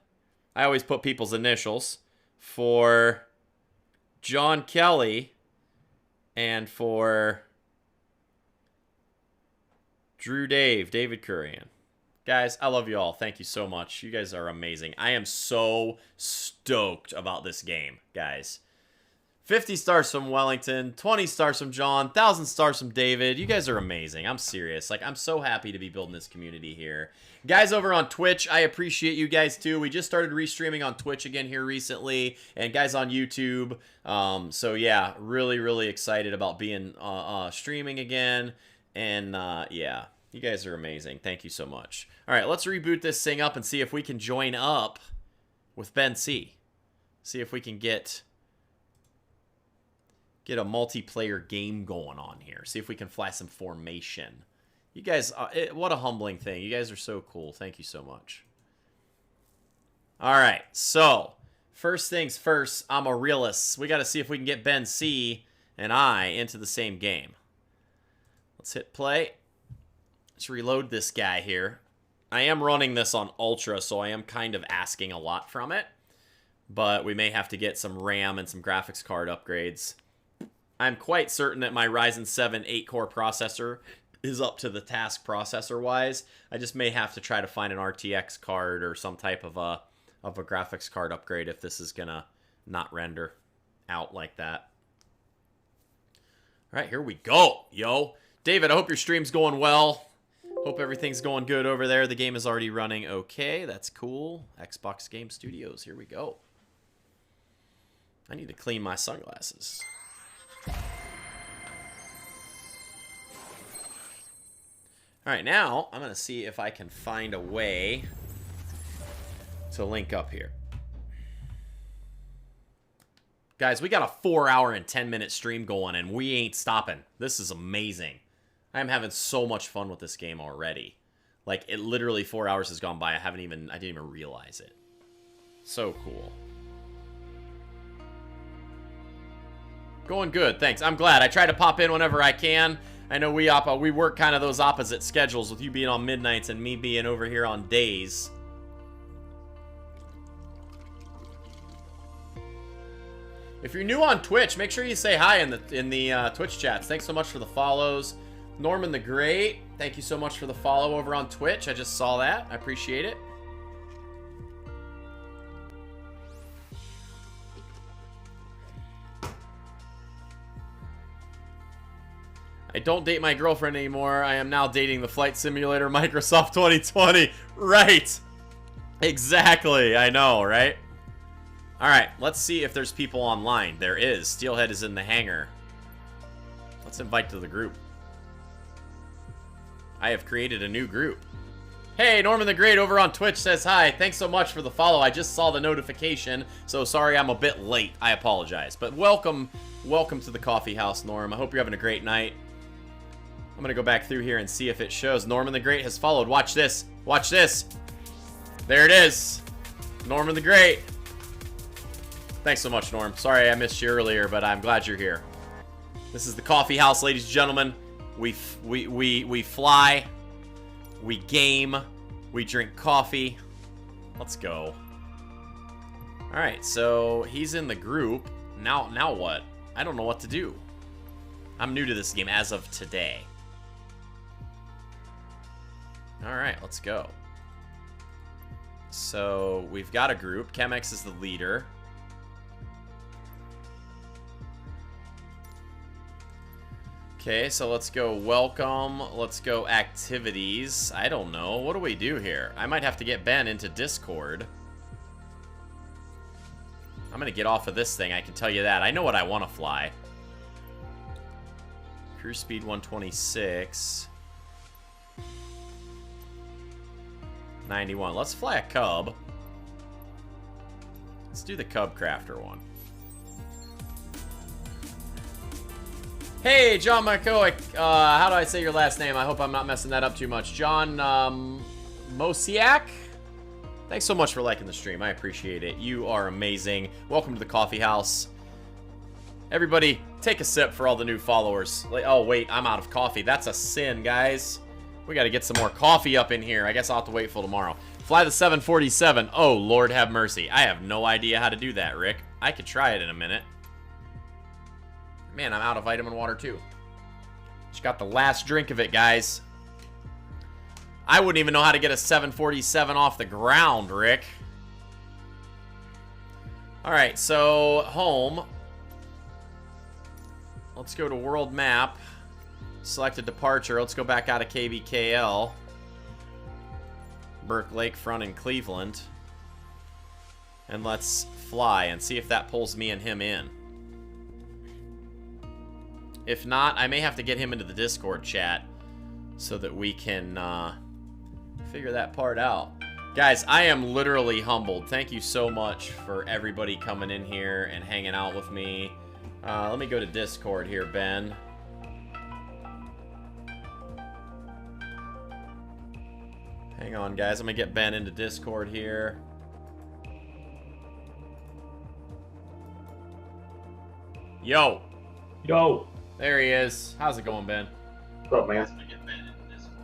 Speaker 5: I always put people's initials. For John Kelly. And for Drew David Currian. Guys, I love you all. Thank you so much. You guys are amazing. I am so stoked about this game, guys. 50 stars from Wellington, 20 stars from John, 1,000 stars from David. You guys are amazing. I'm serious. Like, I'm so happy to be building this community here. Guys over on Twitch, I appreciate you guys too. We just started restreaming on Twitch again here recently. And guys on YouTube. So yeah, really, really excited about being streaming again. And yeah, you guys are amazing. Thank you so much. All right, let's reboot this thing up and see if we can join up with Ben C. See if we can get a multiplayer game going on here. See if we can fly some formation. You guys, what a humbling thing. You guys are so cool. Thank you so much. All right, so first things first, I'm a realist. We got to see if we can get Ben C and I into the same game. Let's hit play. Let's reload this guy here. I am running this on Ultra, so I am kind of asking a lot from it. But we may have to get some RAM and some graphics card upgrades. I'm quite certain that my Ryzen 7 8-core processor is up to the task processor-wise. I just may have to try to find an RTX card or some type of a graphics card upgrade if this is going to not render out like that. All right, here we go, yo. David, I hope your stream's going well. Hope everything's going good over there. The game is already running okay. That's cool. Xbox Game Studios, here we go. I need to clean my sunglasses. Alright, now I'm going to see if I can find a way to link up here. Guys, we got a 4-hour and 10-minute stream going, and we ain't stopping. This is amazing. I'm having so much fun with this game already. Like, it literally 4 hours has gone by. I didn't even realize it. So cool. Going good, thanks. I'm glad. I try to pop in whenever I can. I know we work kind of those opposite schedules with you being on midnights and me being over here on days. If you're new on Twitch, make sure you say hi in the Twitch chats. Thanks so much for the follows. Norman the Great, thank you so much for the follow over on Twitch. I just saw that. I appreciate it. I don't date my girlfriend anymore. I am now dating the Flight Simulator Microsoft 2020. Right. Exactly. I know, right? All right, let's see if there's people online. There is. Steelhead is in the hangar. Let's invite to the group. I have created a new group. Hey, Norman the Great over on Twitch says hi. Thanks so much for the follow. I just saw the notification, so sorry I'm a bit late. I apologize. But welcome to the coffee house, Norm. I hope you're having a great night. I'm going to go back through here and see if it shows. Norman the Great has followed. Watch this. Watch this. There it is. Norman the Great. Thanks so much, Norm. Sorry I missed you earlier, but I'm glad you're here. This is the coffee house, ladies and gentlemen. We fly, we game, we drink coffee. Let's go. All right, so he's in the group. Now what? I don't know what to do. I'm new to this game as of today. All right, let's go. So we've got a group. Chemex is the leader. Okay, so let's go welcome. Let's go activities. I don't know. What do we do here? I might have to get Ben into Discord. I'm going to get off of this thing, I can tell you that. I know what I want to fly. Cruise speed 126. 91. Let's fly a Cub. Let's do the Cub Crafter one. Hey, John McCoy. How do I say your last name? I hope I'm not messing that up too much. John Mosiak? Thanks so much for liking the stream. I appreciate it. You are amazing. Welcome to the coffee house. Everybody, take a sip for all the new followers. Oh, wait, I'm out of coffee. That's a sin, guys. We got to get some more coffee up in here. I guess I'll have to wait till tomorrow. Fly the 747. Oh, Lord have mercy. I have no idea how to do that, Rick. I could try it in a minute. Man, I'm out of vitamin water, too. Just got the last drink of it, guys. I wouldn't even know how to get a 747 off the ground, Rick. All right, so home. Let's go to world map. Select a departure. Let's go back out of KBKL. Burke Lakefront in Cleveland. And let's fly and see if that pulls me and him in. If not, I may have to get him into the Discord chat so that we can figure that part out. Guys, I am literally humbled. Thank you so much for everybody coming in here and hanging out with me. Let me go to Discord here, Ben. Hang on, guys. I'm going to get Ben into Discord here. Yo.
Speaker 6: Yo.
Speaker 5: There he is. How's it going, Ben?
Speaker 6: What's up, man?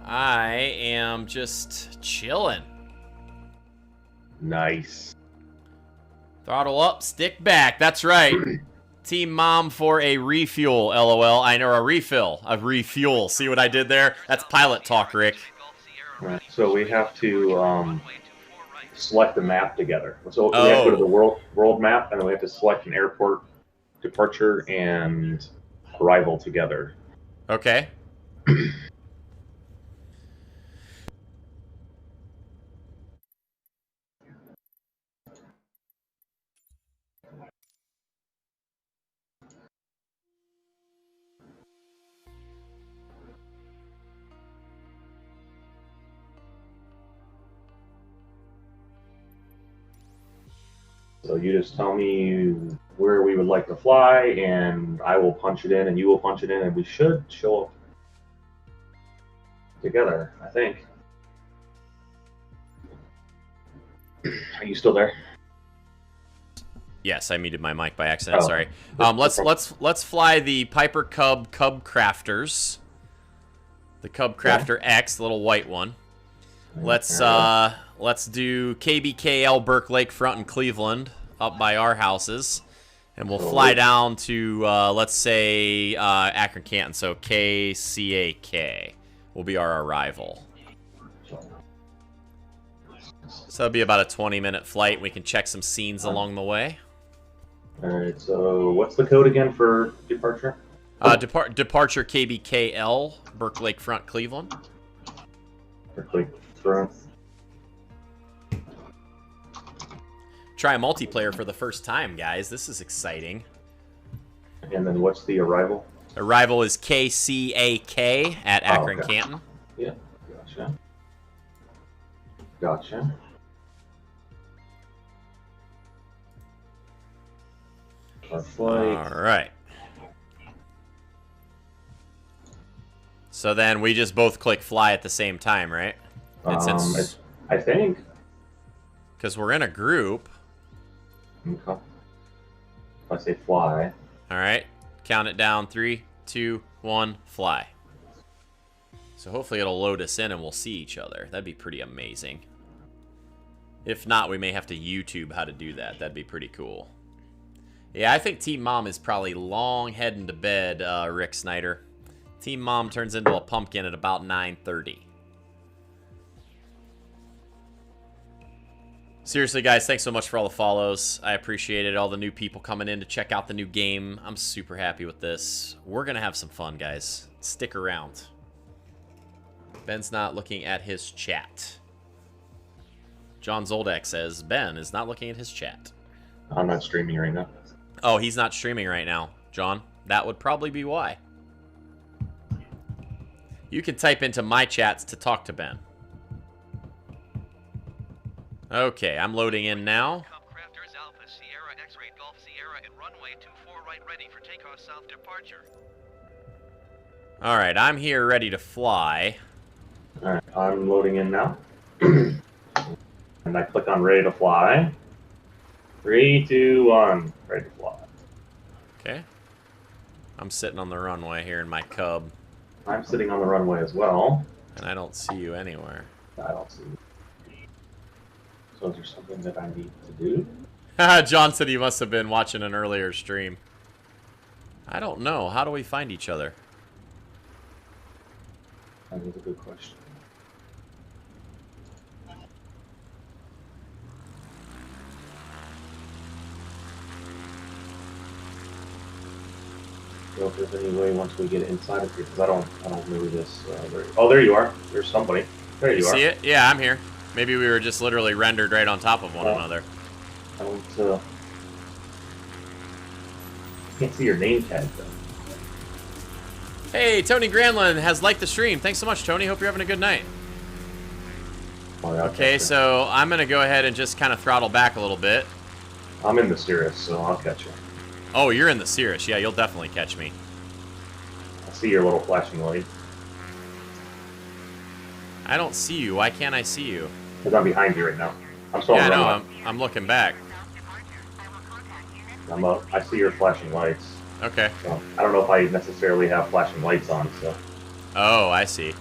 Speaker 5: I am just chilling.
Speaker 6: Nice.
Speaker 5: Throttle up, stick back. That's right. Team Mom for a refuel, LOL. I know, a refill. A refuel. See what I did there? That's pilot talk, Rick.
Speaker 6: Right. So we have to select the map together. So we have to go to the world map, and then we have to select an airport departure and arrival together.
Speaker 5: Okay.
Speaker 6: So you just tell me where we would like to fly, and I will punch it in, and you will punch it in, and we should show up together, I think. Are you still there?
Speaker 5: Yes, I muted my mic by accident.
Speaker 6: Oh.
Speaker 5: Sorry. Let's fly the Piper Cub Crafters. The Cub Crafter X, the little white one. Let's do KBKL Burke Lakefront in Cleveland up by our houses, and we'll fly down to let's say Akron Canton. So KCAK will be our arrival. So it'll be about a 20-minute flight. We can check some scenes along the way.
Speaker 6: All right. So what's the code again for departure?
Speaker 5: Departure KBKL Burke Lakefront Cleveland.
Speaker 6: Burke Lakefront.
Speaker 5: Try a multiplayer for the first time, guys. This is exciting.
Speaker 6: And then what's the arrival?
Speaker 5: Arrival is KCAK at Akron
Speaker 6: okay.
Speaker 5: Canton.
Speaker 6: Yeah, gotcha. Our flight.
Speaker 5: All right. So then we just both click fly at the same time, right?
Speaker 6: I think.
Speaker 5: Because we're in a group.
Speaker 6: Okay. If I say fly.
Speaker 5: All right. Count it down. 3, 2, 1, fly. So hopefully it'll load us in and we'll see each other. That'd be pretty amazing. If not, we may have to YouTube how to do that. That'd be pretty cool. Yeah, I think Team Mom is probably long heading to bed, Rick Snyder. Team Mom turns into a pumpkin at about 9:30. Seriously, guys, thanks so much for all the follows. I appreciate it. All the new people coming in to check out the new game. I'm super happy with this. We're going to have some fun, guys. Stick around. Ben's not looking at his chat. John Zoldak says Ben is not looking at his chat.
Speaker 6: I'm not streaming right now.
Speaker 5: Oh, he's not streaming right now, John. That would probably be why. You can type into my chats to talk to Ben. Okay, I'm loading in now.
Speaker 3: Crafters Alpha Sierra X-Ray Golf Sierra and runway 24 right ready for takeoff south departure.
Speaker 5: All right, I'm here ready to fly.
Speaker 6: All right, I'm loading in now. And I click on ready to fly. 3, 2, 1, ready to fly.
Speaker 5: Okay. I'm sitting on the runway here in my Cub.
Speaker 6: I'm sitting on the runway as well.
Speaker 5: And I don't see you anywhere.
Speaker 6: I don't see you. So is there something that I need to do?
Speaker 5: John said he must have been watching an earlier stream. I don't know. How do we find each other?
Speaker 6: That is a good question. So if there's any way once we get inside of here, because I don't know this. Oh, there you are. There's somebody. There you are.
Speaker 5: See it? Yeah, I'm here. Maybe we were just literally rendered right on top of one another.
Speaker 6: I don't. Can't see your name tag though.
Speaker 5: Hey, Tony Granlund has liked the stream. Thanks so much, Tony. Hope you're having a good night.
Speaker 6: Oh, yeah,
Speaker 5: Okay, so I'm going to go ahead and just kind of throttle back a little bit.
Speaker 6: I'm in the Cirrus, so I'll catch you.
Speaker 5: Oh, you're in the Cirrus. Yeah, you'll definitely catch me.
Speaker 6: I see your little flashing light.
Speaker 5: I don't see you. Why can't I see you?
Speaker 6: Because I'm behind you right now. I'm still
Speaker 5: Yeah,
Speaker 6: on
Speaker 5: I
Speaker 6: the
Speaker 5: know.
Speaker 6: runway.
Speaker 5: I'm looking back.
Speaker 6: I'm up. I see your flashing lights.
Speaker 5: Okay.
Speaker 6: So I don't know if I necessarily have flashing lights on, so.
Speaker 5: Oh, I see.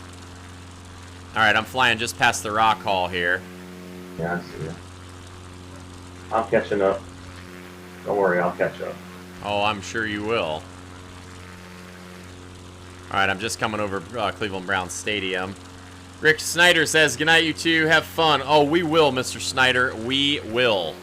Speaker 5: All right, I'm flying just past the rock hall here.
Speaker 6: Yeah, I see you. I'm catching up. Don't worry, I'll catch up.
Speaker 5: Oh, I'm sure you will. All right, I'm just coming over Cleveland Browns Stadium. Rick Snyder says, good night, you two. Have fun. Oh, we will, Mr. Snyder. We will.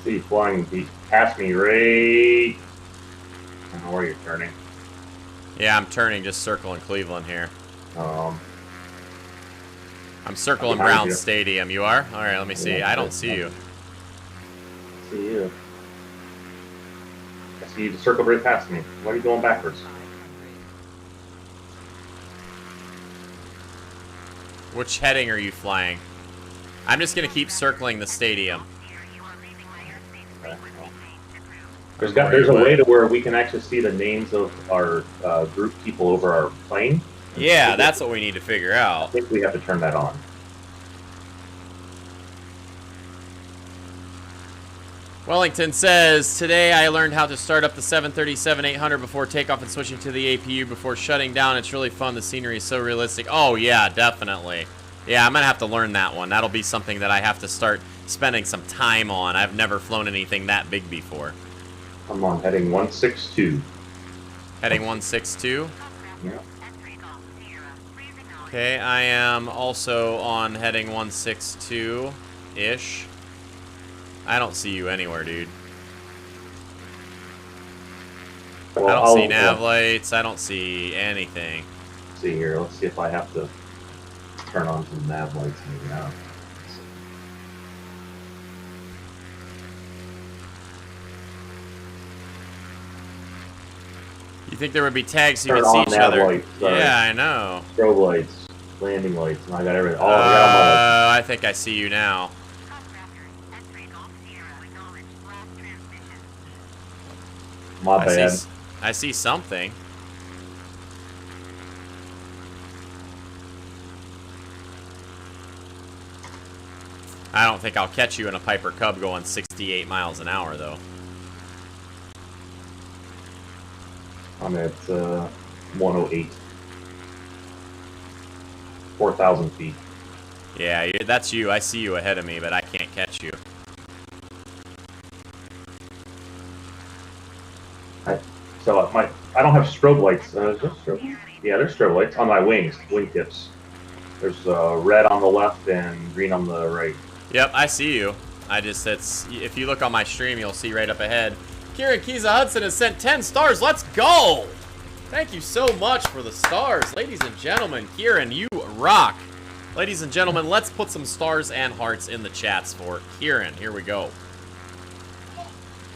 Speaker 6: See you flying past me right. I don't know where you're turning.
Speaker 5: Yeah, I'm turning, just circling Cleveland here. I'm circling
Speaker 6: behind
Speaker 5: Browns
Speaker 6: you.
Speaker 5: Stadium. You are? All right, let me see.
Speaker 6: Yeah,
Speaker 5: I don't see you.
Speaker 6: I see you. I see you just circled right past me. Why are you going backwards?
Speaker 5: Which heading are you flying? I'm just gonna keep circling the stadium.
Speaker 6: There's a way to where we can actually see the names of our group people over our plane.
Speaker 5: Yeah, that's what we need to figure
Speaker 6: I
Speaker 5: out.
Speaker 6: think we have to turn that on.
Speaker 5: Wellington says, today I learned how to start up the 737-800 before takeoff and switching to the APU before shutting down. It's really fun. The scenery is so realistic. Oh, yeah, definitely. Yeah, I'm going to have to learn that one. That'll be something that I have to start spending some time on. I've never flown anything that big before.
Speaker 6: I'm on heading 162.
Speaker 5: Heading 162?
Speaker 6: Yeah.
Speaker 5: Okay, I am also on heading 162-ish. I don't see you anywhere, dude.
Speaker 6: Well,
Speaker 5: I don't see nav lights. I don't see anything.
Speaker 6: Let's see here. Let's see if I have to turn on some nav lights maybe now.
Speaker 5: You think there would be tags so you
Speaker 6: Turn
Speaker 5: can see
Speaker 6: on
Speaker 5: each
Speaker 6: nav
Speaker 5: other?
Speaker 6: lights, sorry.
Speaker 5: Yeah, I know.
Speaker 6: Strobe lights, landing lights, and I got everything. Oh, yeah,
Speaker 5: I think I see you now.
Speaker 6: my bad.
Speaker 5: I see something. I don't think I'll catch you in a Piper Cub going 68 miles an hour, though.
Speaker 6: I'm at 108. 4,000 feet.
Speaker 5: Yeah, that's you. I see you ahead of me, but I can't catch you.
Speaker 6: I don't have strobe lights. Yeah, there's strobe lights on my wings, wingtips. There's red on the left and green on the right.
Speaker 5: Yep, I see you. If you look on my stream, you'll see right up ahead. Kieran Kiza Hudson has sent 10 stars. Let's go! Thank you so much for the stars. Ladies and gentlemen, Kieran, you rock. Ladies and gentlemen, let's put some stars and hearts in the chats for Kieran. Here we go.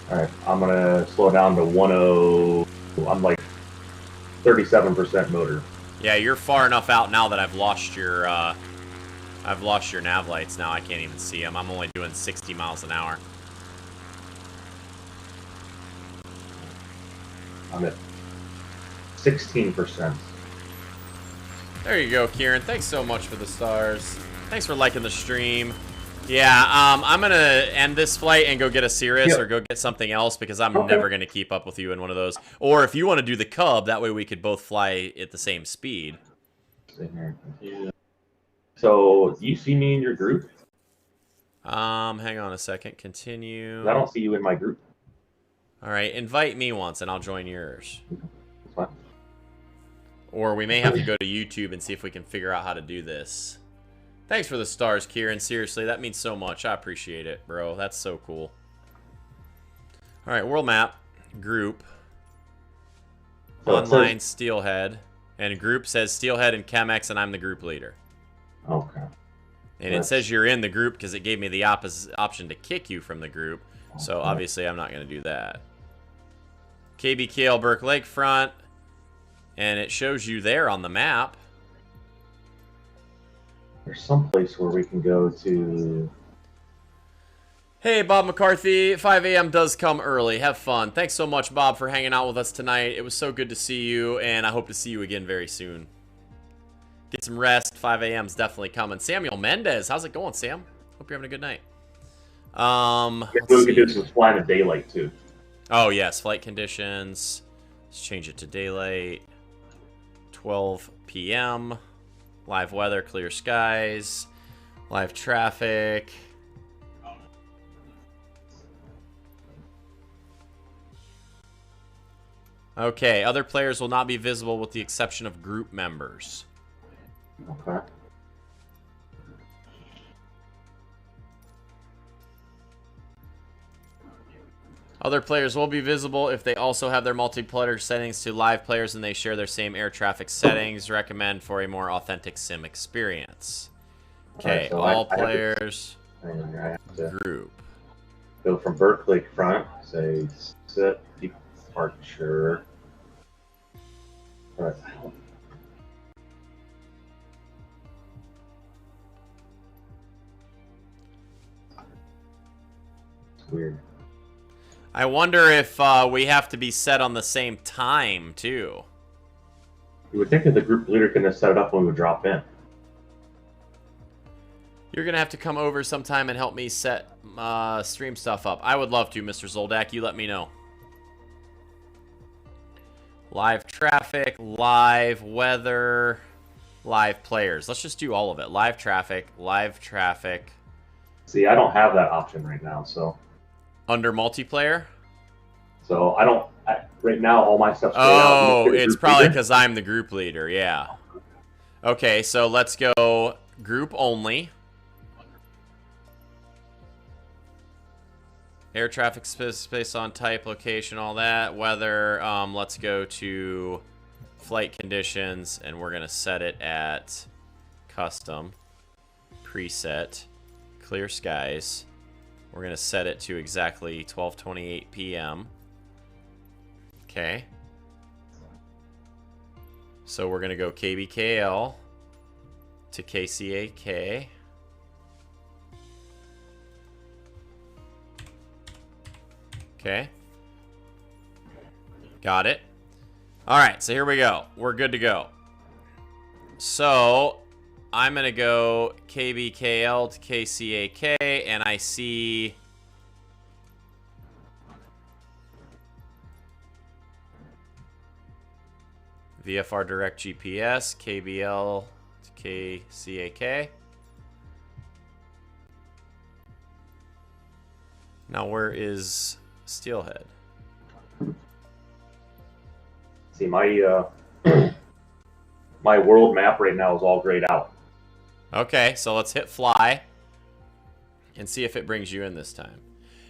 Speaker 6: Alright, I'm gonna slow down to 10. I'm like 37% motor.
Speaker 5: Yeah, you're far enough out now that I've lost your nav lights now. I can't even see them. I'm only doing 60 miles an hour.
Speaker 6: I'm at 16%.
Speaker 5: There you go, Kieran. Thanks so much for the stars. Thanks for liking the stream. Yeah, I'm going to end this flight and go get a Cirrus or go get something else because I'm never going to keep up with you in one of those. Or if you want to do the Cub, that way we could both fly at the same speed.
Speaker 6: So, you see me in your group?
Speaker 5: Hang on a second. Continue.
Speaker 6: I don't see you in my group.
Speaker 5: All right, invite me once and I'll join yours.
Speaker 6: That's fine.
Speaker 5: Or we may have to go to YouTube and see if we can figure out how to do this. Thanks for the stars, Kieran. Seriously, that means so much. I appreciate it, bro. That's so cool. All right, world map, group, online Steelhead, and group says Steelhead and Chemex, and I'm the group leader.
Speaker 6: Okay.
Speaker 5: And it says you're in the group because it gave me the option to kick you from the group. So obviously I'm not going to do that. KB Kale Burke Lakefront, and it shows you there on the map.
Speaker 6: There's some place where we can go to.
Speaker 5: Hey, Bob McCarthy. 5 a.m. does come early. Have fun. Thanks so much, Bob, for hanging out with us tonight. It was so good to see you, and I hope to see you again very soon. Get some rest. 5 a.m.'s definitely coming. Samuel Mendez. How's it going, Sam? Hope you're having a good night.
Speaker 6: We could do some flying at daylight, too.
Speaker 5: Oh, yes. Flight conditions. Let's change it to daylight. 12 p.m. Live weather, clear skies. Live traffic. Okay, other players will not be visible with the exception of group members.
Speaker 6: Okay.
Speaker 5: Other players will be visible if they also have their multiplayer settings to live players and they share their same air traffic settings. Recommend for a more authentic sim experience. Okay,
Speaker 6: so
Speaker 5: all players,
Speaker 6: I have to
Speaker 5: group.
Speaker 6: Go from Berkeley front, say set departure. All right. Weird.
Speaker 5: I wonder if we have to be set on the same time, too.
Speaker 6: You would think that the group leader can have set it up when we drop in.
Speaker 5: You're going to have to come over sometime and help me set stream stuff up. I would love to, Mr. Zoldak. You let me know. Live traffic, live weather, live players. Let's just do all of it. Live traffic, live traffic.
Speaker 6: See, I don't have that option right now, so.
Speaker 5: Under multiplayer?
Speaker 6: So I don't. Right now, all my stuff's.
Speaker 5: Oh, it's probably because I'm the group leader. Yeah. Okay, so let's go group only. Air traffic space on type, location, all that. Weather, let's go to flight conditions, and we're going to set it at custom, preset, clear skies. We're going to set it to exactly 12:28 p.m. Okay. So we're going to go KBKL to KCAK. Okay. Got it. All right, so here we go. We're good to go. So I'm going to go KBKL to KCAK, and I see VFR Direct GPS, KBL to KCAK. Now where is Steelhead?
Speaker 6: See, my my world map right now is all grayed out.
Speaker 5: Okay, so let's hit fly and see if it brings you in this time.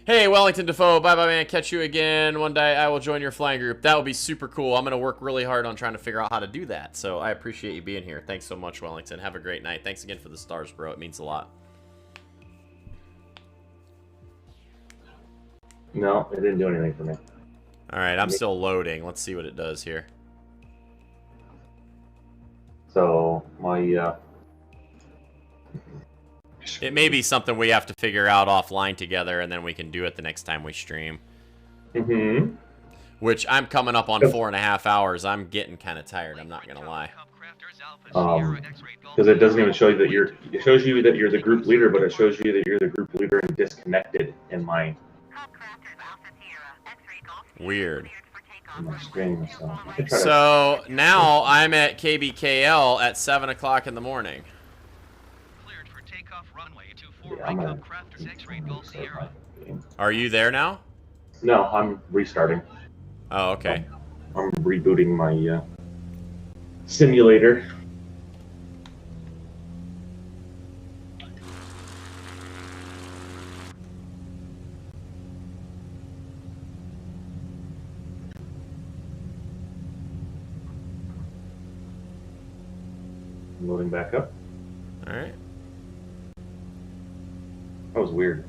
Speaker 5: Hey, Wellington Defoe, bye-bye, man. Catch you again. One day I will join your flying group. That would be super cool. I'm going to work really hard on trying to figure out how to do that. So I appreciate you being here. Thanks so much, Wellington. Have a great night. Thanks again for the stars, bro. It means a lot.
Speaker 6: No, it didn't do anything for me.
Speaker 5: All right, I'm still loading. Let's see what it does here.
Speaker 6: So my
Speaker 5: it may be something we have to figure out offline together, and then we can do it the next time we stream.
Speaker 6: Mm-hmm.
Speaker 5: Which I'm coming up on 4.5 hours. I'm getting kind of tired. I'm not gonna lie.
Speaker 6: Because it doesn't even show you that you're. It shows you that you're the group leader, but it shows you that you're the group leader and disconnected in my.
Speaker 5: Weird.
Speaker 6: Screen,
Speaker 5: so now I'm at KBKL at 7 o'clock in the morning.
Speaker 6: Yeah,
Speaker 5: Are you there now?
Speaker 6: No, I'm restarting.
Speaker 5: Oh, okay.
Speaker 6: I'm rebooting my simulator. Loading back up.
Speaker 5: All right.
Speaker 6: That was weird.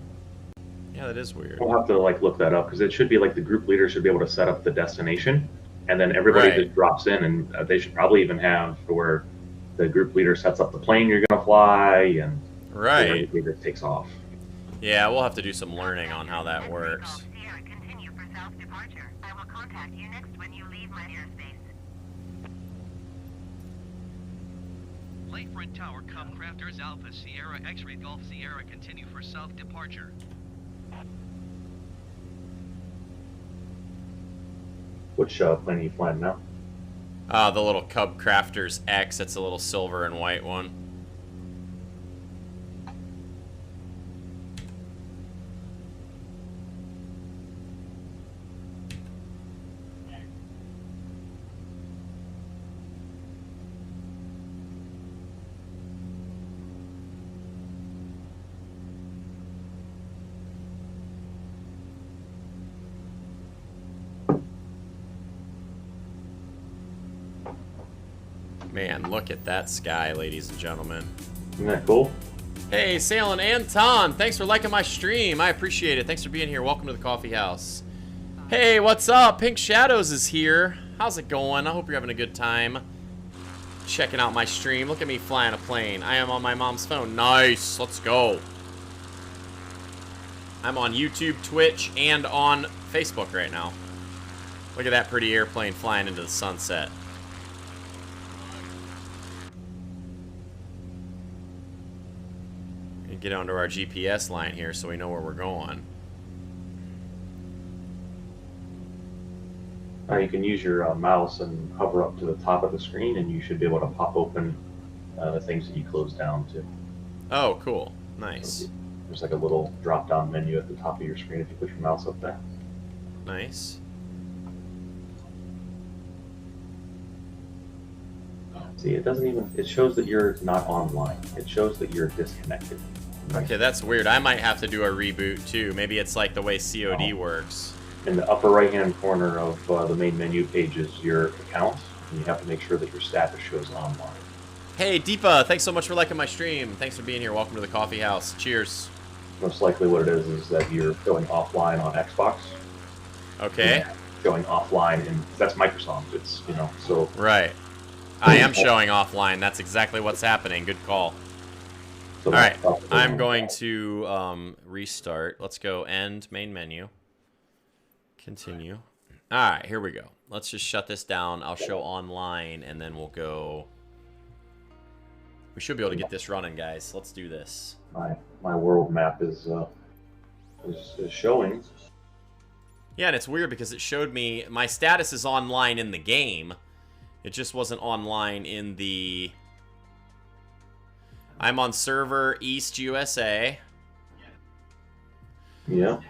Speaker 5: Yeah, that is weird.
Speaker 6: We'll have to look that up because it should be the group leader should be able to set up the destination, and then everybody just drops in, and they should probably even have where the group leader sets up the plane you're gonna fly, and
Speaker 5: right.
Speaker 6: the leader takes off.
Speaker 5: Yeah, we'll have to do some learning on how that works.
Speaker 4: Continue for self-departure. I will contact you next when you leave my airspace.
Speaker 3: Lakefront Tower, Cub Crafters, Alpha, Sierra, X-Ray Golf, Sierra, continue for south departure.
Speaker 6: Which plane are you flying now?
Speaker 5: The little Cub Crafters X. It's a little silver and white one. Man, look at that sky, ladies and gentlemen.
Speaker 6: Isn't that cool?
Speaker 5: Hey, Sailing Anton, thanks for liking my stream. I appreciate it. Thanks for being here. Welcome to the coffee house. Hey, what's up? Pink Shadows is here. How's it going? I hope you're having a good time checking out my stream. Look at me flying a plane. I am on my mom's phone. Nice. Let's go. I'm on YouTube, Twitch, and on Facebook right now. Look at that pretty airplane flying into the sunset. And get onto our GPS line here so we know where we're going.
Speaker 6: You can use your mouse and hover up to the top of the screen, and you should be able to pop open the things that you closed down too.
Speaker 5: Oh, cool. Nice.
Speaker 6: So there's like a little drop-down menu at the top of your screen if you put your mouse up there.
Speaker 5: Nice.
Speaker 6: See, it doesn't even, it shows that you're not online. It shows that you're disconnected.
Speaker 5: Okay, that's weird. I might have to do a reboot too. Maybe it's like the way COD works.
Speaker 6: In the upper right-hand corner of the main menu page is your account, and you have to make sure that your status shows online.
Speaker 5: Hey, Deepa, thanks so much for liking my stream. Thanks for being here. Welcome to the coffee house. Cheers.
Speaker 6: Most likely what it is that you're going offline on Xbox.
Speaker 5: Okay.
Speaker 6: Going offline, and that's Microsoft. It's, you know, so...
Speaker 5: Right. I am showing offline. That's exactly what's happening. Good call.
Speaker 6: So
Speaker 5: all right. I'm going to restart. Let's go end main menu. Continue. All right, here we go. Let's just shut this down. I'll show online, and then we'll go... We should be able to get this running, guys. Let's do this.
Speaker 6: My world map is showing.
Speaker 5: Yeah, and it's weird because it showed me my status is online in the game. It just wasn't online in the... I'm on server East USA.
Speaker 6: Yeah.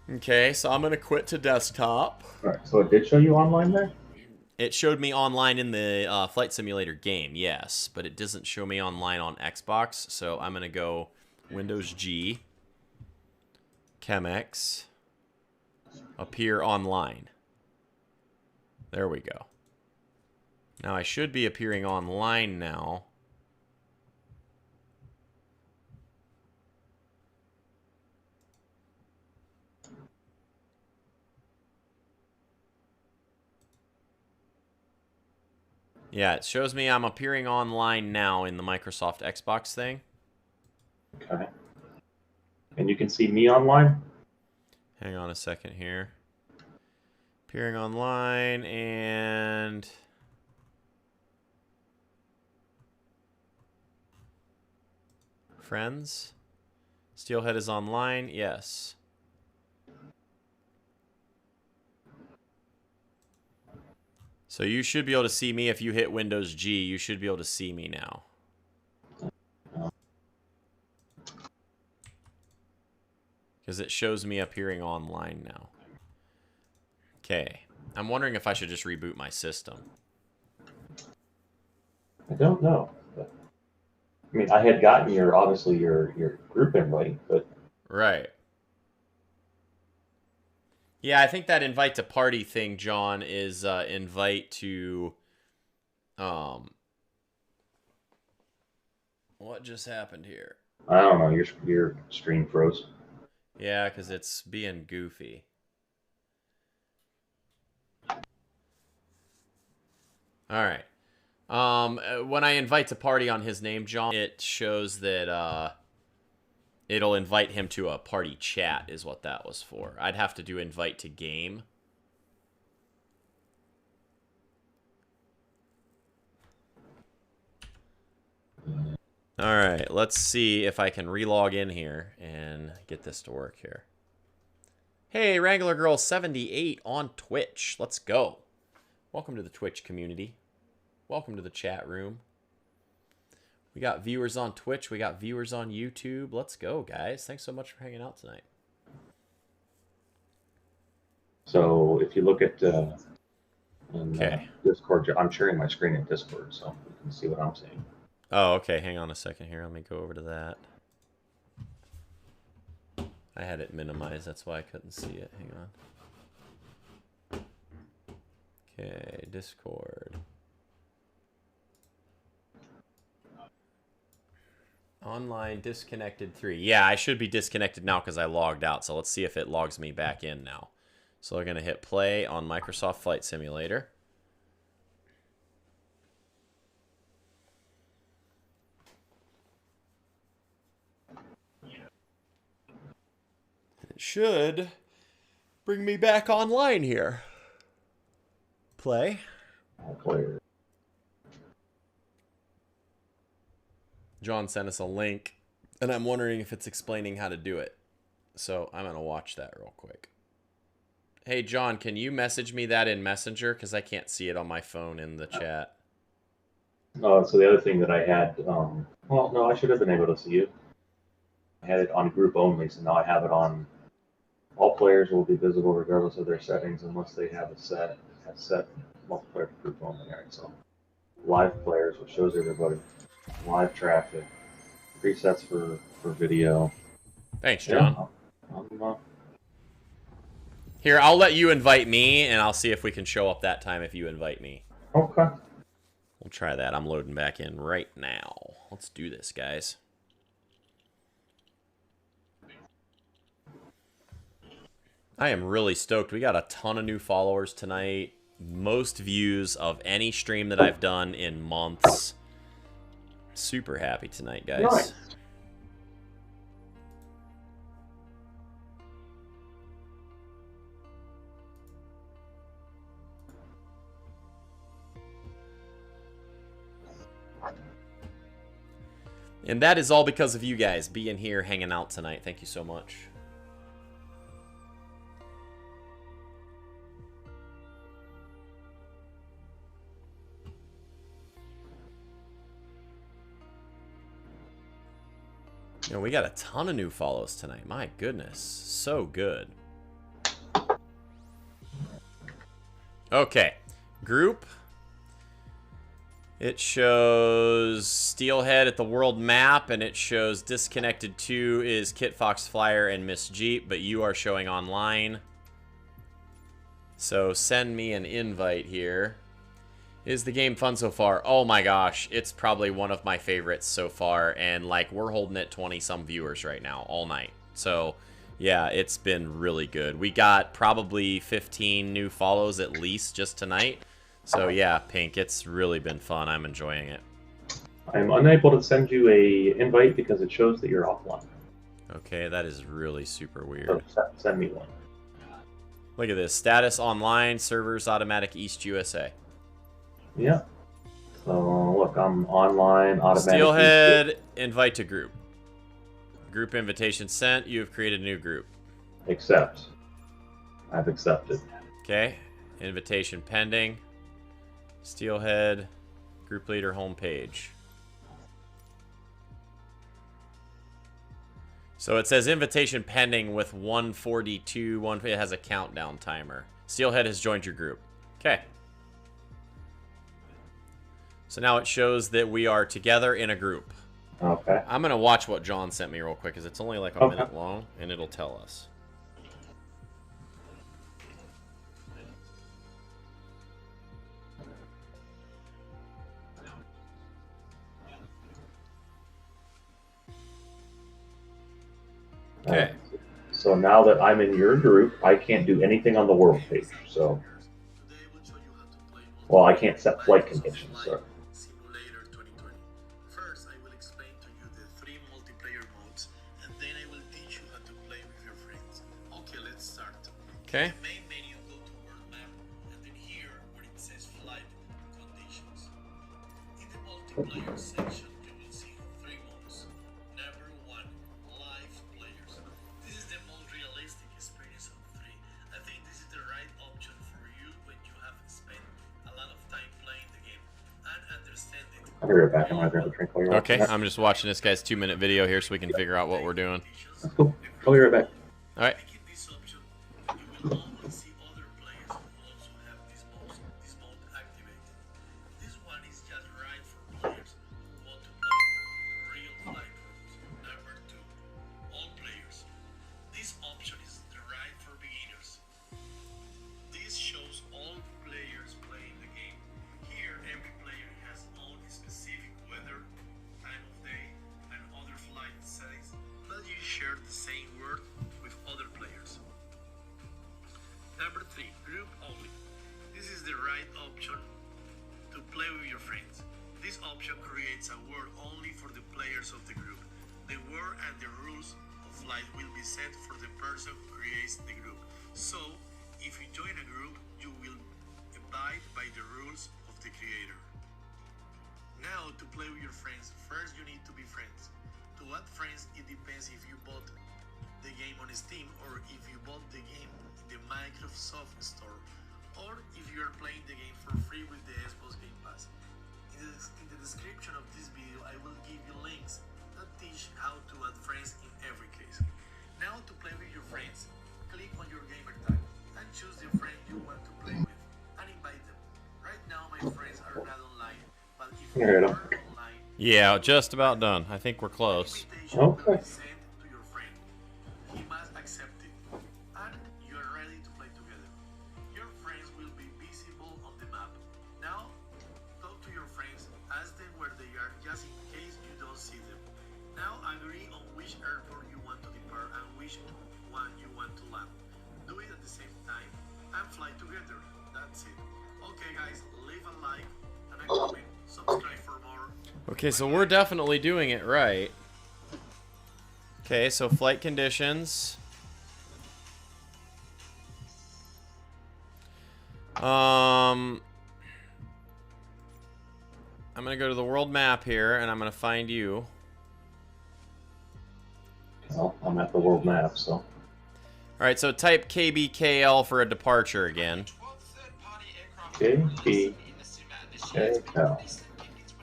Speaker 5: Okay, so I'm going to quit to desktop.
Speaker 6: All right, so it did show you online there?
Speaker 5: It showed me online in the Flight Simulator game, yes. But it doesn't show me online on Xbox. So I'm going to go Windows G, Chemex, appear online. There we go. Now I should be appearing online now. Yeah, it shows me I'm appearing online now in the Microsoft Xbox thing.
Speaker 6: Okay. And you can see me online?
Speaker 5: Hang on a second here. Appearing online and... Friends? Steelhead is online? Yes. So you should be able to see me if you hit Windows G. You should be able to see me now. Because it shows me appearing online now. Okay. I'm wondering if I should just reboot my system.
Speaker 6: I don't know. But, I mean, I had gotten obviously your group invite, but...
Speaker 5: Right. Yeah, I think that invite to party thing, John, is invite to... What just happened here?
Speaker 6: I don't know, your screen froze.
Speaker 5: Yeah, because it's being goofy. Alright. When I invite to party on his name, John, it shows that it'll invite him to a party chat is what that was for. I'd have to do invite to game. Alright, let's see if I can relog in here and get this to work here. Hey, Wrangler Girl 78 on Twitch. Let's go. Welcome to the Twitch community. Welcome to the chat room. We got viewers on Twitch. We got viewers on YouTube. Let's go, guys. Thanks so much for hanging out tonight.
Speaker 6: So if you look at
Speaker 5: okay.
Speaker 6: Discord, I'm sharing my screen in Discord, so you can see what I'm seeing.
Speaker 5: Oh, okay. Hang on a second here. Let me go over to that. I had it minimized. That's why I couldn't see it. Hang on. Okay, Discord. Online disconnected 3. Yeah, I should be disconnected now because I logged out. So let's see if it logs me back in now. So we're going to hit play on Microsoft Flight Simulator. It should bring me back online here. Play.
Speaker 6: All players.
Speaker 5: John sent us a link, and I'm wondering if it's explaining how to do it. So I'm going to watch that real quick. Hey, John, can you message me that in Messenger? Because I can't see it on my phone in the chat.
Speaker 6: So the other thing that I had, well, no, I should have been able to see it. I had it on group only, so now I have it on. All players will be visible regardless of their settings unless they have a set multiplayer group only. All right, so live players, which shows everybody. Live traffic, presets for video.
Speaker 5: Thanks, John.
Speaker 6: Yeah,
Speaker 5: Here, I'll let you invite me, and I'll see if we can show up that time if you invite me.
Speaker 6: okay.
Speaker 5: We'll try that. I'm loading back in right now. Let's do this, guys. I am really stoked. We got a ton of new followers tonight. Most views of any stream that I've done in months. Super happy tonight, guys.
Speaker 6: Nice.
Speaker 5: And that is all because of you guys being here, hanging out tonight. Thank you so much. You know, we got a ton of new follows tonight. My goodness. So good. Okay. Group. It shows Steelhead at the world map, and it shows Disconnected 2 is Kit Fox Flyer and Miss Jeep, but you are showing online. So send me an invite here. Is the game fun so far? Oh my gosh, it's probably one of my favorites so far, and like we're holding at 20-some viewers right now, all night. So yeah, it's been really good. We got probably 15 new follows at least just tonight. So yeah, Pink, it's really been fun. I'm enjoying it.
Speaker 6: I'm unable to send you a invite because it shows that you're offline.
Speaker 5: Okay, that is really super weird.
Speaker 6: So send me one.
Speaker 5: Look at this. Status online, servers automatic East USA.
Speaker 6: Yeah. So look, I'm online, automatic.
Speaker 5: Steelhead, invite to group. Group invitation sent. You have created a new group.
Speaker 6: Accept. I've accepted.
Speaker 5: Okay. Invitation pending. Steelhead, group leader homepage. So it says invitation pending with 142. It has a countdown timer. Steelhead has joined your group. Okay. So now it shows that we are together in a group.
Speaker 6: Okay.
Speaker 5: I'm going to watch what John sent me real quick because it's only like a minute long, and it'll tell us. Okay.
Speaker 6: So now that I'm in your group, I can't do anything on the world page. So, well, I can't set flight conditions. So.
Speaker 7: Simulator 2020. First, I will explain to you the 3 multiplayer modes, and then I will teach you how to play with your friends. Okay, let's start.
Speaker 5: Okay.
Speaker 7: In the main menu, go to World Map, and then here where it says Flight Conditions. In the multiplayer section, you will see 3 modes. Number 1, live players. This is the most realistic experience of 3. I think this is the right option for you when you haven't spent a lot of time playing the game and understand it.
Speaker 6: I'll be right back. I'm gonna grab a drink while you're
Speaker 5: Okay,
Speaker 6: watching that.
Speaker 5: I'm just watching this guy's 2-minute video here so we can figure out what we're doing.
Speaker 6: That's cool. I'll be right back.
Speaker 5: All right.
Speaker 7: Clicking this option, you will always see other players who also have this mode activated. This one is just right for players who want to play real flight rules. Number 2, all players. This option is right for beginners. This shows all players playing the game. Here, every player has own specific weather, time of day, and other flight settings, but you share the same word with other players. Number 3, group only. This is the right option to play with your friends. This option creates a world only for the players of the group. The world and the rules of flight will be set for the person who creates the group. So, if you join a group, you will abide by the rules of the creator. Now, to play with your friends, first you need to be friends. To add friends, it depends if you bought the game on Steam or if you bought the game in the Microsoft Store, or if you are playing the game for free with the Xbox Game Pass. In the description of this video, I will give you links that teach how to add friends in every case. Now, to play with your friends, click on your gamer tag and choose the friend you want to play with and invite them. Right now, my friends are not online, but if you are online,
Speaker 5: yeah, just about done. I think we're close.
Speaker 6: Okay.
Speaker 7: send to your friend. He must accept it, and you are ready to play together. Your friends will be visible on the map. Now, talk to your friends, ask them where they are just in case you don't see them. Now, agree on which airport you want to depart and which one you want to land. Do it at the same time and fly together. That's it. Okay guys, leave a like and a comment. Subscribe for more.
Speaker 5: Okay, so we're definitely doing it right. Okay, so flight conditions. I'm gonna go to the world map here, and I'm gonna find you.
Speaker 6: Well, I'm at the world map, so.
Speaker 5: All right, so type KBKL for a departure again.
Speaker 6: KBKL.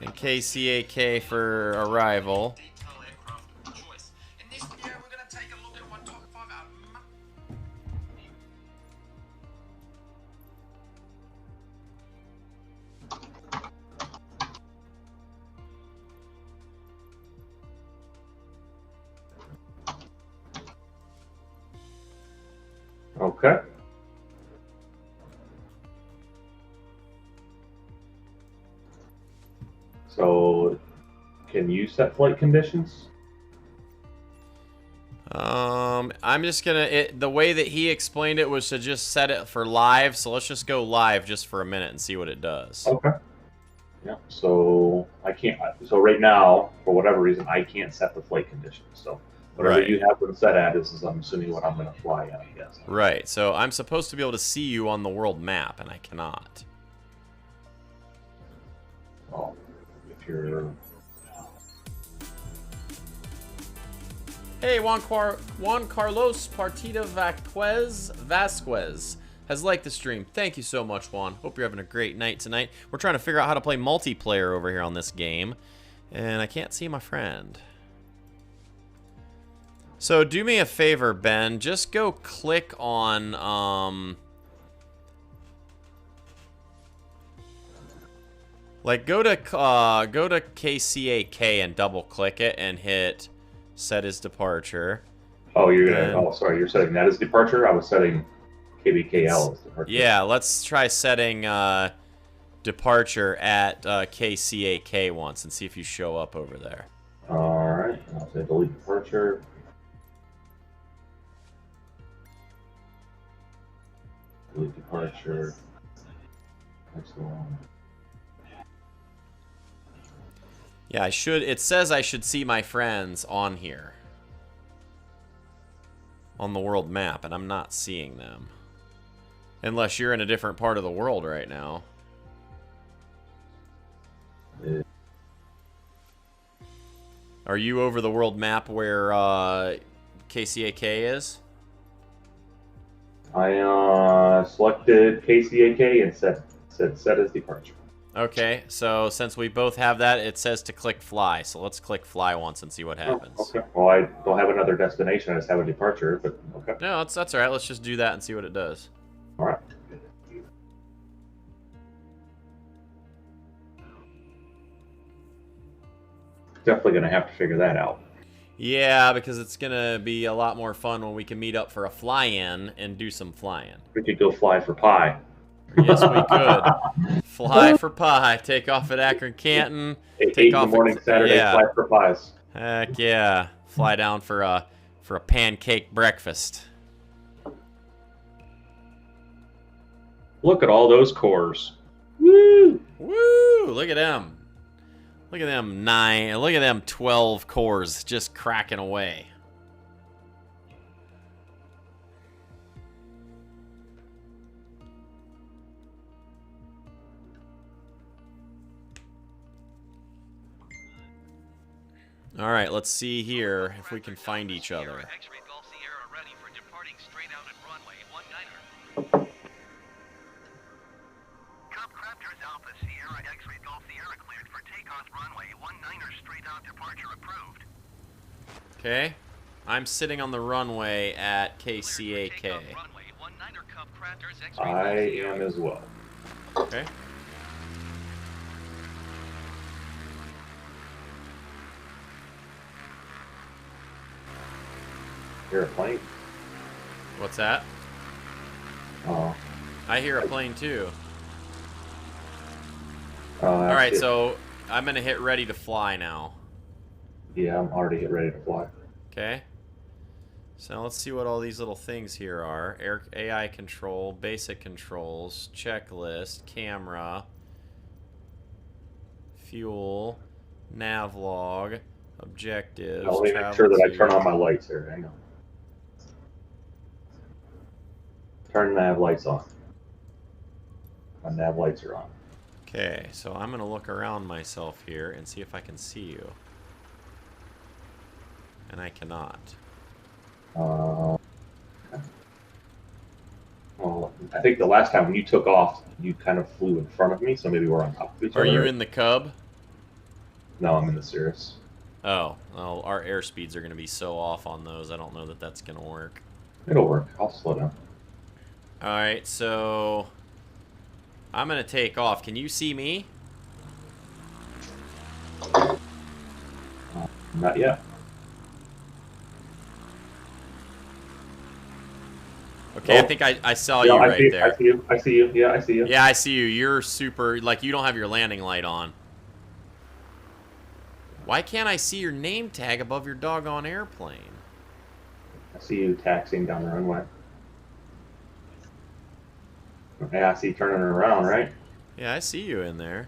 Speaker 5: And KCAK for arrival.
Speaker 6: Okay. So, can you set flight conditions?
Speaker 5: I'm just gonna, the way that he explained it was to just set it for live, so let's just go live just for a minute and see what it does.
Speaker 6: Okay. Yeah, so I can't, so right now, for whatever reason, I can't set the flight conditions. So whatever
Speaker 5: Right.
Speaker 6: you have them set at is I'm assuming what I'm going to fly at, I guess.
Speaker 5: Right, so I'm supposed to be able to see you on the world map, and I cannot.
Speaker 6: Well, if you're...
Speaker 5: Hey, Juan Carlos Partida Vasquez has liked the stream. Thank you so much, Juan. Hope you're having a great night tonight. We're trying to figure out how to play multiplayer over here on this game, and I can't see my friend. So do me a favor, Ben. Just go click on, like go to KCAK and double click it and hit set as departure.
Speaker 6: Oh, you're gonna. Oh, sorry. You're setting that as departure. I was setting KBKL as departure.
Speaker 5: Yeah, let's try setting departure at KCAK once and see if you show up over there.
Speaker 6: All right. I'll say delete departure. Delete departure. Next one.
Speaker 5: Yeah, I should. It says I should see my friends on here. On the world map, and I'm not seeing them. Unless you're in a different part of the world right now.
Speaker 6: Yeah.
Speaker 5: Are you over the world map where KCAK is?
Speaker 6: I selected KCAK and said set as departure.
Speaker 5: Okay, so since we both have that, it says to click fly. So let's click fly once and see what happens.
Speaker 6: Oh, okay. Well, I don't have another destination. I just have a departure, but okay.
Speaker 5: No, that's all right. Let's just do that and see what it does.
Speaker 6: All right. Definitely going to have to figure that out.
Speaker 5: Yeah, because it's going to be a lot more fun when we can meet up for a fly-in and do some flying.
Speaker 6: We could go fly for pie.
Speaker 5: Yes, we could. Fly for pie. Take off at Akron Canton.
Speaker 6: Eight
Speaker 5: Take
Speaker 6: in the
Speaker 5: off
Speaker 6: morning
Speaker 5: at,
Speaker 6: Saturday,
Speaker 5: yeah.
Speaker 6: fly for pies.
Speaker 5: Heck yeah. Fly down for a pancake breakfast.
Speaker 6: Look at all those cores. Woo!
Speaker 5: Woo! Look at them. Look at them 12 cores just cracking away. All right, let's see here if we can find each other.
Speaker 3: Cub Raptors Alpha Sierra X-Ray Golf Sierra cleared for takeoff runway 19er straight out departure approved.
Speaker 5: Okay. I'm sitting on the runway at KCAK.
Speaker 6: I am as well.
Speaker 5: Okay.
Speaker 6: Hear a plane?
Speaker 5: What's that?
Speaker 6: Oh.
Speaker 5: I hear a plane too.
Speaker 6: All
Speaker 5: Alright, so I'm going to hit ready to fly now.
Speaker 6: Yeah, I'm already ready to fly.
Speaker 5: Okay. So let's see what all these little things here are. Air, AI control, basic controls, checklist, camera, fuel, nav log, objectives.
Speaker 6: Now, let me make sure that I turn on my lights here. Hang on. Turn nav lights on. My nav lights are on.
Speaker 5: Okay, so I'm going to look around myself here and see if I can see you. And I cannot.
Speaker 6: Well, I think the last time when you took off, you kind of flew in front of me, so maybe we're on top of each other.
Speaker 5: Are you in the Cub?
Speaker 6: No, I'm in the Cirrus.
Speaker 5: Oh, well, our airspeeds are going to be so off on those. I don't know that that's going to work.
Speaker 6: It'll work. I'll slow down.
Speaker 5: All right, so I'm going to take off. Can you see me?
Speaker 6: Not yet.
Speaker 5: Okay, I think I saw you right there.
Speaker 6: I see you. I see you. Yeah, I see you.
Speaker 5: Yeah, I see you. You're super, like, you don't have your landing light on. Why can't I see your name tag above your doggone airplane?
Speaker 6: I see you taxiing down the runway. Yeah, I see you turning around, right?
Speaker 5: Yeah, I see you in there.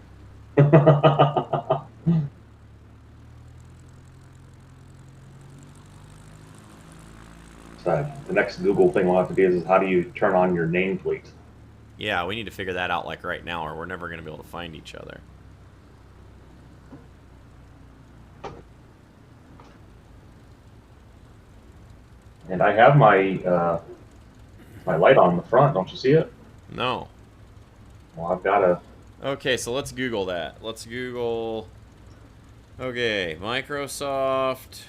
Speaker 6: So the next Google thing we'll have to do is how do you turn on your nameplate?
Speaker 5: Yeah, we need to figure that out like right now or we're never going to be able to find each other.
Speaker 6: And I have my my light on the front. Don't you see it?
Speaker 5: No.
Speaker 6: Well, I've got a...
Speaker 5: Okay, so let's Google that. Let's Google... Okay, Microsoft...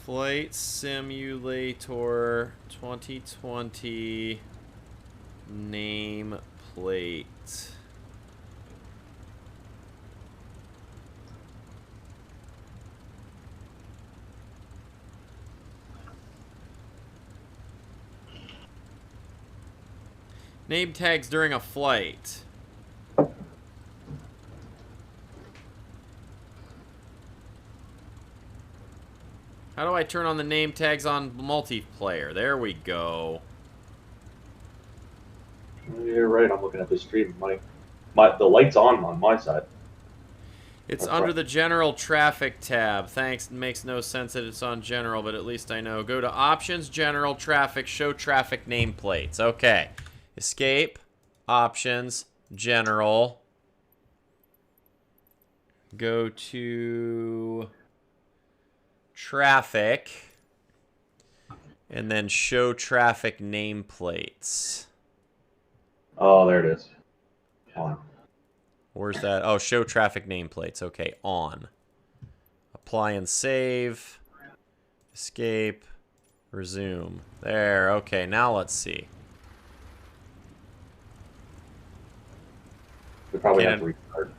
Speaker 5: Flight Simulator 2020 nameplate. Name tags during a flight. How do I turn on the name tags on multiplayer? There we go.
Speaker 6: You're right. I'm looking at the stream. The light's on my side.
Speaker 5: It's
Speaker 6: That's
Speaker 5: under
Speaker 6: right.
Speaker 5: the general traffic tab. Thanks. It makes no sense that it's on general, but at least I know. Go to options, general, traffic, show traffic nameplates. Okay. Escape, options, general. Go to traffic, and then show traffic nameplates.
Speaker 6: Oh, there it is. On.
Speaker 5: Where's that? Oh, show traffic nameplates. Okay, on. Apply and save. Escape. Resume. There. Okay, now let's see.
Speaker 6: We probably have to restart.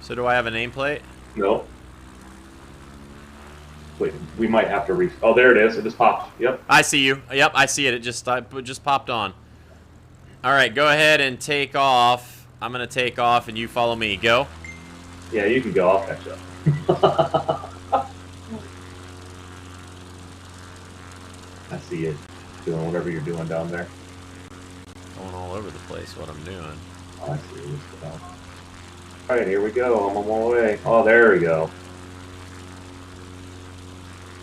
Speaker 5: So do I have a nameplate?
Speaker 6: No. Wait, we might have to oh, there it is. It just popped. Yep.
Speaker 5: I see you. Yep, I see it. It just popped on. All right, go ahead and take off. I'm going to take off, and you follow me. Go.
Speaker 6: Yeah, you can go. I'll catch up. I see you doing whatever you're doing down there.
Speaker 5: Going all over the place, what I'm doing.
Speaker 6: Oh, I see you. All right, here we go. I'm on my way. Oh, there we go.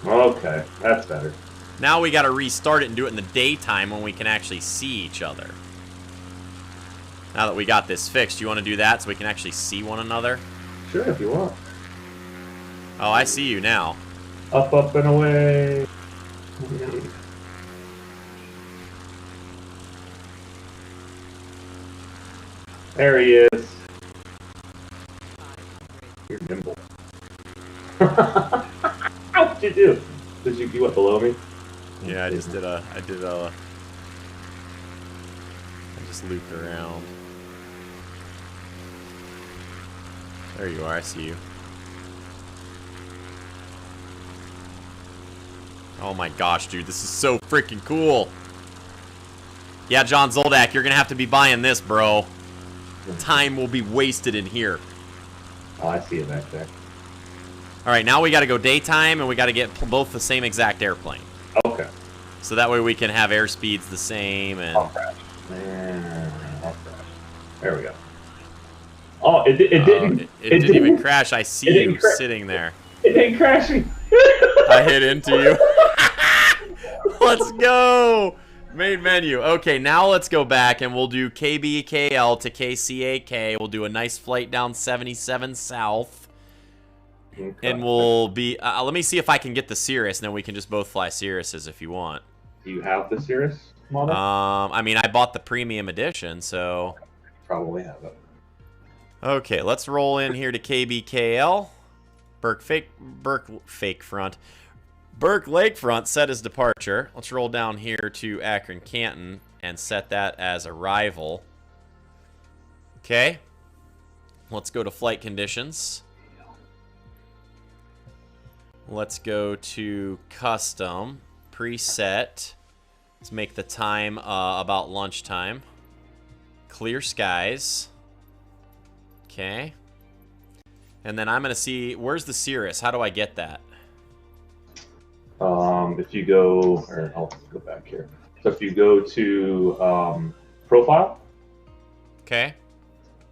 Speaker 6: Okay, that's better.
Speaker 5: Now we gotta restart it and do it in the daytime when we can actually see each other. Now that we got this fixed, you want to do that so we can actually see one another?
Speaker 6: Sure, if you want.
Speaker 5: Oh, I see you now.
Speaker 6: Up, up, and away. There he is. You're nimble. How'd you do? Did you went below me?
Speaker 5: Yeah, I just looped around. There you are, I see you. Oh my gosh, dude, this is so freaking cool. Yeah, John Zoldak, you're gonna have to be buying this, bro. Time will be wasted in here.
Speaker 6: Oh, I see it back there.
Speaker 5: Alright, now we gotta go daytime, and we gotta get both the same exact airplane.
Speaker 6: Okay.
Speaker 5: So that way we can have airspeeds the same, and...
Speaker 6: I'll crash. I'll crash. There we go. Oh, it didn't...
Speaker 5: It didn't even crash. I see you sitting there.
Speaker 6: It ain't crashing.
Speaker 5: I hit into you. Let's go. Main menu. Okay, now let's go back and we'll do KBKL to KCAK. We'll do a nice flight down 77 south. Okay. And we'll be... let me see if I can get the Cirrus, and then we can just both fly Cirruses if you want.
Speaker 6: Do you have the Cirrus model?
Speaker 5: I mean, I bought the premium edition, so...
Speaker 6: Probably have it.
Speaker 5: Okay, let's roll in here to KBKL. Burke Lakefront set as departure. Let's roll down here to Akron Canton and set that as arrival. Okay. Let's go to flight conditions. Let's go to custom preset. Let's make the time about lunchtime. Clear skies. Okay. And then I'm going to see, where's the Cirrus? How do I get that?
Speaker 6: If you go, or I'll go back here. So if you go to profile.
Speaker 5: Okay.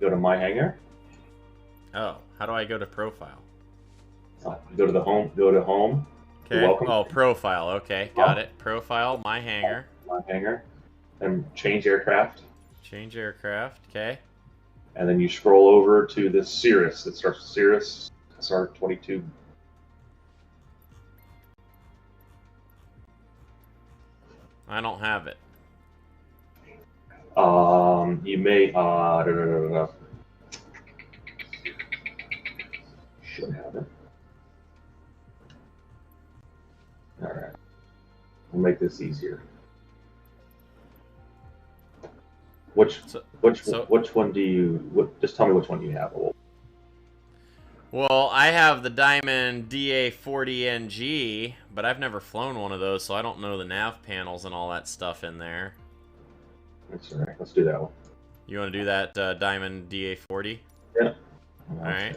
Speaker 6: Go to my hangar.
Speaker 5: Oh, how do I go to profile?
Speaker 6: Go to the home. Go to home.
Speaker 5: Okay. Welcome. Oh, profile. Okay, got it. Profile, my hangar.
Speaker 6: My hangar. And change aircraft.
Speaker 5: Change aircraft. Okay.
Speaker 6: And then you scroll over to this Cirrus. It starts with Cirrus SR-22.
Speaker 5: I don't have it.
Speaker 6: You may. Should have it. All right. We'll make this easier. Which one do you? Just tell me which one you have.
Speaker 5: Well, I have the Diamond DA40NG, but I've never flown one of those, so I don't know the nav panels and all that stuff in there.
Speaker 6: That's all right. Let's do that one.
Speaker 5: You want to do that Diamond DA40?
Speaker 6: Yeah.
Speaker 5: All right.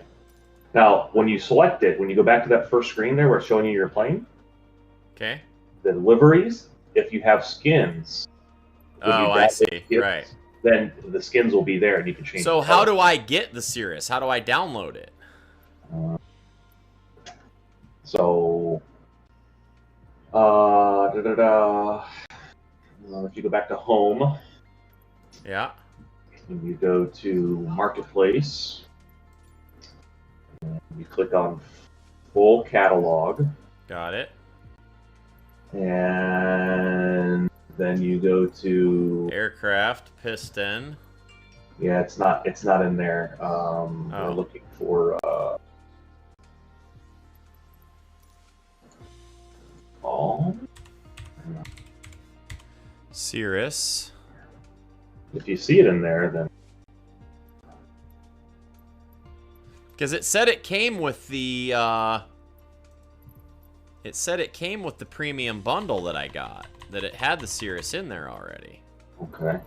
Speaker 6: Now, when you select it, when you go back to that first screen there where it's showing you your plane,
Speaker 5: okay.
Speaker 6: The liveries, if you have skins.
Speaker 5: Oh, I see.
Speaker 6: Skins,
Speaker 5: right.
Speaker 6: Then the skins will be there and you can change.
Speaker 5: So how do I get the Cirrus? How do I download it?
Speaker 6: If you go back to home.
Speaker 5: Yeah.
Speaker 6: And you go to marketplace. And you click on full catalog.
Speaker 5: Got it.
Speaker 6: And then you go to
Speaker 5: aircraft piston.
Speaker 6: Yeah, it's not in there. We're looking for
Speaker 5: Cirrus.
Speaker 6: If you see it in there, then
Speaker 5: because it said it came with the premium bundle that I got, that it had the Cirrus in there already.
Speaker 6: Okay.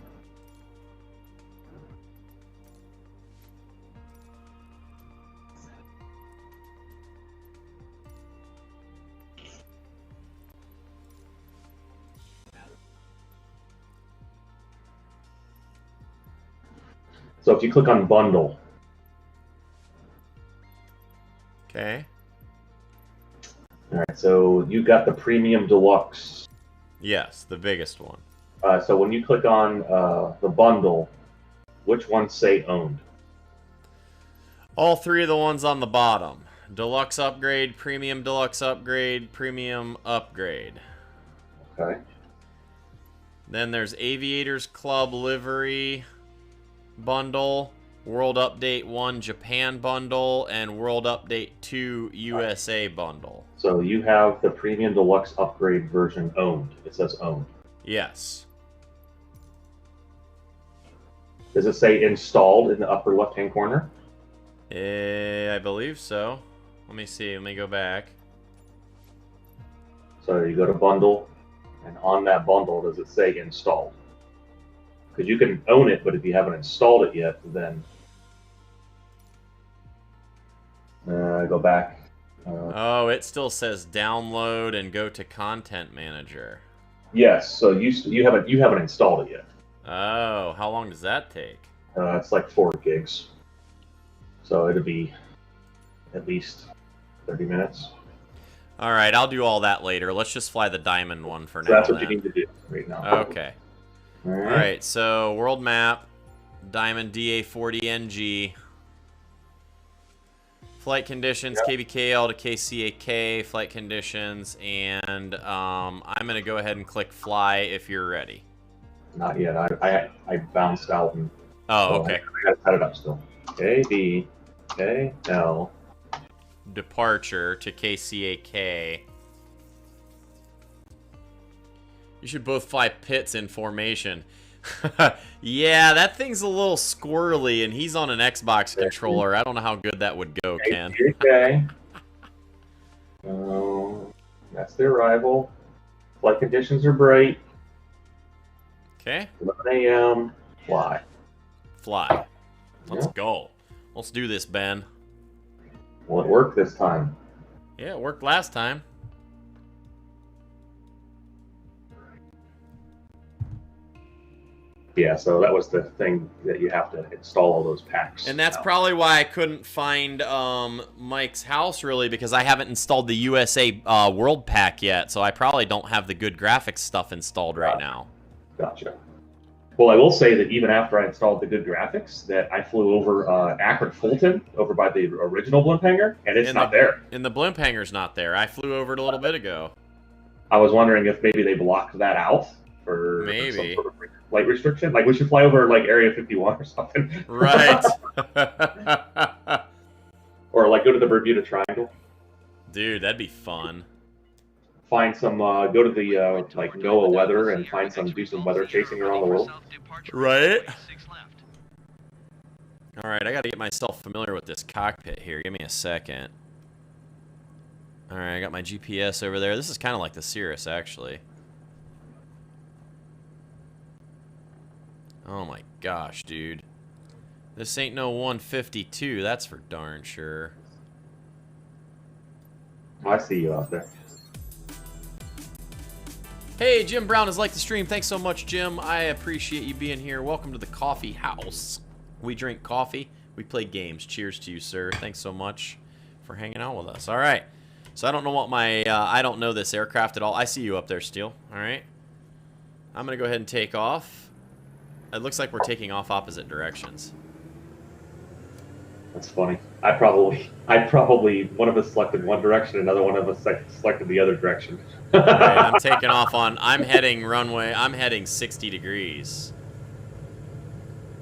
Speaker 6: So if you click on bundle.
Speaker 5: Okay.
Speaker 6: All right, so you got the Premium Deluxe.
Speaker 5: Yes, the biggest one.
Speaker 6: So when you click on the bundle, which ones say owned?
Speaker 5: All three of the ones on the bottom. Deluxe upgrade, premium deluxe upgrade, premium upgrade.
Speaker 6: Okay.
Speaker 5: Then there's Aviators Club livery bundle, World Update 1 Japan bundle, and World Update 2 USA bundle.
Speaker 6: So you have the Premium Deluxe upgrade version owned. It says owned.
Speaker 5: Yes.
Speaker 6: Does it say installed in the upper left-hand corner?
Speaker 5: I believe so. Let me see. Let me go back.
Speaker 6: So you go to bundle, and on that bundle, does it say installed? Because you can own it, but if you haven't installed it yet, then go back.
Speaker 5: Oh, it still says download and go to Content Manager.
Speaker 6: Yes. So you haven't installed it yet.
Speaker 5: Oh, how long does that take?
Speaker 6: It's like 4 gigs. So it'll be at least 30 minutes.
Speaker 5: All right, I'll do all that later. Let's just fly the diamond one for
Speaker 6: So
Speaker 5: now.
Speaker 6: that's what you need to do right now.
Speaker 5: Okay. All right, so world map, diamond DA40NG. Flight conditions, KBKL to KCAK, flight conditions, and I'm going to go ahead and click fly if you're ready.
Speaker 6: Not yet. I bounced out. And,
Speaker 5: okay.
Speaker 6: I got to set it up still. KBKL.
Speaker 5: Departure to KCAK. You should both fly pits in formation. Yeah, that thing's a little squirrely, and he's on an Xbox controller. I don't know how good that would go, Ken.
Speaker 6: Okay. That's the arrival. Flight conditions are bright.
Speaker 5: Okay.
Speaker 6: 11 a.m. Fly.
Speaker 5: Fly. Let's go. Let's do this, Ben.
Speaker 6: Will it work this time?
Speaker 5: Yeah, it worked last time.
Speaker 6: Yeah, so that was the thing that you have to install all those packs.
Speaker 5: And that's probably why I couldn't find Mike's house, really, because I haven't installed the USA World Pack yet, so I probably don't have the good graphics stuff installed right now.
Speaker 6: Gotcha. Well, I will say that even after I installed the good graphics, that I flew over Akron Fulton, over by the original blimp hangar, and it's not there.
Speaker 5: And the blimp hangar's not there. I flew over it a little bit ago.
Speaker 6: I was wondering if maybe they blocked that out for some sort of flight restriction. Like, we should fly over, like, Area 51 or something.
Speaker 5: Right.
Speaker 6: Or, like, go to the Bermuda Triangle.
Speaker 5: Dude, that'd be fun.
Speaker 6: Find some, go to the, like, NOAA weather and do some weather chasing around the world.
Speaker 5: Right? Alright, I gotta get myself familiar with this cockpit here. Give me a second. Alright, I got my GPS over there. This is kind of like the Cirrus, actually. Oh my gosh, dude. This ain't no 152, that's for darn sure.
Speaker 6: I see you out there.
Speaker 5: Hey, Jim Brown has liked the stream. Thanks so much, Jim. I appreciate you being here. Welcome to the coffee house. We drink coffee. We play games. Cheers to you, sir. Thanks so much for hanging out with us. All right. So I don't know what my... I don't know this aircraft at all. I see you up there, Steel. All right. I'm going to go ahead and take off. It looks like we're taking off opposite directions.
Speaker 6: That's funny. I probably one of us selected one direction, another one of us selected the other direction.
Speaker 5: All right, I'm taking off on... I'm heading 60 degrees.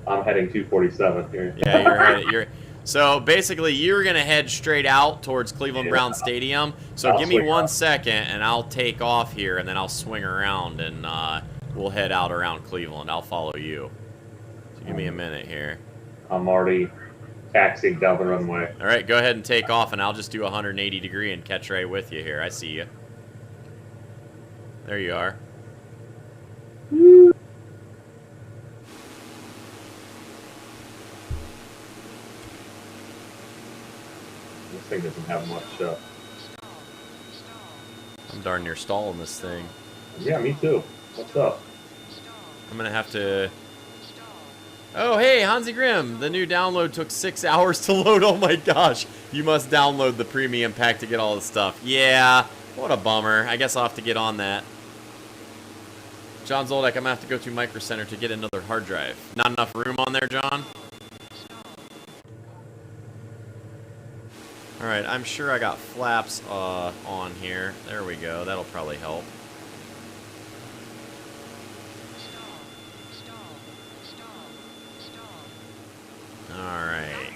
Speaker 6: I'm heading 247 here.
Speaker 5: Yeah, you're so basically you're gonna head straight out towards Cleveland Brown Stadium. So give me 1 second and I'll take off here and then I'll swing around and we'll head out around Cleveland. I'll follow you. So give me a minute here.
Speaker 6: I'm already taxiing down the runway.
Speaker 5: All right, go ahead and take off and I'll just do 180 degree and catch right with you here. I see you. There you are.
Speaker 6: This thing doesn't have much.
Speaker 5: I'm darn near stalling this thing.
Speaker 6: Yeah, me too. What's up?
Speaker 5: I'm gonna have to... Oh, hey, Hansi Grimm. The new download took 6 hours to load. Oh my gosh. You must download the premium pack to get all the stuff. Yeah, What a bummer. I guess I'll have to get on that. John Zoldak, I'm going to have to go to Micro Center to get another hard drive. Not enough room on there, John? Alright, I'm sure I got flaps on here. There we go. That'll probably help. Alright.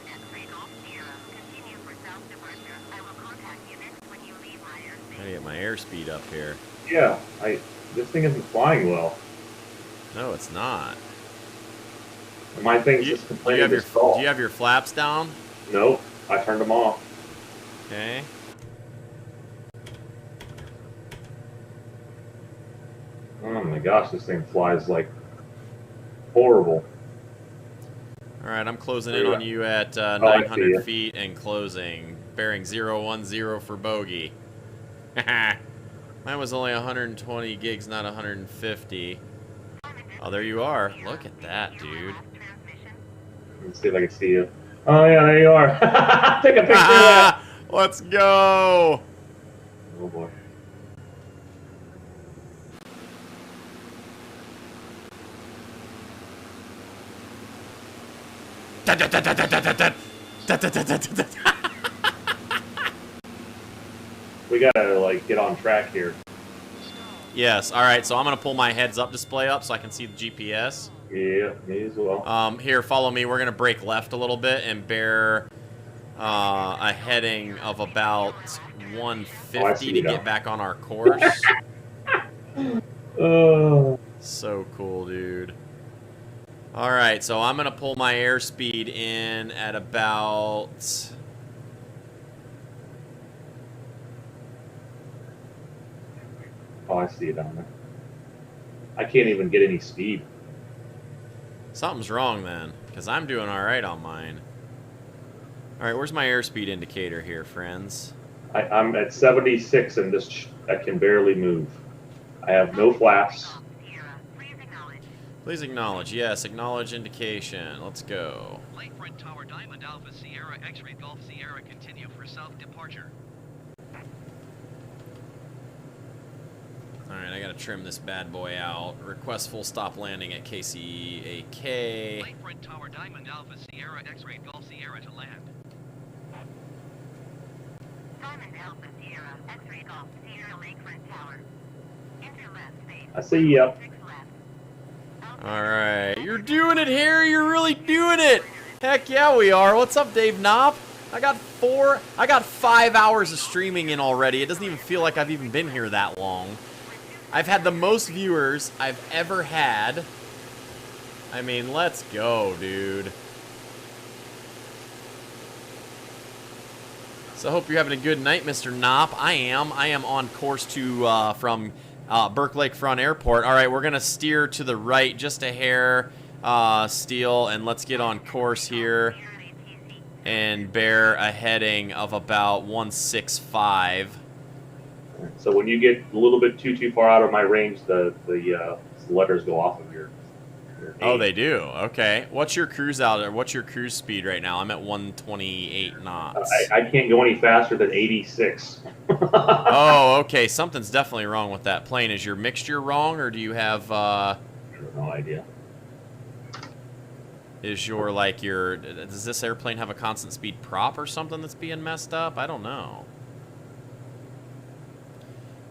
Speaker 5: Gotta get my airspeed up here.
Speaker 6: Yeah, this thing isn't flying well.
Speaker 5: No, it's not.
Speaker 6: My thing's
Speaker 5: Do
Speaker 6: just complaining
Speaker 5: you
Speaker 6: to stall.
Speaker 5: have your flaps down?
Speaker 6: Nope, I turned them off.
Speaker 5: Okay.
Speaker 6: Oh my gosh, this thing flies like horrible.
Speaker 5: Alright, I'm closing in on you at
Speaker 6: I see
Speaker 5: 900
Speaker 6: ya.
Speaker 5: feet and closing. Bearing 010 for bogey. Mine was only 120 gigs, not 150. Oh, there you are. Look at that, dude.
Speaker 6: Let's see if I can see you. Oh yeah, there you are. Take a picture of that.
Speaker 5: Let's go!
Speaker 6: Oh boy. We gotta like get on track here.
Speaker 5: Yes, alright, so I'm gonna pull my heads-up display up so I can see the GPS.
Speaker 6: Yeah, me as well.
Speaker 5: Here, follow me. We're gonna brake left a little bit and bear a heading of about 150 to get back on our course.
Speaker 6: Oh.
Speaker 5: So cool, dude. Alright, so I'm gonna pull my airspeed in at about...
Speaker 6: Oh, I see it down there. I can't even get any speed.
Speaker 5: Something's wrong then, because I'm doing alright on mine. Alright, where's my airspeed indicator here, friends?
Speaker 6: I'm at 76 and this I can barely move. I have no flaps.
Speaker 5: Please acknowledge. Yes, acknowledge indication. Let's go.
Speaker 8: Lakefront Tower Diamond Alpha Sierra X-Ray Golf Sierra continue for south departure.
Speaker 5: Alright, I gotta trim this bad boy out. Request full stop landing at KCAK.
Speaker 8: Lakefront Tower Diamond Alpha Sierra X-Ray Golf Sierra to land.
Speaker 4: Diamond Alpha Sierra X-Ray Golf Sierra Lakefront Tower. Enter left space.
Speaker 6: I see ya.
Speaker 4: 6 left.
Speaker 5: Alright, you're doing it, Harry. You're really doing it. Heck yeah, we are. What's up, Dave Knopp? I got 5 hours of streaming in already. It doesn't even feel like I've even been here that long. I've had the most viewers I've ever had. I mean, let's go, dude. So I hope you're having a good night, Mr. Knopp. I am. I am on course to from Burke Lakefront Airport. All right, we're going to steer to the right just a hair, Steel, and let's get on course here and bear a heading of about 165.
Speaker 6: So when you get a little bit too far out of my range, the letters go off of your
Speaker 5: Oh, they do. Okay. What's your cruise what's your cruise speed right now? I'm at 128 knots.
Speaker 6: I can't go any faster than 86.
Speaker 5: Oh, okay. Something's definitely wrong with that plane. Is your mixture wrong, or do you have
Speaker 6: No idea.
Speaker 5: Is your does this airplane have a constant speed prop or something that's being messed up? I don't know.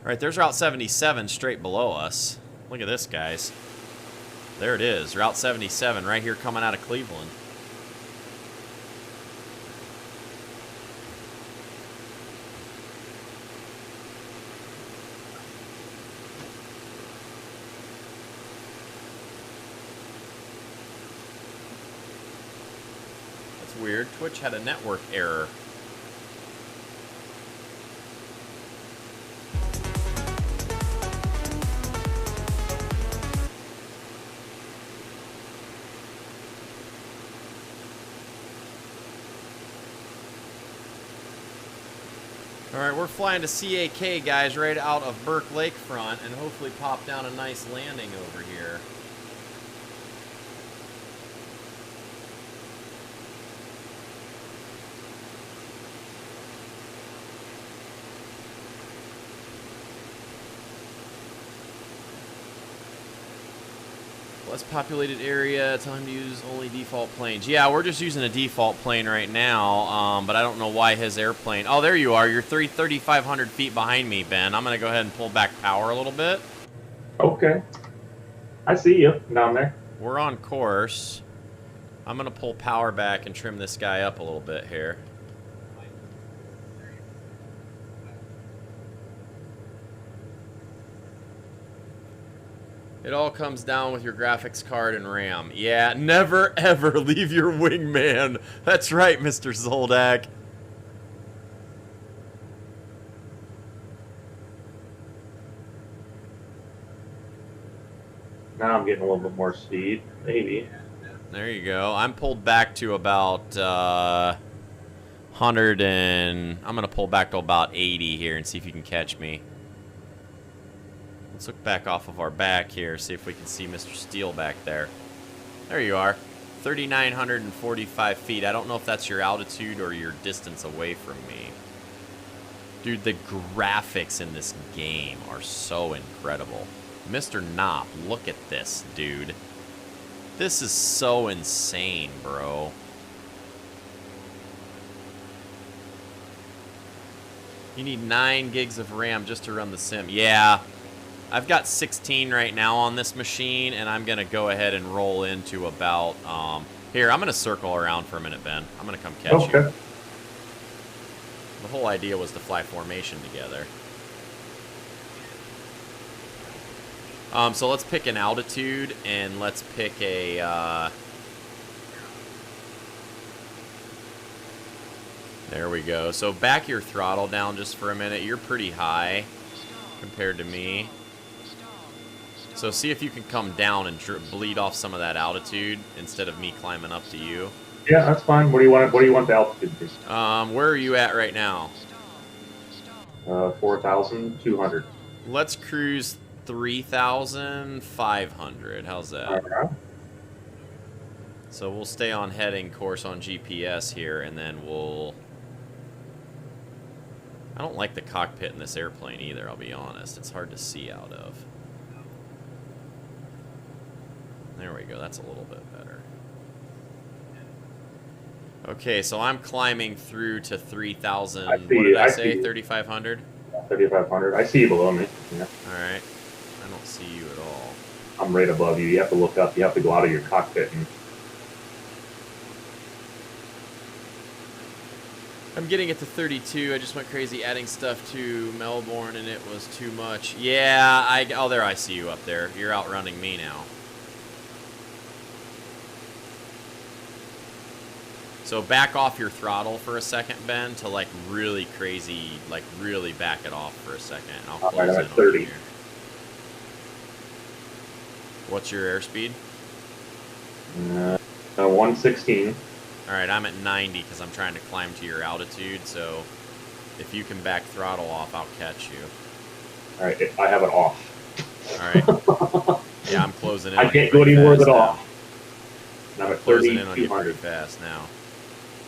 Speaker 5: All right, there's Route 77 straight below us. Look at this, guys. There it is, Route 77 right here coming out of Cleveland. That's weird. Twitch had a network error. Alright, we're flying to CAK, guys, right out of Burke Lakefront, and hopefully pop down a nice landing over here. Less populated area, time to use only default planes. Yeah, we're just using a default plane right now, but I don't know why his airplane... Oh, there you are. You're 3,500 feet behind me, Ben. I'm going to go ahead and pull back power a little bit.
Speaker 6: Okay. I see you down there.
Speaker 5: We're on course. I'm going to pull power back and trim this guy up a little bit here. It all comes down with your graphics card and RAM. Yeah, never ever leave your wingman. That's right, Mr. Zoldak.
Speaker 6: Now I'm getting a little bit more speed, maybe.
Speaker 5: There you go. I'm pulled back to about 100 and... I'm going to pull back to about 80 here and see if you can catch me. Let's look back off of our back here, see if we can see Mr. Steele back there. There you are. 3,945 feet. I don't know if that's your altitude or your distance away from me. Dude, the graphics in this game are so incredible. Mr. Knopp, look at this, dude. This is so insane, bro. You need 9 gigs of RAM just to run the sim. Yeah. I've got 16 right now on this machine, and I'm going to go ahead and roll into about... here, I'm going to circle around for a minute, Ben. I'm going to come catch you. The whole idea was to fly formation together. So let's pick an altitude, and let's pick a... There we go. So back your throttle down just for a minute. You're pretty high compared to me. So see if you can come down and bleed off some of that altitude instead of me climbing up to you.
Speaker 6: Yeah, that's fine. What do you want? What do you want the altitude to be?
Speaker 5: Where are you at right now?
Speaker 6: 4,200.
Speaker 5: Let's cruise 3,500. How's that?
Speaker 6: All right.
Speaker 5: So we'll stay on heading course on GPS here, and then we'll... I don't like the cockpit in this airplane either, I'll be honest. It's hard to see out of. There we go, that's a little bit better. Okay, so I'm climbing through to 3,000. What did I say? 3,500?
Speaker 6: 3,500. I see you below me. Yeah.
Speaker 5: Alright. I don't see you at all.
Speaker 6: I'm right above you. You have to look up. You have to go out of your cockpit. And... I'm getting it to 32. I just went crazy adding stuff to Melbourne, and it was too much. Yeah, oh, there, I see you up there. You're outrunning me now. So back off your throttle for a second, Ben, to like really crazy, like really back it off for a second. I'll close in on 30.
Speaker 5: here. What's your airspeed?
Speaker 6: 116.
Speaker 5: All right, I'm at 90 because I'm trying to climb to your altitude. So if you can back throttle off, I'll catch you.
Speaker 6: All right, I have it off.
Speaker 5: All right. Yeah, I'm closing in.
Speaker 6: I can't go anymore with it off. I'm at
Speaker 5: closing in on you pretty fast now.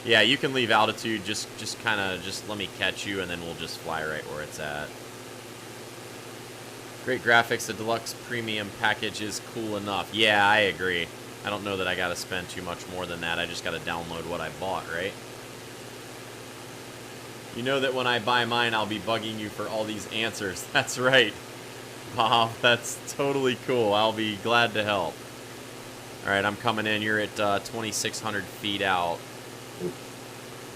Speaker 5: Yeah, you can leave altitude. Just kind of let me catch you, and then we'll just fly right where it's at. Great graphics. The deluxe premium package is cool enough. Yeah, I agree. I don't know that I got to spend too much more than that. I just got to download what I bought, right? You know that when I buy mine, I'll be bugging you for all these answers. That's right, Bob. That's totally cool. I'll be glad to help. All right, I'm coming in. You're at 2,600 feet out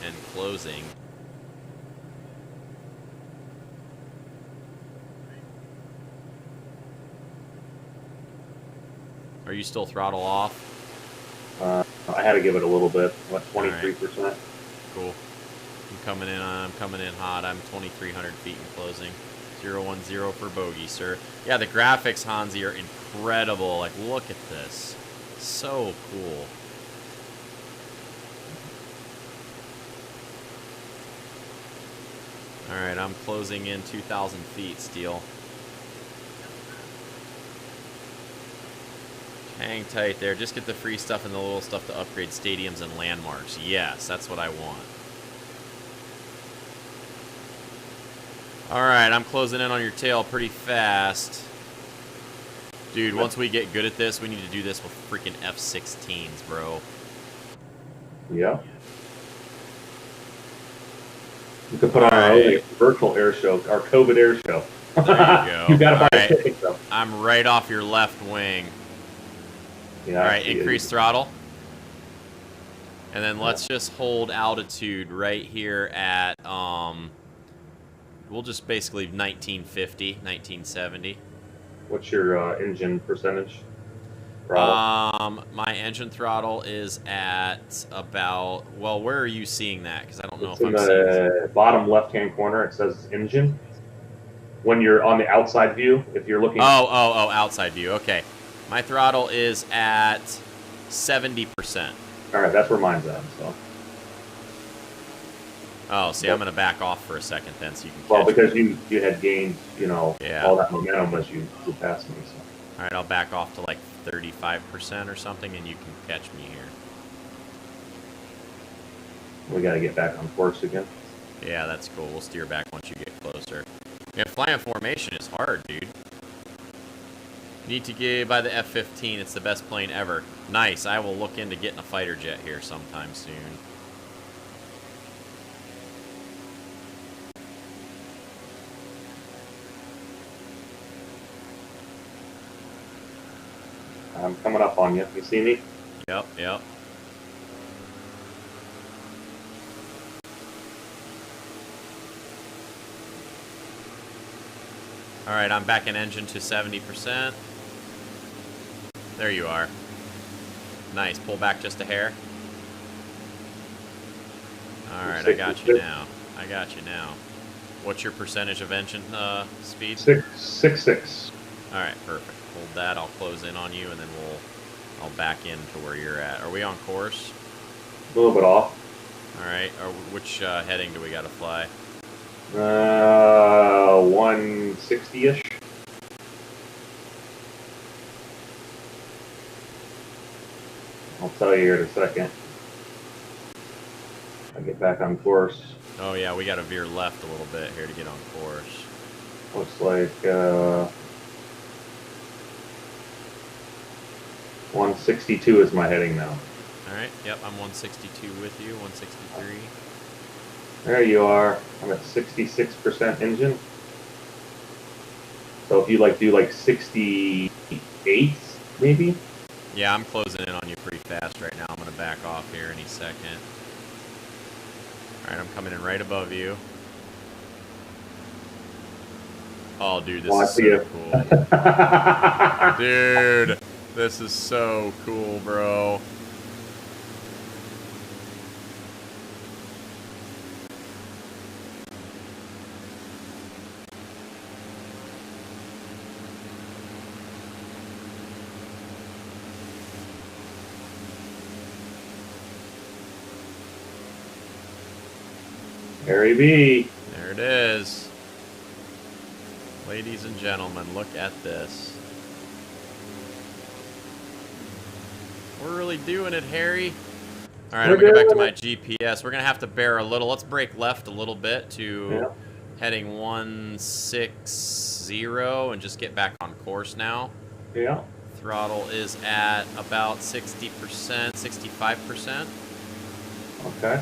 Speaker 5: and closing. Are you still throttle off?
Speaker 6: I had to give it a little bit. What, 23%?
Speaker 5: Right. Cool. I'm coming in hot. I'm 2,300 feet and closing. 010 for bogey, sir. Yeah, the graphics, Hansi, are incredible. Like, look at this. So cool. Alright, I'm closing in 2,000 feet, Steel. Hang tight there. Just get the free stuff and the little stuff to upgrade stadiums and landmarks. Yes, that's what I want. Alright, I'm closing in on your tail pretty fast. Dude, once we get good at this, we need to do this with freaking F-16s, bro.
Speaker 6: Yeah. You could put on a virtual air show, our COVID air show.
Speaker 5: There you go.
Speaker 6: You gotta buy a ticket, though.
Speaker 5: I'm right off your left wing.
Speaker 6: Yeah.
Speaker 5: All right, increase throttle. And then let's just hold altitude right here at, we'll just basically 1950, 1970.
Speaker 6: What's your engine percentage?
Speaker 5: My engine throttle is at about, well, where are you seeing that? Because I don't know if I'm seeing it.
Speaker 6: In the bottom left-hand corner, it says engine. When you're on the outside view, if you're looking...
Speaker 5: Oh, outside view. Okay. My throttle is at 70%.
Speaker 6: All right, that's where mine's at, so...
Speaker 5: Oh, see, I'm going to back off for a second then so you can catch
Speaker 6: Well, because
Speaker 5: me.
Speaker 6: you had gained, you know, all that momentum as you passed me, so...
Speaker 5: All right, I'll back off to like 35% or something, and you can catch me here.
Speaker 6: We got to get back on course again.
Speaker 5: Yeah, that's cool. We'll steer back once you get closer. Yeah, flying formation is hard, dude. You need to get by the F-15. It's the best plane ever. Nice. I will look into getting a fighter jet here sometime soon.
Speaker 6: I'm coming up on you. You see me?
Speaker 5: Yep. All right, I'm back in engine to 70%. There you are. Nice. Pull back just a hair. All right, I got you now. What's your percentage of engine speed?
Speaker 6: 6.6.
Speaker 5: All right, perfect. Hold that. I'll close in on you, and then I'll back in to where you're at. Are we on course?
Speaker 6: A little bit off.
Speaker 5: All right. Which heading do we got to fly?
Speaker 6: 160-ish. I'll tell you here in a second. I'll get back on course.
Speaker 5: Oh yeah, we got to veer left a little bit here to get on course.
Speaker 6: Looks like 162 is my heading now.
Speaker 5: All right. Yep, I'm 162 with you. 163.
Speaker 6: There you are. I'm at 66% engine. So if you do like 68, maybe.
Speaker 5: Yeah, I'm closing in on you pretty fast right now. I'm gonna back off here any second. All right, I'm coming in right above you. Oh, dude, this is so cool. Dude, this is so cool, bro.
Speaker 6: Harry B.
Speaker 5: There it is. Ladies and gentlemen, look at this. We're really doing it, Harry. All right, I'm going to go back to my GPS. We're going to have to bear a little. Let's break left a little bit to heading 160 and just get back on course now.
Speaker 6: Yeah.
Speaker 5: Throttle is at about 60%, 65%.
Speaker 6: Okay.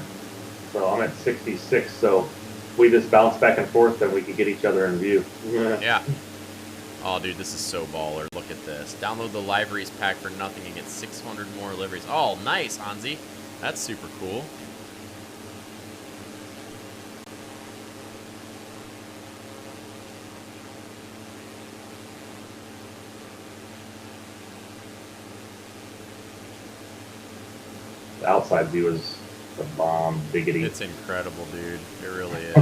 Speaker 6: So I'm at 66, so if we just bounce back and forth, then we can get each other in view.
Speaker 5: Yeah. Oh, dude, this is so baller. Look at this. Download the liveries pack for nothing and get 600 more liveries. Oh, nice, Hansi. That's super cool.
Speaker 6: The outside view is the bomb, biggity.
Speaker 5: It's incredible, dude. It really is.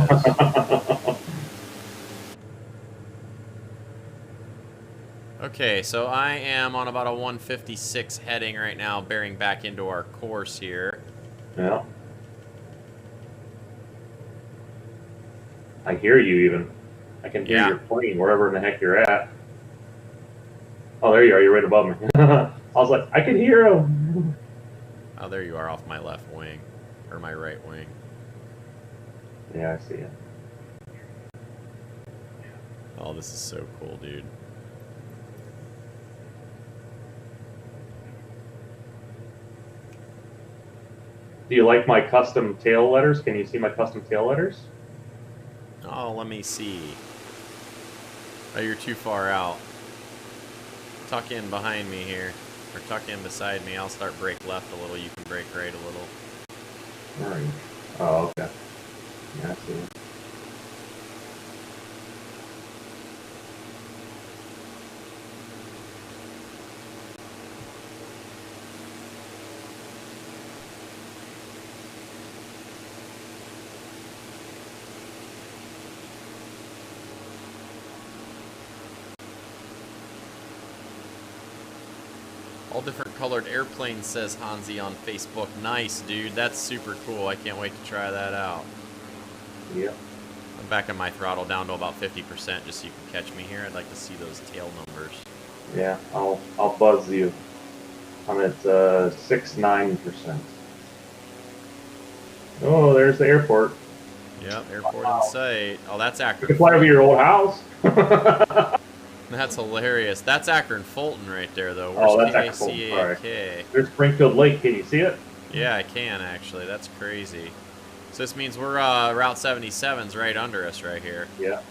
Speaker 5: Okay, so I am on about a 156 heading right now, bearing back into our course here.
Speaker 6: Yeah. I hear you even. I can hear your plane wherever in the heck you're at. Oh, there you are. You're right above me. I was like, I can hear him.
Speaker 5: Oh, there you are off my left wing. Or my right wing.
Speaker 6: Yeah, I see it.
Speaker 5: Oh, this is so cool, dude.
Speaker 6: Do you like my custom tail letters? Can you see my custom tail letters?
Speaker 5: Oh, let me see. Oh, you're too far out. Tuck in behind me here. Or tuck in beside me. I'll start brake left a little. You can brake right a little.
Speaker 6: Right. Oh, okay. Yeah, I see.
Speaker 5: All different colored airplanes, says Hansi on Facebook. Nice, dude. That's super cool. I can't wait to try that out.
Speaker 6: Yep.
Speaker 5: I'm backing my throttle down to about 50% just so you can catch me here. I'd like to see those tail numbers.
Speaker 6: Yeah, I'll buzz you. I'm at 69%. Oh, there's the airport.
Speaker 5: Yep, airport in sight. Oh, that's
Speaker 6: You
Speaker 5: Akron.
Speaker 6: can fly over your old house.
Speaker 5: That's hilarious. That's Akron Fulton right there, though.
Speaker 6: Oh,
Speaker 5: Where's
Speaker 6: that's Akron Fulton. Sorry.
Speaker 5: KACAK?
Speaker 6: There's Springfield Lake. Can you see it?
Speaker 5: Yeah, I can, actually. That's crazy. So this means we're Route 77's right under us right here.
Speaker 6: Yeah.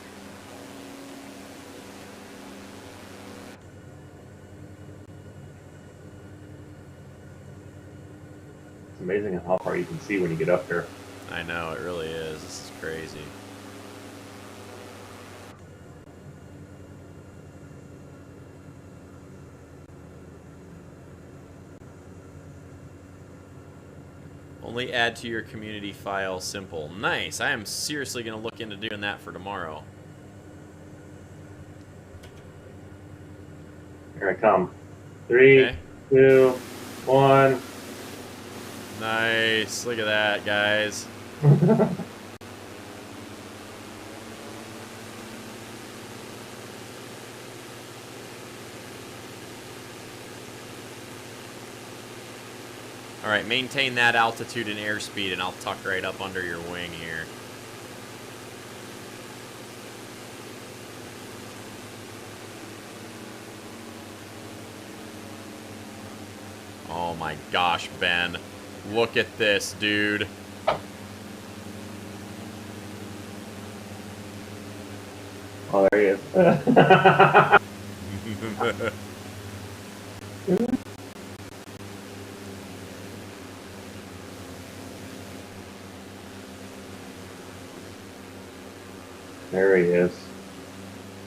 Speaker 6: It's amazing how far you can see when you get up there.
Speaker 5: I know, it really is. This is crazy. Only add to your community file, simple. Nice. I am seriously going to look into doing that for tomorrow.
Speaker 6: Here I come. 3,
Speaker 5: Okay.
Speaker 6: 2, 1.
Speaker 5: Nice. Look at that, guys. Alright, maintain that altitude and airspeed, and I'll tuck right up under your wing here. Oh my gosh, Ben. Look at this, dude.
Speaker 6: Oh, there he is. There he is.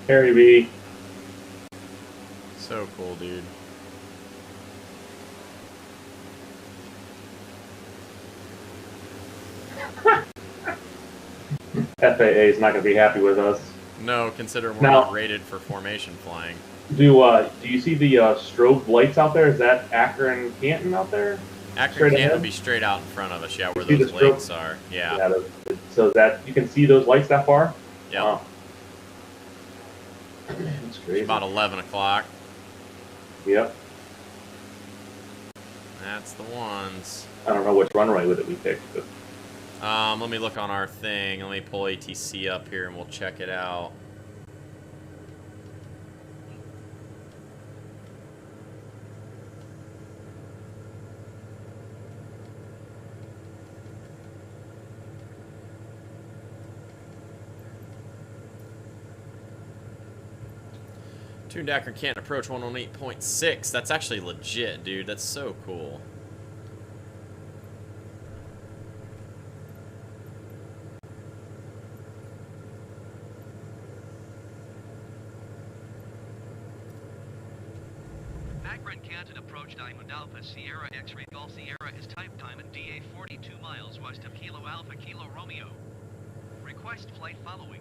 Speaker 6: Harry B.
Speaker 5: So cool, dude.
Speaker 6: FAA is not going to be happy with us.
Speaker 5: No, consider we're
Speaker 6: Now-
Speaker 5: not rated for formation flying.
Speaker 6: Do you see the strobe lights out there? Is that Akron Canton out there?
Speaker 5: Akron
Speaker 6: Straight
Speaker 5: Canton
Speaker 6: ahead?
Speaker 5: will be straight out in front of us, yeah, where
Speaker 6: See the
Speaker 5: those
Speaker 6: strobe?
Speaker 5: lakes are. Yeah.
Speaker 6: Yeah, so that you can see those lights that far?
Speaker 5: Yep.
Speaker 6: Wow. That's
Speaker 5: It's
Speaker 6: crazy.
Speaker 5: about 11 o'clock.
Speaker 6: Yep.
Speaker 5: That's the ones.
Speaker 6: I don't know which runway would it we picked, but
Speaker 5: Let me look on our thing. Let me pull ATC up here and we'll check it out. Tuned Akron can't approach 118.6. That's actually legit, dude. That's so cool.
Speaker 8: Akron Canton approach Diamond Alpha Sierra X-Ray Golf Sierra is type time and DA 42 miles west of Kilo Alpha Kilo Romeo. Request flight following.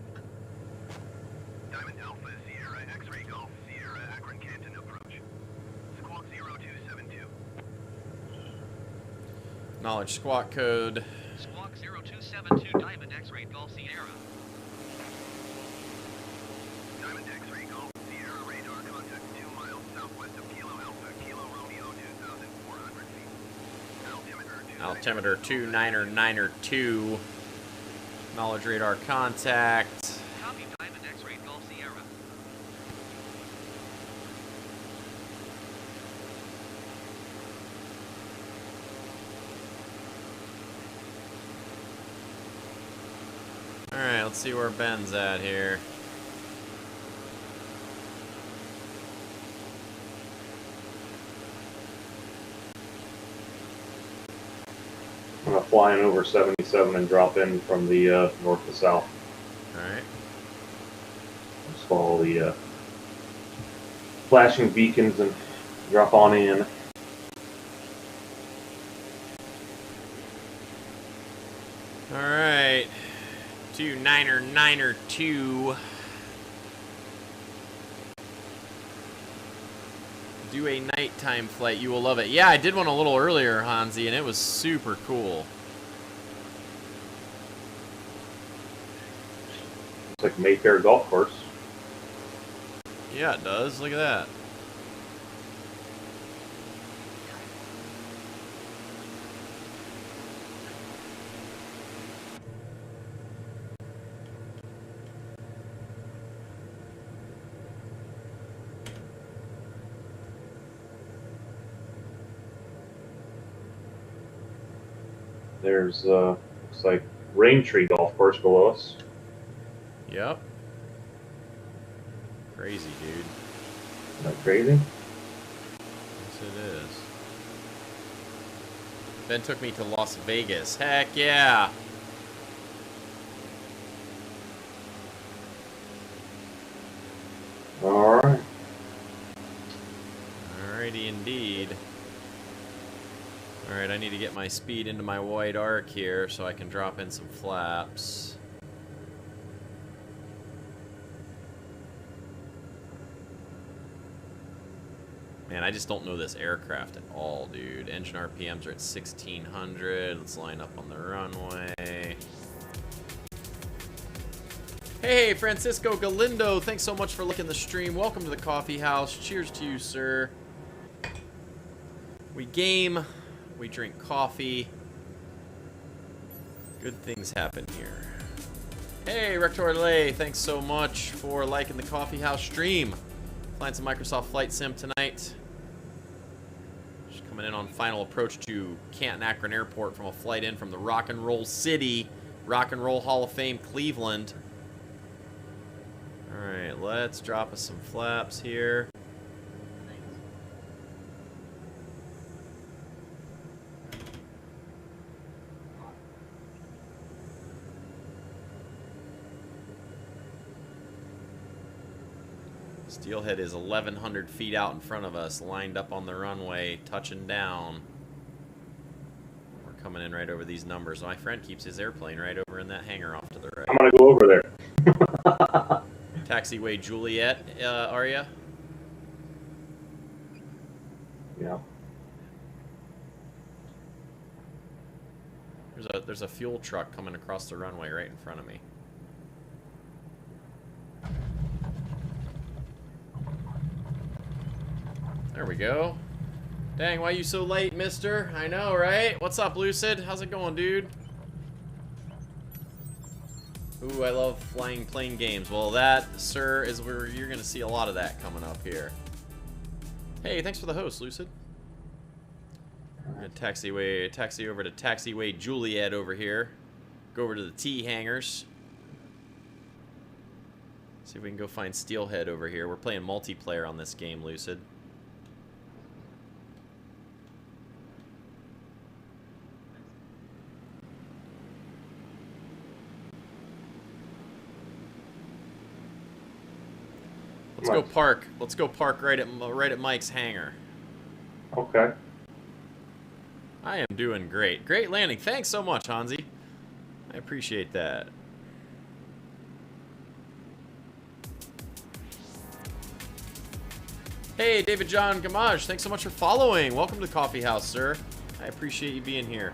Speaker 3: Diamond Alpha Sierra X-Ray Golf Sierra Akron Canton approach. Squawk 0272.
Speaker 5: Knowledge squawk code.
Speaker 8: Squawk 0272 Diamond X-Ray Golf Sierra.
Speaker 3: Diamond X-Ray Golf Sierra radar contact 2 miles southwest of Kilo Alpha Kilo Romeo 2,400 feet.
Speaker 5: Altimeter 299er2. Knowledge radar contact.
Speaker 8: Copy Diamond X-Ray Golf Sierra.
Speaker 5: Alright, let's see where Ben's at here.
Speaker 6: I'm going to fly in over 77 and drop in from the north to south.
Speaker 5: Alright.
Speaker 6: Just follow the flashing beacons and drop on in.
Speaker 5: Alright. 29er2. Do a nighttime flight. You will love it. Yeah, I did one a little earlier, Hansi, and it was super cool.
Speaker 6: It's like Mayfair Golf Course.
Speaker 5: Yeah, it does. Look at that.
Speaker 6: There's, looks like Raintree Golf Course below us.
Speaker 5: Yep. Crazy, dude.
Speaker 6: Isn't that crazy?
Speaker 5: Yes, it is. Ben took me to Las Vegas. Heck yeah!
Speaker 6: Alright.
Speaker 5: Alrighty indeed. Alright, I need to get my speed into my wide arc here so I can drop in some flaps. Man, I just don't know this aircraft at all, dude. Engine RPMs are at 1600. Let's line up on the runway. Hey, Francisco Galindo, thanks so much for liking the stream. Welcome to the coffee house. Cheers to you, sir. We game, we drink coffee. Good things happen here. Hey, Rector Lay, thanks so much for liking the coffee house stream. Playing some Microsoft Flight Sim tonight. Just coming in on final approach to Canton Akron Airport from a flight in from the Rock and Roll City, Rock and Roll Hall of Fame, Cleveland. Alright, let's drop us some flaps here. Steelhead is 1,100 feet out in front of us, lined up on the runway, touching down. We're coming in right over these numbers. My friend keeps his airplane right over in that hangar off to the right.
Speaker 6: I'm going to go over there.
Speaker 5: Taxiway Juliet, are ya?
Speaker 6: Yeah.
Speaker 5: There's a fuel truck coming across the runway right in front of me. There we go. Dang, why you so late, mister? I know, right? What's up, Lucid? How's it going, dude? Ooh, I love flying plane games. Well, that, sir, is where you're going to see a lot of that coming up here. Hey, thanks for the host, Lucid. We're going to taxi over to Taxiway Juliet over here. Go over to the T hangars. See if we can go find Steelhead over here. We're playing multiplayer on this game, Lucid. Let's go park. Let's go park right at Mike's hangar.
Speaker 6: Okay.
Speaker 5: I am doing great. Great landing. Thanks so much, Hansi. I appreciate that. Hey, David John Gamage. Thanks so much for following. Welcome to the coffee house, sir. I appreciate you being here.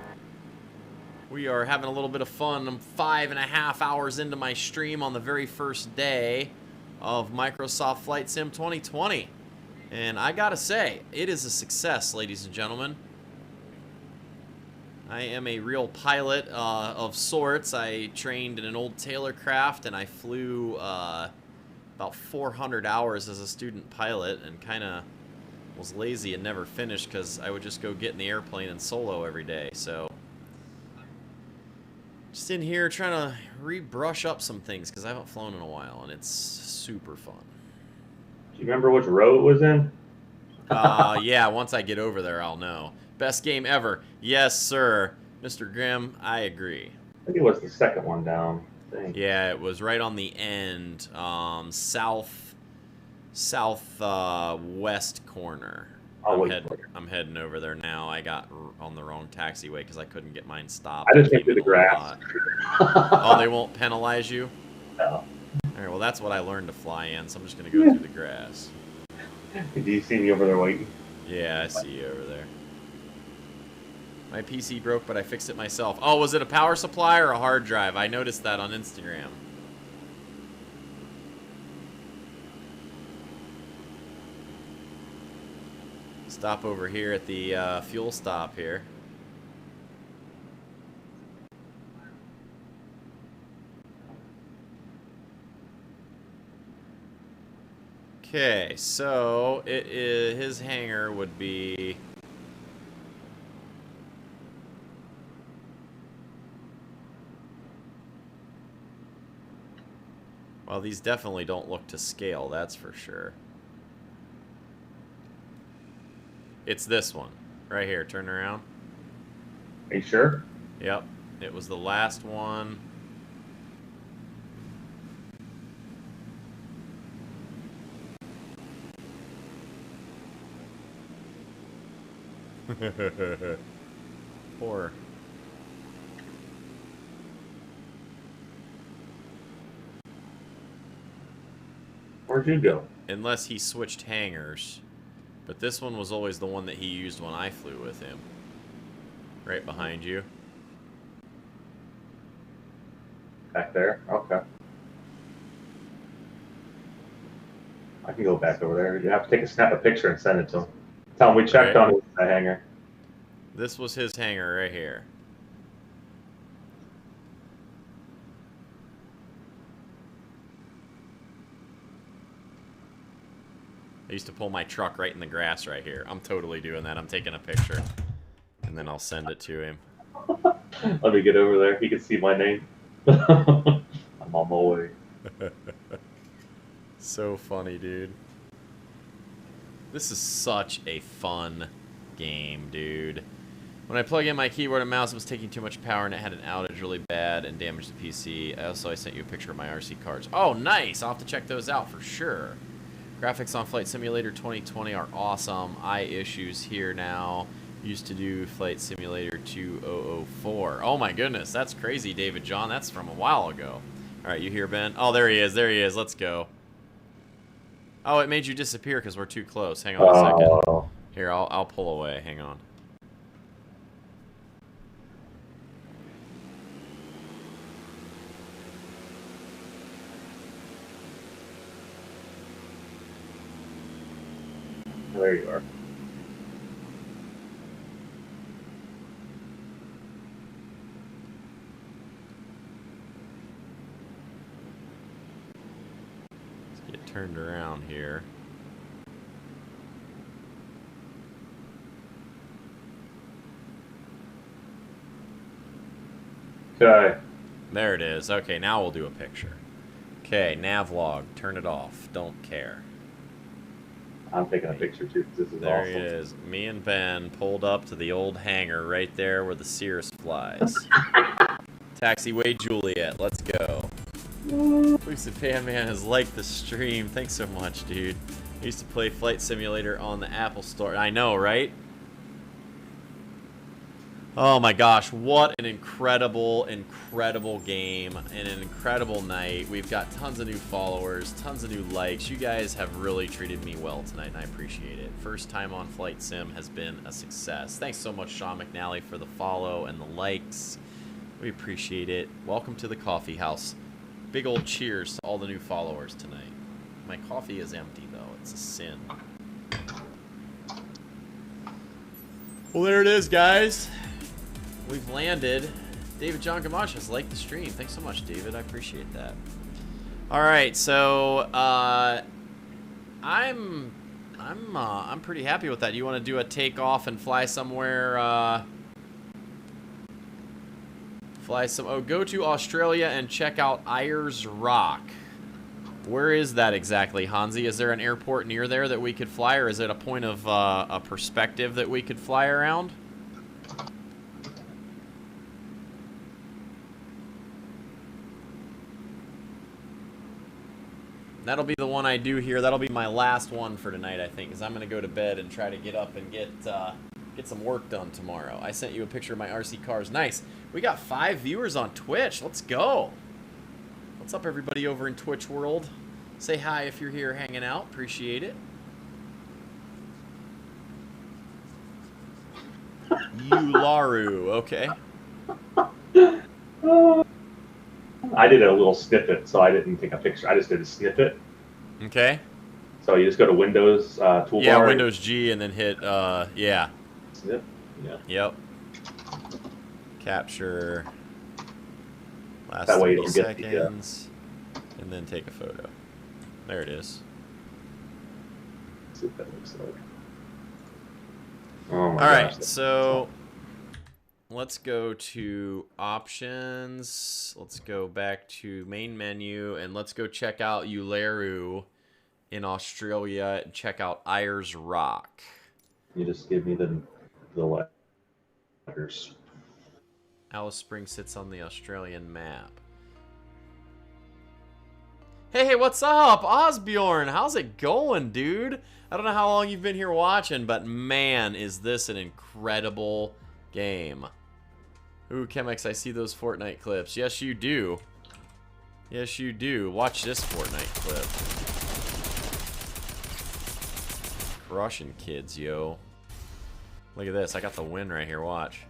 Speaker 5: We are having a little bit of fun. I'm 5.5 hours into my stream on the very first day of Microsoft Flight Sim 2020. And I gotta say, it is a success, ladies and gentlemen. I am a real pilot of sorts. I trained in an old Taylor craft, and I flew about 400 hours as a student pilot, and kind of was lazy and never finished because I would just go get in the airplane and solo every day. So Just in here trying to rebrush up some things because I haven't flown in a while, and it's super fun.
Speaker 6: Do you remember which row it was in?
Speaker 5: Yeah, once I get over there, I'll know. Best game ever. Yes, sir. Mr. Grimm, I agree.
Speaker 6: I think it was the second one down.
Speaker 5: Yeah, it was right on the end, southwest corner. I'm heading over there now. I got on the wrong taxiway because I couldn't get mine stopped.
Speaker 6: I just went through the grass.
Speaker 5: Oh, they won't penalize you?
Speaker 6: No.
Speaker 5: All right, well, that's what I learned to fly in, so I'm just going to go through the grass.
Speaker 6: Do you see me over there waiting?
Speaker 5: Yeah, I see you over there. My PC broke, but I fixed it myself. Oh, was it a power supply or a hard drive? I noticed that on Instagram. Stop over here at the fuel stop here. Okay, so it is, his hangar would be... Well, these definitely don't look to scale, that's for sure. It's this one. Right here, turn around.
Speaker 6: Are you sure?
Speaker 5: Yep, it was the last one. Poor.
Speaker 6: Where'd you go?
Speaker 5: Unless he switched hangars. But this one was always the one that he used when I flew with him. Right behind you.
Speaker 6: Back there? Okay. I can go back over there. You have to take a picture and send it to him. Tell him we checked on his hangar.
Speaker 5: This was his hangar right here. I used to pull my truck right in the grass right here. I'm totally doing that. I'm taking a picture. And then I'll send it to him.
Speaker 6: Let me get over there. He can see my name. I'm on my way.
Speaker 5: So funny, dude. This is such a fun game, dude. When I plug in my keyboard and mouse, it was taking too much power and it had an outage really bad and damaged the PC. I sent you a picture of my RC cards. Oh, nice! I'll have to check those out for sure. Graphics on Flight Simulator 2020 are awesome. Eye issues here now. Used to do Flight Simulator 2004. Oh my goodness, that's crazy, David John. That's from a while ago. All right, you here, Ben? Oh, there he is. There he is. Let's go. Oh, it made you disappear because we're too close. Hang on a second. Here, I'll pull away. Hang on.
Speaker 6: There you are.
Speaker 5: Let's get turned around here.
Speaker 6: Okay.
Speaker 5: There it is. Okay, now we'll do a picture. Okay, navlog. Turn it off. Don't care.
Speaker 6: I'm taking a picture too, because this is
Speaker 5: there
Speaker 6: awesome.
Speaker 5: There he is. Me and Ben pulled up to the old hangar right there where the Cirrus flies. Taxiway Juliet. Let's go. Lucid Pan Man has liked the stream. Thanks so much, dude. I used to play Flight Simulator on the Apple Store. I know, right? Oh my gosh, what an incredible, incredible game and an incredible night. We've got tons of new followers, tons of new likes. You guys have really treated me well tonight, and I appreciate it. First time on Flight Sim has been a success. Thanks so much, Sean McNally, for the follow and the likes. We appreciate it. Welcome to the coffee house. Big old cheers to all the new followers tonight. My coffee is empty, though. It's a sin. Well, there it is, guys. We've landed. David John Gamache has liked the stream. Thanks so much, David. I appreciate that. All right, so I'm pretty happy with that. You want to do a takeoff and fly somewhere Fly some... Oh, go to Australia and check out Ayers Rock. Where is that exactly, Hansi? Is there an airport near there that we could fly, or is it a point of a perspective that we could fly around? That'll be the one I do here. That'll be my last one for tonight, I think, because I'm going to go to bed and try to get up and get some work done tomorrow. I sent you a picture of my RC cars. Nice. We got 5 viewers on Twitch. Let's go. What's up, everybody over in Twitch world? Say hi if you're here hanging out. Appreciate it. Ularu. Okay.
Speaker 6: I did a little snippet, so I didn't take a picture. I just did a snippet.
Speaker 5: Okay.
Speaker 6: So you just go to Windows toolbar.
Speaker 5: Yeah, Windows G and then hit, yeah.
Speaker 6: Snip. Yeah.
Speaker 5: Yep. Capture. Last
Speaker 6: That way you
Speaker 5: 30
Speaker 6: don't get the,
Speaker 5: seconds. And then take a photo. There it is.
Speaker 6: Let's see what that looks like. Oh my
Speaker 5: All
Speaker 6: gosh,
Speaker 5: right, so let's go to options. Let's go back to main menu, and let's go check out Uluru in Australia and check out Ayers Rock.
Speaker 6: You just give me the letters.
Speaker 5: Alice Springs sits on the Australian map. Hey, what's up? Osbjorn, how's it going, dude? I don't know how long you've been here watching, but man, is this an incredible game. Ooh, Chemex, I see those Fortnite clips. Yes, you do. Yes, you do. Watch this Fortnite clip. Crushing kids, yo. Look at this. I got the win right here. Watch.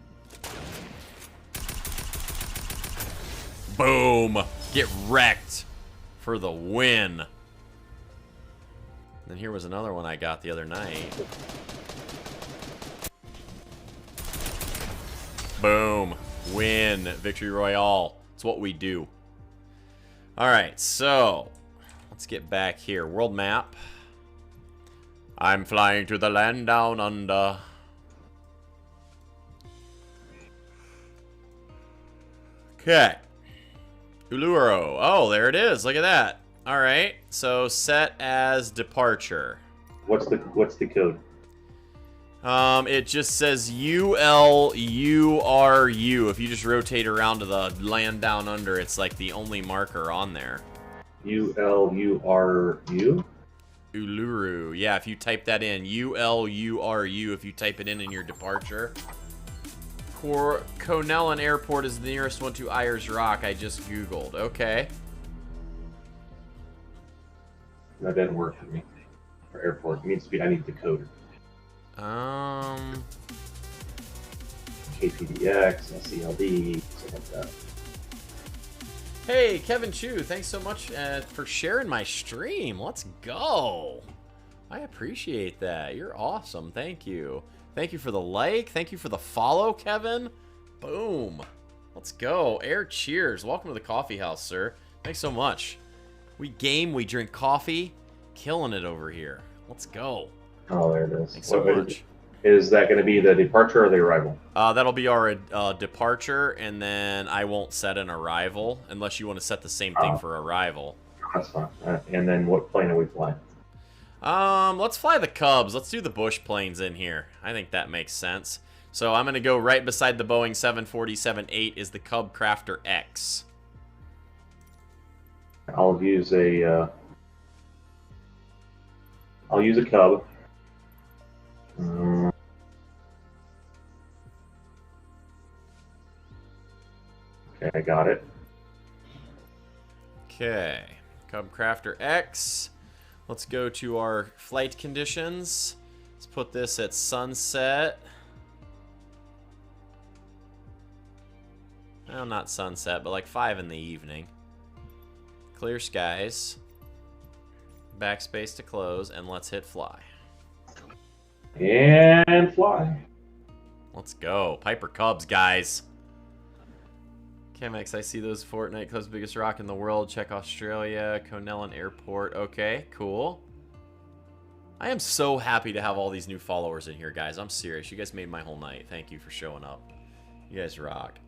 Speaker 5: Boom. Get wrecked for the win. And here was another one I got the other night. Boom. Win. Victory Royale. It's what we do. Alright, so let's get back here. World map. I'm flying to the land down under. Okay. Uluru. Oh, there it is. Look at that. All right. So set as departure.
Speaker 6: What's the code?
Speaker 5: It just says ULURU. If you just rotate around to the land down under, it's like the only marker on there.
Speaker 6: ULURU?
Speaker 5: Uluru. Yeah, if you type that in, ULURU, if you type it in your departure. Conellan Airport is the nearest one to Ayers Rock. I just Googled. Okay.
Speaker 6: That didn't work for me. For airport. It needs to be, I need the code. KPDX, SELD, something like that.
Speaker 5: Hey, Kevin Chu, thanks so much for sharing my stream. Let's go. I appreciate that. You're awesome. Thank you. Thank you for the like. Thank you for the follow, Kevin. Boom. Let's go. Air cheers. Welcome to the coffee house, sir. Thanks so much. We game, we drink coffee. Killing it over here. Let's go.
Speaker 6: Oh, there it is.
Speaker 5: Thanks so much.
Speaker 6: Is that going to be the departure or the arrival?
Speaker 5: That'll be our departure, and then I won't set an arrival unless you want to set the same thing for arrival.
Speaker 6: That's fine. And then what plane are we flying?
Speaker 5: Let's fly the Cubs. Let's do the Bush planes in here. I think that makes sense. So I'm going to go right beside the Boeing 747-8 is the Cub Crafter X.
Speaker 6: I'll use a Cub. Okay, I got it.
Speaker 5: Okay, Cub Crafter X. Let's go to our flight conditions. Let's put this at sunset. Well, not sunset, but like 5 in the evening. Clear skies. Backspace to close, and let's hit fly.
Speaker 6: And fly.
Speaker 5: Let's go. Piper Cubs, guys. Chemex, I see those Fortnite Cubs, biggest rock in the world. Check Australia, Conellan Airport. Okay, cool. I am so happy to have all these new followers in here, guys. I'm serious. You guys made my whole night. Thank you for showing up. You guys rock.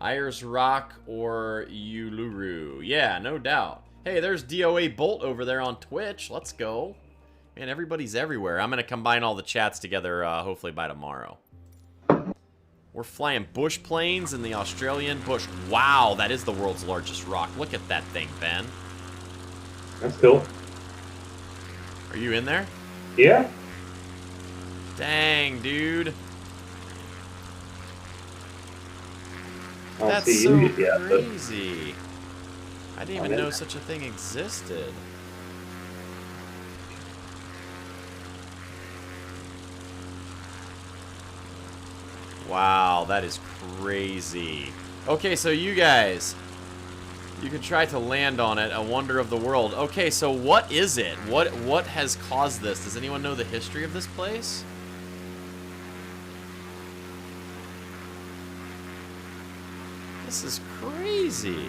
Speaker 5: Ayers Rock or Uluru. Yeah, no doubt. Hey, there's DOA Bolt over there on Twitch. Let's go. Man, everybody's everywhere. I'm going to combine all the chats together hopefully by tomorrow. We're flying bush planes in the Australian bush. Wow, that is the world's largest rock. Look at that thing, Ben.
Speaker 6: That's cool.
Speaker 5: Are you in there?
Speaker 6: Yeah.
Speaker 5: Dang, dude.
Speaker 6: I don't
Speaker 5: That's
Speaker 6: see
Speaker 5: so
Speaker 6: you yet, but
Speaker 5: crazy. I didn't even know such a thing existed. Wow, that is crazy. Okay, so you guys, you can try to land on it, a wonder of the world. Okay, so what is it? What has caused this? Does anyone know the history of this place? This is crazy.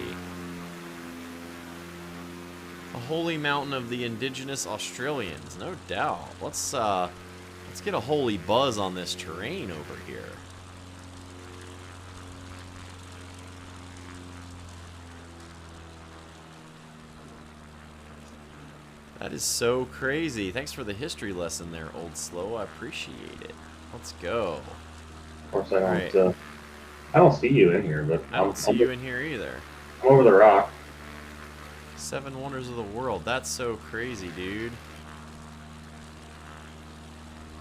Speaker 5: A holy mountain of the indigenous Australians, no doubt. Let's get a holy buzz on this terrain over here. That is so crazy. Thanks for the history lesson there, Old Slow. I appreciate it. Let's go.
Speaker 6: of course I don't. I don't see you in here, but
Speaker 5: I don't see you in here either.
Speaker 6: I'm over the rock.
Speaker 5: 7 wonders of the world. That's so crazy, dude.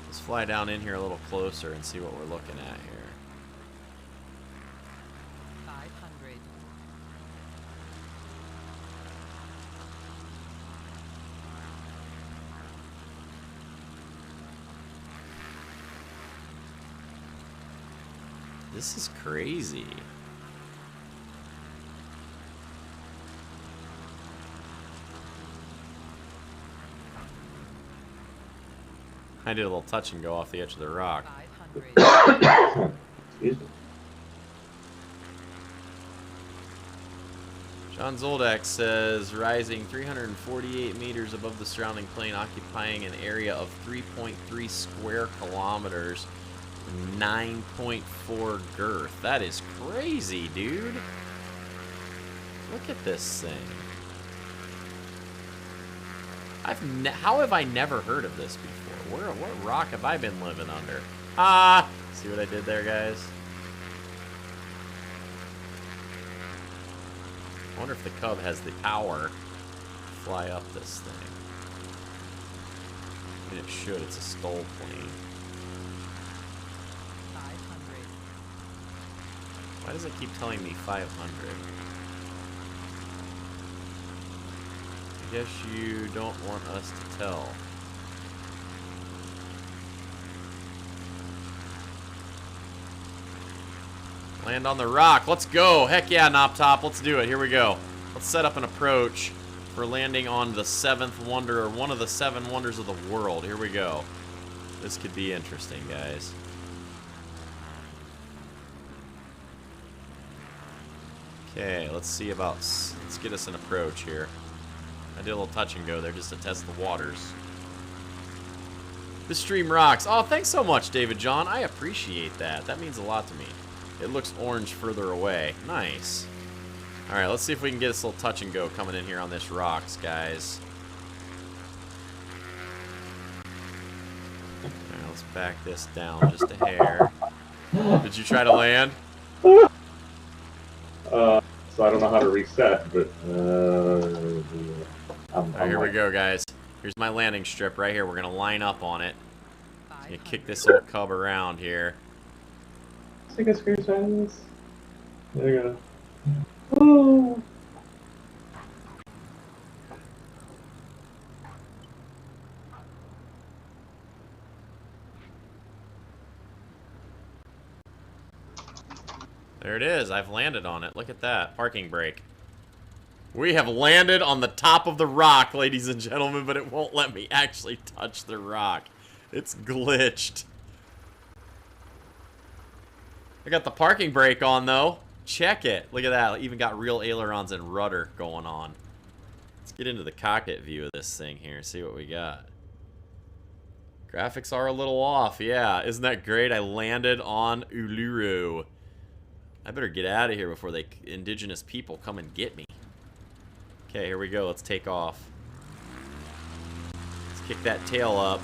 Speaker 5: Let's fly down in here a little closer and see what we're looking at here.
Speaker 9: 500.
Speaker 5: This is crazy. I did a little touch and go off the edge of the rock.
Speaker 9: 500.
Speaker 6: Excuse me.
Speaker 5: John Zoldak says, rising 348 meters above the surrounding plain, occupying an area of 3.3 square kilometers, 9.4 girth. That is crazy, dude. Look at this thing. How have I never heard of this before? What rock have I been living under? Ah! See what I did there, guys? I wonder if the Cub has the power to fly up this thing. I mean, it should. It's a stole plane.
Speaker 9: 500.
Speaker 5: Why does it keep telling me 500? I guess you don't want us to tell. Land on the rock. Let's go. Heck yeah, Nop Top. Let's do it. Here we go. Let's set up an approach for landing on the 7th wonder, or one of the 7 wonders of the world. Here we go. This could be interesting, guys. Okay, let's get us an approach here. I did a little touch and go there just to test the waters. The stream rocks. Oh, thanks so much, David John. I appreciate that. That means a lot to me. It looks orange further away. Nice. Alright, let's see if we can get this little touch and go coming in here on this rocks, guys. Alright, let's back this down just a hair. Did you try to land?
Speaker 6: So I don't know how to reset, but
Speaker 5: Alright, here we go, guys. Here's my landing strip right here. We're going to line up on it. I'm going to kick this little cub around here.
Speaker 6: Take a screenshot of this. There you go. Oh.
Speaker 5: There it is. I've landed on it. Look at that. Parking brake. We have landed on the top of the rock, ladies and gentlemen, but it won't let me actually touch the rock. It's glitched. I got the parking brake on, though. Check it. Look at that. Even got real ailerons and rudder going on. Let's get into the cockpit view of this thing here and see what we got. Graphics are a little off. Yeah, isn't that great? I landed on Uluru. I better get out of here before the indigenous people come and get me. Okay, here we go. Let's take off. Let's kick that tail up.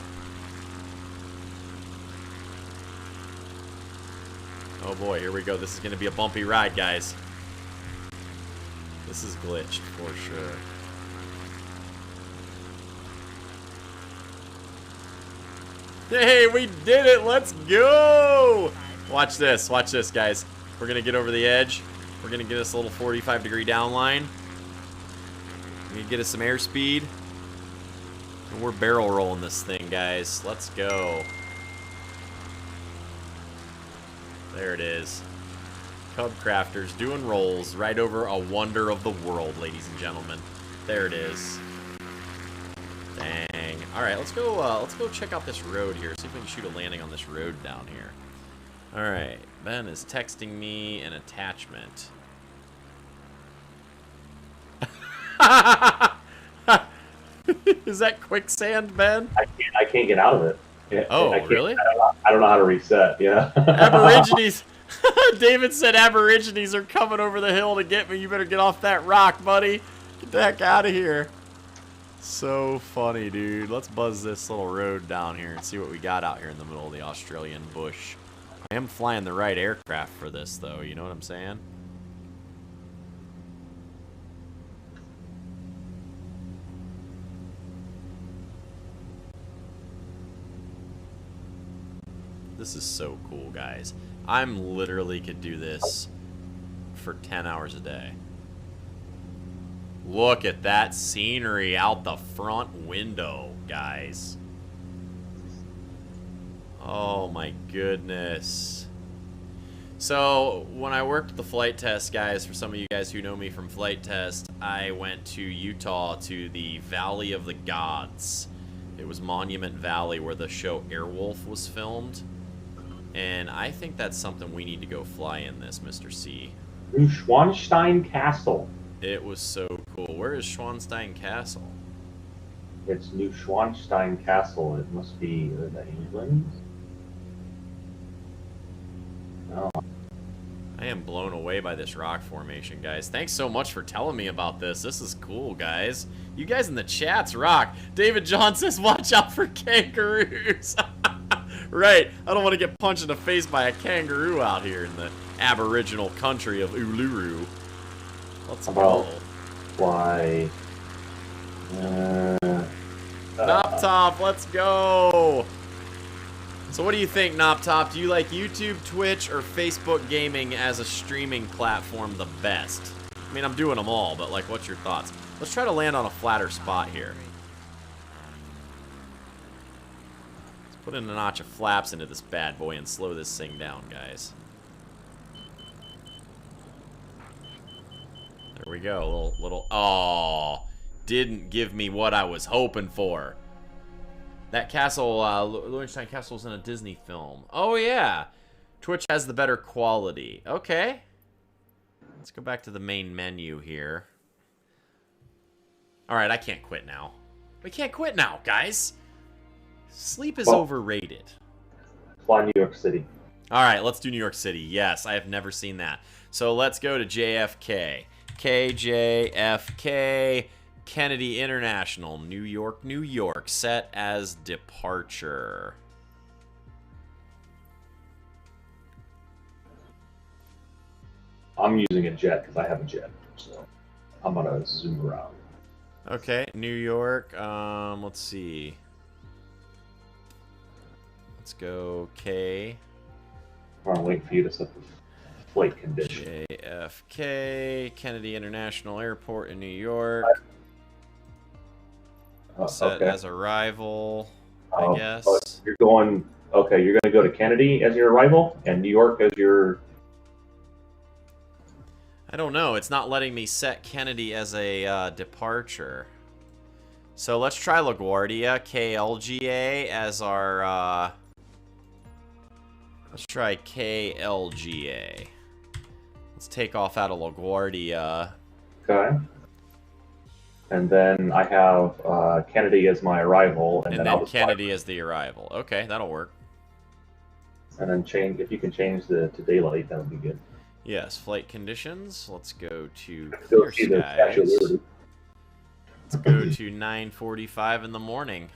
Speaker 5: Oh boy, here we go. This is going to be a bumpy ride, guys. This is glitched for sure. Hey, we did it! Let's go! Watch this, guys. We're gonna get over the edge. We're gonna get us a little 45-degree downline. We're gonna get us some airspeed. And we're barrel rolling this thing, guys. Let's go. There it is. Cub Crafters doing rolls right over a wonder of the world, ladies and gentlemen. There it is. Dang. All right, let's go check out this road here. See if we can shoot a landing on this road down here. All right, Ben is texting me an attachment. Is that quicksand, Ben?
Speaker 6: I can't get out of it. Yeah,
Speaker 5: oh, really?
Speaker 6: I don't know how to reset. Yeah.
Speaker 5: Aborigines. David said Aborigines are coming over the hill to get me. You better get off that rock, buddy. Get the heck out of here. So funny, dude. Let's buzz this little road down here and see what we got out here in the middle of the Australian bush. I am flying the right aircraft for this, though. You know what I'm saying? This is so cool, guys. I'm literally could do this for 10 hours a day. Look at that scenery out the front window, guys. Oh my goodness. So, when I worked the flight test, guys, for some of you guys who know me from flight test, I went to Utah to the Valley of the Gods. It was Monument Valley where the show Airwolf was filmed. And I think that's something we need to go fly in this, Mr. C.
Speaker 6: Neuschwanstein Castle.
Speaker 5: It was so cool. Where is Schwanstein Castle?
Speaker 6: It's Neuschwanstein Castle. It must be England. No.
Speaker 5: I am blown away by this rock formation, guys. Thanks so much for telling me about this. This is cool, guys. You guys in the chats rock. David John says, watch out for kangaroos. Right. I don't want to get punched in the face by a kangaroo out here in the aboriginal country of Uluru. Let's go.
Speaker 6: Why?
Speaker 5: Noptop, let's go. So what do you think, Noptop? Do you like YouTube, Twitch, or Facebook gaming as a streaming platform the best? I mean, I'm doing them all, but like, what's your thoughts? Let's try to land on a flatter spot here. Let's put in a notch of flaps into this bad boy and slow this thing down, guys. There we go, little, oh, didn't give me what I was hoping for. That castle, Lowenstein Castle is in a Disney film. Oh yeah, Twitch has the better quality. Okay. Let's go back to the main menu here. All right, I can't quit now. We can't quit now, guys. Sleep is overrated.
Speaker 6: Fly New York City.
Speaker 5: All right, let's do New York City. Yes, I have never seen that. So let's go to JFK. KJFK, Kennedy International, New York, New York, set as departure.
Speaker 6: I'm using a jet because I have a jet, so I'm gonna zoom around.
Speaker 5: Okay, New York. Let's see. Let's go K.
Speaker 6: I'm waiting for you to set the flight condition.
Speaker 5: JFK, Kennedy International Airport in New York. Set as arrival, I guess.
Speaker 6: You're going. Okay, you're going to go to Kennedy as your arrival and New York as your.
Speaker 5: I don't know. It's not letting me set Kennedy as a departure. So let's try LaGuardia, KLGA as our. Let's try KLGA. Let's take off out of LaGuardia.
Speaker 6: Okay. And then I have Kennedy as my arrival,
Speaker 5: and then Kennedy as the arrival. Okay, that'll work.
Speaker 6: And then change if you can change to daylight, that would be good.
Speaker 5: Yes, flight conditions. Let's go to
Speaker 6: Go
Speaker 5: clear
Speaker 6: see the Statue of
Speaker 5: skies.
Speaker 6: Liberty.
Speaker 5: Let's go to 9:45 in the morning.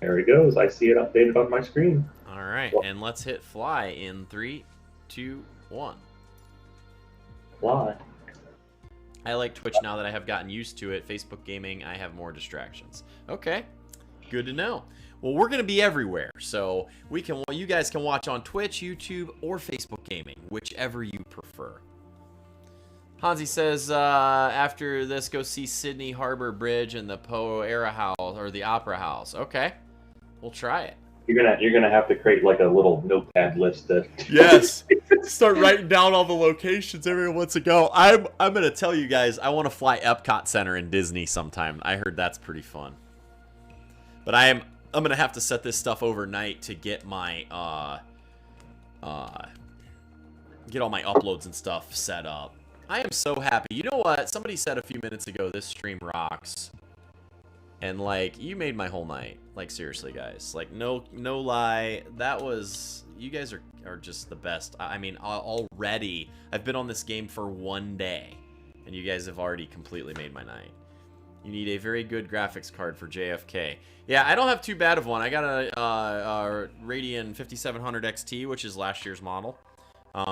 Speaker 6: There he goes. I see it updated on my screen.
Speaker 5: All right, and let's hit fly in 3, 2, 1.
Speaker 6: Fly.
Speaker 5: I like Twitch now that I have gotten used to it. Facebook gaming, I have more distractions. Okay, good to know. Well, we're gonna be everywhere, so you guys can watch on Twitch, YouTube, or Facebook gaming, whichever you prefer. Hansi says after this, go see Sydney Harbor Bridge and the Opera House or the Opera House. Okay, we'll try it.
Speaker 6: You're gonna have to create like a little notepad list.
Speaker 5: Yes. Start writing down all the locations everyone wants to go. I'm gonna tell you guys, I want to fly Epcot Center in Disney sometime. I heard that's pretty fun. But I'm gonna have to set this stuff overnight to get my get all my uploads and stuff set up. I am so happy. You know what? Somebody said a few minutes ago, this stream rocks. And like, you made my whole night. Like, seriously, guys. Like, no lie. That was... You guys are just the best. I mean, already, I've been on this game for 1 day. And you guys have already completely made my night. You need a very good graphics card for JFK. Yeah, I don't have too bad of one. I got a Radeon 5700 XT, which is last year's model.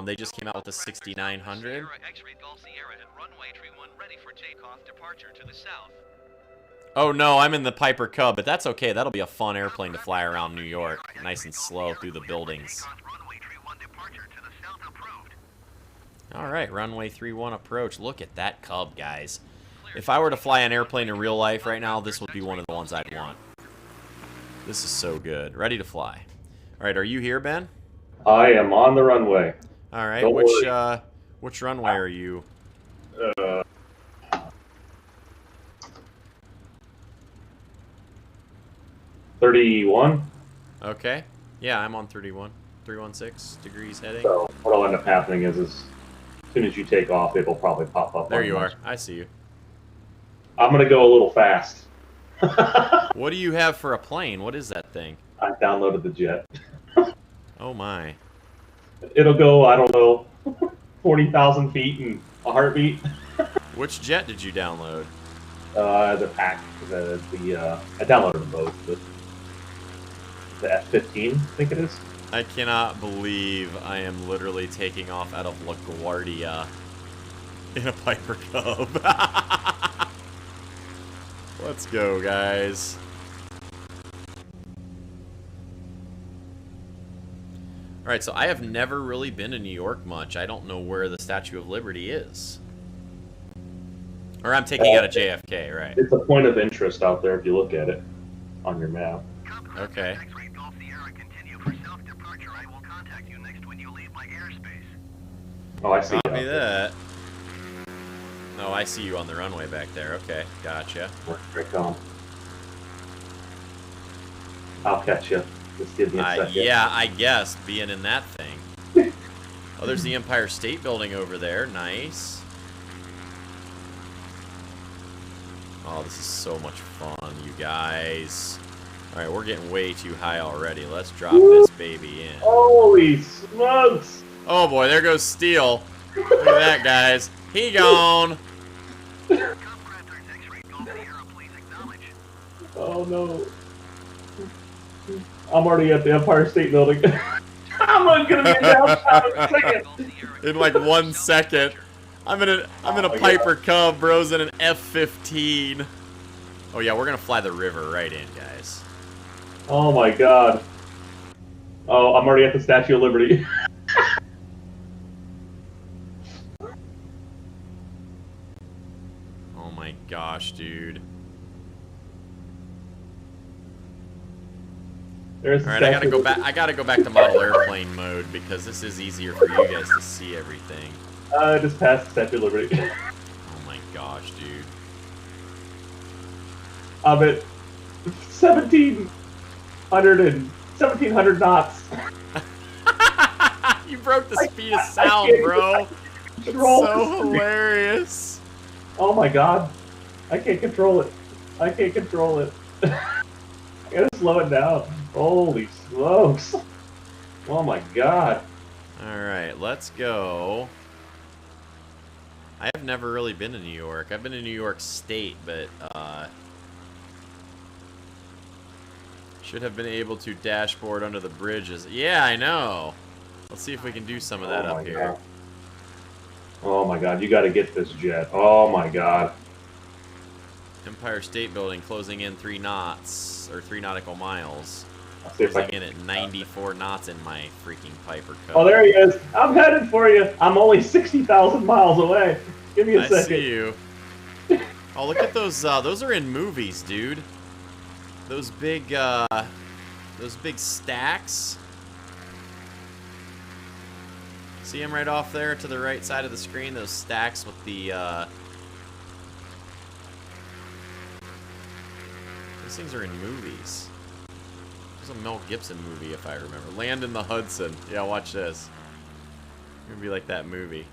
Speaker 5: They just came out with a 6900.
Speaker 8: Sierra X-ray Golf Sierra and runway 31 ready for takeoff, departure to the south.
Speaker 5: Oh no, I'm in the Piper Cub, but that's okay. That'll be a fun airplane to fly around New York, nice and slow through the buildings. All right, runway 31 approach. Look at that Cub, guys. If I were to fly an airplane in real life right now, this would be one of the ones I'd want. This is so good. Ready to fly. All right, are you here, Ben?
Speaker 6: I am on the runway.
Speaker 5: All right,
Speaker 6: Don't worry.
Speaker 5: which runway are you?
Speaker 6: 31.
Speaker 5: Okay. Yeah, I'm on 31. 316 degrees heading.
Speaker 6: So what'll end up happening is as soon as you take off, it'll probably pop up.
Speaker 5: There you are. I see you.
Speaker 6: I'm gonna go a little fast.
Speaker 5: What do you have for a plane? What is that thing?
Speaker 6: I downloaded the jet.
Speaker 5: Oh my.
Speaker 6: It'll go, I don't know, 40,000 feet in a heartbeat.
Speaker 5: Which jet did you download?
Speaker 6: The pack. I downloaded them both. But the F-15, I think it is.
Speaker 5: I cannot believe I am literally taking off out of LaGuardia in a Piper Cub. Let's go, guys. Alright, so I have never really been to New York much. I don't know where the Statue of Liberty is. Or I'm taking out a JFK, right?
Speaker 6: It's a point of interest out there if you look at it on your map.
Speaker 5: Okay.
Speaker 6: Oh, I see.
Speaker 5: Copy that. Oh, I see you on the runway back there. Okay, gotcha.
Speaker 6: Here I come. I'll catch you. Just give me a second.
Speaker 5: Yeah, I guess, being in that thing. Oh, there's the Empire State Building over there. Nice. Oh, this is so much fun, you guys. Alright, we're getting way too high already. Let's drop this baby in.
Speaker 6: Holy smokes!
Speaker 5: Oh boy, there goes Steel. Look at that, guys. He gone.
Speaker 6: Oh no. I'm already at the Empire State Building. I'm gonna be downtown in a second.
Speaker 5: In like 1 second. I'm in a Piper Cub, bro's in an F-15. Oh yeah, we're gonna fly the river right in, guys.
Speaker 6: Oh my god. Oh, I'm already at the Statue of Liberty.
Speaker 5: Oh my gosh, dude.
Speaker 6: There's
Speaker 5: Alright, I gotta go back to model airplane mode because this is easier for you guys to see everything.
Speaker 6: Just past the Statue of Liberty.
Speaker 5: Oh my gosh, dude.
Speaker 6: I'm at 1700 knots.
Speaker 5: You broke the speed of sound, bro. It's so hilarious.
Speaker 6: Oh my god. I can't control it. I can't control it. I gotta slow it down. Holy smokes. Oh my god.
Speaker 5: Alright, let's go. I have never really been to New York. I've been to New York State, but should have been able to dashboard under the bridges. Yeah, I know. Let's see if we can do some of that up here.
Speaker 6: Oh my god, you got to get this jet. Oh my god.
Speaker 5: Empire State Building closing in 3 knots, or 3 nautical miles.
Speaker 6: See if I
Speaker 5: Closing in at 94 knots in my freaking Piper Cub.
Speaker 6: Oh, there he is. I'm headed for you. I'm only 60,000 miles away. Give me a second.
Speaker 5: I see you. Oh, look at those. Those are in movies, dude. Those big stacks. See them right off there to the right side of the screen? Those stacks with the, Those things are in movies. There's a Mel Gibson movie, if I remember. Land in the Hudson. Yeah, watch this. It's gonna be like that movie.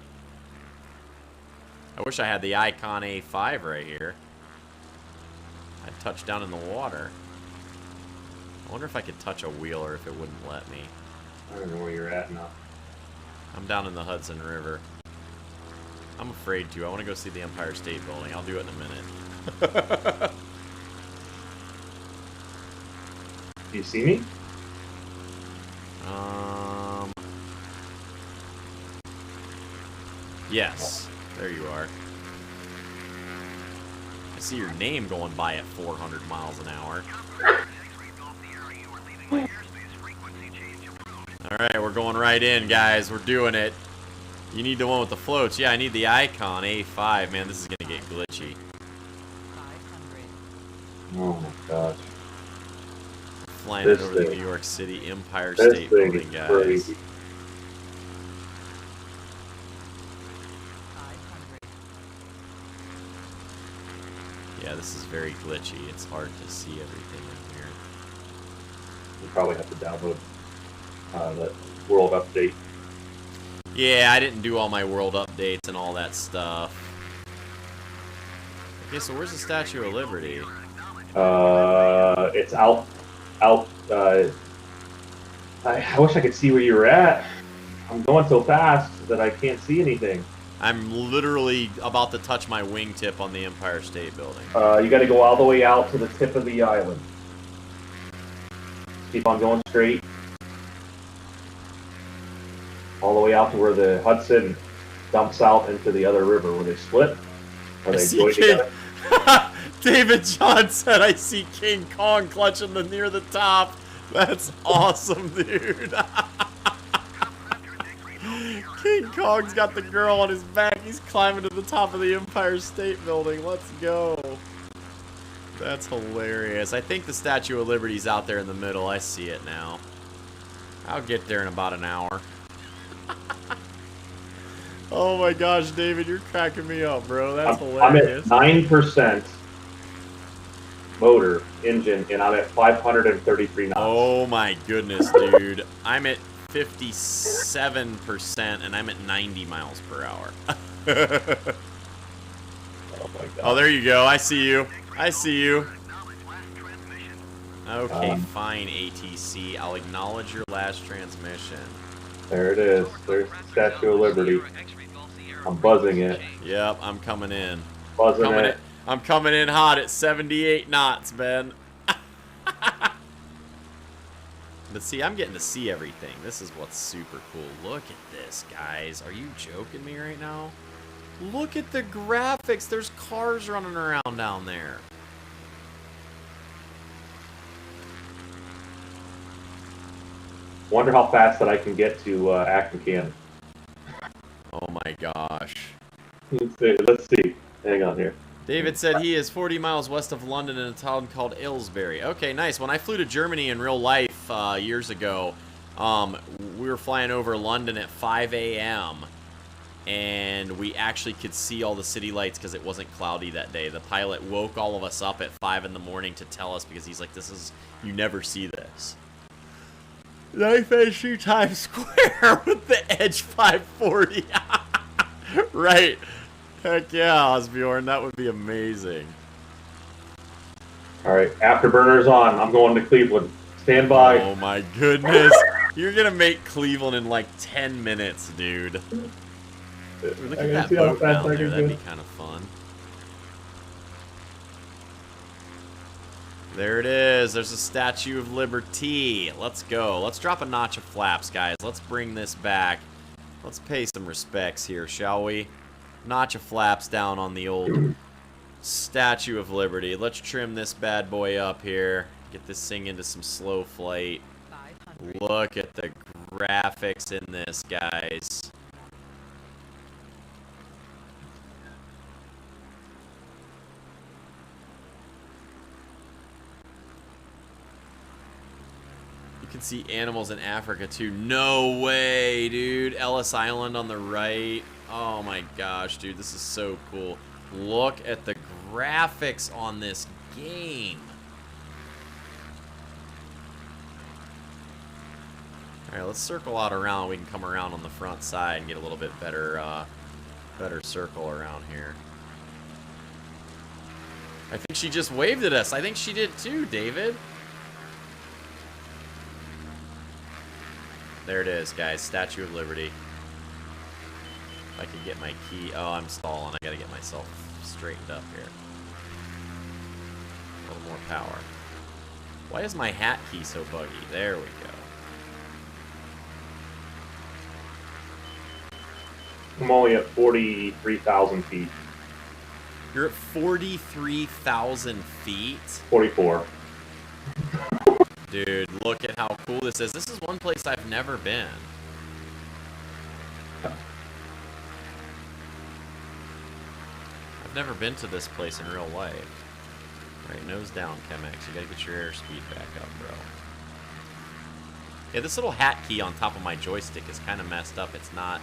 Speaker 5: I wish I had the Icon A5 right here. I'd touch down in the water. I wonder if I could touch a wheel or if it wouldn't let me.
Speaker 6: I don't know where you're at now.
Speaker 5: I'm down in the Hudson River. I'm afraid to. I want to go see the Empire State Building. I'll do it in a minute.
Speaker 6: Do you see me?
Speaker 5: Yes. There you are. I see your name going by at 400 miles an hour. Alright, we're going right in, guys. We're doing it. You need the one with the floats. Yeah, I need the Icon A5. Man, this is going to get glitchy.
Speaker 9: 500.
Speaker 6: Oh my gosh.
Speaker 5: Flying
Speaker 6: This
Speaker 5: over the
Speaker 6: thing-
Speaker 5: New York City Empire
Speaker 6: This
Speaker 5: State
Speaker 6: thing
Speaker 5: Building,
Speaker 6: is
Speaker 5: guys.
Speaker 6: crazy.
Speaker 9: 500.
Speaker 5: Yeah, this is very glitchy. It's hard to see everything in here.
Speaker 6: You probably have to download that world update.
Speaker 5: Yeah, I didn't do all my world updates and all that stuff. Okay, so where's the Statue of Liberty?
Speaker 6: It's out. I wish I could see where you were at. I'm going so fast that I can't see anything.
Speaker 5: I'm literally about to touch my wingtip on the Empire State Building.
Speaker 6: You got to go all the way out to the tip of the island. Keep on going straight. All the way out to where the Hudson dumps out into the other river where they split. Or
Speaker 5: I
Speaker 6: they
Speaker 5: see
Speaker 6: join
Speaker 5: King.
Speaker 6: together.
Speaker 5: David John said, I see King Kong clutching the near the top. That's awesome, dude. King Kong's got the girl on his back. He's climbing to the top of the Empire State Building. Let's go. That's hilarious. I think the Statue of Liberty's out there in the middle. I see it now. I'll get there in about an hour. Oh my gosh, David, you're cracking me up, bro. That's hilarious.
Speaker 6: I'm at 9% motor engine, and I'm at 533 knots.
Speaker 5: Oh my goodness, dude. I'm at 57%, and I'm at 90 miles per hour.
Speaker 6: Oh my god.
Speaker 5: Oh, there you go. I see you. I see you. Okay, fine, ATC. I'll acknowledge your last transmission.
Speaker 6: There it is. There's the Statue of Liberty. I'm buzzing it.
Speaker 5: Yep, I'm coming in.
Speaker 6: Buzzing it.
Speaker 5: I'm coming in hot at 78 knots, Ben. But see, I'm getting to see everything. This is what's super cool. Look at this, guys. Are you joking me right now? Look at the graphics. There's cars running around down there.
Speaker 6: Wonder how fast that I can get to Acton, Canada.
Speaker 5: Oh my gosh.
Speaker 6: Let's see. Hang on here.
Speaker 5: David said he is 40 miles west of London in a town called Aylesbury. Okay, nice. When I flew to Germany in real life years ago, we were flying over London at 5 a.m. and we actually could see all the city lights because it wasn't cloudy that day. The pilot woke all of us up at 5 in the morning to tell us because he's like, you never see this. Then I finished through Times Square with the Edge 540. Right. Heck yeah, Osbjorn. That would be amazing.
Speaker 6: All right, afterburner's on. I'm going to Cleveland. Stand by.
Speaker 5: Oh my goodness. You're gonna make Cleveland in like 10 minutes, dude. Look at that boat down there. That'd be kind of fun. There it is. There's a Statue of Liberty. Let's go. Let's drop a notch of flaps, guys. Let's bring this back. Let's pay some respects here, shall we? Notch of flaps down on the old Statue of Liberty. Let's trim this bad boy up here. Get this thing into some slow flight.
Speaker 9: 500.
Speaker 5: Look at the graphics in this, guys. You can see animals in Africa too. No way, dude. Ellis Island on the right. Oh my gosh, dude. This is so cool. Look at the graphics on this game. Alright, let's circle out around. We can come around on the front side and get a little bit better, better circle around here. I think she just waved at us. I think she did too, David. There it is, guys. Statue of Liberty. If I could get my key. Oh, I'm stalling. I gotta get myself straightened up here. A little more power. Why is my hat key so buggy? There we go.
Speaker 6: I'm only at 43,000 feet.
Speaker 5: You're at 43,000 feet?
Speaker 6: 44.
Speaker 5: Dude, look at how cool this is. This is one place I've never been. I've never been to this place in real life. Alright, nose down, Chemex. You gotta get your airspeed back up, bro. Yeah, this little hat key on top of my joystick is kind of messed up. It's not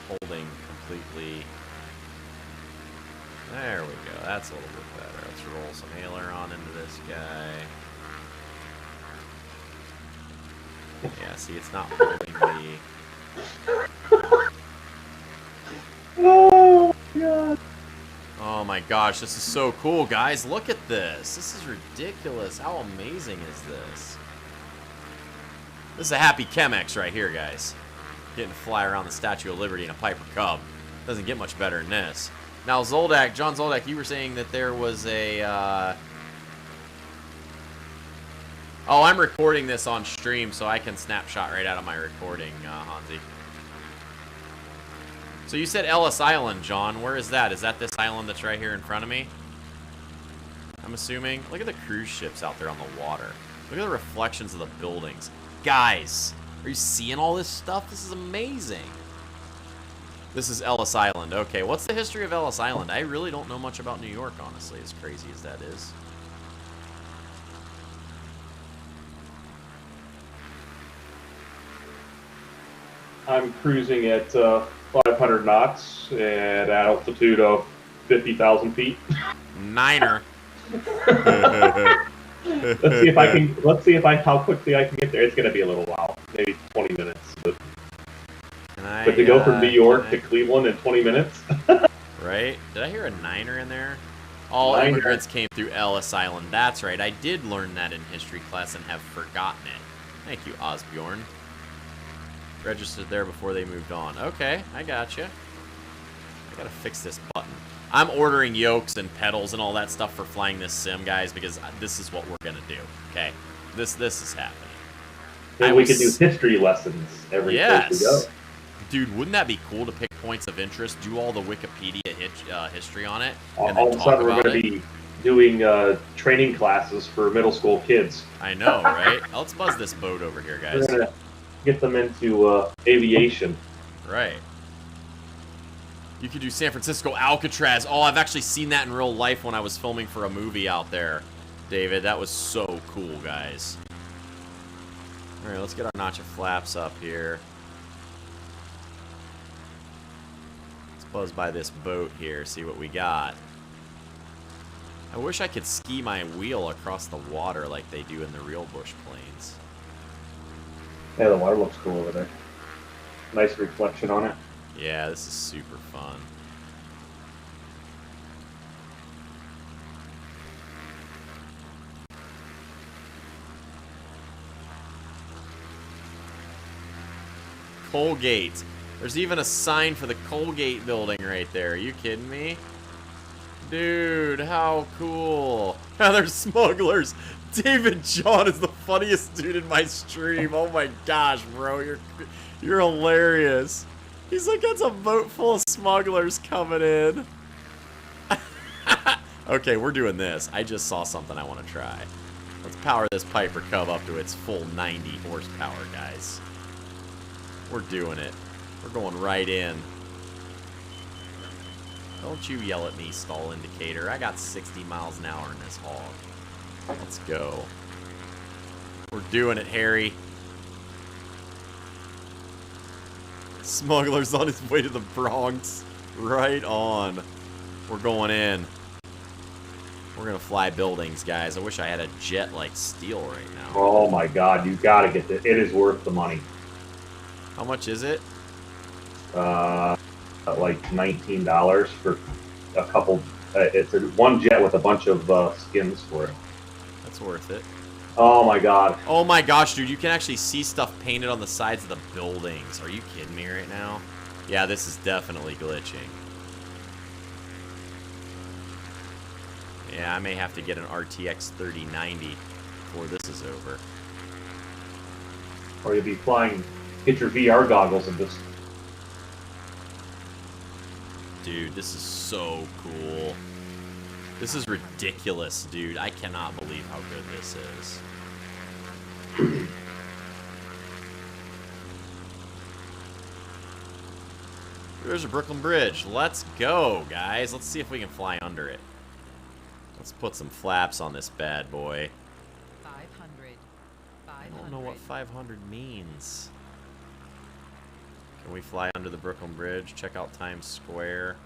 Speaker 5: holding completely. There we go. That's a little bit better. Let's roll some aileron into this guy. Yeah, see, it's not holding the...
Speaker 6: Oh, God.
Speaker 5: Oh my gosh, this is so cool, guys. Look at this. This is ridiculous. How amazing is this? This is a happy Chemex right here, guys. Getting to fly around the Statue of Liberty in a Piper Cub. Doesn't get much better than this. Now, Zoldak, John Zoldak, you were saying that there was a... Oh, I'm recording this on stream, so I can snapshot right out of my recording, Hansi. So you said Ellis Island, John. Where is that? Is that this island that's right here in front of me? I'm assuming. Look at the cruise ships out there on the water. Look at the reflections of the buildings. Guys, are you seeing all this stuff? This is amazing. This is Ellis Island. Okay, what's the history of Ellis Island? I really don't know much about New York, honestly, as crazy as that is.
Speaker 6: I'm cruising at 500 knots at altitude of 50,000 feet.
Speaker 5: Niner.
Speaker 6: Let's see how quickly I can get there. It's gonna be a little while, maybe 20 minutes. But to go from New York to Cleveland in 20 minutes.
Speaker 5: Right? Did I hear a niner in there? All immigrants came through Ellis Island. That's right. I did learn that in history class and have forgotten it. Thank you, Osbjorn. Registered there before they moved on. Okay, I gotcha. I gotta fix this button. I'm ordering yokes and pedals and all that stuff for flying this sim, guys, because this is what we're gonna do. Okay, this is happening.
Speaker 6: And we could do history lessons every place we go.
Speaker 5: Dude, wouldn't that be cool to pick points of interest, do all the Wikipedia history on it, and
Speaker 6: all
Speaker 5: then
Speaker 6: of a
Speaker 5: talk
Speaker 6: sudden we're
Speaker 5: about
Speaker 6: going to
Speaker 5: it?
Speaker 6: be doing training classes for middle school kids.
Speaker 5: I know, right? Let's buzz this boat over here, guys.
Speaker 6: We're going to get them into aviation.
Speaker 5: Right. You could do San Francisco Alcatraz. Oh, I've actually seen that in real life when I was filming for a movie out there, David. That was so cool, guys. All right, let's get our notch of flaps up here. Let's buzz by this boat here, see what we got. I wish I could ski my wheel across the water like they do in the real bush planes.
Speaker 6: Yeah, the water looks cool over there. Nice reflection on it.
Speaker 5: Yeah, this is super fun. Colgate. There's even a sign for the Colgate building right there. Are you kidding me? Dude, how cool. Now there's smugglers. David John is the funniest dude in my stream. Oh my gosh, bro. You're hilarious. He's like, that's a boat full of smugglers coming in. Okay, we're doing this. I just saw something I want to try. Let's power this Piper Cub up to its full 90 horsepower, guys. We're doing it. We're going right in. Don't you yell at me, stall indicator. I got 60 miles an hour in this hog. Let's go. We're doing it, Harry. Smuggler's on his way to the Bronx. Right on. We're going in. We're going to fly buildings, guys. I wish I had a jet like Steel right now.
Speaker 6: Oh my god, you gotta get this. It is worth the money.
Speaker 5: How much is it?
Speaker 6: Like $19 for a couple. It's one jet with a bunch of skins for it.
Speaker 5: That's worth it.
Speaker 6: Oh my god.
Speaker 5: Oh my gosh, dude, you can actually see stuff painted on the sides of the buildings. Are you kidding me right now? Yeah, this is definitely glitching. Yeah, I may have to get an RTX 3090 before this is over.
Speaker 6: Or you'll be flying, get your VR goggles and just...
Speaker 5: Dude, this is so cool. This is ridiculous, dude. I cannot believe how good this is. There's a Brooklyn Bridge. Let's go, guys. Let's see if we can fly under it. Let's put some flaps on this bad boy.
Speaker 9: 500.
Speaker 5: I don't know what 500 means. Can we fly under the Brooklyn Bridge? Check out Times Square.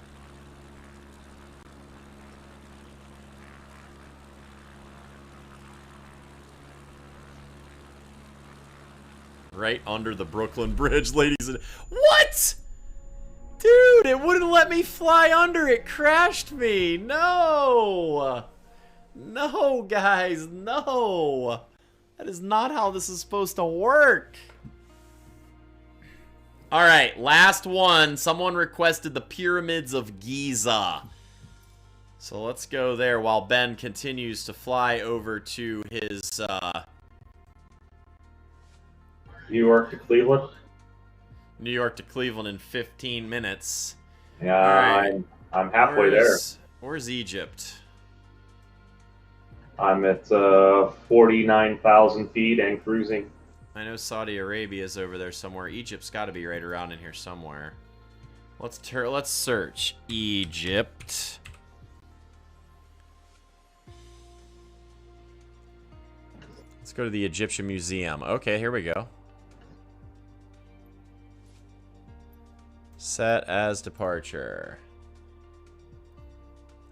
Speaker 5: Right under the Brooklyn Bridge, ladies and... What?! Dude, it wouldn't let me fly under. It crashed me. No! No, guys, no! That is not how this is supposed to work. Alright, last one. Someone requested the Pyramids of Giza. So let's go there while Ben continues to fly over to his,
Speaker 6: New York to Cleveland?
Speaker 5: New York to Cleveland in 15 minutes.
Speaker 6: Yeah,
Speaker 5: right.
Speaker 6: I'm halfway there.
Speaker 5: Where's Egypt?
Speaker 6: I'm at 49,000 feet and cruising.
Speaker 5: I know Saudi Arabia is over there somewhere. Egypt's got to be right around in here somewhere. Let's search Egypt. Let's go to the Egyptian Museum. Okay, here we go. Set as departure.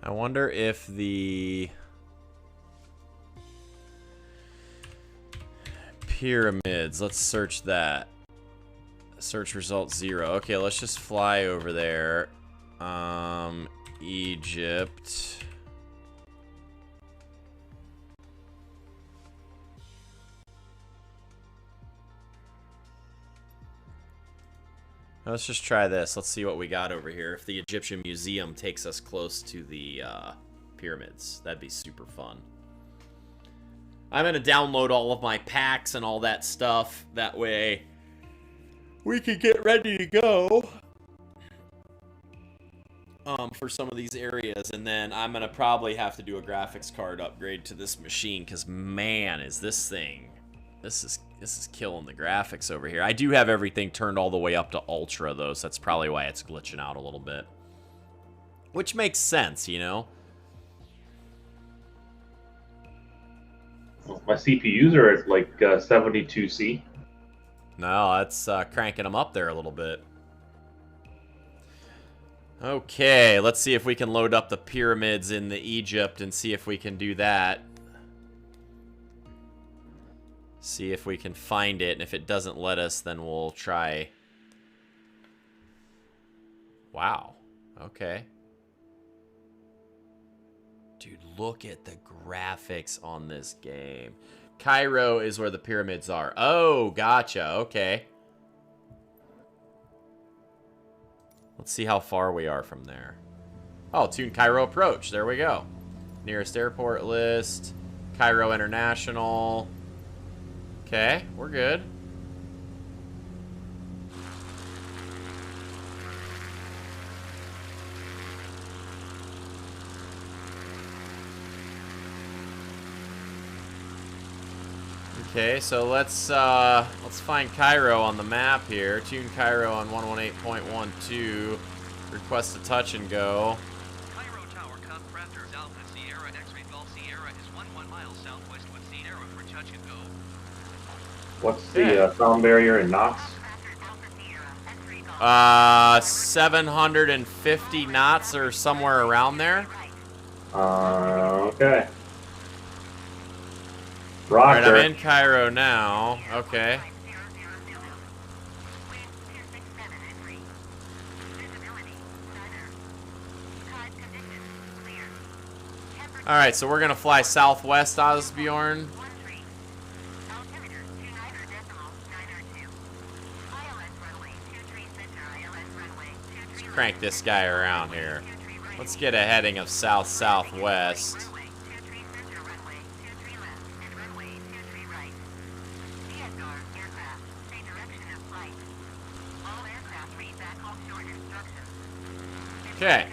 Speaker 5: I wonder if the pyramids, let's search that. Search result 0. Okay, let's just fly over there. Egypt. Let's just try this. Let's see what we got over here. If the Egyptian Museum takes us close to the pyramids, that'd be super fun. I'm going to download all of my packs and all that stuff. That way we can get ready to go for some of these areas. And then I'm going to probably have to do a graphics card upgrade to this machine because, man, is this thing... This is killing the graphics over here. I do have everything turned all the way up to Ultra, though, so that's probably why it's glitching out a little bit. Which makes sense, you know?
Speaker 6: My CPUs are at like 72C.
Speaker 5: No, that's cranking them up there a little bit. Okay, let's see if we can load up the pyramids in the Egypt and see if we can do that. See if we can find it, and if it doesn't let us, then we'll try. Wow. Okay. Dude, look at the graphics on this game. Cairo is where the pyramids are. Oh, gotcha. Okay. Let's see how far we are from there. Oh, Tune Cairo approach. There we go. Nearest airport list. Cairo International. Okay, we're good. Okay, so let's find Cairo on the map here. Tune Cairo on 118.12. Request a touch and go.
Speaker 8: Cairo Tower, Cub Raptors, Alpha Sierra, X-Ray Golf Sierra is 11 miles southwest with Sierra for touch and go.
Speaker 6: What's the sound barrier in knots?
Speaker 5: 750 knots or somewhere around there.
Speaker 6: Okay.
Speaker 5: Alright,
Speaker 6: Roger.
Speaker 5: I'm in Cairo now. Okay. Alright, so we're gonna fly southwest, Osbjorn. Let's crank this guy around here. Let's get a heading of south-southwest. Okay.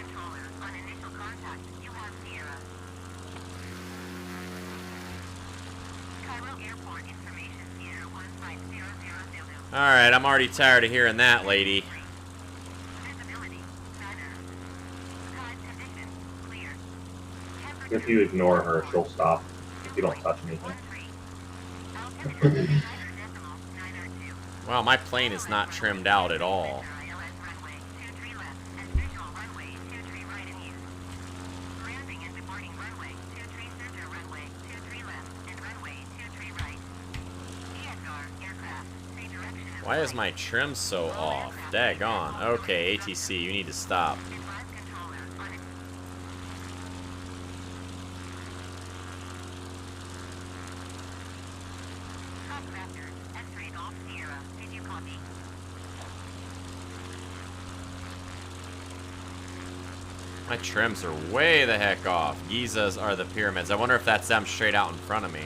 Speaker 5: Alright, I'm already tired of hearing that, lady.
Speaker 6: If you ignore her, she'll stop. If you don't touch anything.
Speaker 5: Wow, my plane is not trimmed out at all. Why is my trim so off? Daggone. Okay, ATC, you need to stop. My trims are way the heck off. Gizas are the pyramids. I wonder if that's them straight out in front of me.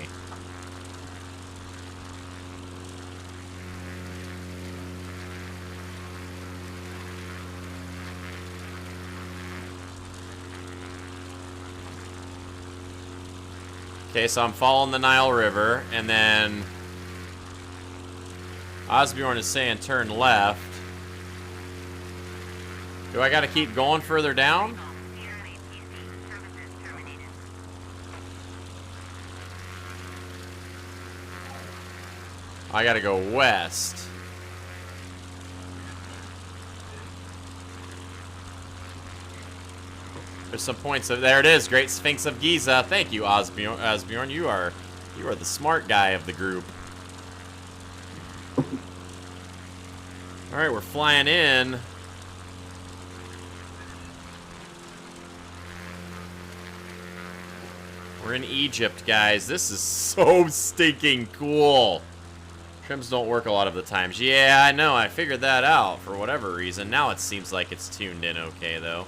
Speaker 5: Okay, so I'm following the Nile River, and then Osbjorn is saying turn left. Do I gotta keep going further down? I gotta go west. There's some points of, there it is, Great Sphinx of Giza. Thank you, Osbjorn. You are the smart guy of the group. All right, we're flying in. We're in Egypt, guys. This is so stinking cool. Trims don't work a lot of the times. Yeah, I know. I figured that out for whatever reason. Now it seems like it's tuned in okay, though.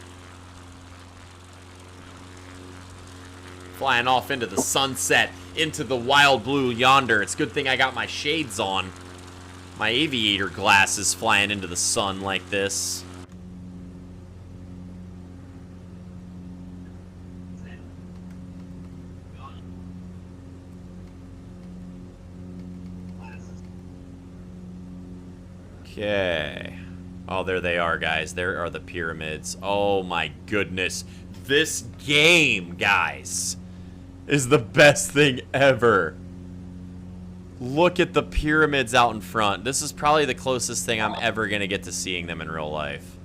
Speaker 5: Flying off into the sunset, into the wild blue yonder. It's a good thing I got my shades on. My aviator glasses flying into the sun like this. Okay. Oh, there they are, guys. There are the pyramids. Oh my goodness. This game, guys, is the best thing ever. Look at the pyramids out in front. This is probably the closest thing I'm ever going to get to seeing them in real life.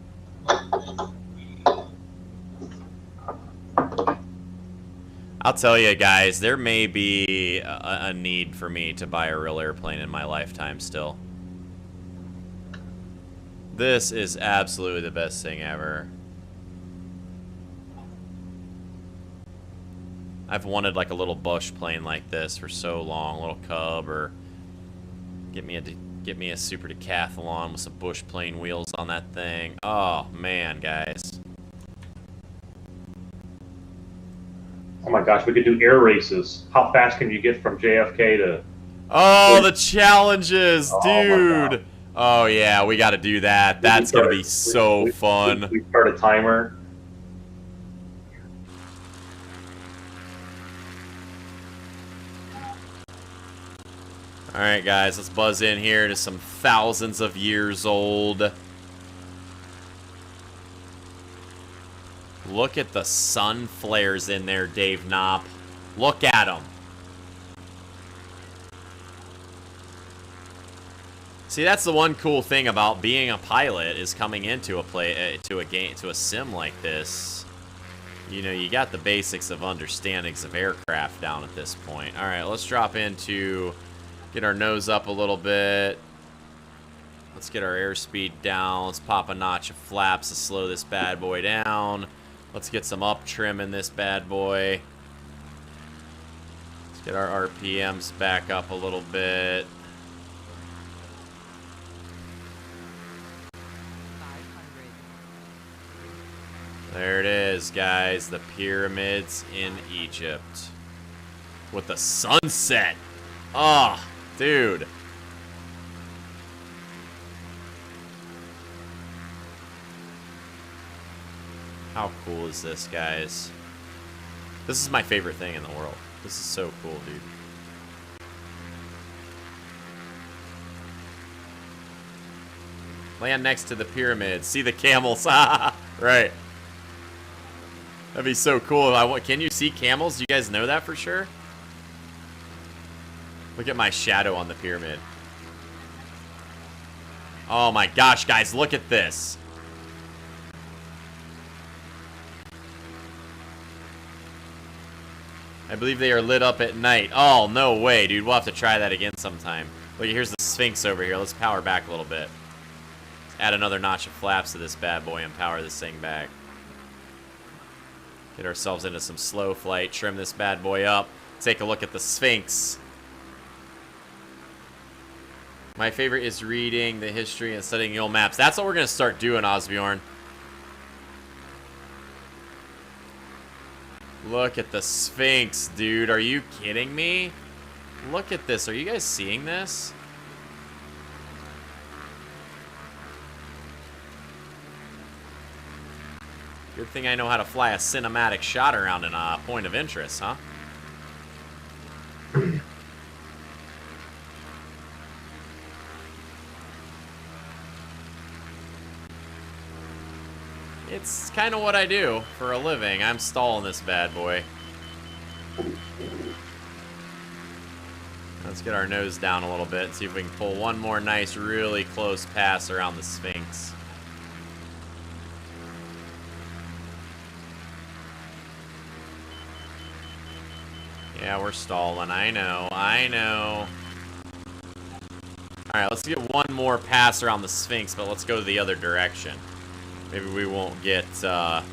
Speaker 5: I'll tell you, guys, there may be a need for me to buy a real airplane in my lifetime still. This is absolutely the best thing ever. I've wanted like a little bush plane like this for so long, a little Cub, or get me Get me a super decathlon with some bush plane wheels on that thing. Oh, man, guys.
Speaker 6: Oh my gosh, we could do air races. How fast can you get from JFK to...
Speaker 5: Oh, the challenges,
Speaker 6: Oh,
Speaker 5: dude. Oh, yeah, we got to do that. That's going to be so fun.
Speaker 6: We start a timer.
Speaker 5: All right, guys, let's buzz in here to some thousands of years old. Look at the sun flares in there, Dave Knopp. Look at them. See, that's the one cool thing about being a pilot is coming into a sim like this. You know, you got the basics of understandings of aircraft down at this point. All right, let's drop into, get our nose up a little bit. Let's get our airspeed down. Let's pop a notch of flaps to slow this bad boy down. Let's get some up trim in this bad boy. Let's get our RPMs back up a little bit.
Speaker 9: 500.
Speaker 5: There it is, guys. The pyramids in Egypt. With the sunset. Oh, dude. How cool is this, guys? This is my favorite thing in the world. This is so cool, dude. Land next to the pyramids. See the camels. Right. That'd be so cool. Can you see camels? Do you guys know that for sure? Look at my shadow on the pyramid. Oh my gosh, guys, look at this. I believe they are lit up at night. Oh, no way, dude. We'll have to try that again sometime. Look, here's the Sphinx over here. Let's power back a little bit. Add another notch of flaps to this bad boy and power this thing back. Get ourselves into some slow flight. Trim this bad boy up. Take a look at the Sphinx. My favorite is reading the history and studying the old maps. That's what we're going to start doing, Osbjorn. Look at the Sphinx, dude. Are you kidding me? Look at this. Are you guys seeing this? Good thing I know how to fly a cinematic shot around in a point of interest, huh? It's kind of what I do for a living. I'm stalling this bad boy. Let's get our nose down a little bit and see if we can pull one more nice, really close pass around the Sphinx. Yeah, we're stalling. I know. I know. Alright, let's get one more pass around the Sphinx, but let's go the other direction. Maybe we won't get the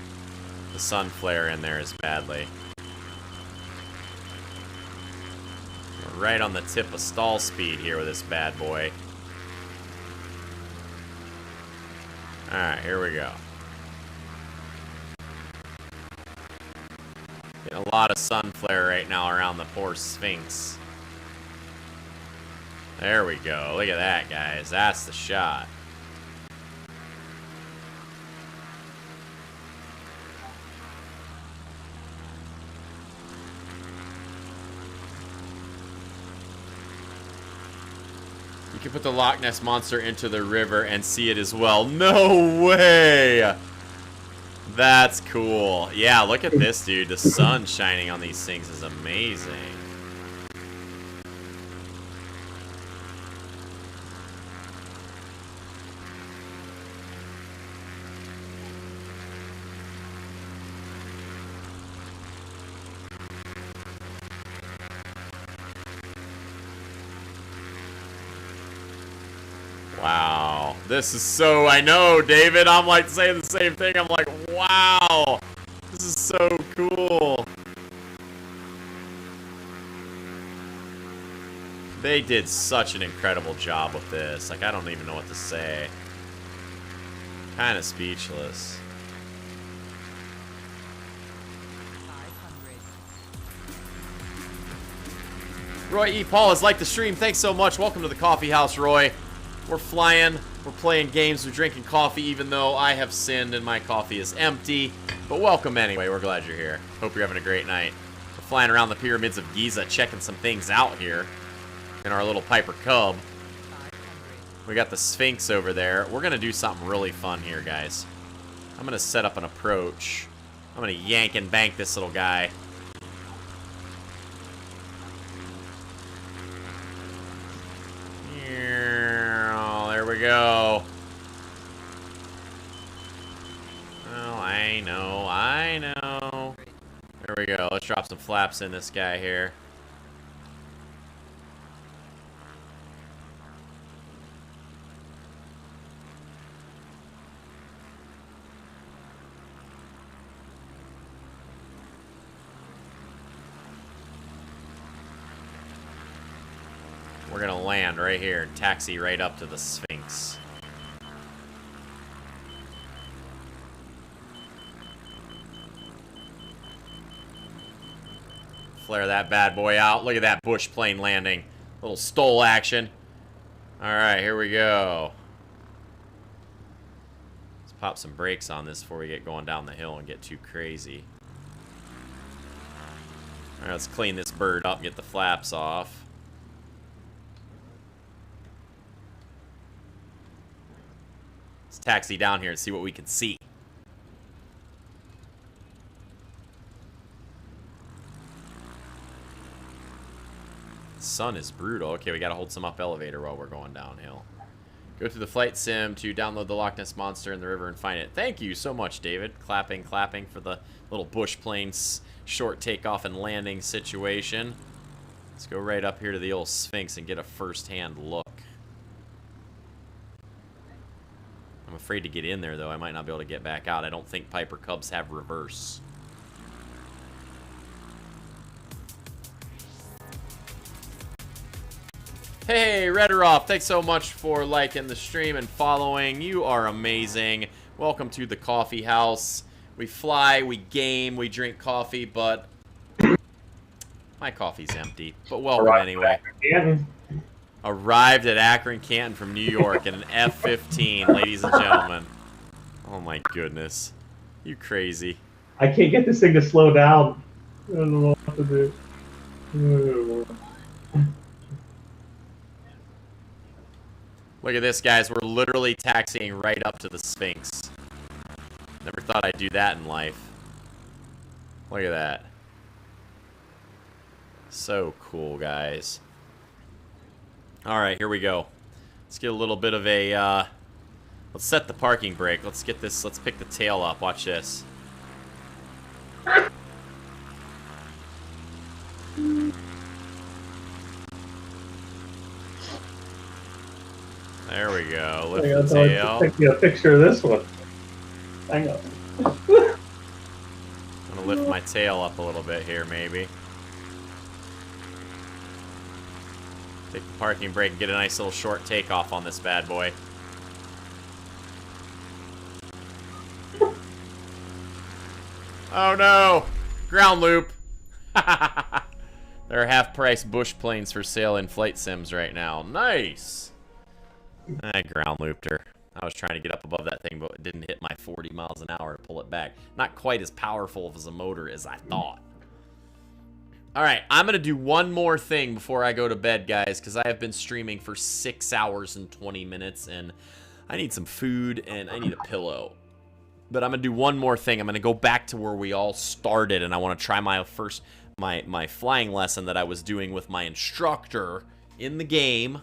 Speaker 5: sun flare in there as badly. We're right on the tip of stall speed here with this bad boy. Alright, here we go. Getting a lot of sun flare right now around the poor Sphinx. There we go. Look at that, guys. That's the shot. You can put the Loch Ness Monster into the river and see it as well. No way! That's cool. Yeah, look at this, dude. The sun shining on these things is amazing. Wow. This is so, I know, David, I'm like saying the same thing. I'm like, wow. This is so cool. They did such an incredible job with this. Like, I don't even know what to say. Kind of speechless.
Speaker 9: 500.
Speaker 5: Roy E. Paul has liked the stream. Thanks so much. Welcome to the coffee house, Roy. We're flying. We're playing games. We're drinking coffee, even though I have sinned and my coffee is empty. But welcome anyway. We're glad you're here. Hope you're having a great night. We're flying around the pyramids of Giza, checking some things out here in our little Piper Cub.
Speaker 9: 500.
Speaker 5: We got the Sphinx over there. We're going to do something really fun here, guys. I'm going to set up an approach. I'm going to yank and bank this little guy. There we go. Well, I know. There we go. Let's drop some flaps in this guy here. We're gonna land right here and taxi right up to the Sphinx. Flare that bad boy out. Look at that bush plane landing. Little stole action. Alright, here we go. Let's pop some brakes on this before we get going down the hill and get too crazy. Alright, let's clean this bird up and get the flaps off. Let's taxi down here and see what we can see. Sun is brutal. Okay, we gotta hold some up elevator while we're going downhill. Go to the flight sim to download the Loch Ness Monster in the river and find it. Thank you so much, David. Clapping for the little bush plane's short takeoff and landing situation. Let's go right up here to the old Sphinx and get a first-hand look. I'm afraid to get in there, though. I might not be able to get back out. I don't think Piper Cubs have reverse. Hey, Redderoff, thanks so much for liking the stream and following. You are amazing. Welcome to the coffee house. We fly, we game, we drink coffee, but my coffee's empty. But welcome anyway. Arrived at Akron, Canton from New York in an F-15, ladies and gentlemen. Oh my goodness. You crazy.
Speaker 6: I can't get this thing to slow down. I don't know what to do.
Speaker 5: Look at this, guys. We're literally taxiing right up to the Sphinx. Never thought I'd do that in life. Look at that. So cool, guys. Alright, here we go. Let's get a little bit of a, let's set the parking brake. Let's get this, let's pick the tail up. Watch this. There we go. Lift the tail.
Speaker 6: Take me a picture of this one. Hang on.
Speaker 5: I'm gonna lift my tail up a little bit here, maybe. Take the parking brake and get a nice little short takeoff on this bad boy. Oh no! Ground loop! There are half-price bush planes for sale in flight sims right now. Nice! I ground looped her. I was trying to get up above that thing, but it didn't hit my 40 miles an hour to pull it back. Not quite as powerful as a motor as I thought. Alright, I'm going to do one more thing before I go to bed, guys, because I have been streaming for 6 hours and 20 minutes, and I need some food, and I need a pillow. But I'm going to do one more thing. I'm going to go back to where we all started, and I want to try my my flying lesson that I was doing with my instructor in the game.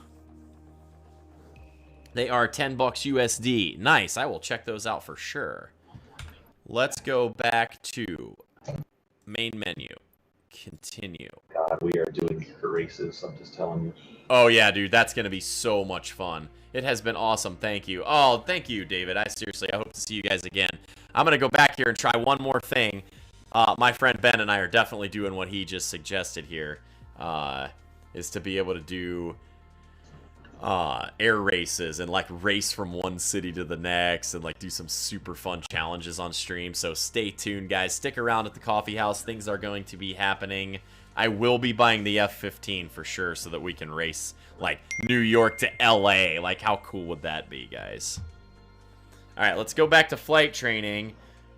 Speaker 5: They are $10 USD. Nice. I will check those out for sure. Let's go back to main menu. Continue.
Speaker 6: God, we are doing races. I'm just telling you.
Speaker 5: Oh, yeah, dude. That's going to be so much fun. It has been awesome. Thank you. Oh, thank you, David. I hope to see you guys again. I'm going to go back here and try one more thing. My friend Ben and I are definitely doing what he just suggested here. is to be able to do air races and like race from one city to the next and like do some super fun challenges on stream. So stay tuned, guys. Stick around at the coffee house. Things are going to be happening. I will be buying the F-15 for sure so that we can race like New York to LA. Like, how cool would that be, guys? All right, let's go back to flight training.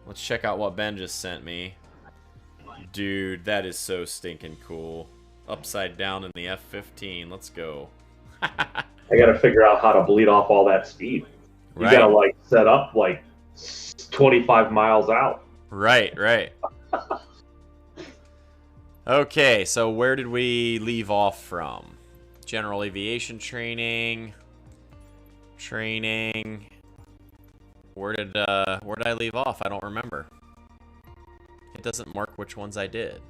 Speaker 5: Let's check out what Ben just sent me. Dude, that is so stinking cool. Upside down in the F-15. Let's go.
Speaker 6: I got to figure out how to bleed off all that speed. You got to like set up like 25 miles out.
Speaker 5: Right, right. Okay, so where did we leave off from? General aviation training. Where did I leave off? I don't remember. It doesn't mark which ones I did.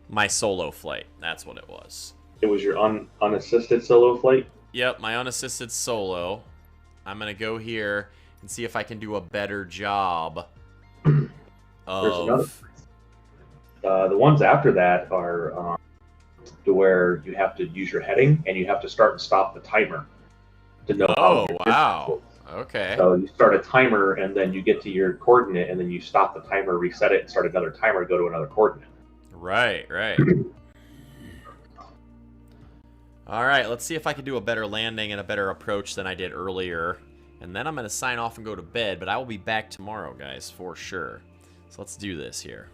Speaker 5: My solo flight. That's what it was.
Speaker 6: It was your unassisted solo flight?
Speaker 5: Yep, my unassisted solo. I'm going to go here and see if I can do a better job of...
Speaker 6: the ones after that are to where you have to use your heading and you have to start and stop the timer to know how your
Speaker 5: wow. Okay.
Speaker 6: So you start a timer and then you get to your coordinate and then you stop the timer, reset it, and start another timer, go to another coordinate.
Speaker 5: Right, right. All right, let's see if I can do a better landing and a better approach than I did earlier. And then I'm going to sign off and go to bed, but I will be back tomorrow, guys, for sure. So let's do this here.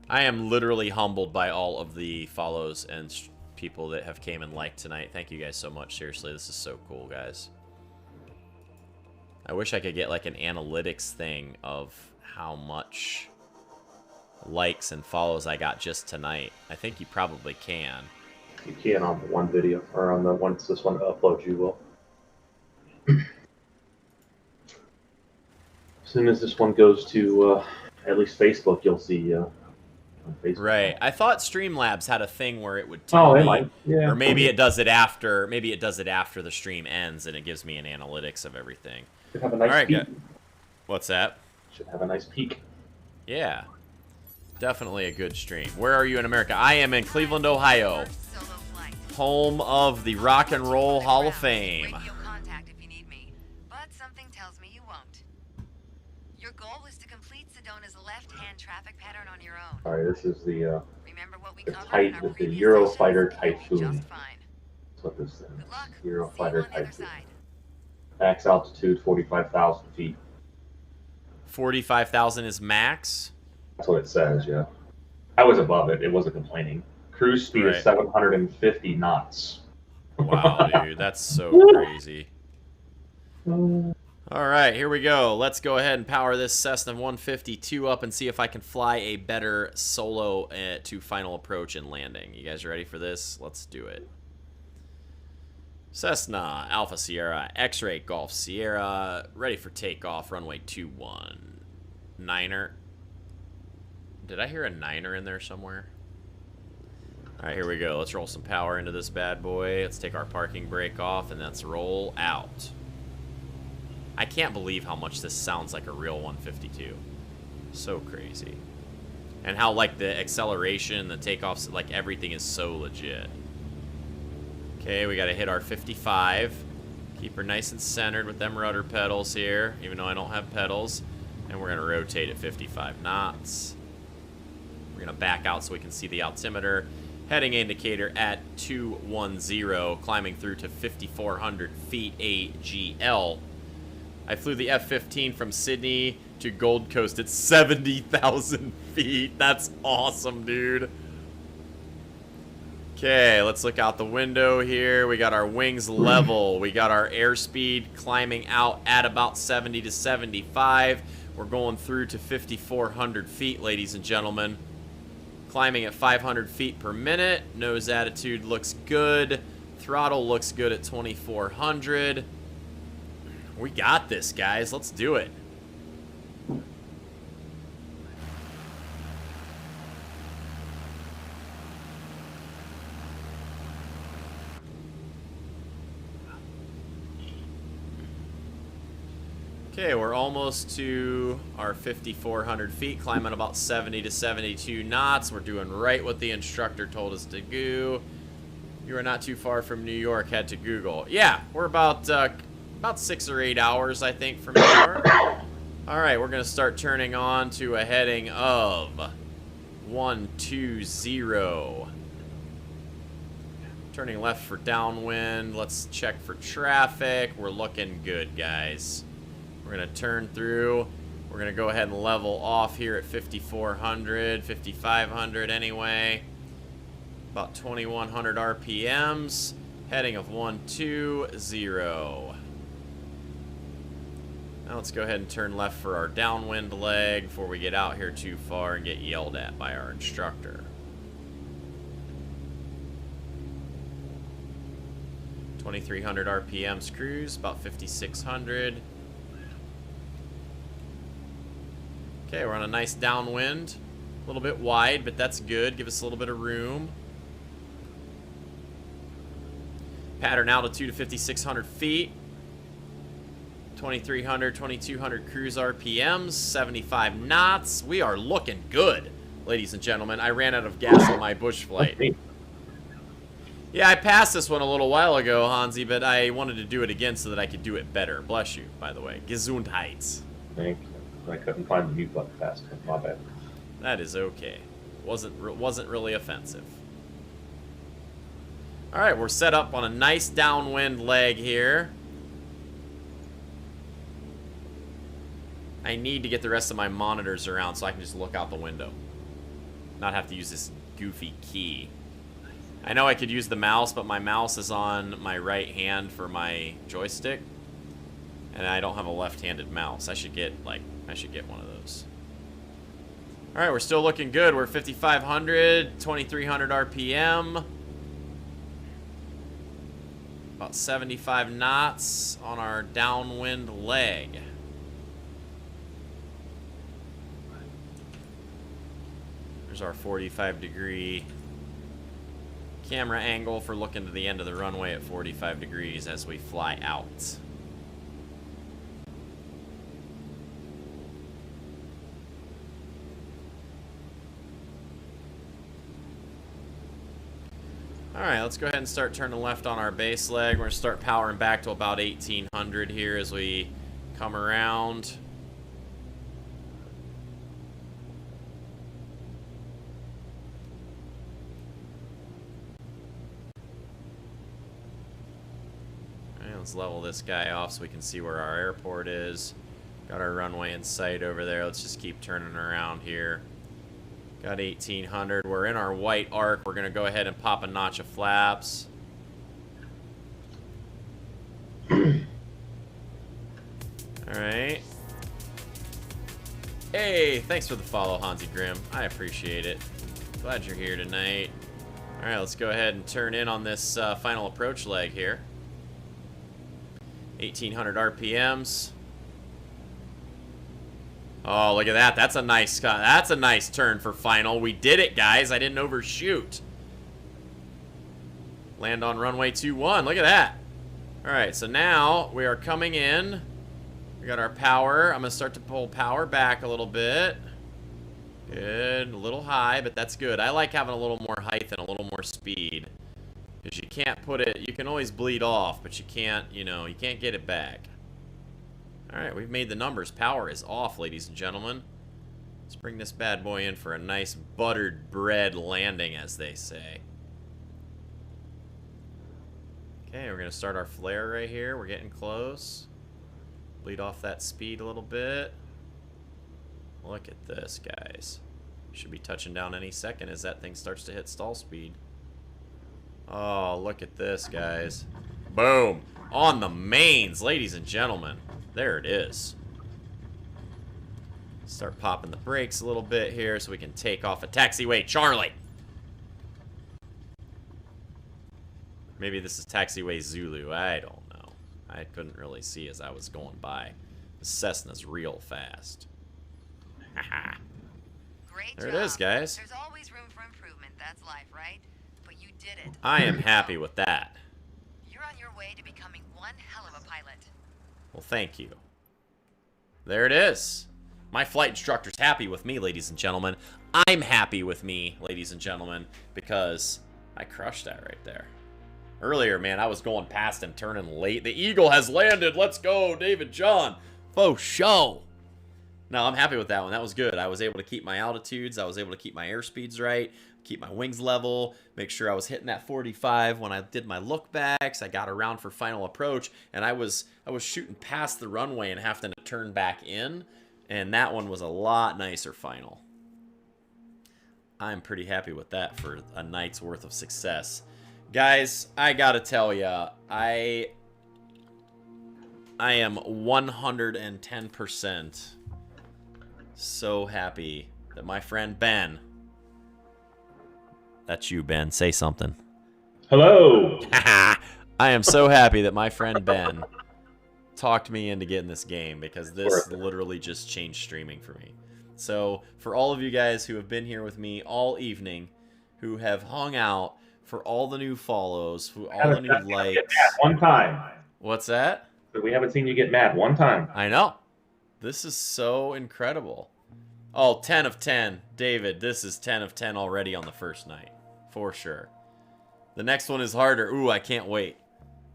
Speaker 5: I am literally humbled by all of the follows and people that have came and liked tonight. Thank you guys so much. Seriously, this is so cool, guys. I wish I could get like an analytics thing of how much likes and follows I got just tonight. I think you probably can.
Speaker 6: You can on the one video, or on the once this one uploads, you will. As soon as this one goes to at least Facebook, you'll see. On Facebook.
Speaker 5: Right. I thought Streamlabs had a thing where it would tell me,
Speaker 6: might. Yeah.
Speaker 5: Or maybe it does it after. Maybe it does it after the stream ends, and it gives me an analytics of everything.
Speaker 6: Should have a nice
Speaker 5: All right,
Speaker 6: peak.
Speaker 5: good. What's that?
Speaker 6: Should have a nice peak.
Speaker 5: Yeah. Definitely a good stream. Where are you in America? I am in Cleveland, Ohio. Home of the Rock and Roll Hall of Fame.
Speaker 2: Radio contact if you need me, but something tells me you won't. Your goal is to complete Sedona's left-hand traffic pattern on your own.
Speaker 6: All right, this is the
Speaker 2: Remember what we
Speaker 6: the
Speaker 2: covered
Speaker 6: type
Speaker 2: in our
Speaker 6: with the
Speaker 2: previous
Speaker 6: Eurofighter
Speaker 2: sessions? You'll be
Speaker 6: Typhoon.
Speaker 2: just fine.
Speaker 6: That's what this thing
Speaker 2: Good luck.
Speaker 6: is.
Speaker 2: See you
Speaker 6: Eurofighter
Speaker 2: on the other
Speaker 6: Typhoon.
Speaker 2: side.
Speaker 6: Max altitude 45,000 feet.
Speaker 5: 45,000 is max?
Speaker 6: That's what it says, yeah. I was above it. It wasn't complaining. Cruise speed is 750 knots.
Speaker 5: Wow, dude, that's so crazy. All right, here we go. Let's go ahead and power this Cessna 152 up and see if I can fly a better solo to final approach and landing. You guys ready for this? Let's do it. Cessna, Alpha Sierra, X-Ray Golf Sierra, ready for takeoff, runway 21. Niner. Did I hear a niner in there somewhere? All right, here we go. Let's roll some power into this bad boy. Let's take our parking brake off, and let's roll out. I can't believe how much this sounds like a real 152. So crazy. And how, like, the acceleration, the takeoffs, like, everything is so legit. Okay, we got to hit our 55. Keep her nice and centered with them rudder pedals here, even though I don't have pedals. And we're going to rotate at 55 knots. We're going to back out so we can see the altimeter. Heading indicator at 210, climbing through to 5,400 feet AGL. I flew the F-15 from Sydney to Gold Coast at 70,000 feet. That's awesome, dude. Okay, let's look out the window here. We got our wings level. We got our airspeed climbing out at about 70 to 75. We're going through to 5,400 feet, ladies and gentlemen. Climbing at 500 feet per minute. Nose attitude looks good. Throttle looks good at 2,400. We got this, guys. Let's do it. Okay, we're almost to our 5,400 feet, climbing about 70 to 72 knots. We're doing right what the instructor told us to do. You are not too far from New York. Head to Google. Yeah, we're about 6 or 8 hours, I think, from New York. All right, we're going to start turning on to a heading of 120. Turning left for downwind. Let's check for traffic. We're looking good, guys. We're going to turn through. We're going to go ahead and level off here at 5,400, 5,500 anyway. About 2,100 RPMs. Heading of 120. Now let's go ahead and turn left for our downwind leg before we get out here too far and get yelled at by our instructor. 2,300 RPMs cruise, about 5,600. Okay, we're on a nice downwind. A little bit wide, but that's good. Give us a little bit of room. Pattern altitude of 5,600 feet. 2,300, 2,200 cruise RPMs, 75 knots. We are looking good, ladies and gentlemen. I ran out of gas on my bush flight. Yeah, I passed this one a little while ago, Hansi, but I wanted to do it again so that I could do it better. Bless you, by the way. Gesundheit.
Speaker 6: Thank you. I couldn't find the mute button fast enough. My bad.
Speaker 5: That is okay. Wasn't really offensive. All right, we're set up on a nice downwind leg here. I need to get the rest of my monitors around so I can just look out the window. Not have to use this goofy key. I know I could use the mouse, but my mouse is on my right hand for my joystick. And I don't have a left-handed mouse. I should get one of those. All right, we're still looking good. We're 5,500, 2,300 RPM. About 75 knots on our downwind leg. There's our 45-degree camera angle for looking to the end of the runway at 45 degrees as we fly out. Alright, let's go ahead and start turning left on our base leg. We're going to start powering back to about 1,800 here as we come around. Alright, let's level this guy off so we can see where our airport is. Got our runway in sight over there. Let's just keep turning around here. Got 1,800. We're in our white arc. We're going to go ahead and pop a notch of flaps. Alright. Hey, thanks for the follow, Hansi Grimm. I appreciate it. Glad you're here tonight. Alright, let's go ahead and turn in on this final approach leg here. 1,800 RPMs. Oh, look at that. That's a nice turn for final. We did it, guys. I didn't overshoot. Land on runway 21. Look at that. All right, so now we are coming in. We got our power. I'm going to start to pull power back a little bit. Good. A little high, but that's good. I like having a little more height and a little more speed. Because you can't put it... You can always bleed off, but you can't, you can't get it back. Alright, we've made the numbers. Power is off, ladies and gentlemen. Let's bring this bad boy in for a nice buttered bread landing, as they say. Okay, we're going to start our flare right here. We're getting close. Bleed off that speed a little bit. Look at this, guys. Should be touching down any second as that thing starts to hit stall speed. Oh, look at this, guys. Boom. On the mains, ladies and gentlemen. There it is. Start popping the brakes a little bit here so we can take off a taxiway Charlie. Maybe this is taxiway Zulu. I don't know. I couldn't really see as I was going by. The Cessna's real fast.
Speaker 2: Great
Speaker 5: There
Speaker 2: job.
Speaker 5: it is, guys.
Speaker 2: There's always room for improvement. That's life, right? But you did it.
Speaker 5: I am happy with that.
Speaker 2: You're on your way to becoming one hell of a pilot.
Speaker 5: Well, thank you. There it is. My flight instructor's happy with me, ladies and gentlemen. I'm happy with me, ladies and gentlemen, because I crushed that right there. Earlier, man, I was going past him, turning late. The Eagle has landed. Let's go, David John. Faux show. No, I'm happy with that one. That was good. I was able to keep my altitudes. I was able to keep my airspeeds right, keep my wings level, make sure I was hitting that 45 when I did my look backs. I got around for final approach, and I was shooting past the runway and having to turn back in, and that one was a lot nicer final. I'm pretty happy with that for a night's worth of success. Guys, I gotta tell ya, I am 110% so happy that my friend Ben, that's you, Ben, say something.
Speaker 6: Hello.
Speaker 5: I am so happy that my friend Ben talked me into getting this game, because this literally just changed streaming for me. So for all of you guys who have been here with me all evening, who have hung out, for all the new follows, for all the new likes.
Speaker 6: One time.
Speaker 5: What's that?
Speaker 6: We haven't seen you get mad one time.
Speaker 5: I know. This is so incredible. Oh, 10 of 10. David, this is 10 of 10 already on the first night. For sure. The next one is harder. Ooh, I can't wait.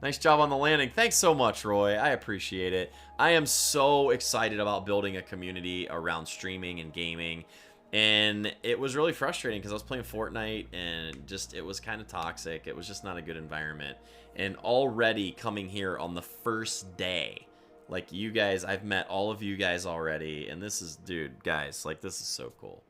Speaker 5: Nice job on the landing. Thanks so much, Roy. I appreciate it. I am so excited about building a community around streaming and gaming. And it was really frustrating because I was playing Fortnite and just it was kind of toxic. It was just not a good environment. And already coming here on the first day, like you guys, I've met all of you guys already. And this is, dude, guys, like this is so cool.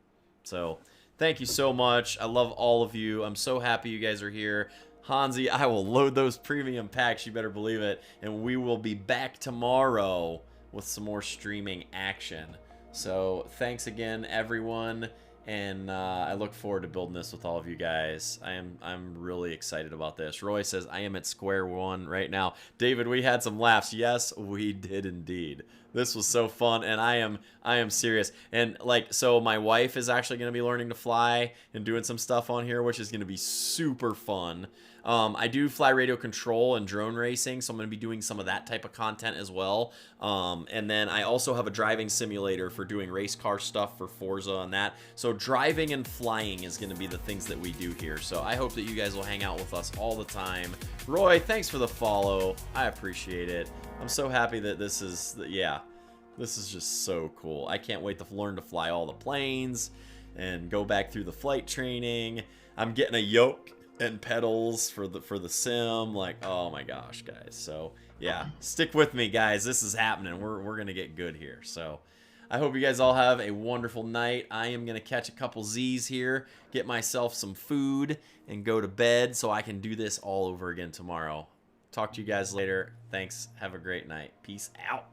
Speaker 5: So thank you so much. I love all of you. I'm so happy you guys are here. Hansi, I will load those premium packs, you better believe it. And we will be back tomorrow with some more streaming action. So thanks again, everyone. And I look forward to building this with all of you guys. I'm really excited about this. Roy says, I am at square one right now. David, we had some laughs. Yes, we did indeed. This was so fun, and I am serious. And like, so my wife is actually going to be learning to fly and doing some stuff on here, which is going to be super fun. I do fly radio control and drone racing, so I'm going to be doing some of that type of content as well. And then I also have a driving simulator for doing race car stuff for Forza and that. So driving and flying is going to be the things that we do here. So I hope that you guys will hang out with us all the time. Roy, thanks for the follow. I appreciate it. I'm so happy that this is, yeah, this is just so cool. I can't wait to learn to fly all the planes and go back through the flight training. I'm getting a yoke and pedals for the sim. Like, oh my gosh, guys. So yeah, stick with me, guys. This is happening. We're gonna get good here. So I hope you guys all have a wonderful night. I am gonna catch a couple Z's here, get myself some food, and go to bed so I can do this all over again tomorrow. Talk to you guys later. Thanks. Have a great night. Peace out.